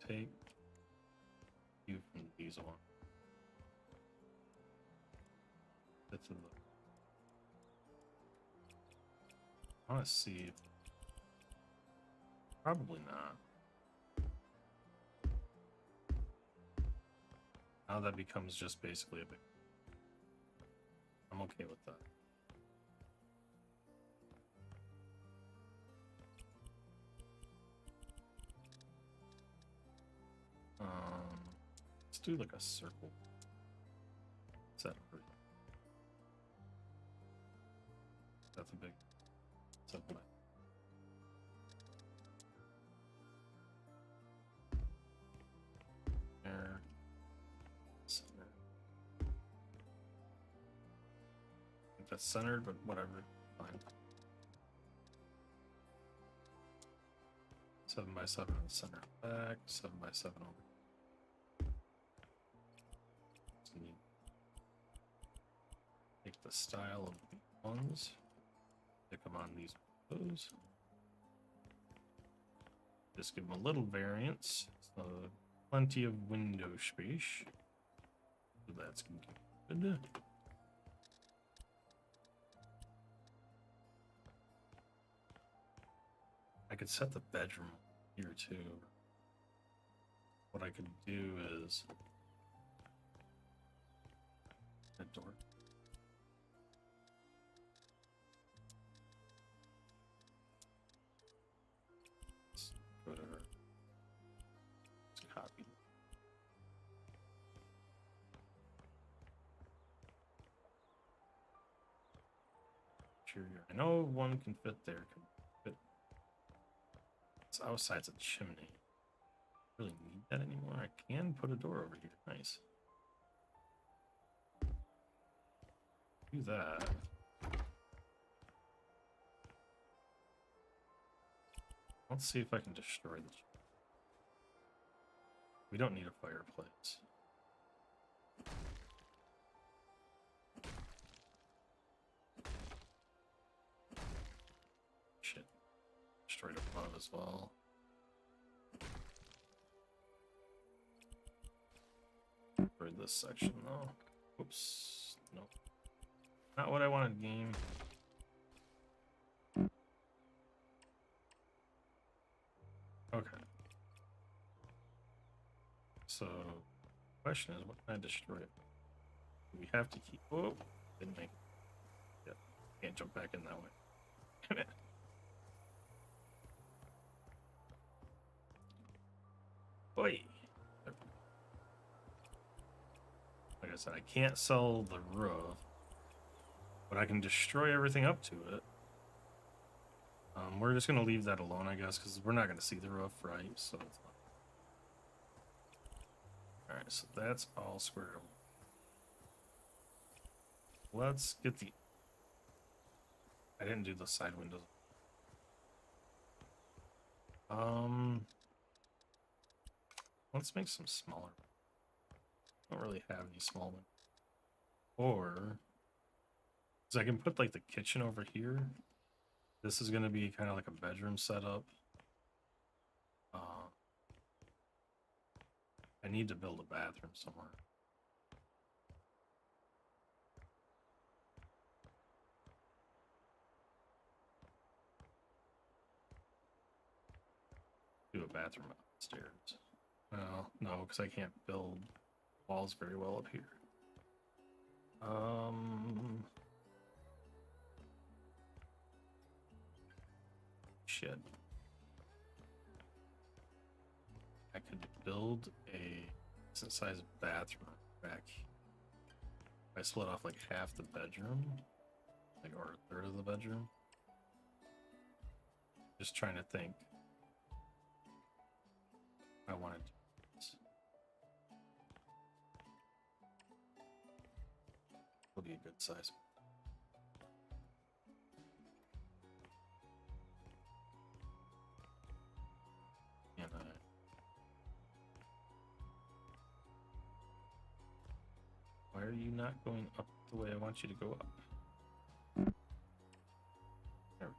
take you from these on. That's a look. I want to see if probably not. Now that becomes just basically a big. I'm okay with that. Let's do like a circle. Set for that's a big something. There. Center. I think that's centered, but whatever. Fine. 7x7 in the center back, 7x7 over. Take the style of the ones, stick them on these rows. Just give them a little variance, so plenty of window space. So that's good. I could set the bedroom here too. What I could do is a door. Let's go to her. Let's copy. Interior. I know one can fit there. Can fit. It's outside the chimney. Really need that anymore. I can put a door over here. Nice. Do that. Let's see if I can destroy the. We don't need a fireplace. Shit. Destroyed above as well. For this section though. Oops. Nope. Not what I wanted, game. Okay. So, question is, what can I destroy? Do we have to keep? Oh, didn't make it. Yep. Can't jump back in that way. Damn it. Boy. Like I said, I can't sell the roof. But I can destroy everything up to it. We're just going to leave that alone, I guess, because we're not going to see the roof, right? So it's not. Alright, so that's all squared up. Let's get the... I didn't do the side windows. Let's make some smaller. I don't really have any small ones. Or... So I can put like the kitchen over here. This is going to be kind of like a bedroom setup. I need to build a bathroom somewhere. Do a bathroom upstairs. Well, no, because I can't build walls very well up here. Shit. I could build a decent sized bathroom back. If I split off like half the bedroom, like or a third of the bedroom. Just trying to think. I wanted to. Will be a good size. And why are you not going up the way I want you to go up? There we go.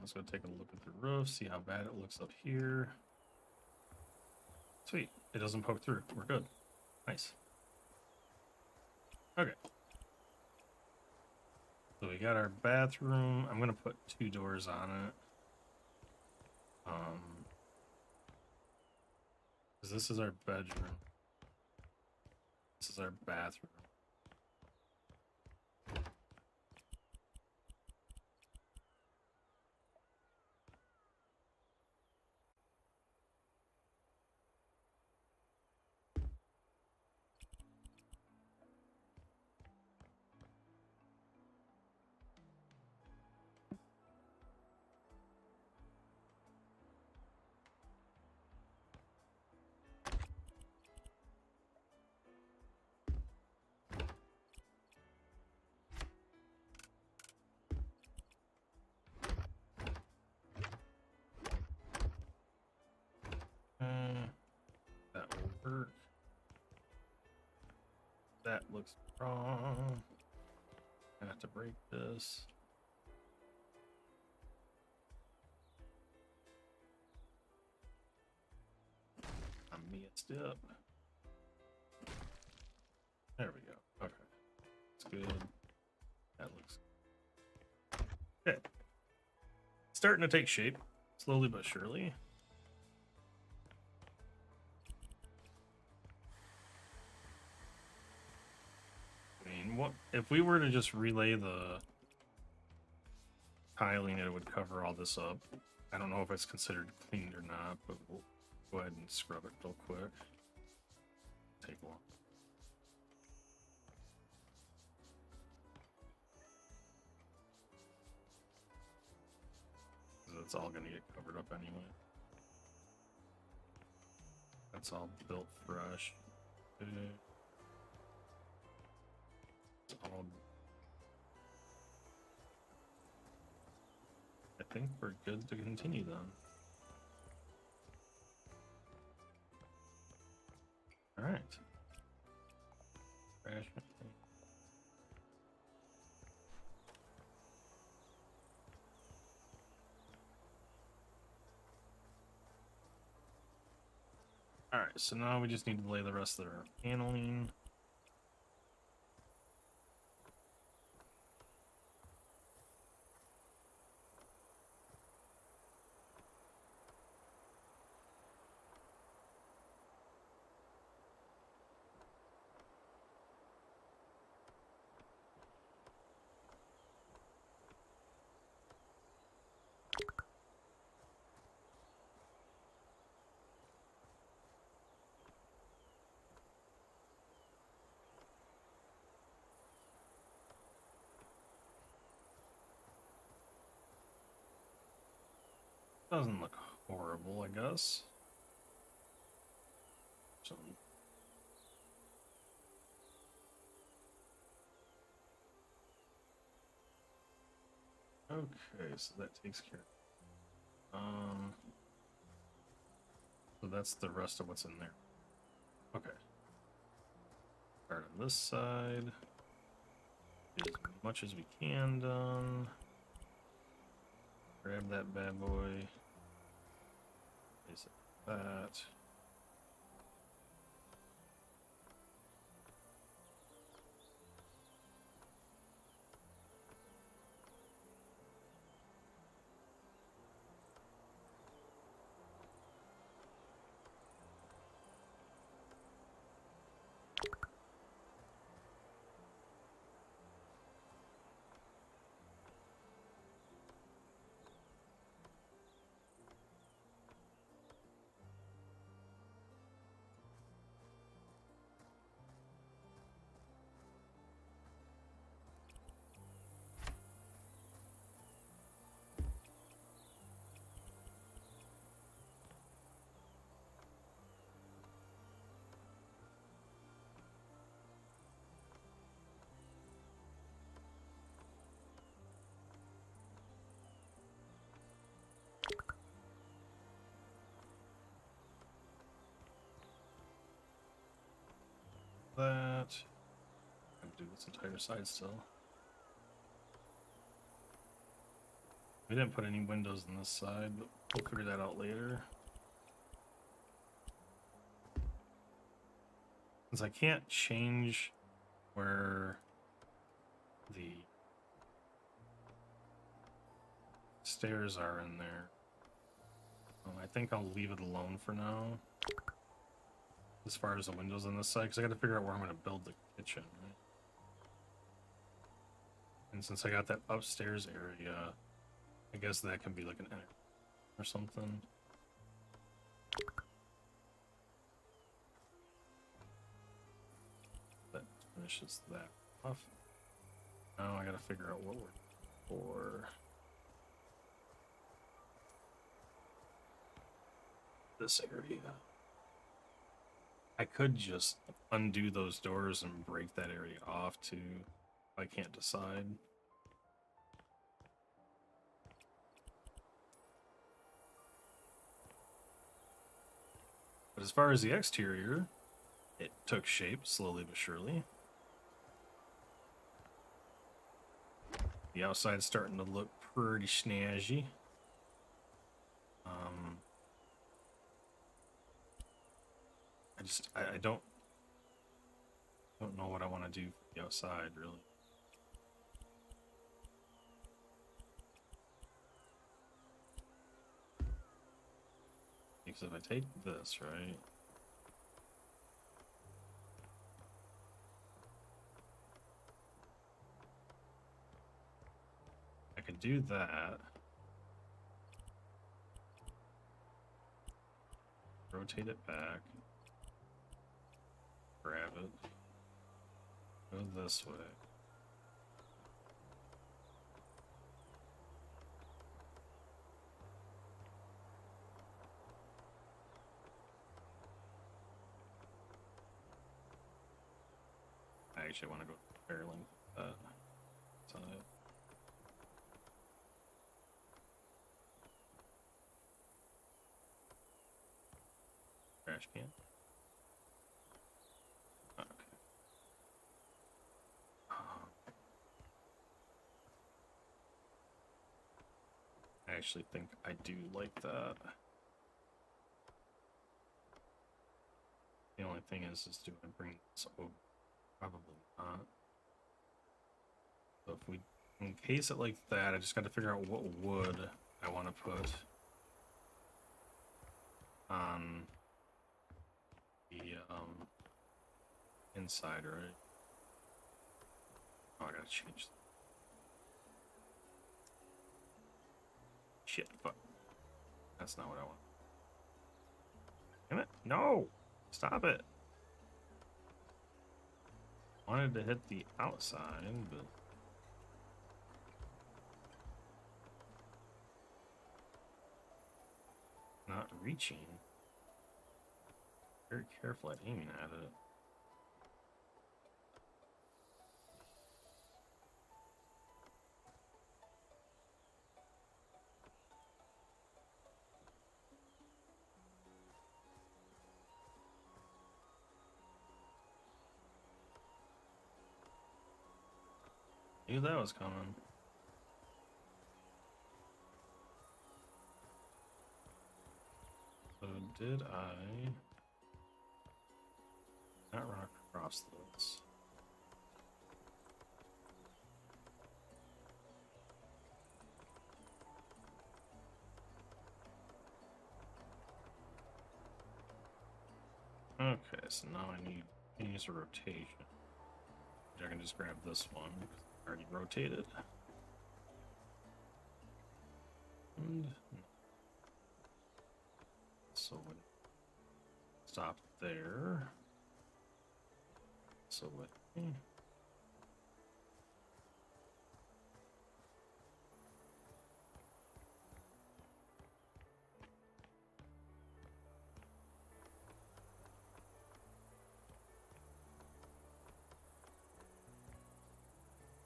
Let's go take a look at the roof, see how bad it looks up here. Sweet. It doesn't poke through. We're good. Nice. Okay. So we got our bathroom. I'm going to put 2 doors on it. Because this is our bedroom. This is our bathroom. That will work. That looks wrong. I have to break this. I messed up. There we go. Okay. That's good. That looks okay. Starting to take shape, slowly but surely. What if we were to just relay the tiling, it would cover all this up. I don't know if it's considered cleaned or not, but we'll go ahead and scrub it real quick. Take long. It's all gonna get covered up anyway. That's all built fresh. I think we're good to continue then. All right. Trash. Alright, so now we just need to lay the rest of our paneling. Doesn't look horrible, I guess. So, okay, so that takes care. So that's the rest of what's in there. Okay. Start on this side. Get as much as we can done. Grab that bad boy. Place it like that. That. I'm gonna do this entire side still. We didn't put any windows on this side, but we'll figure that out later. Since I can't change where the stairs are in there, I think I'll leave it alone for now. As far as the windows on this side, because I got to figure out where I'm going to build the kitchen. Right? And since I got that upstairs area, I guess that can be like an attic or something. That finishes that off. Now I got to figure out what we're for. This area. I could just undo those doors and break that area off too. I can't decide. But as far as the exterior, it took shape slowly but surely. The outside's starting to look pretty snazzy. I don't know what I want to do for the outside, really. Because if I take this, right? I could do that. Rotate it back. Grab it. Go this way. I actually want to go barreling that side. Trash can. Okay. I actually think I do like that. only thing is do I bring this over? Probably not. So if we encase it like that, I just got to figure out what wood I want to put on the inside, right? Oh, I gotta change. Shit, fuck. That's not what I want. Damn it! No! Stop it! Wanted to hit the outside, but not reaching. Very careful at aiming at it. Knew that was coming. So did I not run across this? Okay, so now I need to use a rotation. I can just grab this one. Already rotated. And so stop there. So let me.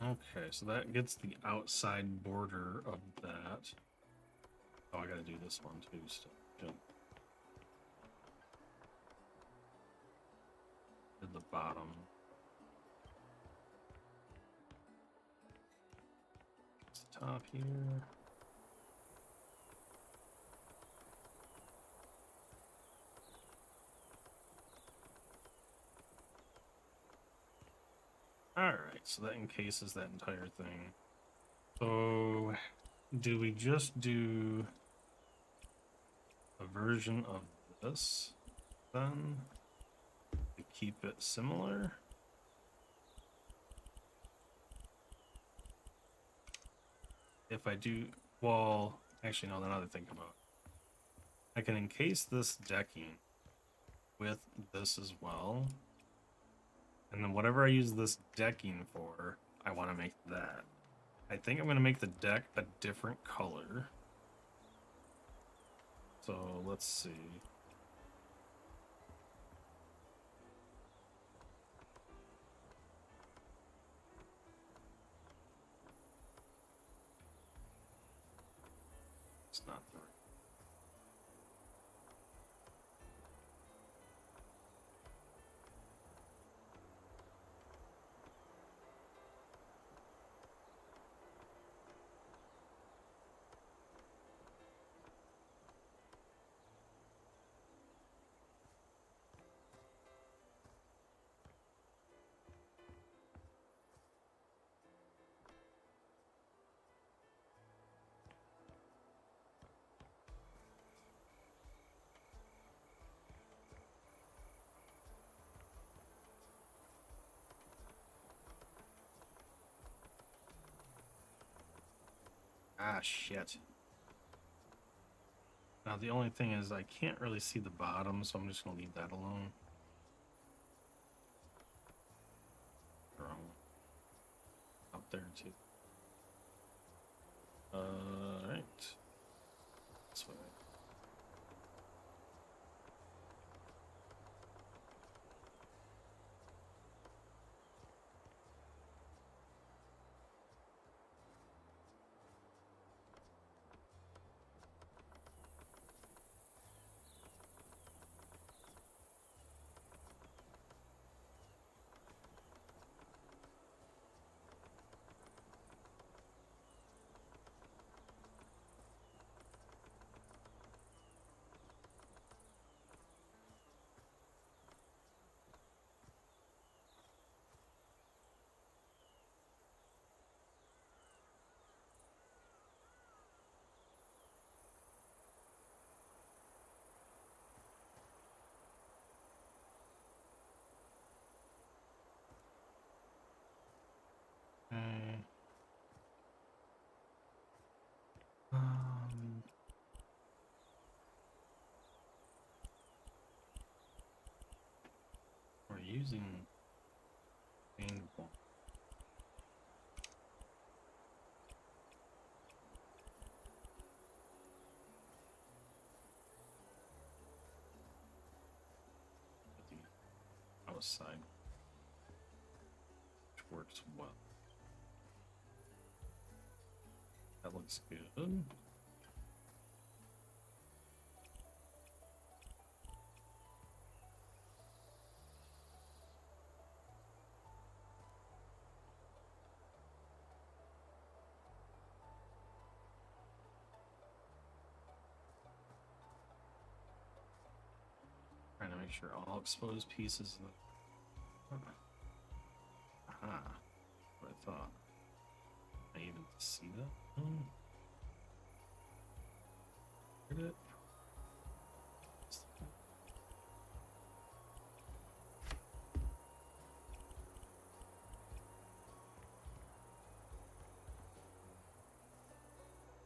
Okay, so that gets the outside border of that. Oh, I gotta do this one too still. Yep. Did the bottom. It's the top here. Alright, so that encases that entire thing. So, do we just do a version of this, then? To keep it similar? If I do... Well, actually, no, another thing about it. I can encase this decking with this as well. And then whatever I use this decking for, I want to make that. I think I'm going to make the deck a different color. So let's see. It's not the right. Ah, shit. Now, the only thing is I can't really see the bottom, so I'm just going to leave that alone. Wrong. Up there, too. Right. This way. using paint bond. Outside, which works well. That looks good. Trying to make sure all exposed pieces of aha, what I thought. I even see that? Did it?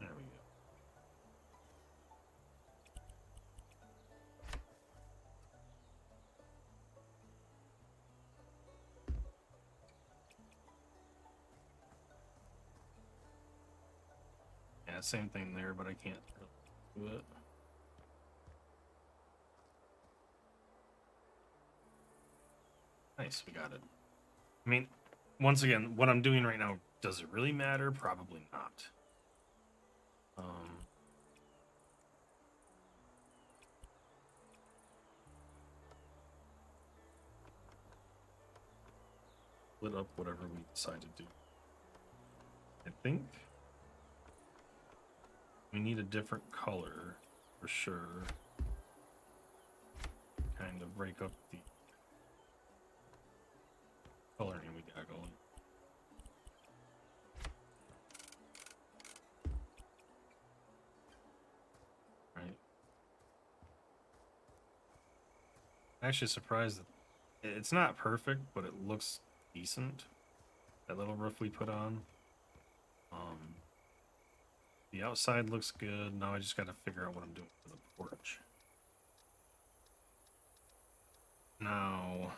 There we go. Yeah, same thing there, but I can't really do it. Nice, we got it. I mean, once again, what I'm doing right now, does it really matter? Probably not. Split up whatever we decide to do. I think we need a different color for sure. Kind of break up the coloring we got going. Right. Actually surprised that it's not perfect, but it looks decent. That little roof we put on. The outside looks good. Now I just got to figure out what I'm doing for the porch. Now,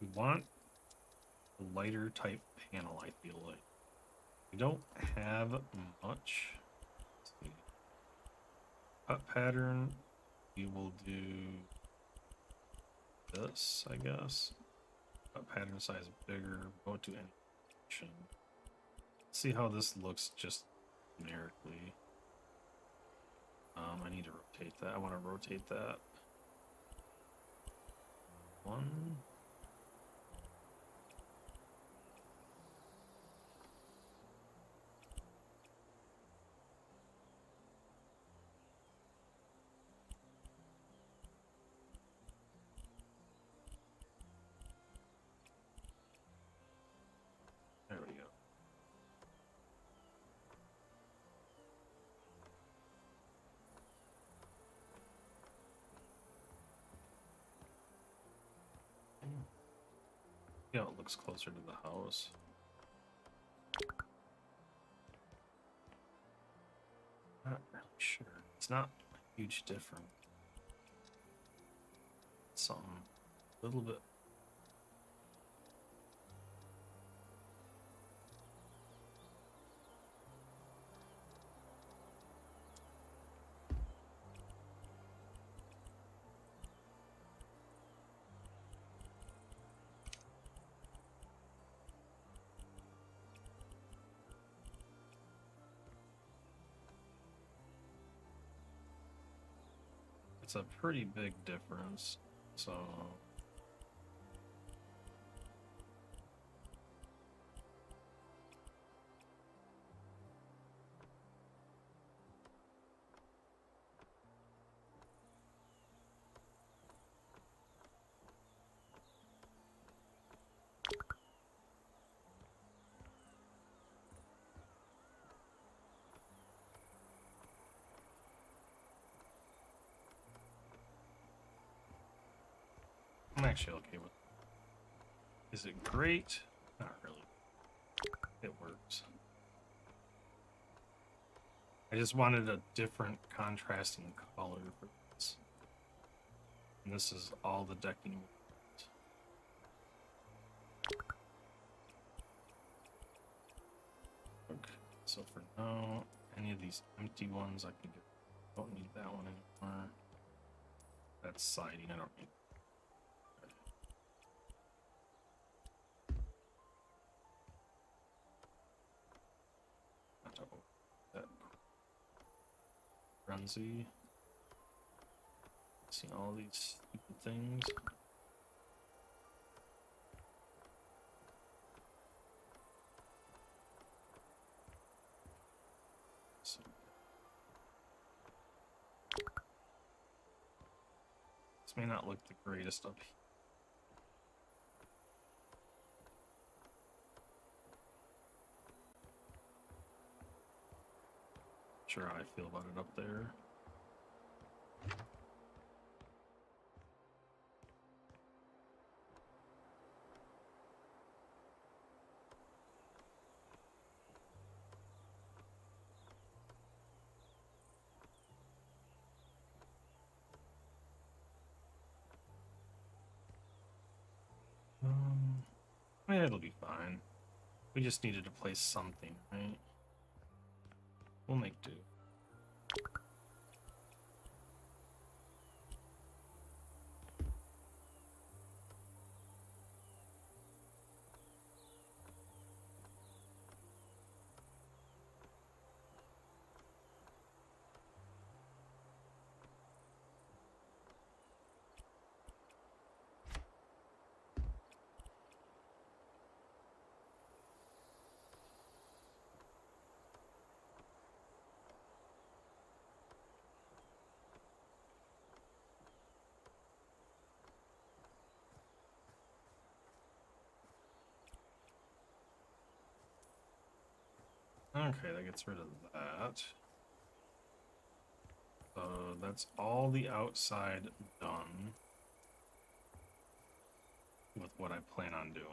we want a lighter type panel, I feel like. We don't have much. Let's see. Cut pattern, we will do this, I guess. Cut pattern size bigger, won't do any. See how this looks just generically. I need to rotate that. I want to rotate that. One. There we go. Yeah, it looks closer to the house. Not really sure. It's not a huge difference. Something a little bit. It's a pretty big difference, so I'm actually okay with it. Is it great? Not really. It works. I just wanted a different contrasting color for this. And this is all the decking. Okay, so for now, any of these empty ones I can get. Don't need that one anymore. That's siding, I don't need. Not to open that. Frenzy. See all these stupid things. So. This may not look the greatest up here. Sure how I feel about it up there. Yeah, it'll be fine. We just needed to place something, right? We'll make do. Okay, that gets rid of that. So that's all the outside done with what I plan on doing.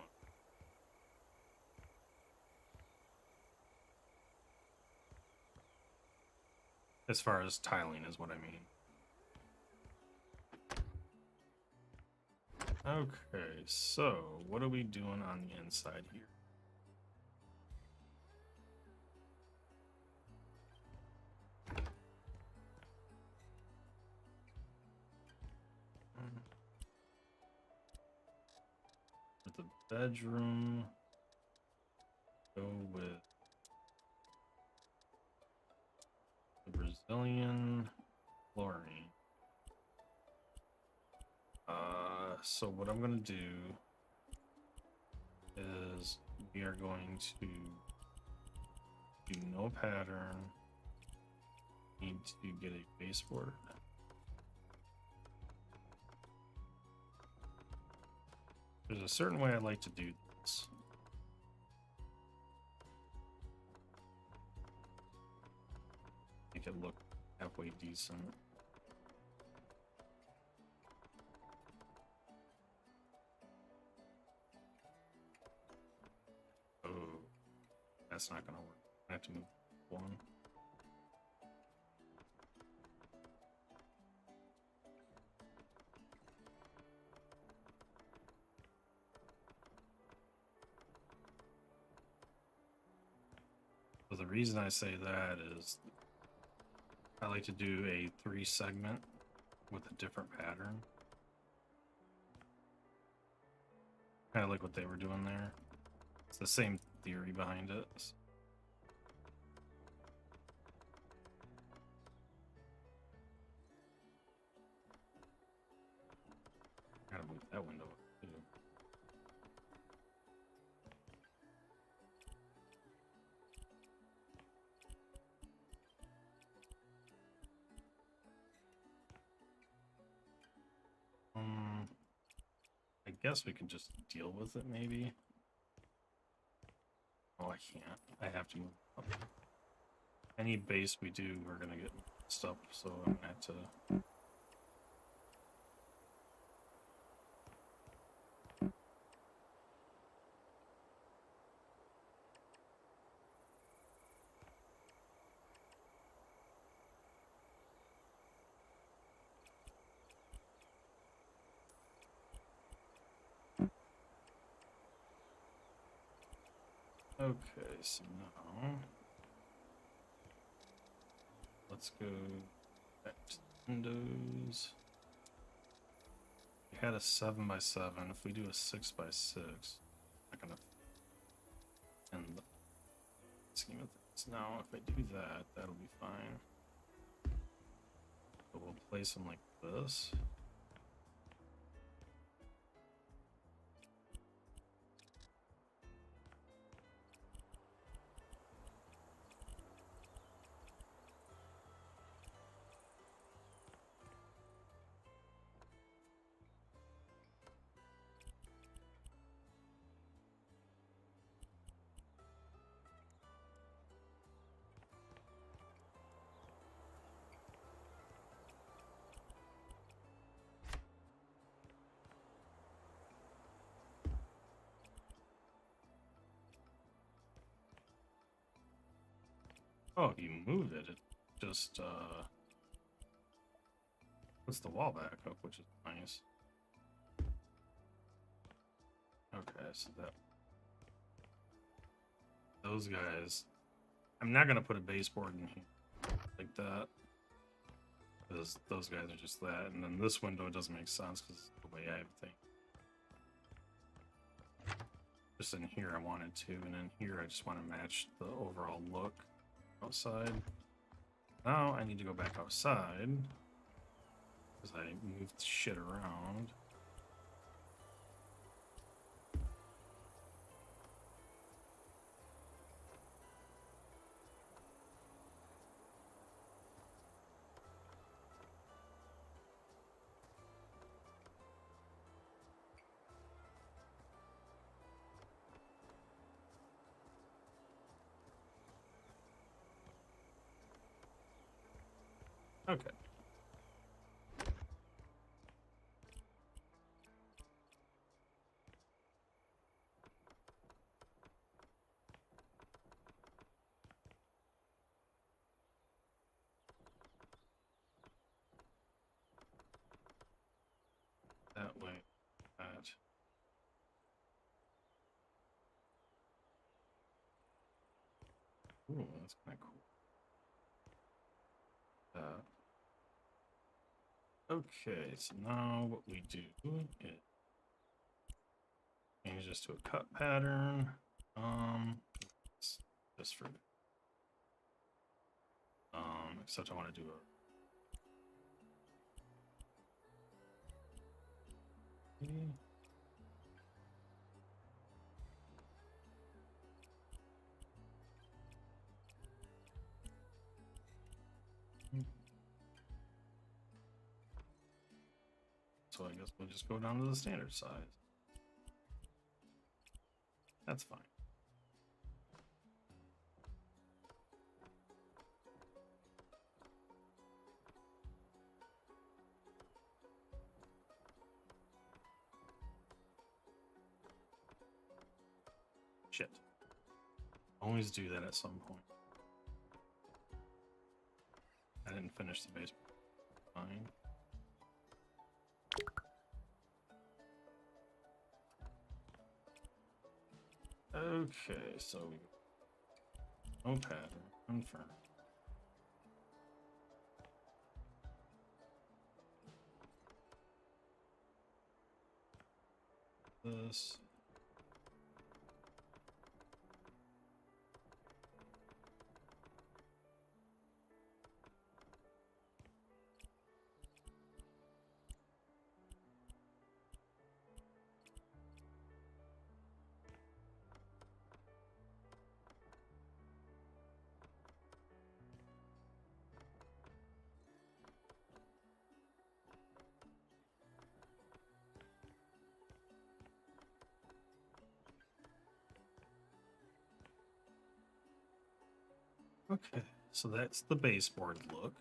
As far as tiling is what I mean. Okay, so what are we doing on the inside here? For the bedroom, go with the Brazilian flooring. So what I'm gonna do is we are going to do no pattern. Need to get a baseboard. There's a certain way I like to do this. Make it look halfway decent. Oh, that's not gonna work. I have to move one. So the reason I say that is I like to do a 3-segment with a different pattern. Kind of like what they were doing there. It's the same theory behind it. Gotta move that window up too. I guess we can just deal with it, maybe. Oh, I can't. I have to move up. Any base we do, we're gonna get messed up, so I'm gonna have to. Okay, so now let's go back to windows. We had a 7x7. If we do a 6x6, not gonna end the scheme of things. Now, if I do that, that'll be fine. But we'll place them like this. Oh, you moved it. It just puts the wall back up, which is nice. Okay, so that those guys. I'm not gonna put a baseboard in here like that because those guys are just that, and then this window doesn't make sense because the way I have things. Just in here, I wanted to, and in here, I just want to match the overall look. Outside. Now I need to go back outside because I moved shit around. Okay. That way, that. Ooh, that's kind of cool. Okay, so now what we do is change this to a cut pattern. Just for except I want to do a. So I guess we'll just go down to the standard size. That's fine. Shit. Always do that at some point. I didn't finish the base. Fine. Okay, so no pattern, confirm. This. Okay, so that's the baseboard look.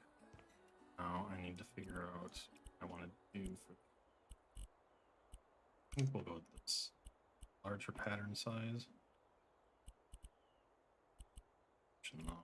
Now I need to figure out what I want to do for. I think we'll go with this larger pattern size. No.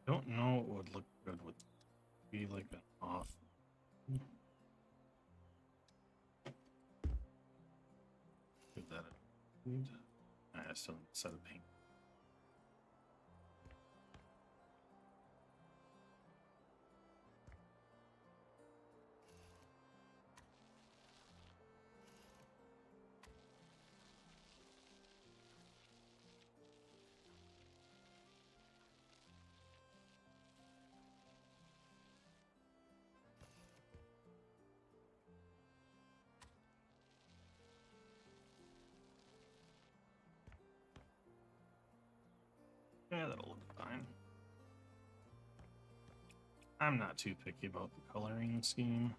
Don't know what would look good with be like an off. Give that a food. I still need to set a paint. Yeah, that'll look fine. I'm not too picky about the coloring scheme.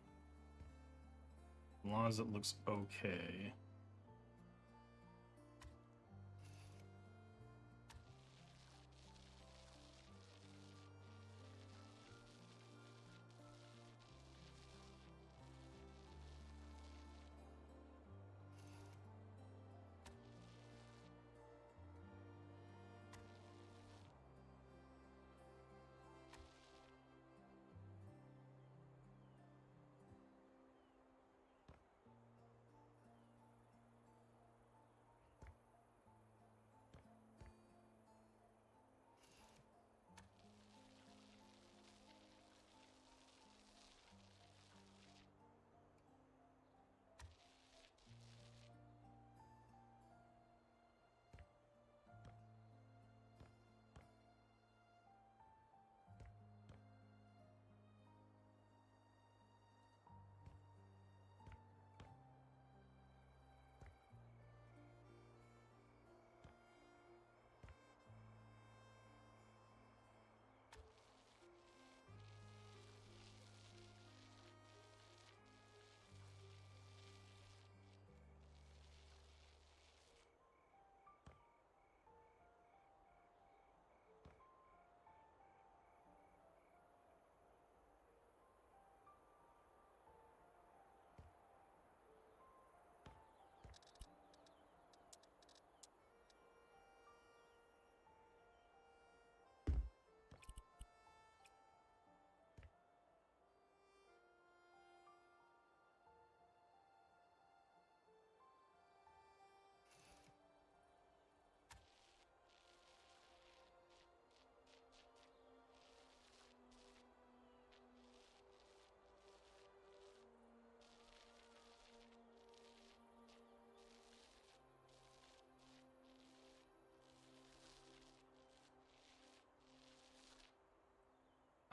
As long as it looks okay.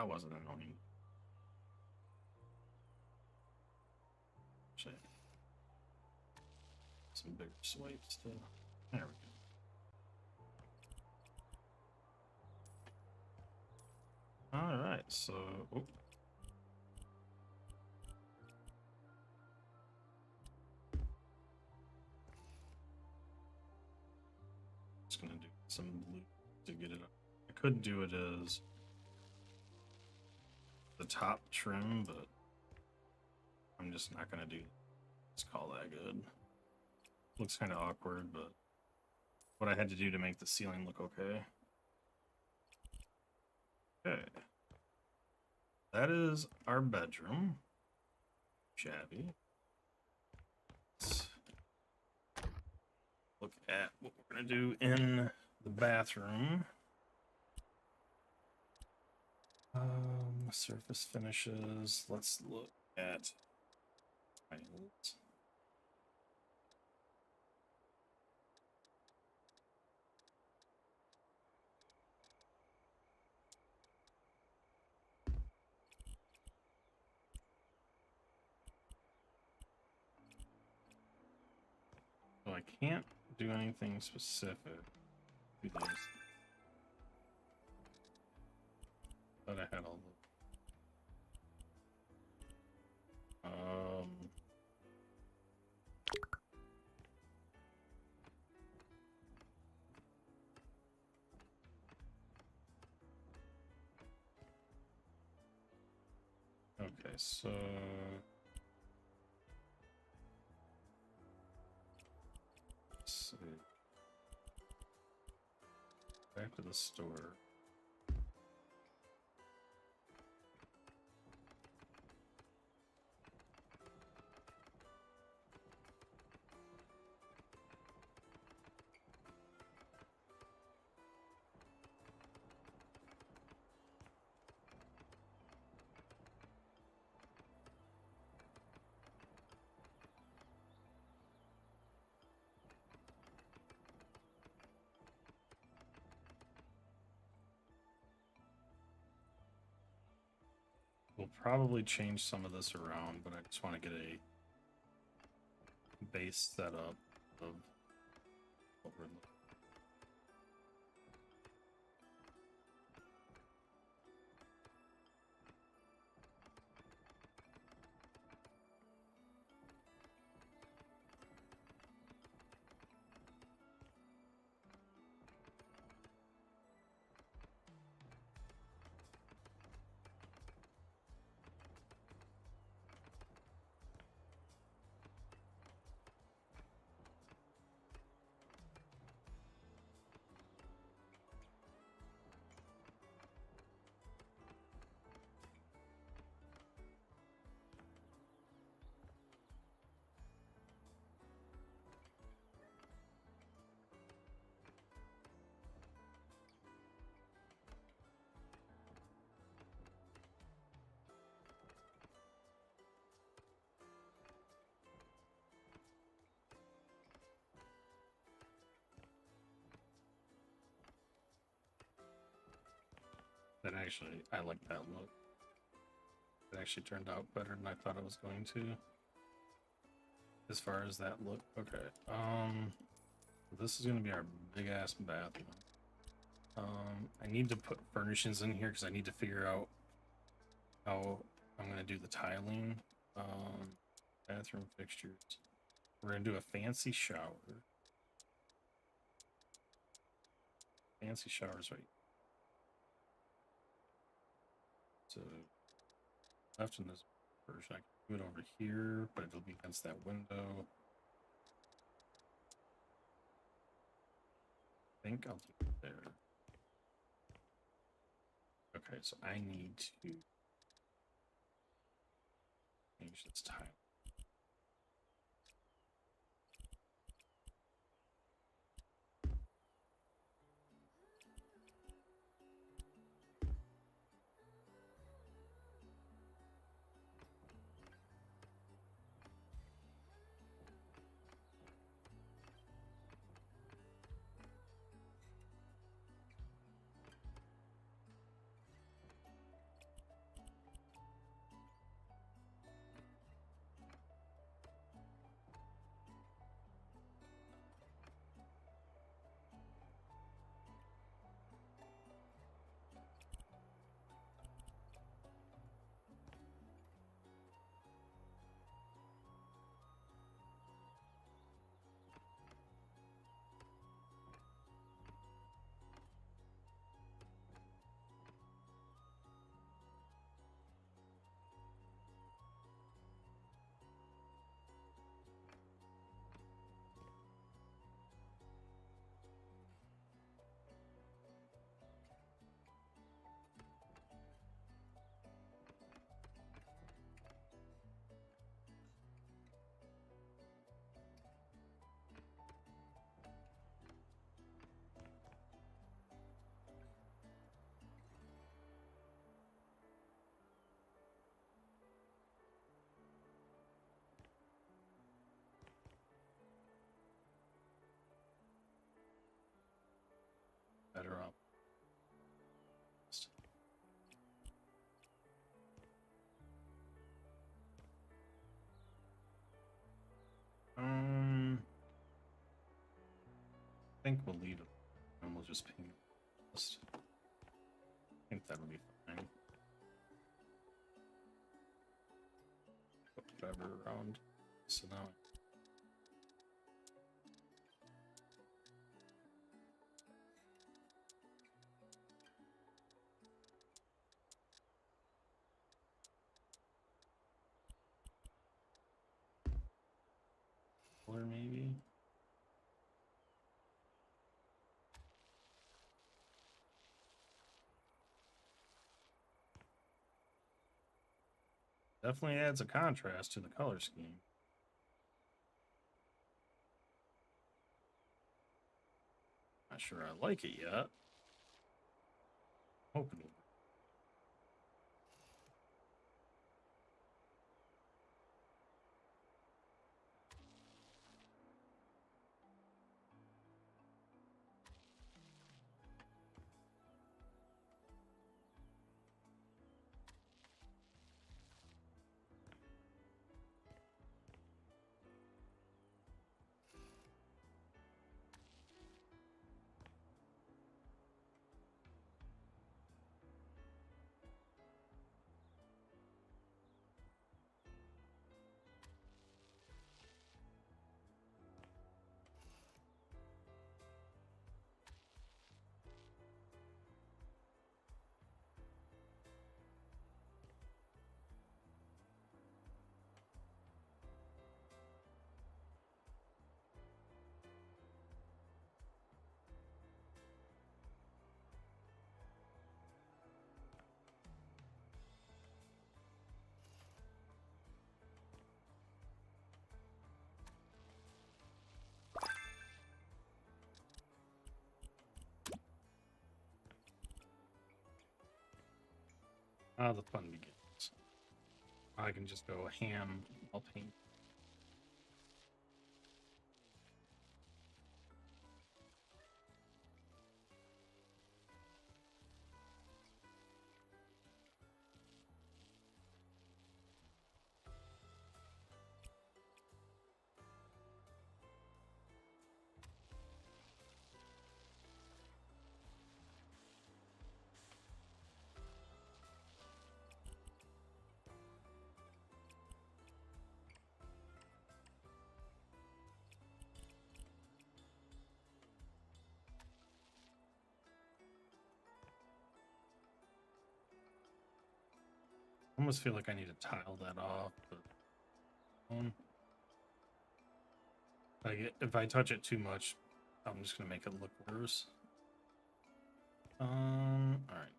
That wasn't annoying. Shit. Some bigger swipes too. There we go. Alright, so just gonna do some loop to get it up. I could do it as the top trim, but I'm just not gonna do let's call that good. Looks kind of awkward, but what I had to do to make the ceiling look okay. Okay. That is our bedroom. Shabby. Let's look at what we're gonna do in the bathroom. Surface finishes. Let's look at tiles. So I can't do anything specific to these. Thought I had all the okay, so let's see. Back to the store. probably change some of this around, but I just want to get a base setup of what we're looking. That actually, I like that look. It actually turned out better than I thought it was going to. As far as that look, okay. This is gonna be our big ass bathroom. I need to put furnishings in here because I need to figure out how I'm gonna do the tiling. Bathroom fixtures. We're gonna do a fancy shower. Fancy showers right. So left in this version, I can do it over here, but it'll be against that window. I think I'll do it there. Okay, so I need to change this tile. Better up. I think we'll leave it and we'll just ping it. I think that'll be fine. Put whatever around. So now color maybe. Definitely adds a contrast to the color scheme. Not sure I like it yet. Hoping it. Now the fun begins. I can just go ham. I'll paint. I almost feel like I need to tile that off, but like if I touch it too much, I'm just gonna make it look worse. All right.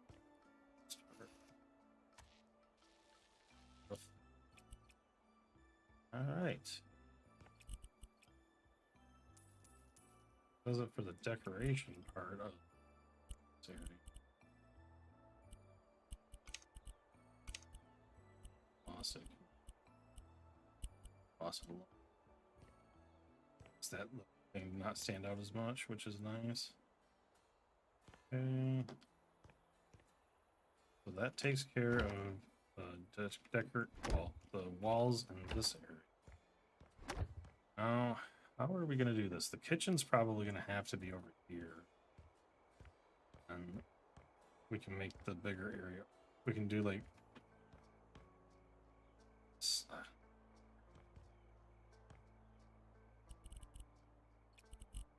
All right. Does it for the decoration part of this area. Classic. Possible. Does that thing not stand out as much, which is nice. Okay. So that takes care of the walls in this area. Now, how are we gonna do this? The kitchen's probably gonna have to be over here, and we can make the bigger area. We can do like.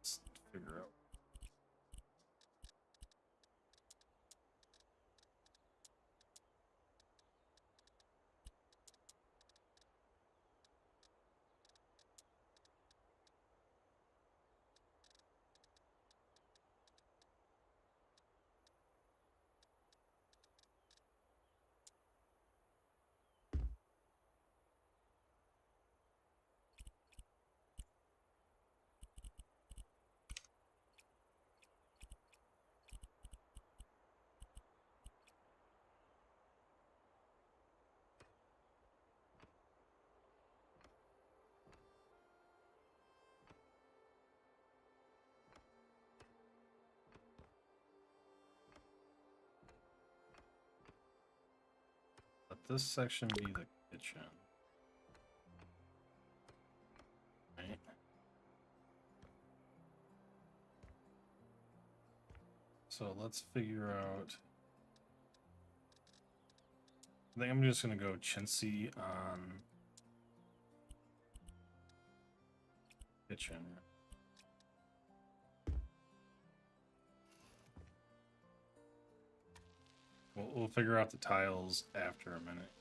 Let's figure out. Let this section be the kitchen. Right. So let's figure out. I think I'm just gonna go chintzy on kitchen. We'll figure out the tiles after a minute.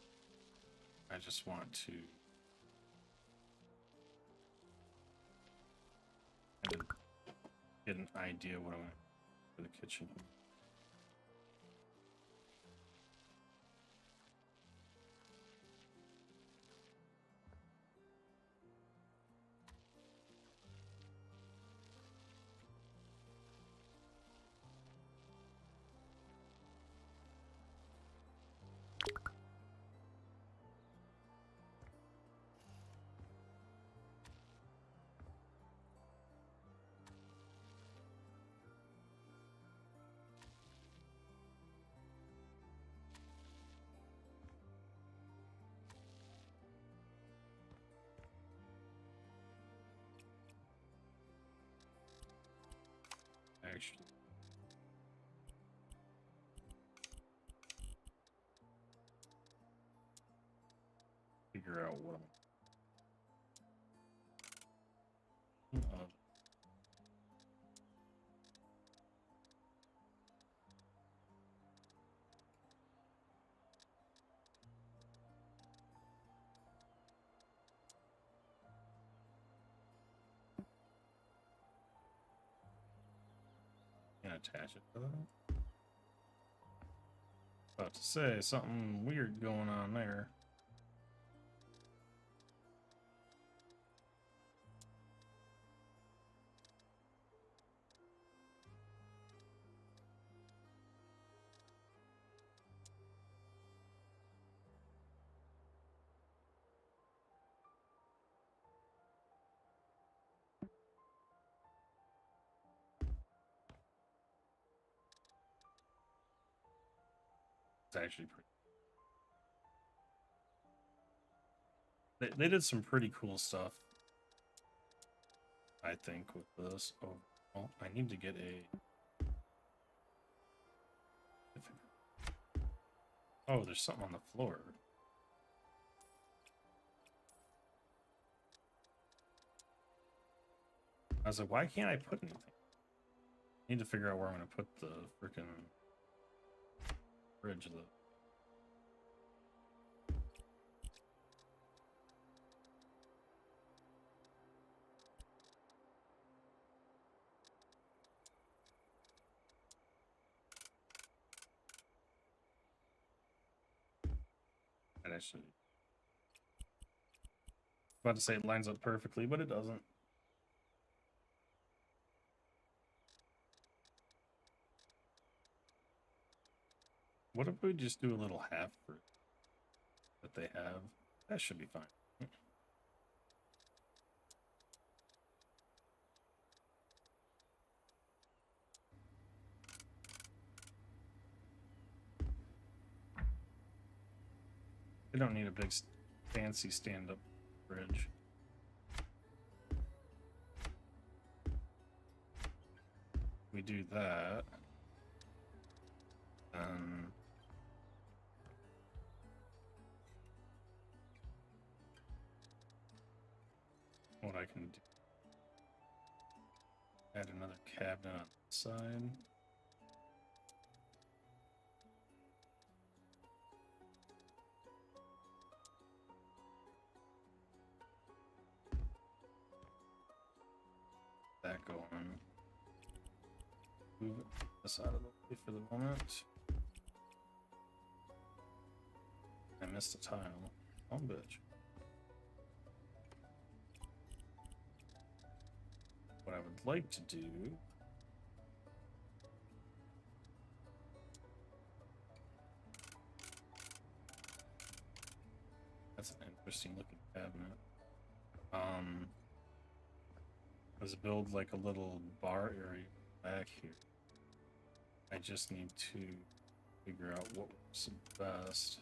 I just want to get an idea what I want for the kitchen. Actually, figure out what I'm gonna attach it to that. About to say something weird going on there. It's actually pretty. They did some pretty cool stuff, I think, with this. Oh, well, I need to get a. Oh, there's something on the floor. I was like, why can't I put anything? I need to figure out where I'm going to put the freaking bridge. That actually. About to say it lines up perfectly, but it doesn't. What if we just do a little half for that they have? That should be fine. They don't need a big fancy stand-up bridge. We do that. What I can do. Add another cabinet on the side. That going. Move this out of the way for the moment. I missed a tile. Oh, bitch. What I would like to do that's an interesting looking cabinet. Let's build like a little bar area back here. I just need to figure out what works best.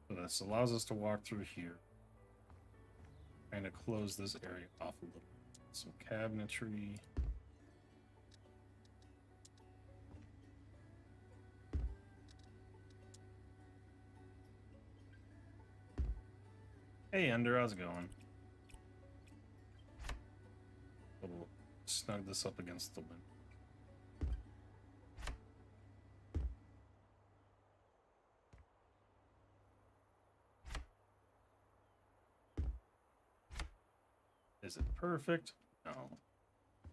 So this allows us to walk through here. Kind of close this area off a little. Some cabinetry. Hey, Ender, how's it going? We'll snug this up against the window. Is it perfect? No.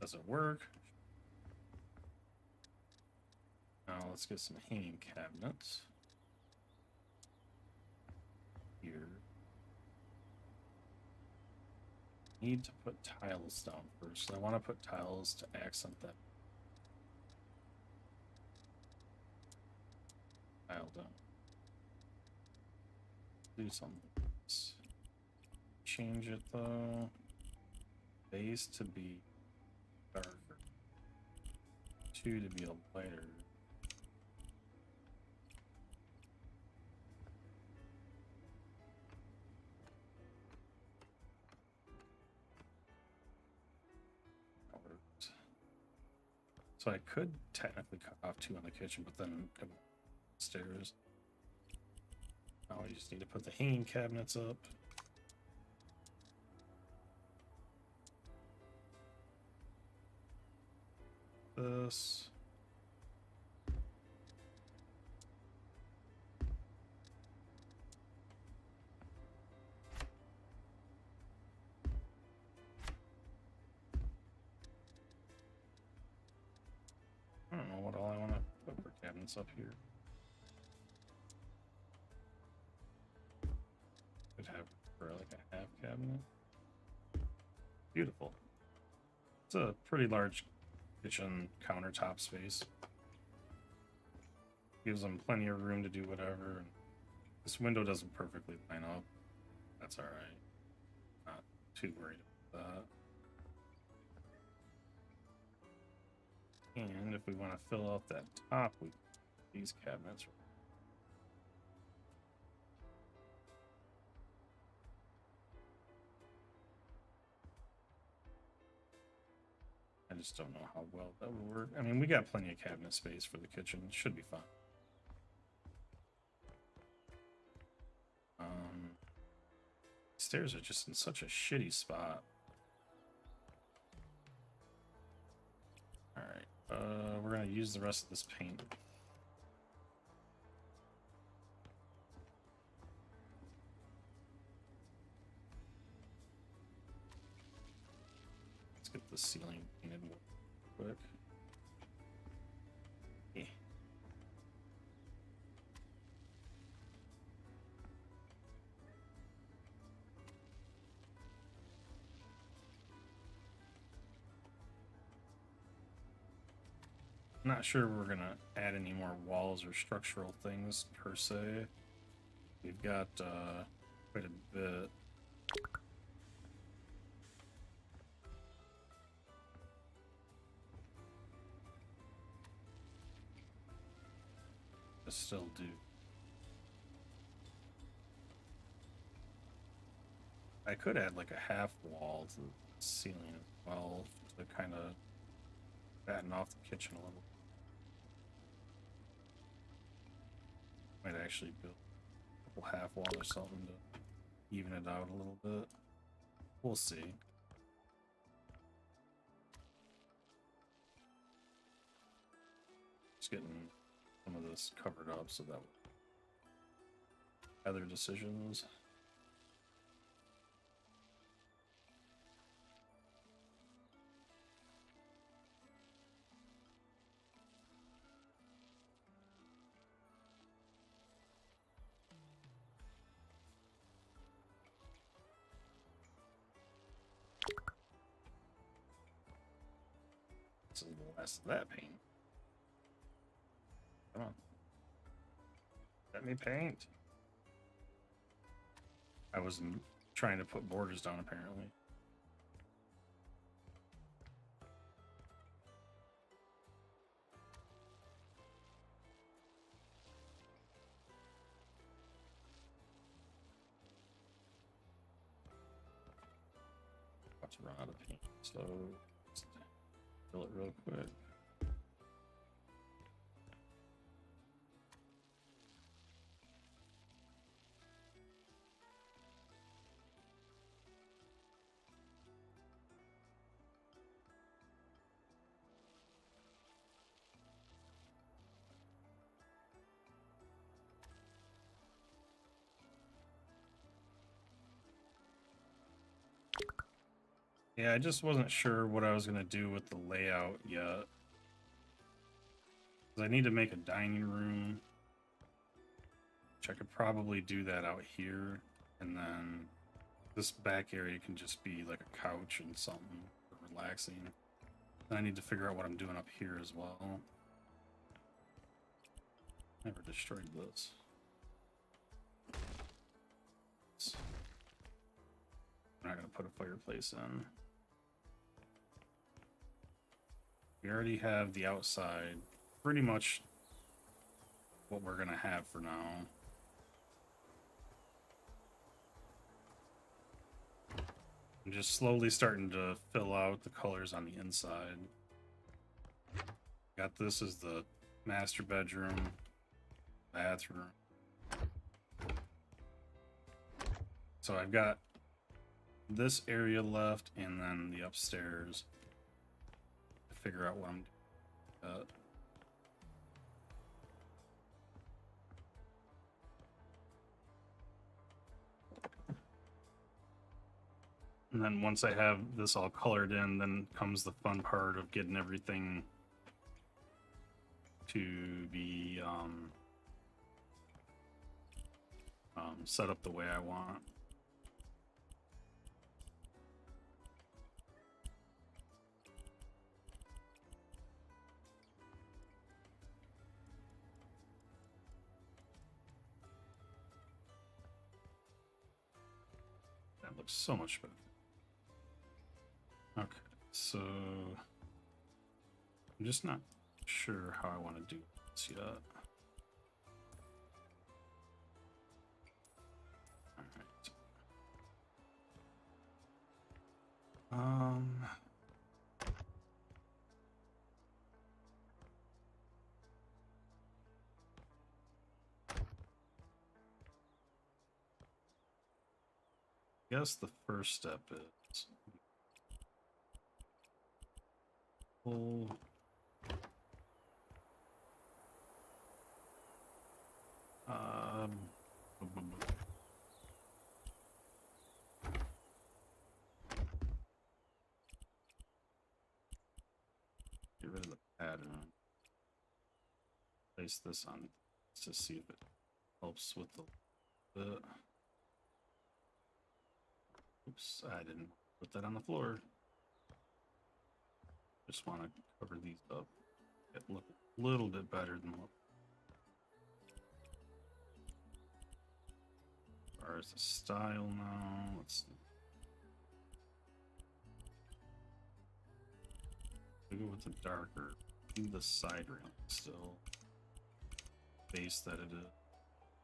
Does it work? Now let's get some hanging cabinets. Here. Need to put tiles down first. I want to put tiles to accent that tile down. Do something. Change it though. Base to be darker. 2 to be a lighter. So I could technically cut off 2 in the kitchen, but then come upstairs. Now we just need to put the hanging cabinets up. This. I don't know what all I want to put for cabinets up here. Could have for like a half cabinet. Beautiful. It's a pretty large kitchen countertop space. Gives them plenty of room to do whatever. And this window doesn't perfectly line up. That's alright. Not too worried about that. And if we want to fill out that top, we these cabinets. I just don't know how well that will work. I mean, we got plenty of cabinet space for the kitchen. It should be fine. Stairs are just in such a shitty spot. Alright, we're gonna use the rest of this paint. Let's get the ceiling painted real quick. Yeah. Not sure we're gonna add any more walls or structural things per se. We've got quite a bit. I still do. I could add like a half wall to the ceiling as well to kind of fatten off the kitchen a little. Might actually build a couple half walls or something to even it out a little bit. We'll see. Just getting some of this covered up so that other decisions. This is the last of that paint. Come on. Let me paint. I wasn't trying to put borders down, apparently. About to run out of paint, so let's fill it real quick. Yeah, I just wasn't sure what I was going to do with the layout yet. 'Cause I need to make a dining room, which I could probably do that out here. And then this back area can just be like a couch and something for relaxing. And I need to figure out what I'm doing up here as well. Never destroyed this. I'm not going to put a fireplace in. We already have the outside, pretty much what we're gonna have for now. I'm just slowly starting to fill out the colors on the inside. Got this as the master bedroom, bathroom. So I've got this area left and then the upstairs. Figure out what I'm doing. And then once I have this all colored in, then comes the fun part of getting everything to be set up the way I want. Looks so much better. Okay, so I'm just not sure how I want to do this yet. All right. I guess the first step is pull boom, boom, boom. Get rid of the pattern. Place this on to see if it helps with the oops, I didn't put that on the floor. Just want to cover these up. It look a little bit better than what. As far as the style now, let's see. We go with the darker. Do the side railing still. Base that it is.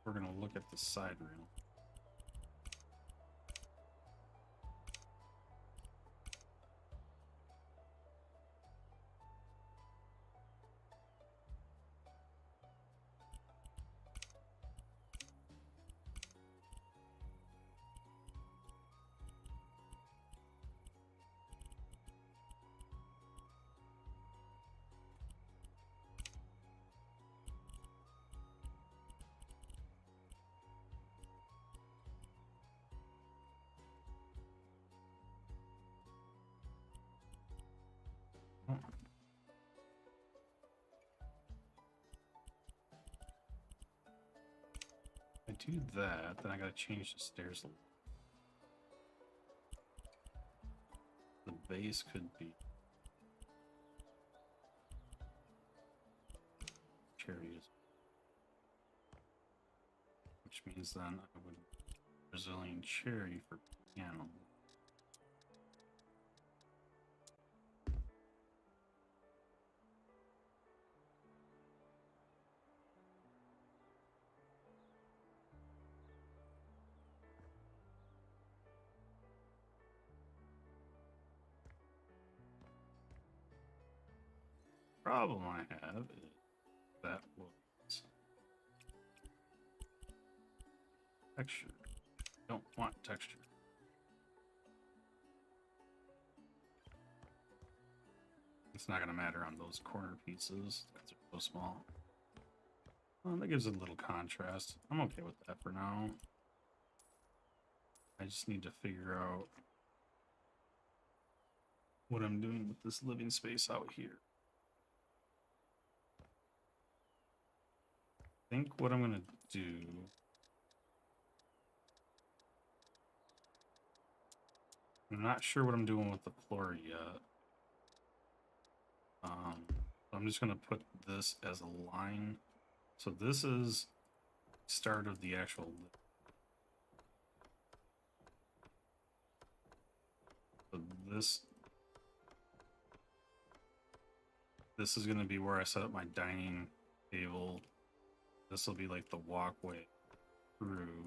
We're gonna look at the side railing. I do that, then I gotta change the stairs a little. The base could be cherries, which means then I would Brazilian cherry for piano. Problem I have is that was texture. Don't want texture. It's not going to matter on those corner pieces because they're so small. Well, that gives it a little contrast. I'm okay with that for now. I just need to figure out what I'm doing with this living space out here. I think what I'm gonna do I'm not sure what I'm doing with the floor yet. I'm just gonna put this as a line. So this is start of the actual so this is gonna be where I set up my dining table. This will be like the walkway through.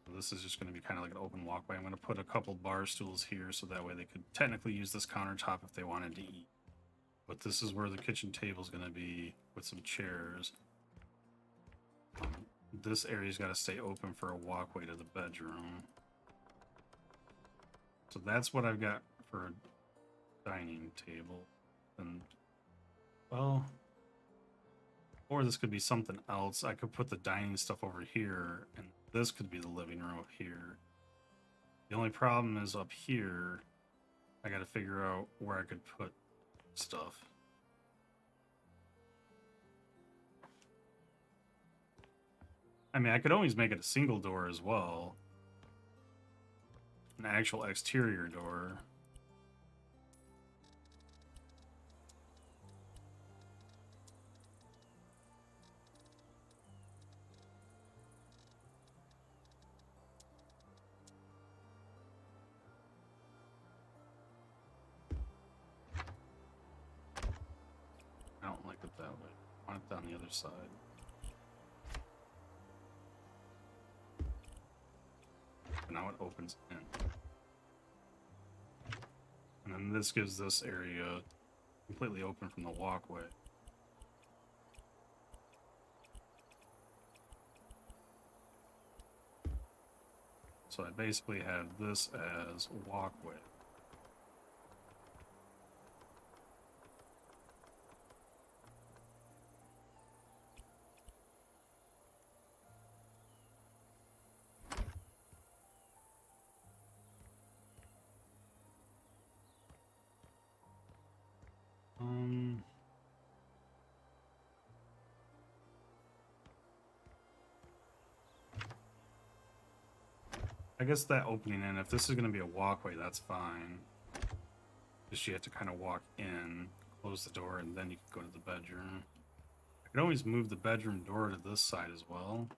So this is just going to be kind of like an open walkway. I'm going to put a couple bar stools here so that way they could technically use this countertop if they wanted to eat. But this is where the kitchen table is going to be with some chairs. This area's got to stay open for a walkway to the bedroom. So that's what I've got for a dining table. And well, or this could be something else. I could put the dining stuff over here and this could be the living room up here. The only problem is up here I got to figure out where I could put stuff. I mean, I could always make it a single door as well. An actual exterior door. that way. I want it down the other side. But now it opens in. And then this gives this area completely open from the walkway. So I basically have this as a walkway. I guess that opening in, if this is going to be a walkway, that's fine. Just you have to kind of walk in, close the door, and then you can go to the bedroom. I could always move the bedroom door to this side as well.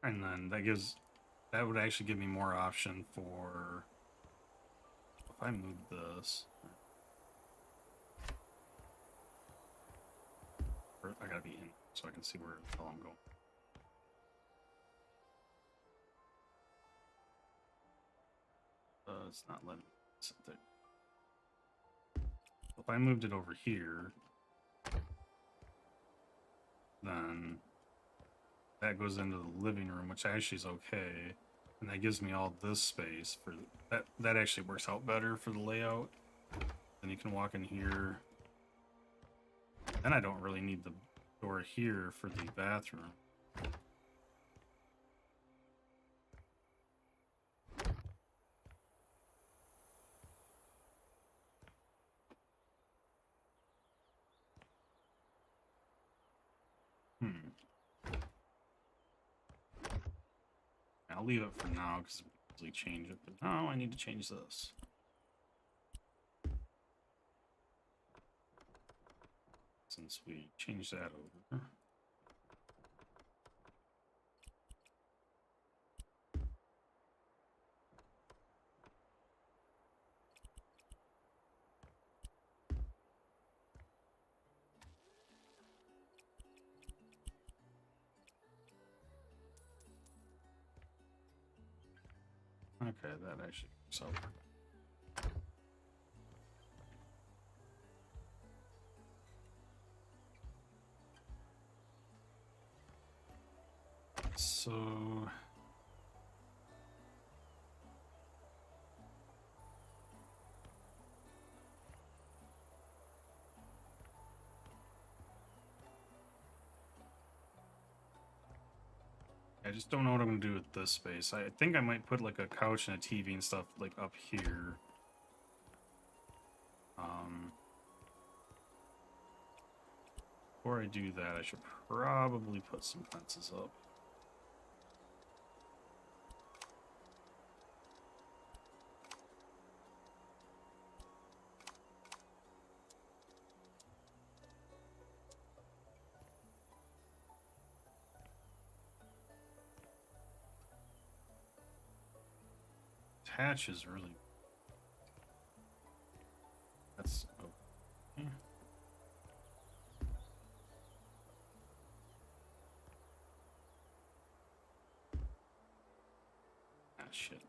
And then that would actually give me more option for, if I move this. I gotta be in so I can see where the hell I'm going. It's not letting me sit there. If I moved it over here, then that goes into the living room, which actually is okay, and that gives me all this space for that. That actually works out better for the layout. Then you can walk in here. Then I don't really need the door here for the bathroom. I'll leave it for now because we usually change it, but now I need to change this. Since we changed that over. Okay, that actually works out. So I just don't know what I'm gonna do with this space. I think I might put like a couch and a TV and stuff like up here. Before I do that, I should probably put some fences up. Hatch is really. That's okay. Ah, shit.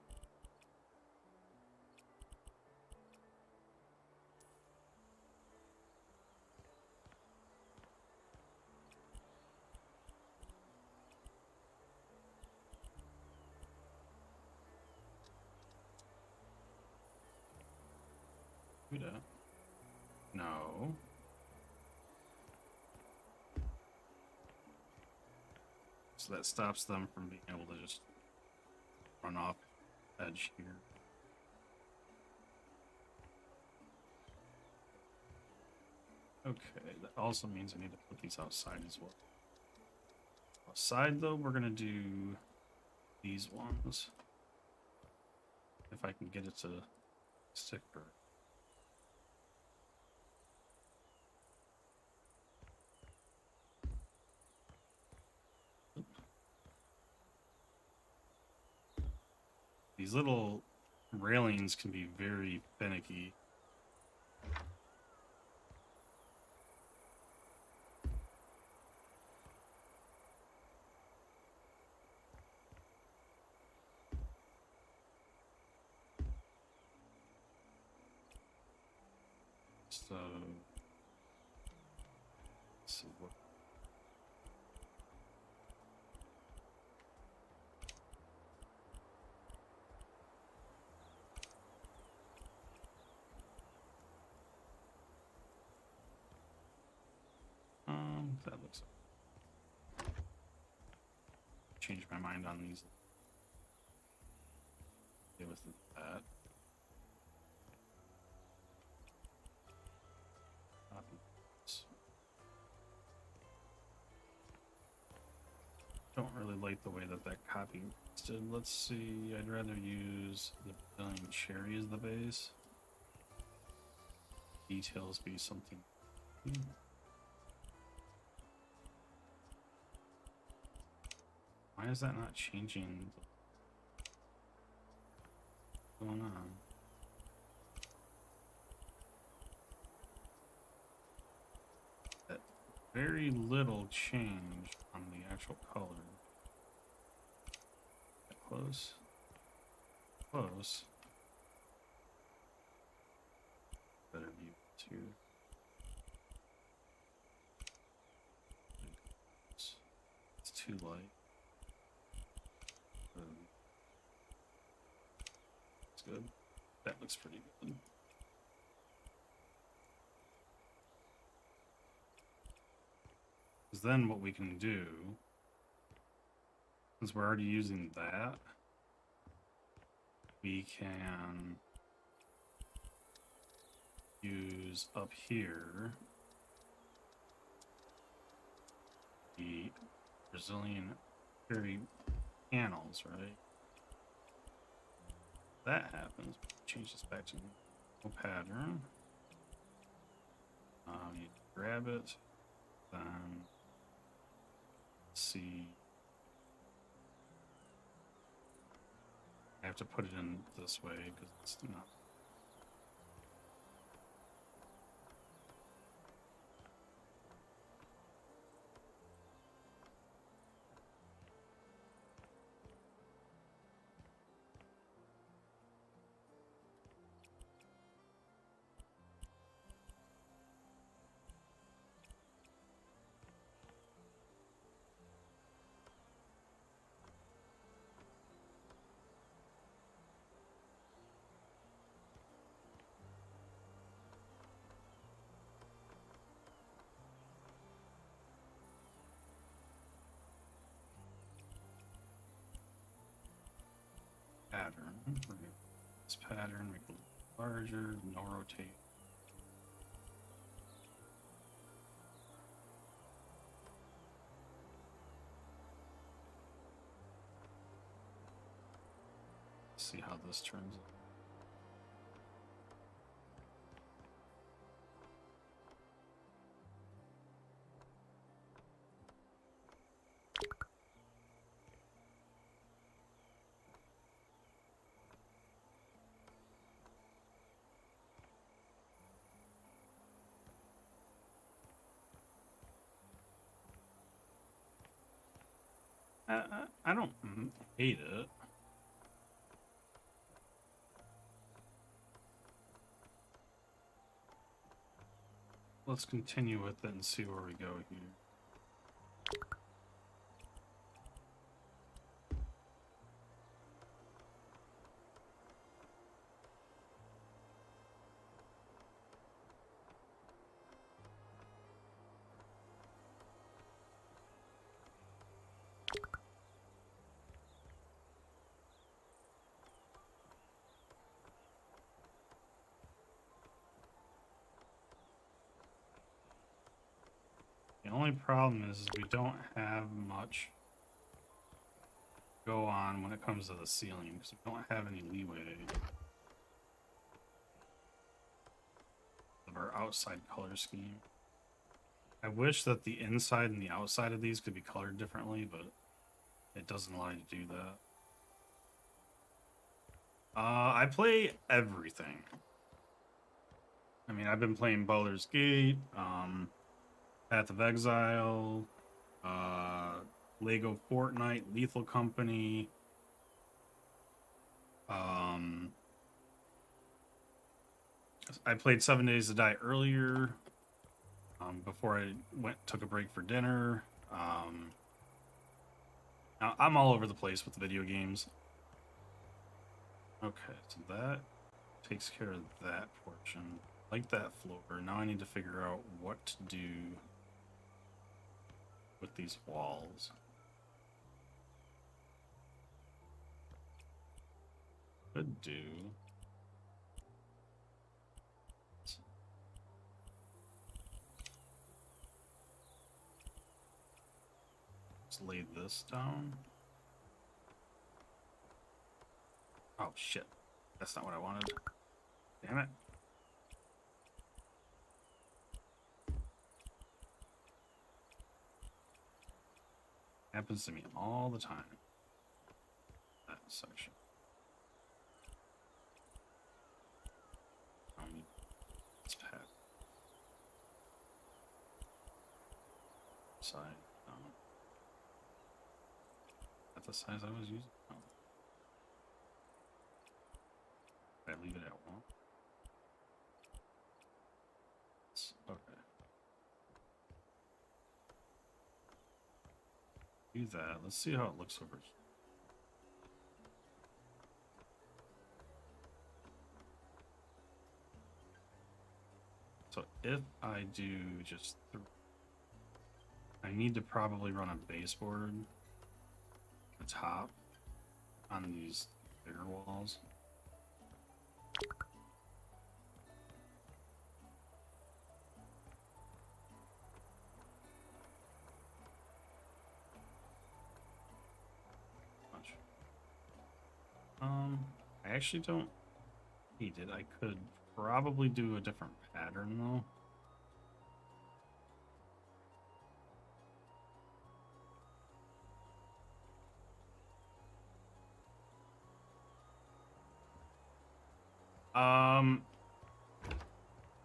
No. So that stops them from being able to just run off edge here. Okay, that also means I need to put these outside as well. Outside though, we're gonna do these ones. If I can get it to stick or these little railings can be very finicky. So let's see what. That looks. Changed my mind on these. Deal with that. Don't really like the way that copy did. Let's see. I'd rather use the Brazilian cherry as the base. Details be something. Why is that not changing? What's going on? That very little change on the actual color. Close. Close. Better view too. It's too light. That's good. That looks pretty good. Because then what we can do, since we're already using that, we can use up here the Brazilian cherry panels, right? That happens. Change this back to no pattern. You grab it, then see. I have to put it in this way because it's not. Pattern. This pattern, make it larger, no rotate. See how this turns out. I don't hate it. Let's continue with it and see where we go here. The only problem is we don't have much go on when it comes to the ceiling because we don't have any leeway of our outside color scheme. I wish that the inside and the outside of these could be colored differently, but it doesn't allow you to do that. I play everything. I mean, I've been playing Baldur's Gate, Path of Exile, Lego Fortnite, Lethal Company, I played 7 Days to Die earlier. Before I took a break for dinner. Now I'm all over the place with the video games. Okay, so that takes care of that portion. Like that floor. Now I need to figure out what to do with these walls. Could do. Let's lay this down. Oh shit. That's not what I wanted. Damn it. Happens to me all the time. That section. Let's pack. Side. That's the size I was using. Oh. Did I leave it at 1? Okay. Do that. Let's see how it looks over here. So if I do just I need to probably run a baseboard at the top on these bigger walls. I actually don't need it. I could probably do a different pattern though.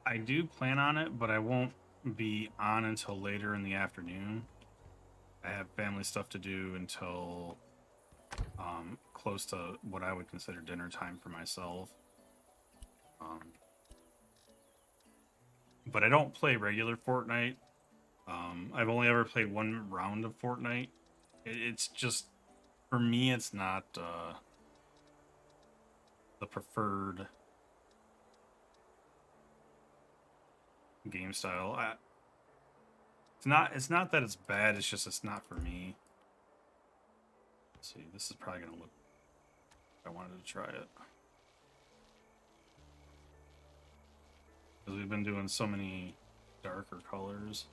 I do plan on it, but I won't be on until later in the afternoon. I have family stuff to do until close to what I would consider dinner time for myself. But I don't play regular Fortnite. I've only ever played one round of Fortnite. It's just, for me, it's not the preferred game style. It's not that it's bad, it's just it's not for me. Let's see, this is probably gonna look, I wanted to try it. Because we've been doing so many darker colors.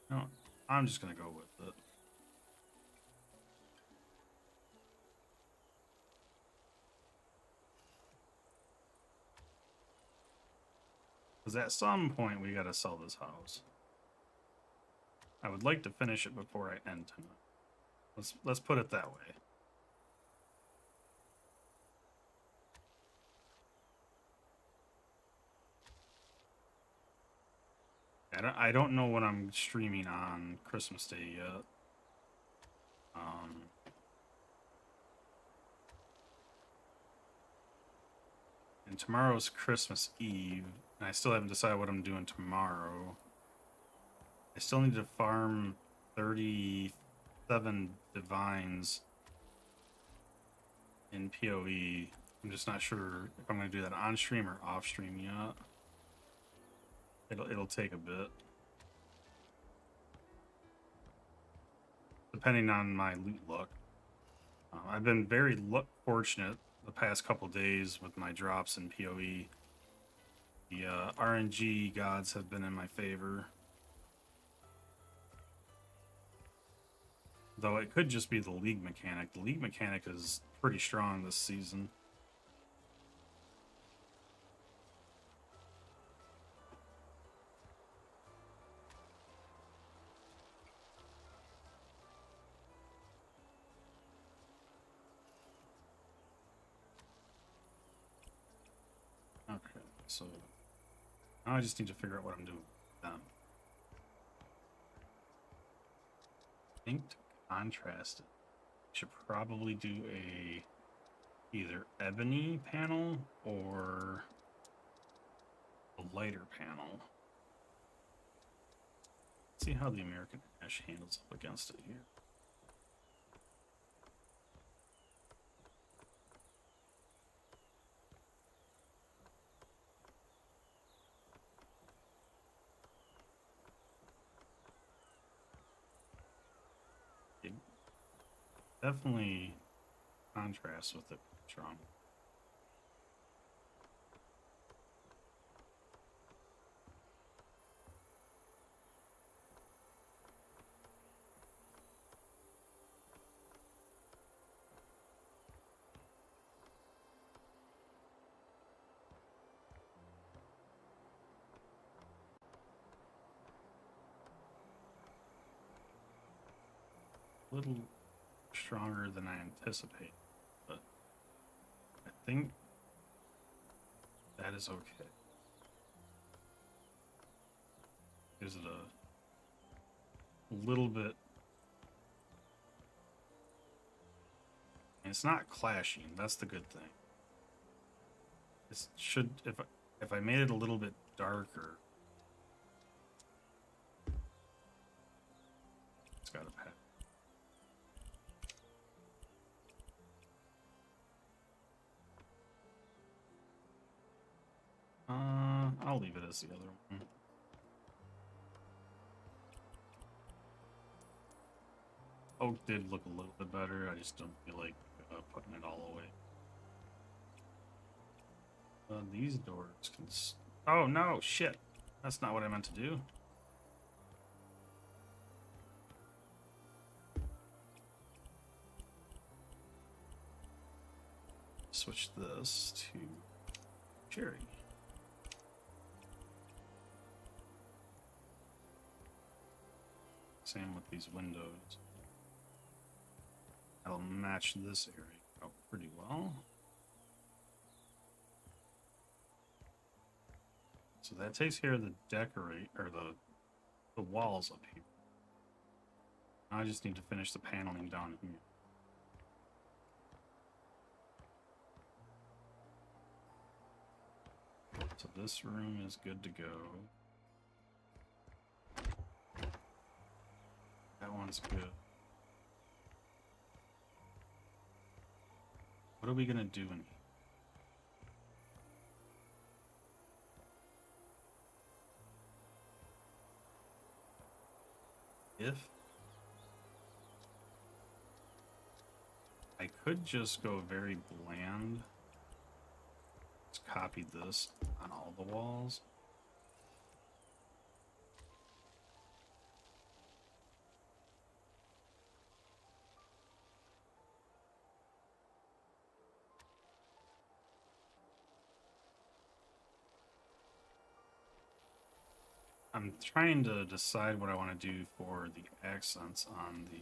No, I'm just gonna go with it. Because at some point we gotta sell this house. I would like to finish it before I end tonight. Let's put it that way. I don't know what I'm streaming on Christmas Day yet. And tomorrow's Christmas Eve, and I still haven't decided what I'm doing tomorrow. I still need to farm 37 divines in PoE. I'm just not sure if I'm going to do that on stream or off stream yet. It'll take a bit, depending on my loot luck. I've been very fortunate the past couple days with my drops in PoE. The RNG gods have been in my favor. Though it could just be the league mechanic. The league mechanic is pretty strong this season. So now I just need to figure out what I'm doing with them. I think to contrast it, I should probably do a either ebony panel or a lighter panel. Let's see how the American Ash handles up against it here. It definitely contrasts with it strong. A little stronger than I anticipate, but I think that is okay. Is it a little bit? And it's not clashing. That's the good thing. It should, if I made it a little bit darker, it's got a pattern. I'll leave it as the other one. Oak did look a little bit better. I just don't feel like putting it all away. These doors can. Oh no! Shit! That's not what I meant to do. Switch this to cherry. Same with these windows. That'll match this area out pretty well. So that takes care of the the walls up here. Now I just need to finish the paneling down here. So this room is good to go. That one's good. What are we gonna do in here? If I could just go very bland, just copy this on all the walls. I'm trying to decide what I want to do for the accents on the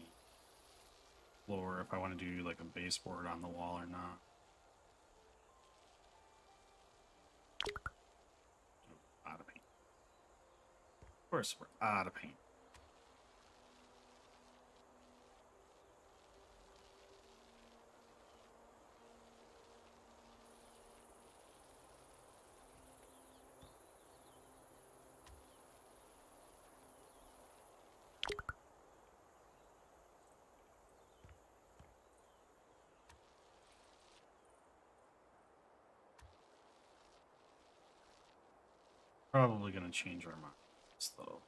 floor, if I want to do like a baseboard on the wall or not. Out of paint. Of course, we're out of paint. Probably gonna change our minds though.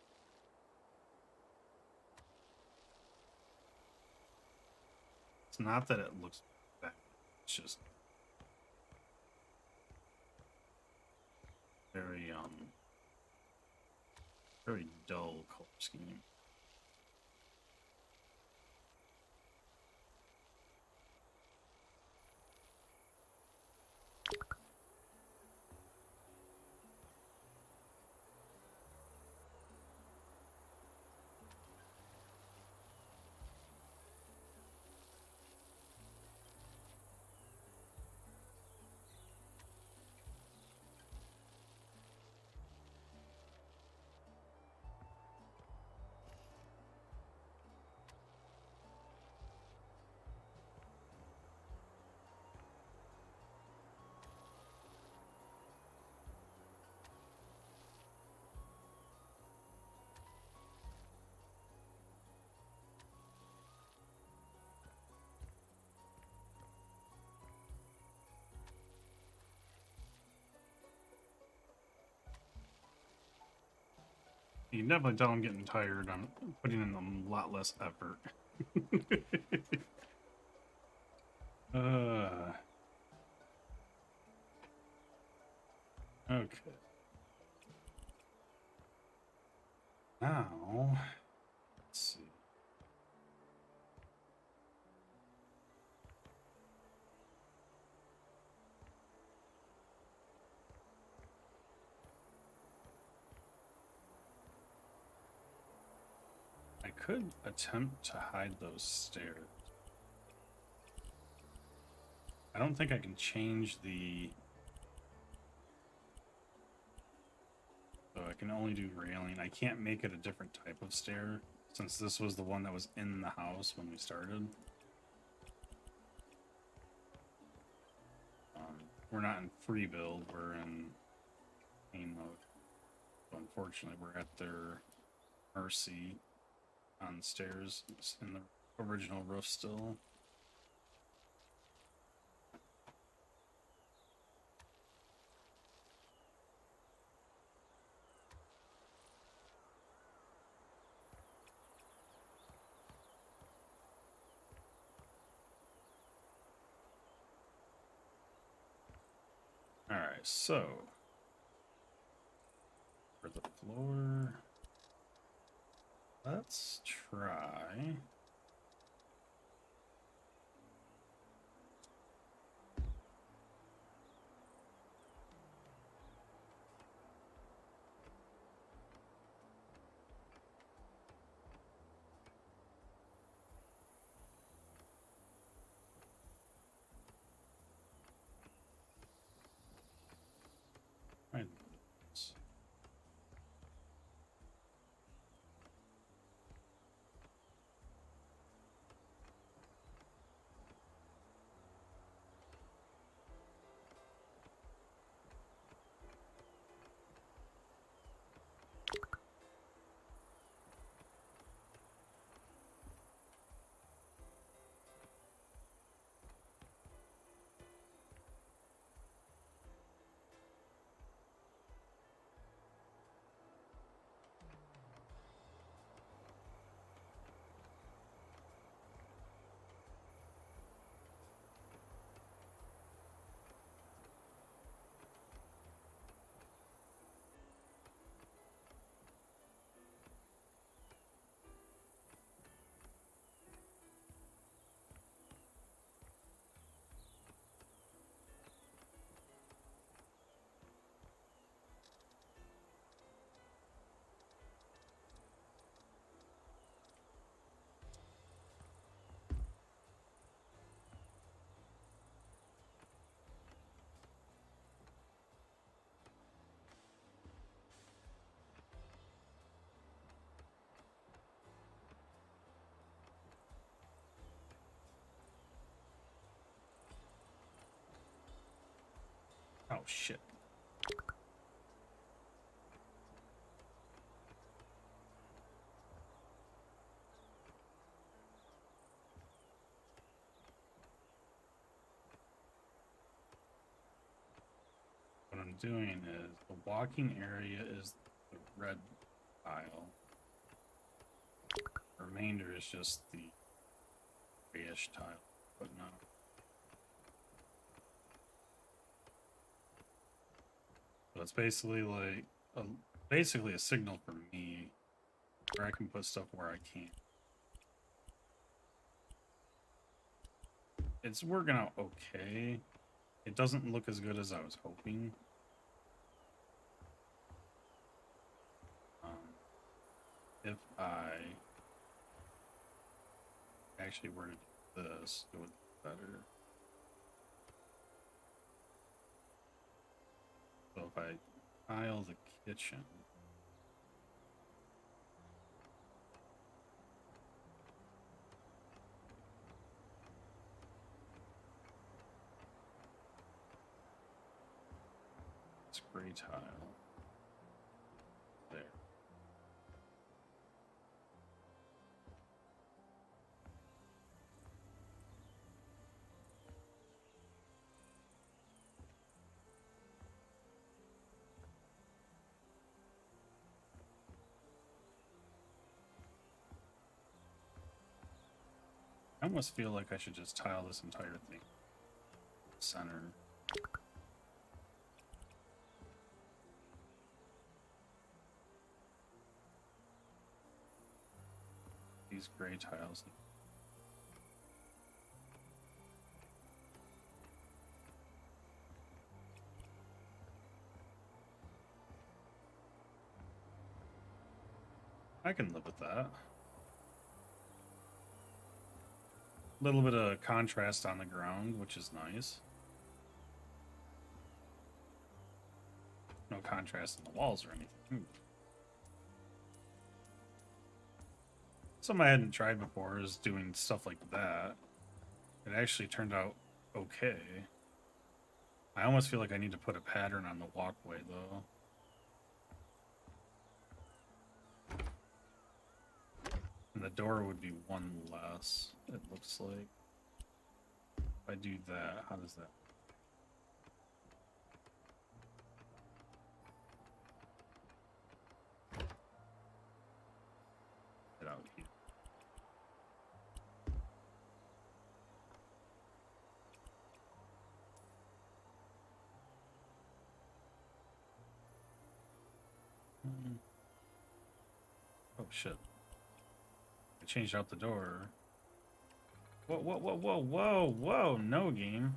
It's not that it looks bad, it's just very very dull color scheme. you can definitely tell I'm getting tired. I'm putting in a lot less effort. Okay. Now, let's see. I could attempt to hide those stairs. I don't think I can change the... So I can only do railing. I can't make it a different type of stair, since this was the one that was in the house when we started. We're not in free build, we're in main mode. So unfortunately, we're at their mercy on the stairs. It's in the original roof still. Alright, so for the floor, let's try. Right. Oh shit. What I'm doing is the walking area is the red tile. The remainder is just the grayish tile. But no. So it's basically like basically a signal for me where I can put stuff where I can't. It's working out okay. It doesn't look as good as I was hoping. If I actually were to do this, it would be better. So if I tile the kitchen, it's gray tile there. I almost feel like I should just tile this entire thing. Center. These gray tiles. I can live with that. A little bit of contrast on the ground, which is nice. No contrast in the walls or anything. Something I hadn't tried before is doing stuff like that. It actually turned out okay. I almost feel like I need to put a pattern on the walkway, though. And the door would be one less, it looks like. If I do that, how does that? Get out here. Oh shit. I changed out the door. Whoa, whoa, whoa, whoa, whoa, whoa, no game.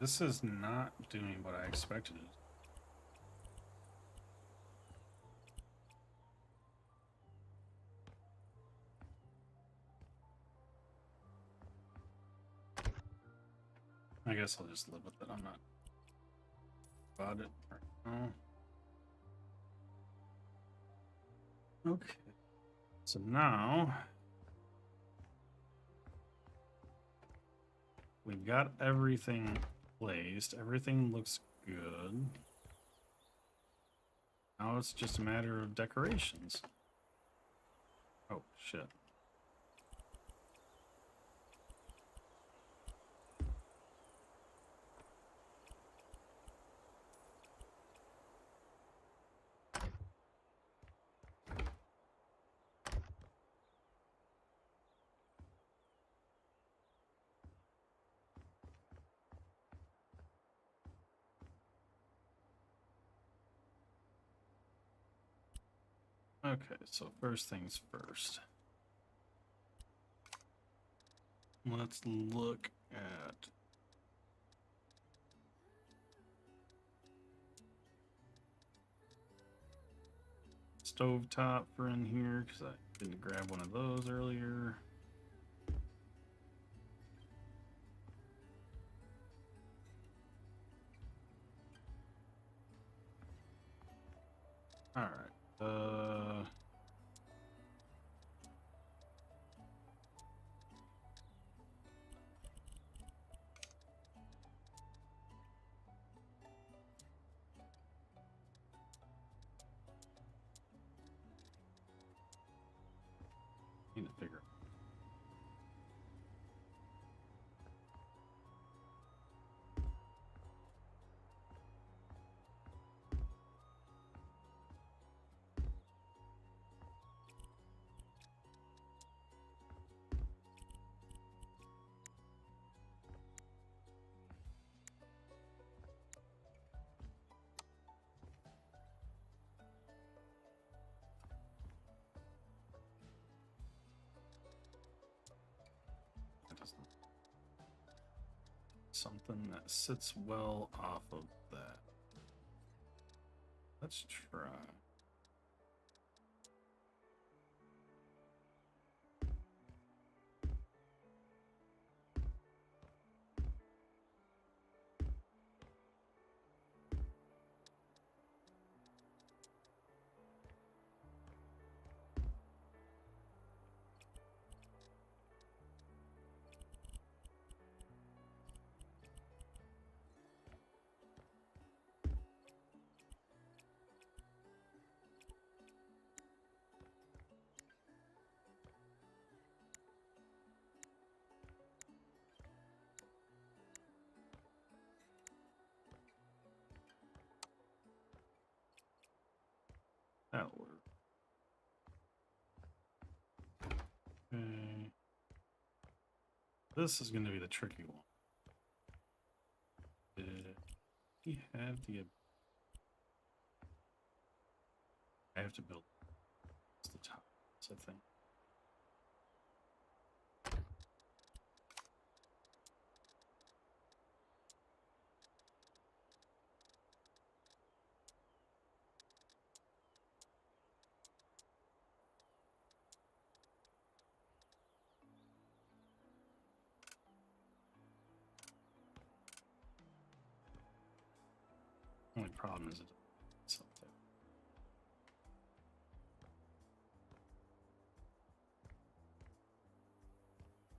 This is not doing what I expected it. I guess I'll just live with it. I'm not about it right now. Okay. So now we've got everything placed. Everything looks good. Now it's just a matter of decorations. Oh, shit. Okay, so first things first. Let's look at stovetop for in here because I didn't grab one of those earlier. All right. Need to figure. something that sits well off of that. Let's try. That'll work. Okay. This is going to be the tricky one. Did he have the... I have to build the top, I think. Only problem is it's something.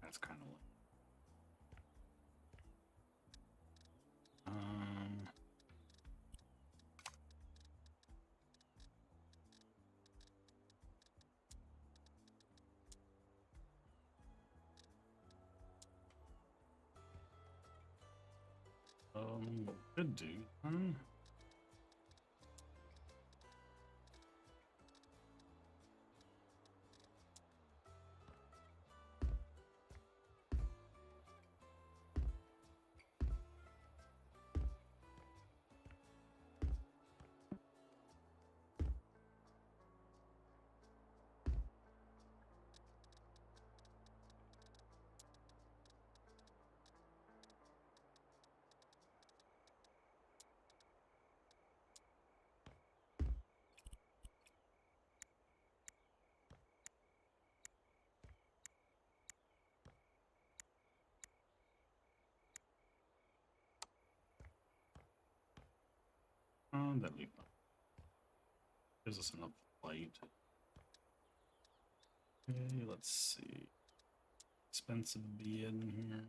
That's kind of like. Could do. That'll be fun. Gives us enough light. Okay, let's see. Expensive be in here.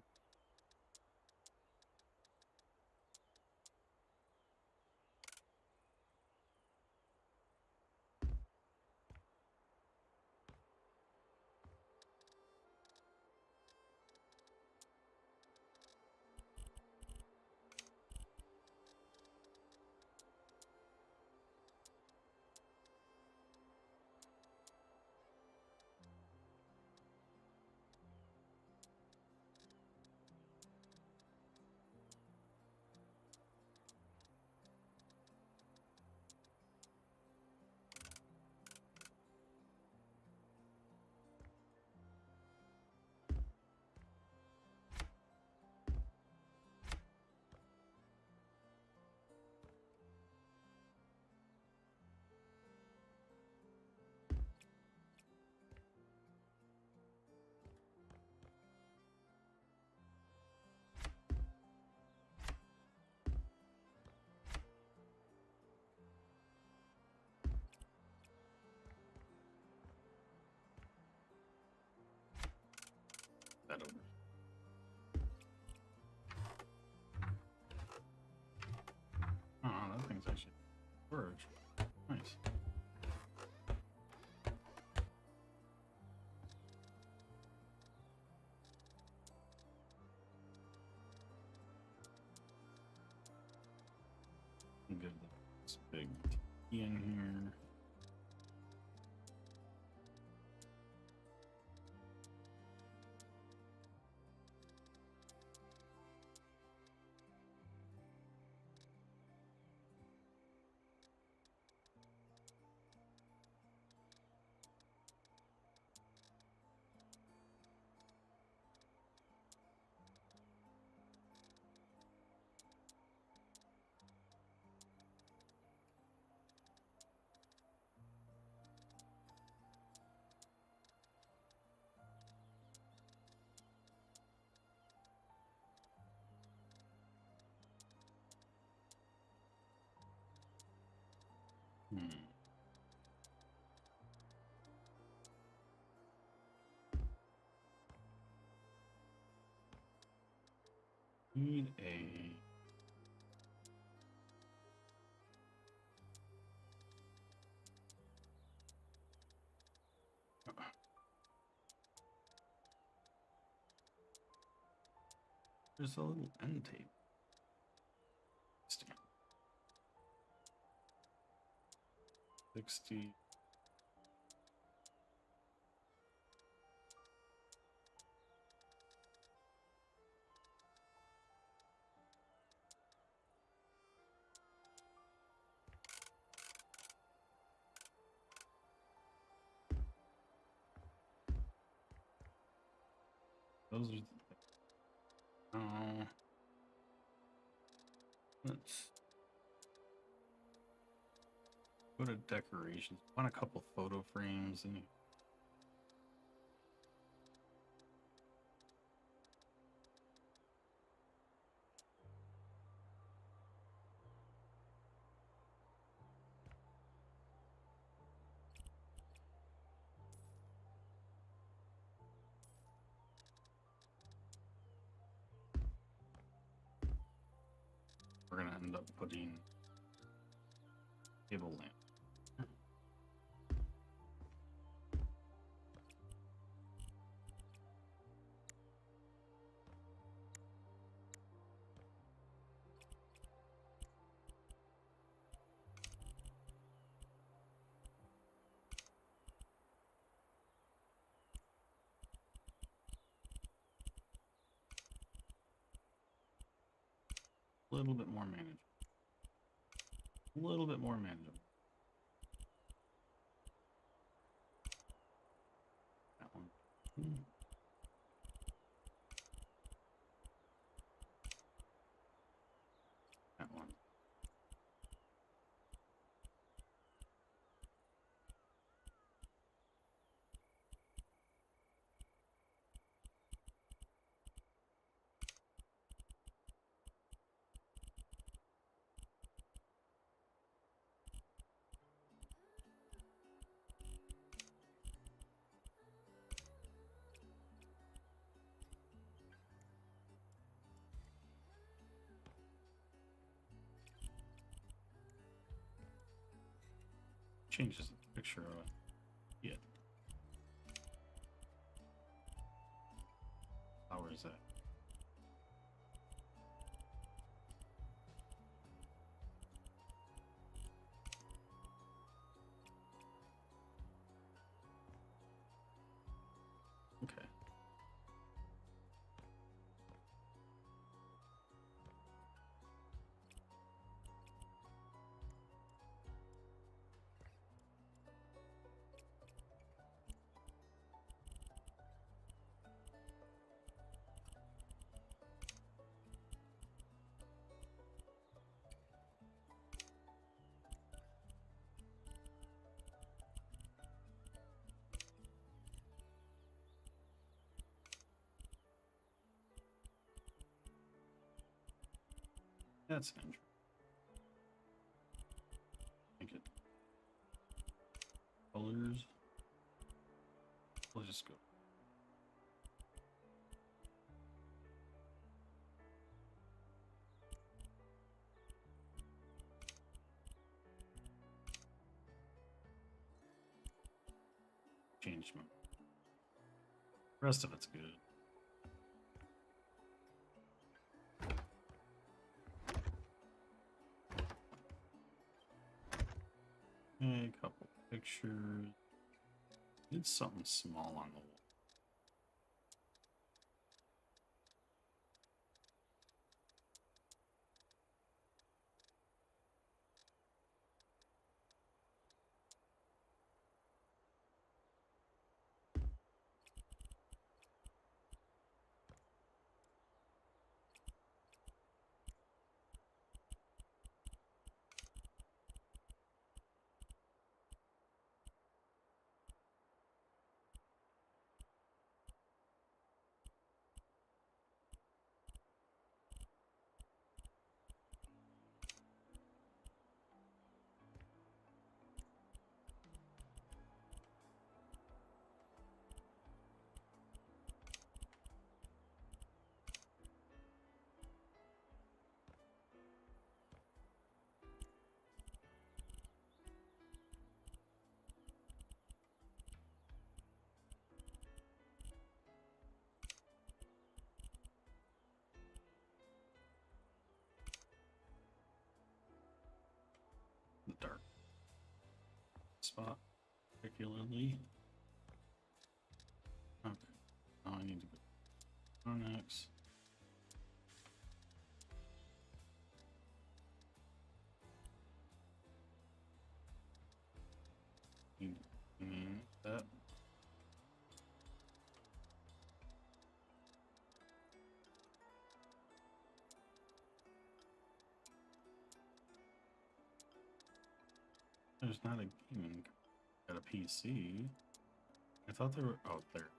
That over. Oh, that thing's actually works. Nice. Get this big T in here. Hmm. Need a there's a little end tape. 60. Those are let's go to decorations. Want a couple photo frames and we're gonna end up putting table lamp. A little bit more manageable. A little bit more manageable. That one. That one. Changes the picture of it. Yeah. How is that? Okay. That's interesting. Make it colors. We'll just go. Change mode. The rest of it's good. A couple pictures. Did something small on the wall. dark spot particularly. Okay, now I need to go next. That. There's not a gaming at a PC. I thought there were. Oh, there.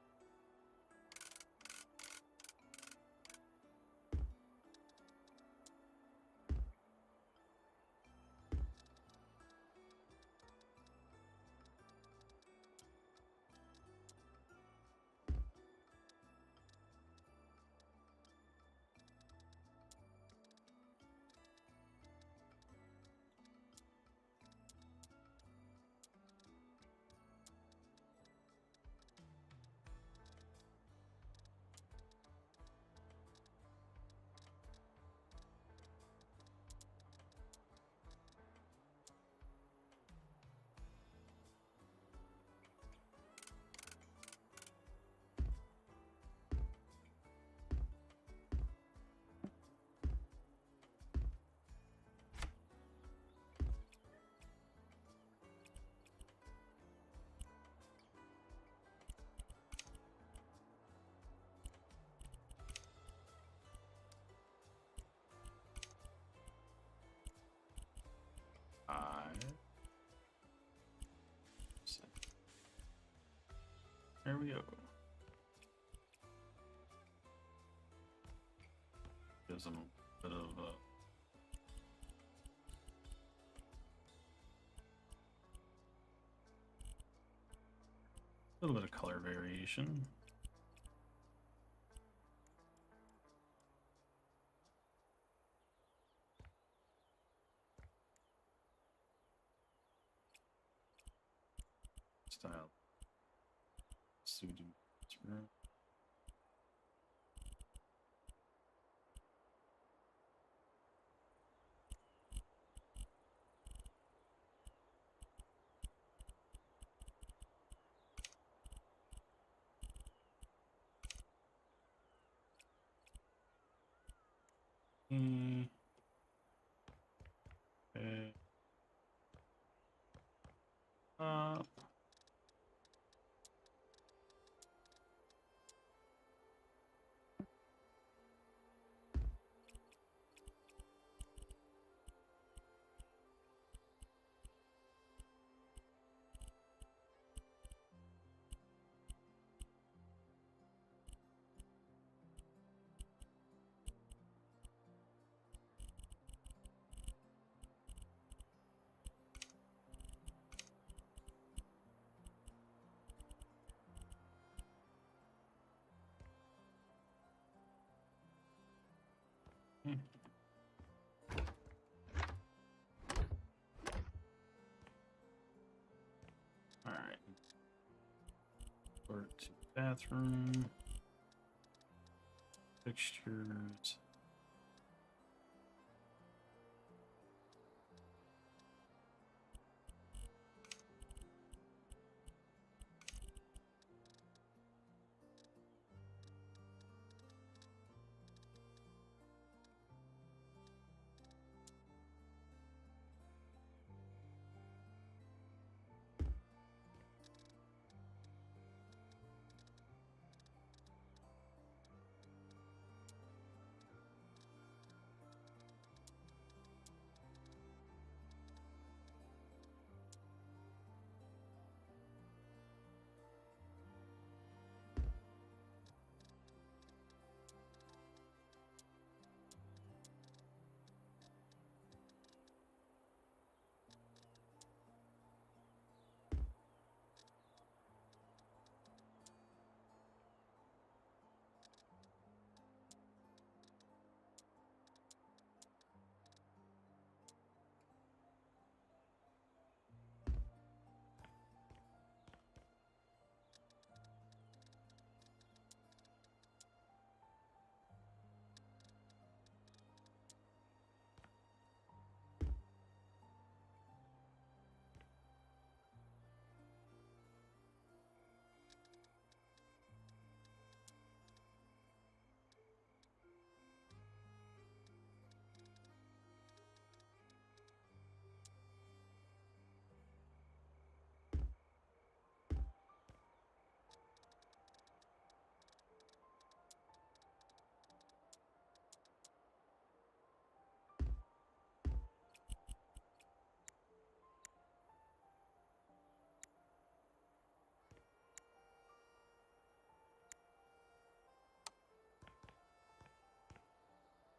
There we go. Gives them a bit of a little bit of color variation. Style. Sudo. Okay. All right. Sort to bathroom. Fixtures.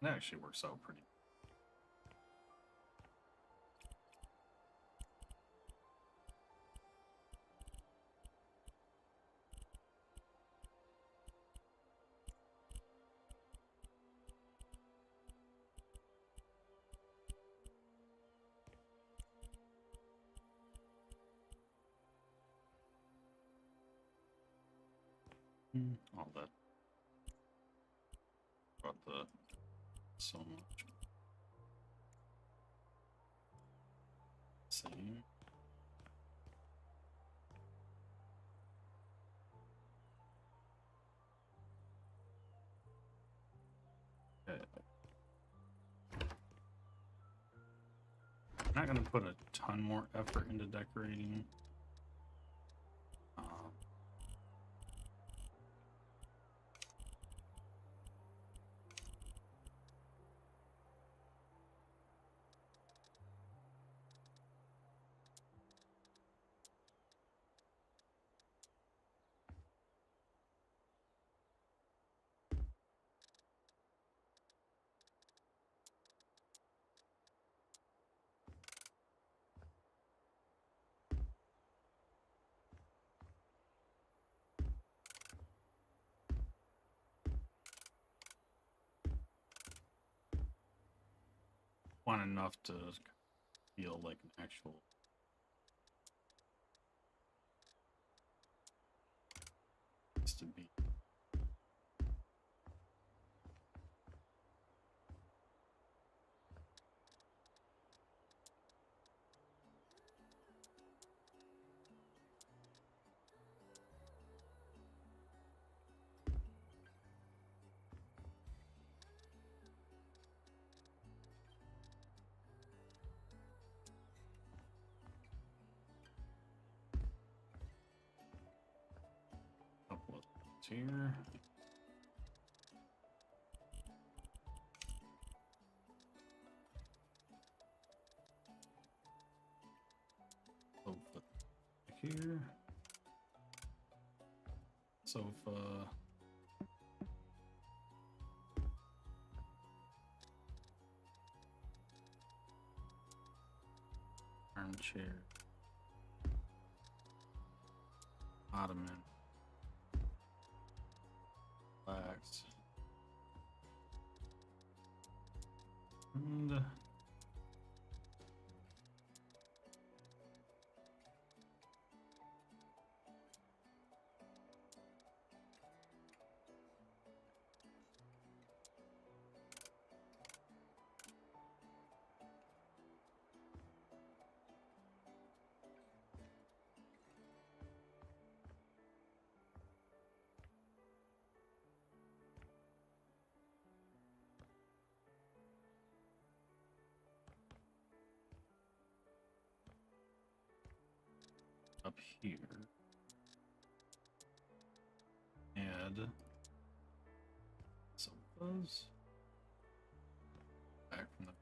That actually works out pretty. All that. About the so much. Same. Okay. I'm not gonna put a ton more effort into decorating. Want enough to feel like an actual place to be. Couple of things here. Sofa here. Sofa. Armchair. Ottoman. Relax. And up here, add sofas back from the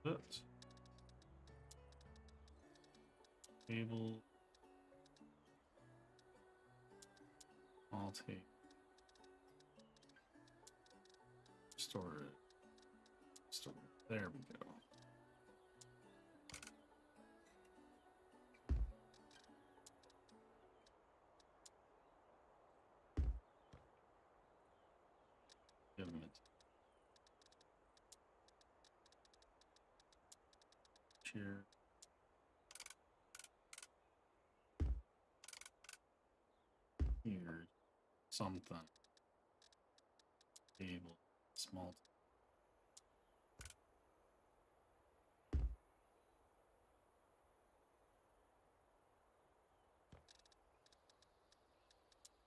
foot, table, I'll take store it, there we go. Give him a chair. Here, something. Table, small.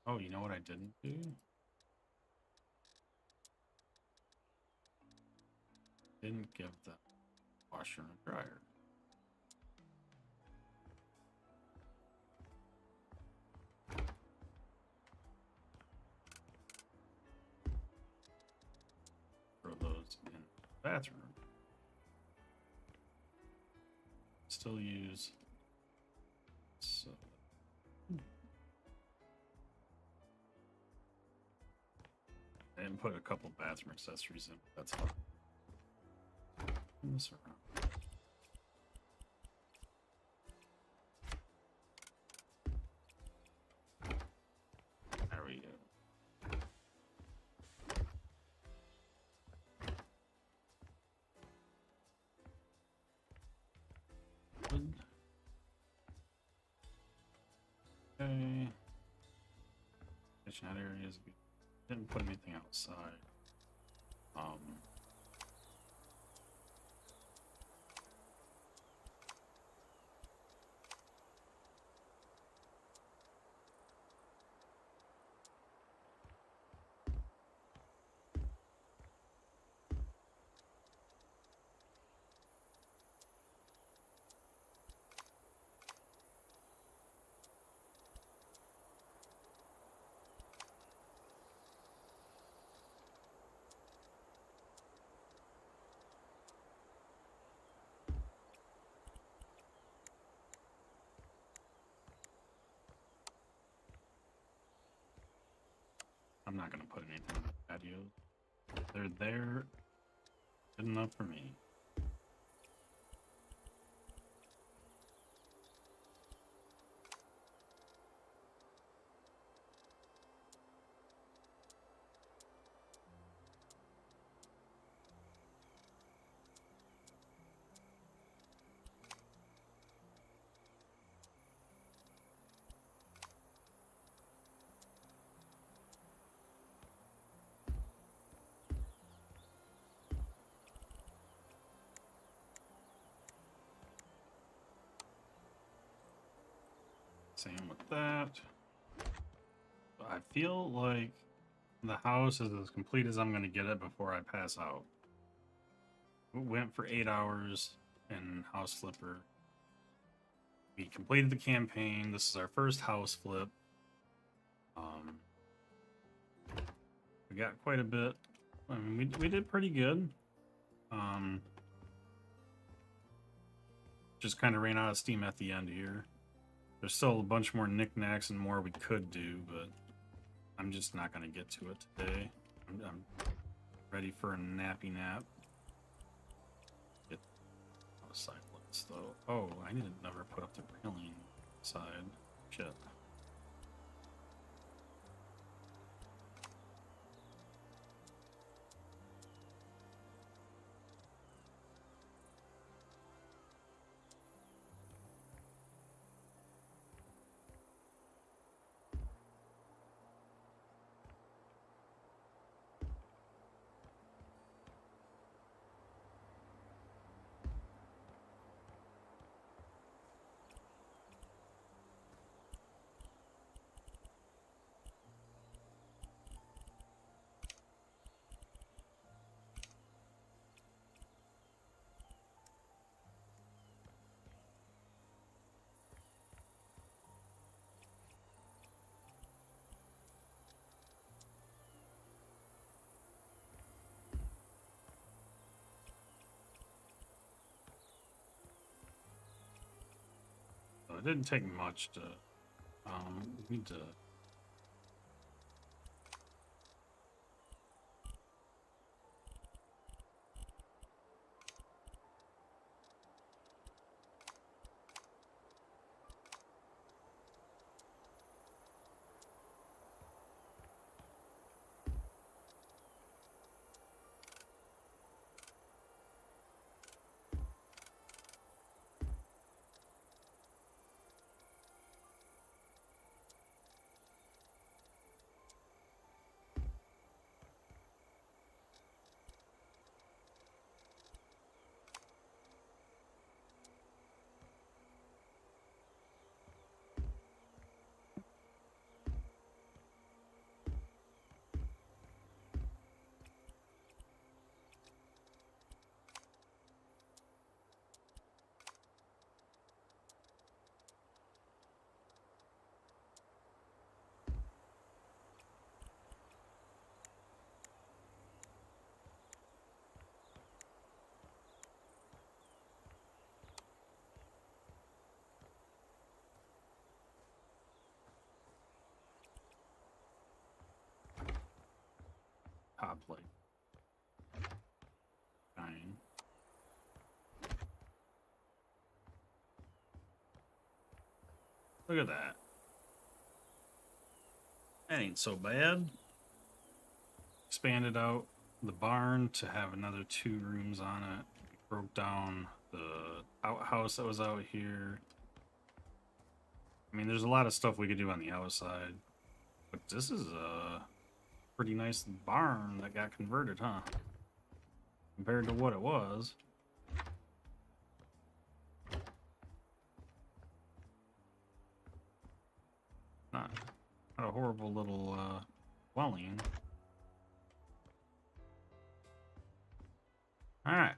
Oh, you know what I didn't do? Didn't give the washer and dryer. Throw those in the bathroom. Still use so and put a couple bathroom accessories in. That's fine. this around. There we go. Good. Okay. Kitchenette areas. We didn't put anything outside. I'm not gonna put anything on the patio. They're there. Good enough for me. Same with that. I feel like the house is as complete as I'm going to get it before I pass out. We went for 8 hours in House Flipper. We completed the campaign. This is our first house flip. We got quite a bit. I mean, we did pretty good. Just kind of ran out of steam at the end here. There's still a bunch more knickknacks and more we could do, but I'm just not going to get to it today. I'm ready for a nappy nap. Get out of sight limits, though. Oh, I need to never put up the railing side. Shit. So it didn't take much to, we need to top plate. Fine. Look at that. That ain't so bad. Expanded out the barn to have another 2 rooms on it. Broke down the outhouse that was out here. I mean, there's a lot of stuff we could do on the outside. But this is a pretty nice barn that got converted, huh? Compared to what it was. Not a horrible little dwelling. Alright.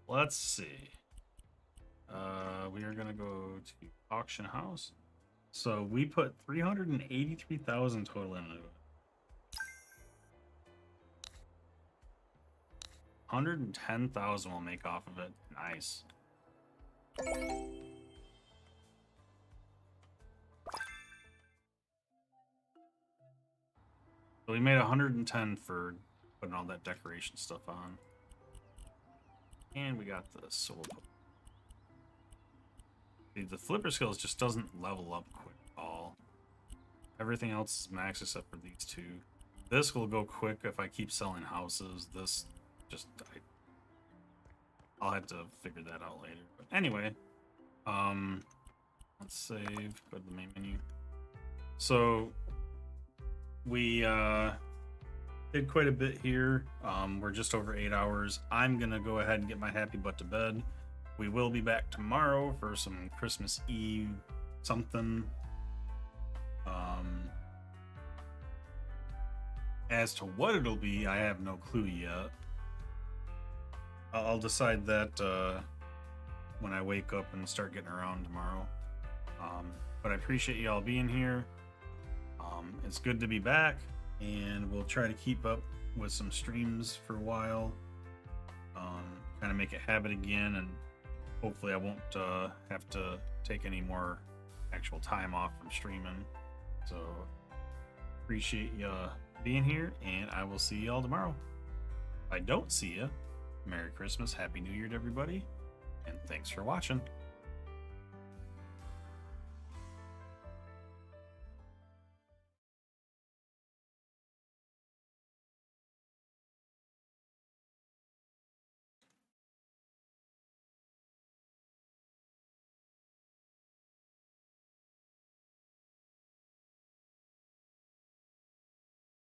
Let's see. We are gonna go to auction house. So we put 383,000 total into it. 110,000 we'll make off of it. Nice. So we made 110 for putting all that decoration stuff on. And we got the soul. The flipper skills just doesn't level up quick at all. Everything else is max except for these 2. This will go quick if I keep selling houses. This just... I'll have to figure that out later. But anyway, let's save, go to the main menu. So we did quite a bit here. We're just over 8 hours. I'm gonna go ahead and get my happy butt to bed. We will be back tomorrow for some Christmas Eve something. As to what it'll be, I have no clue yet. I'll decide that when I wake up and start getting around tomorrow. But I appreciate y'all being here. It's good to be back, and we'll try to keep up with some streams for a while. Kind of make a habit again, and hopefully I won't have to take any more actual time off from streaming. So appreciate you being here, and I will see y'all tomorrow. If I don't see you, Merry Christmas, Happy New Year to everybody, and thanks for watching.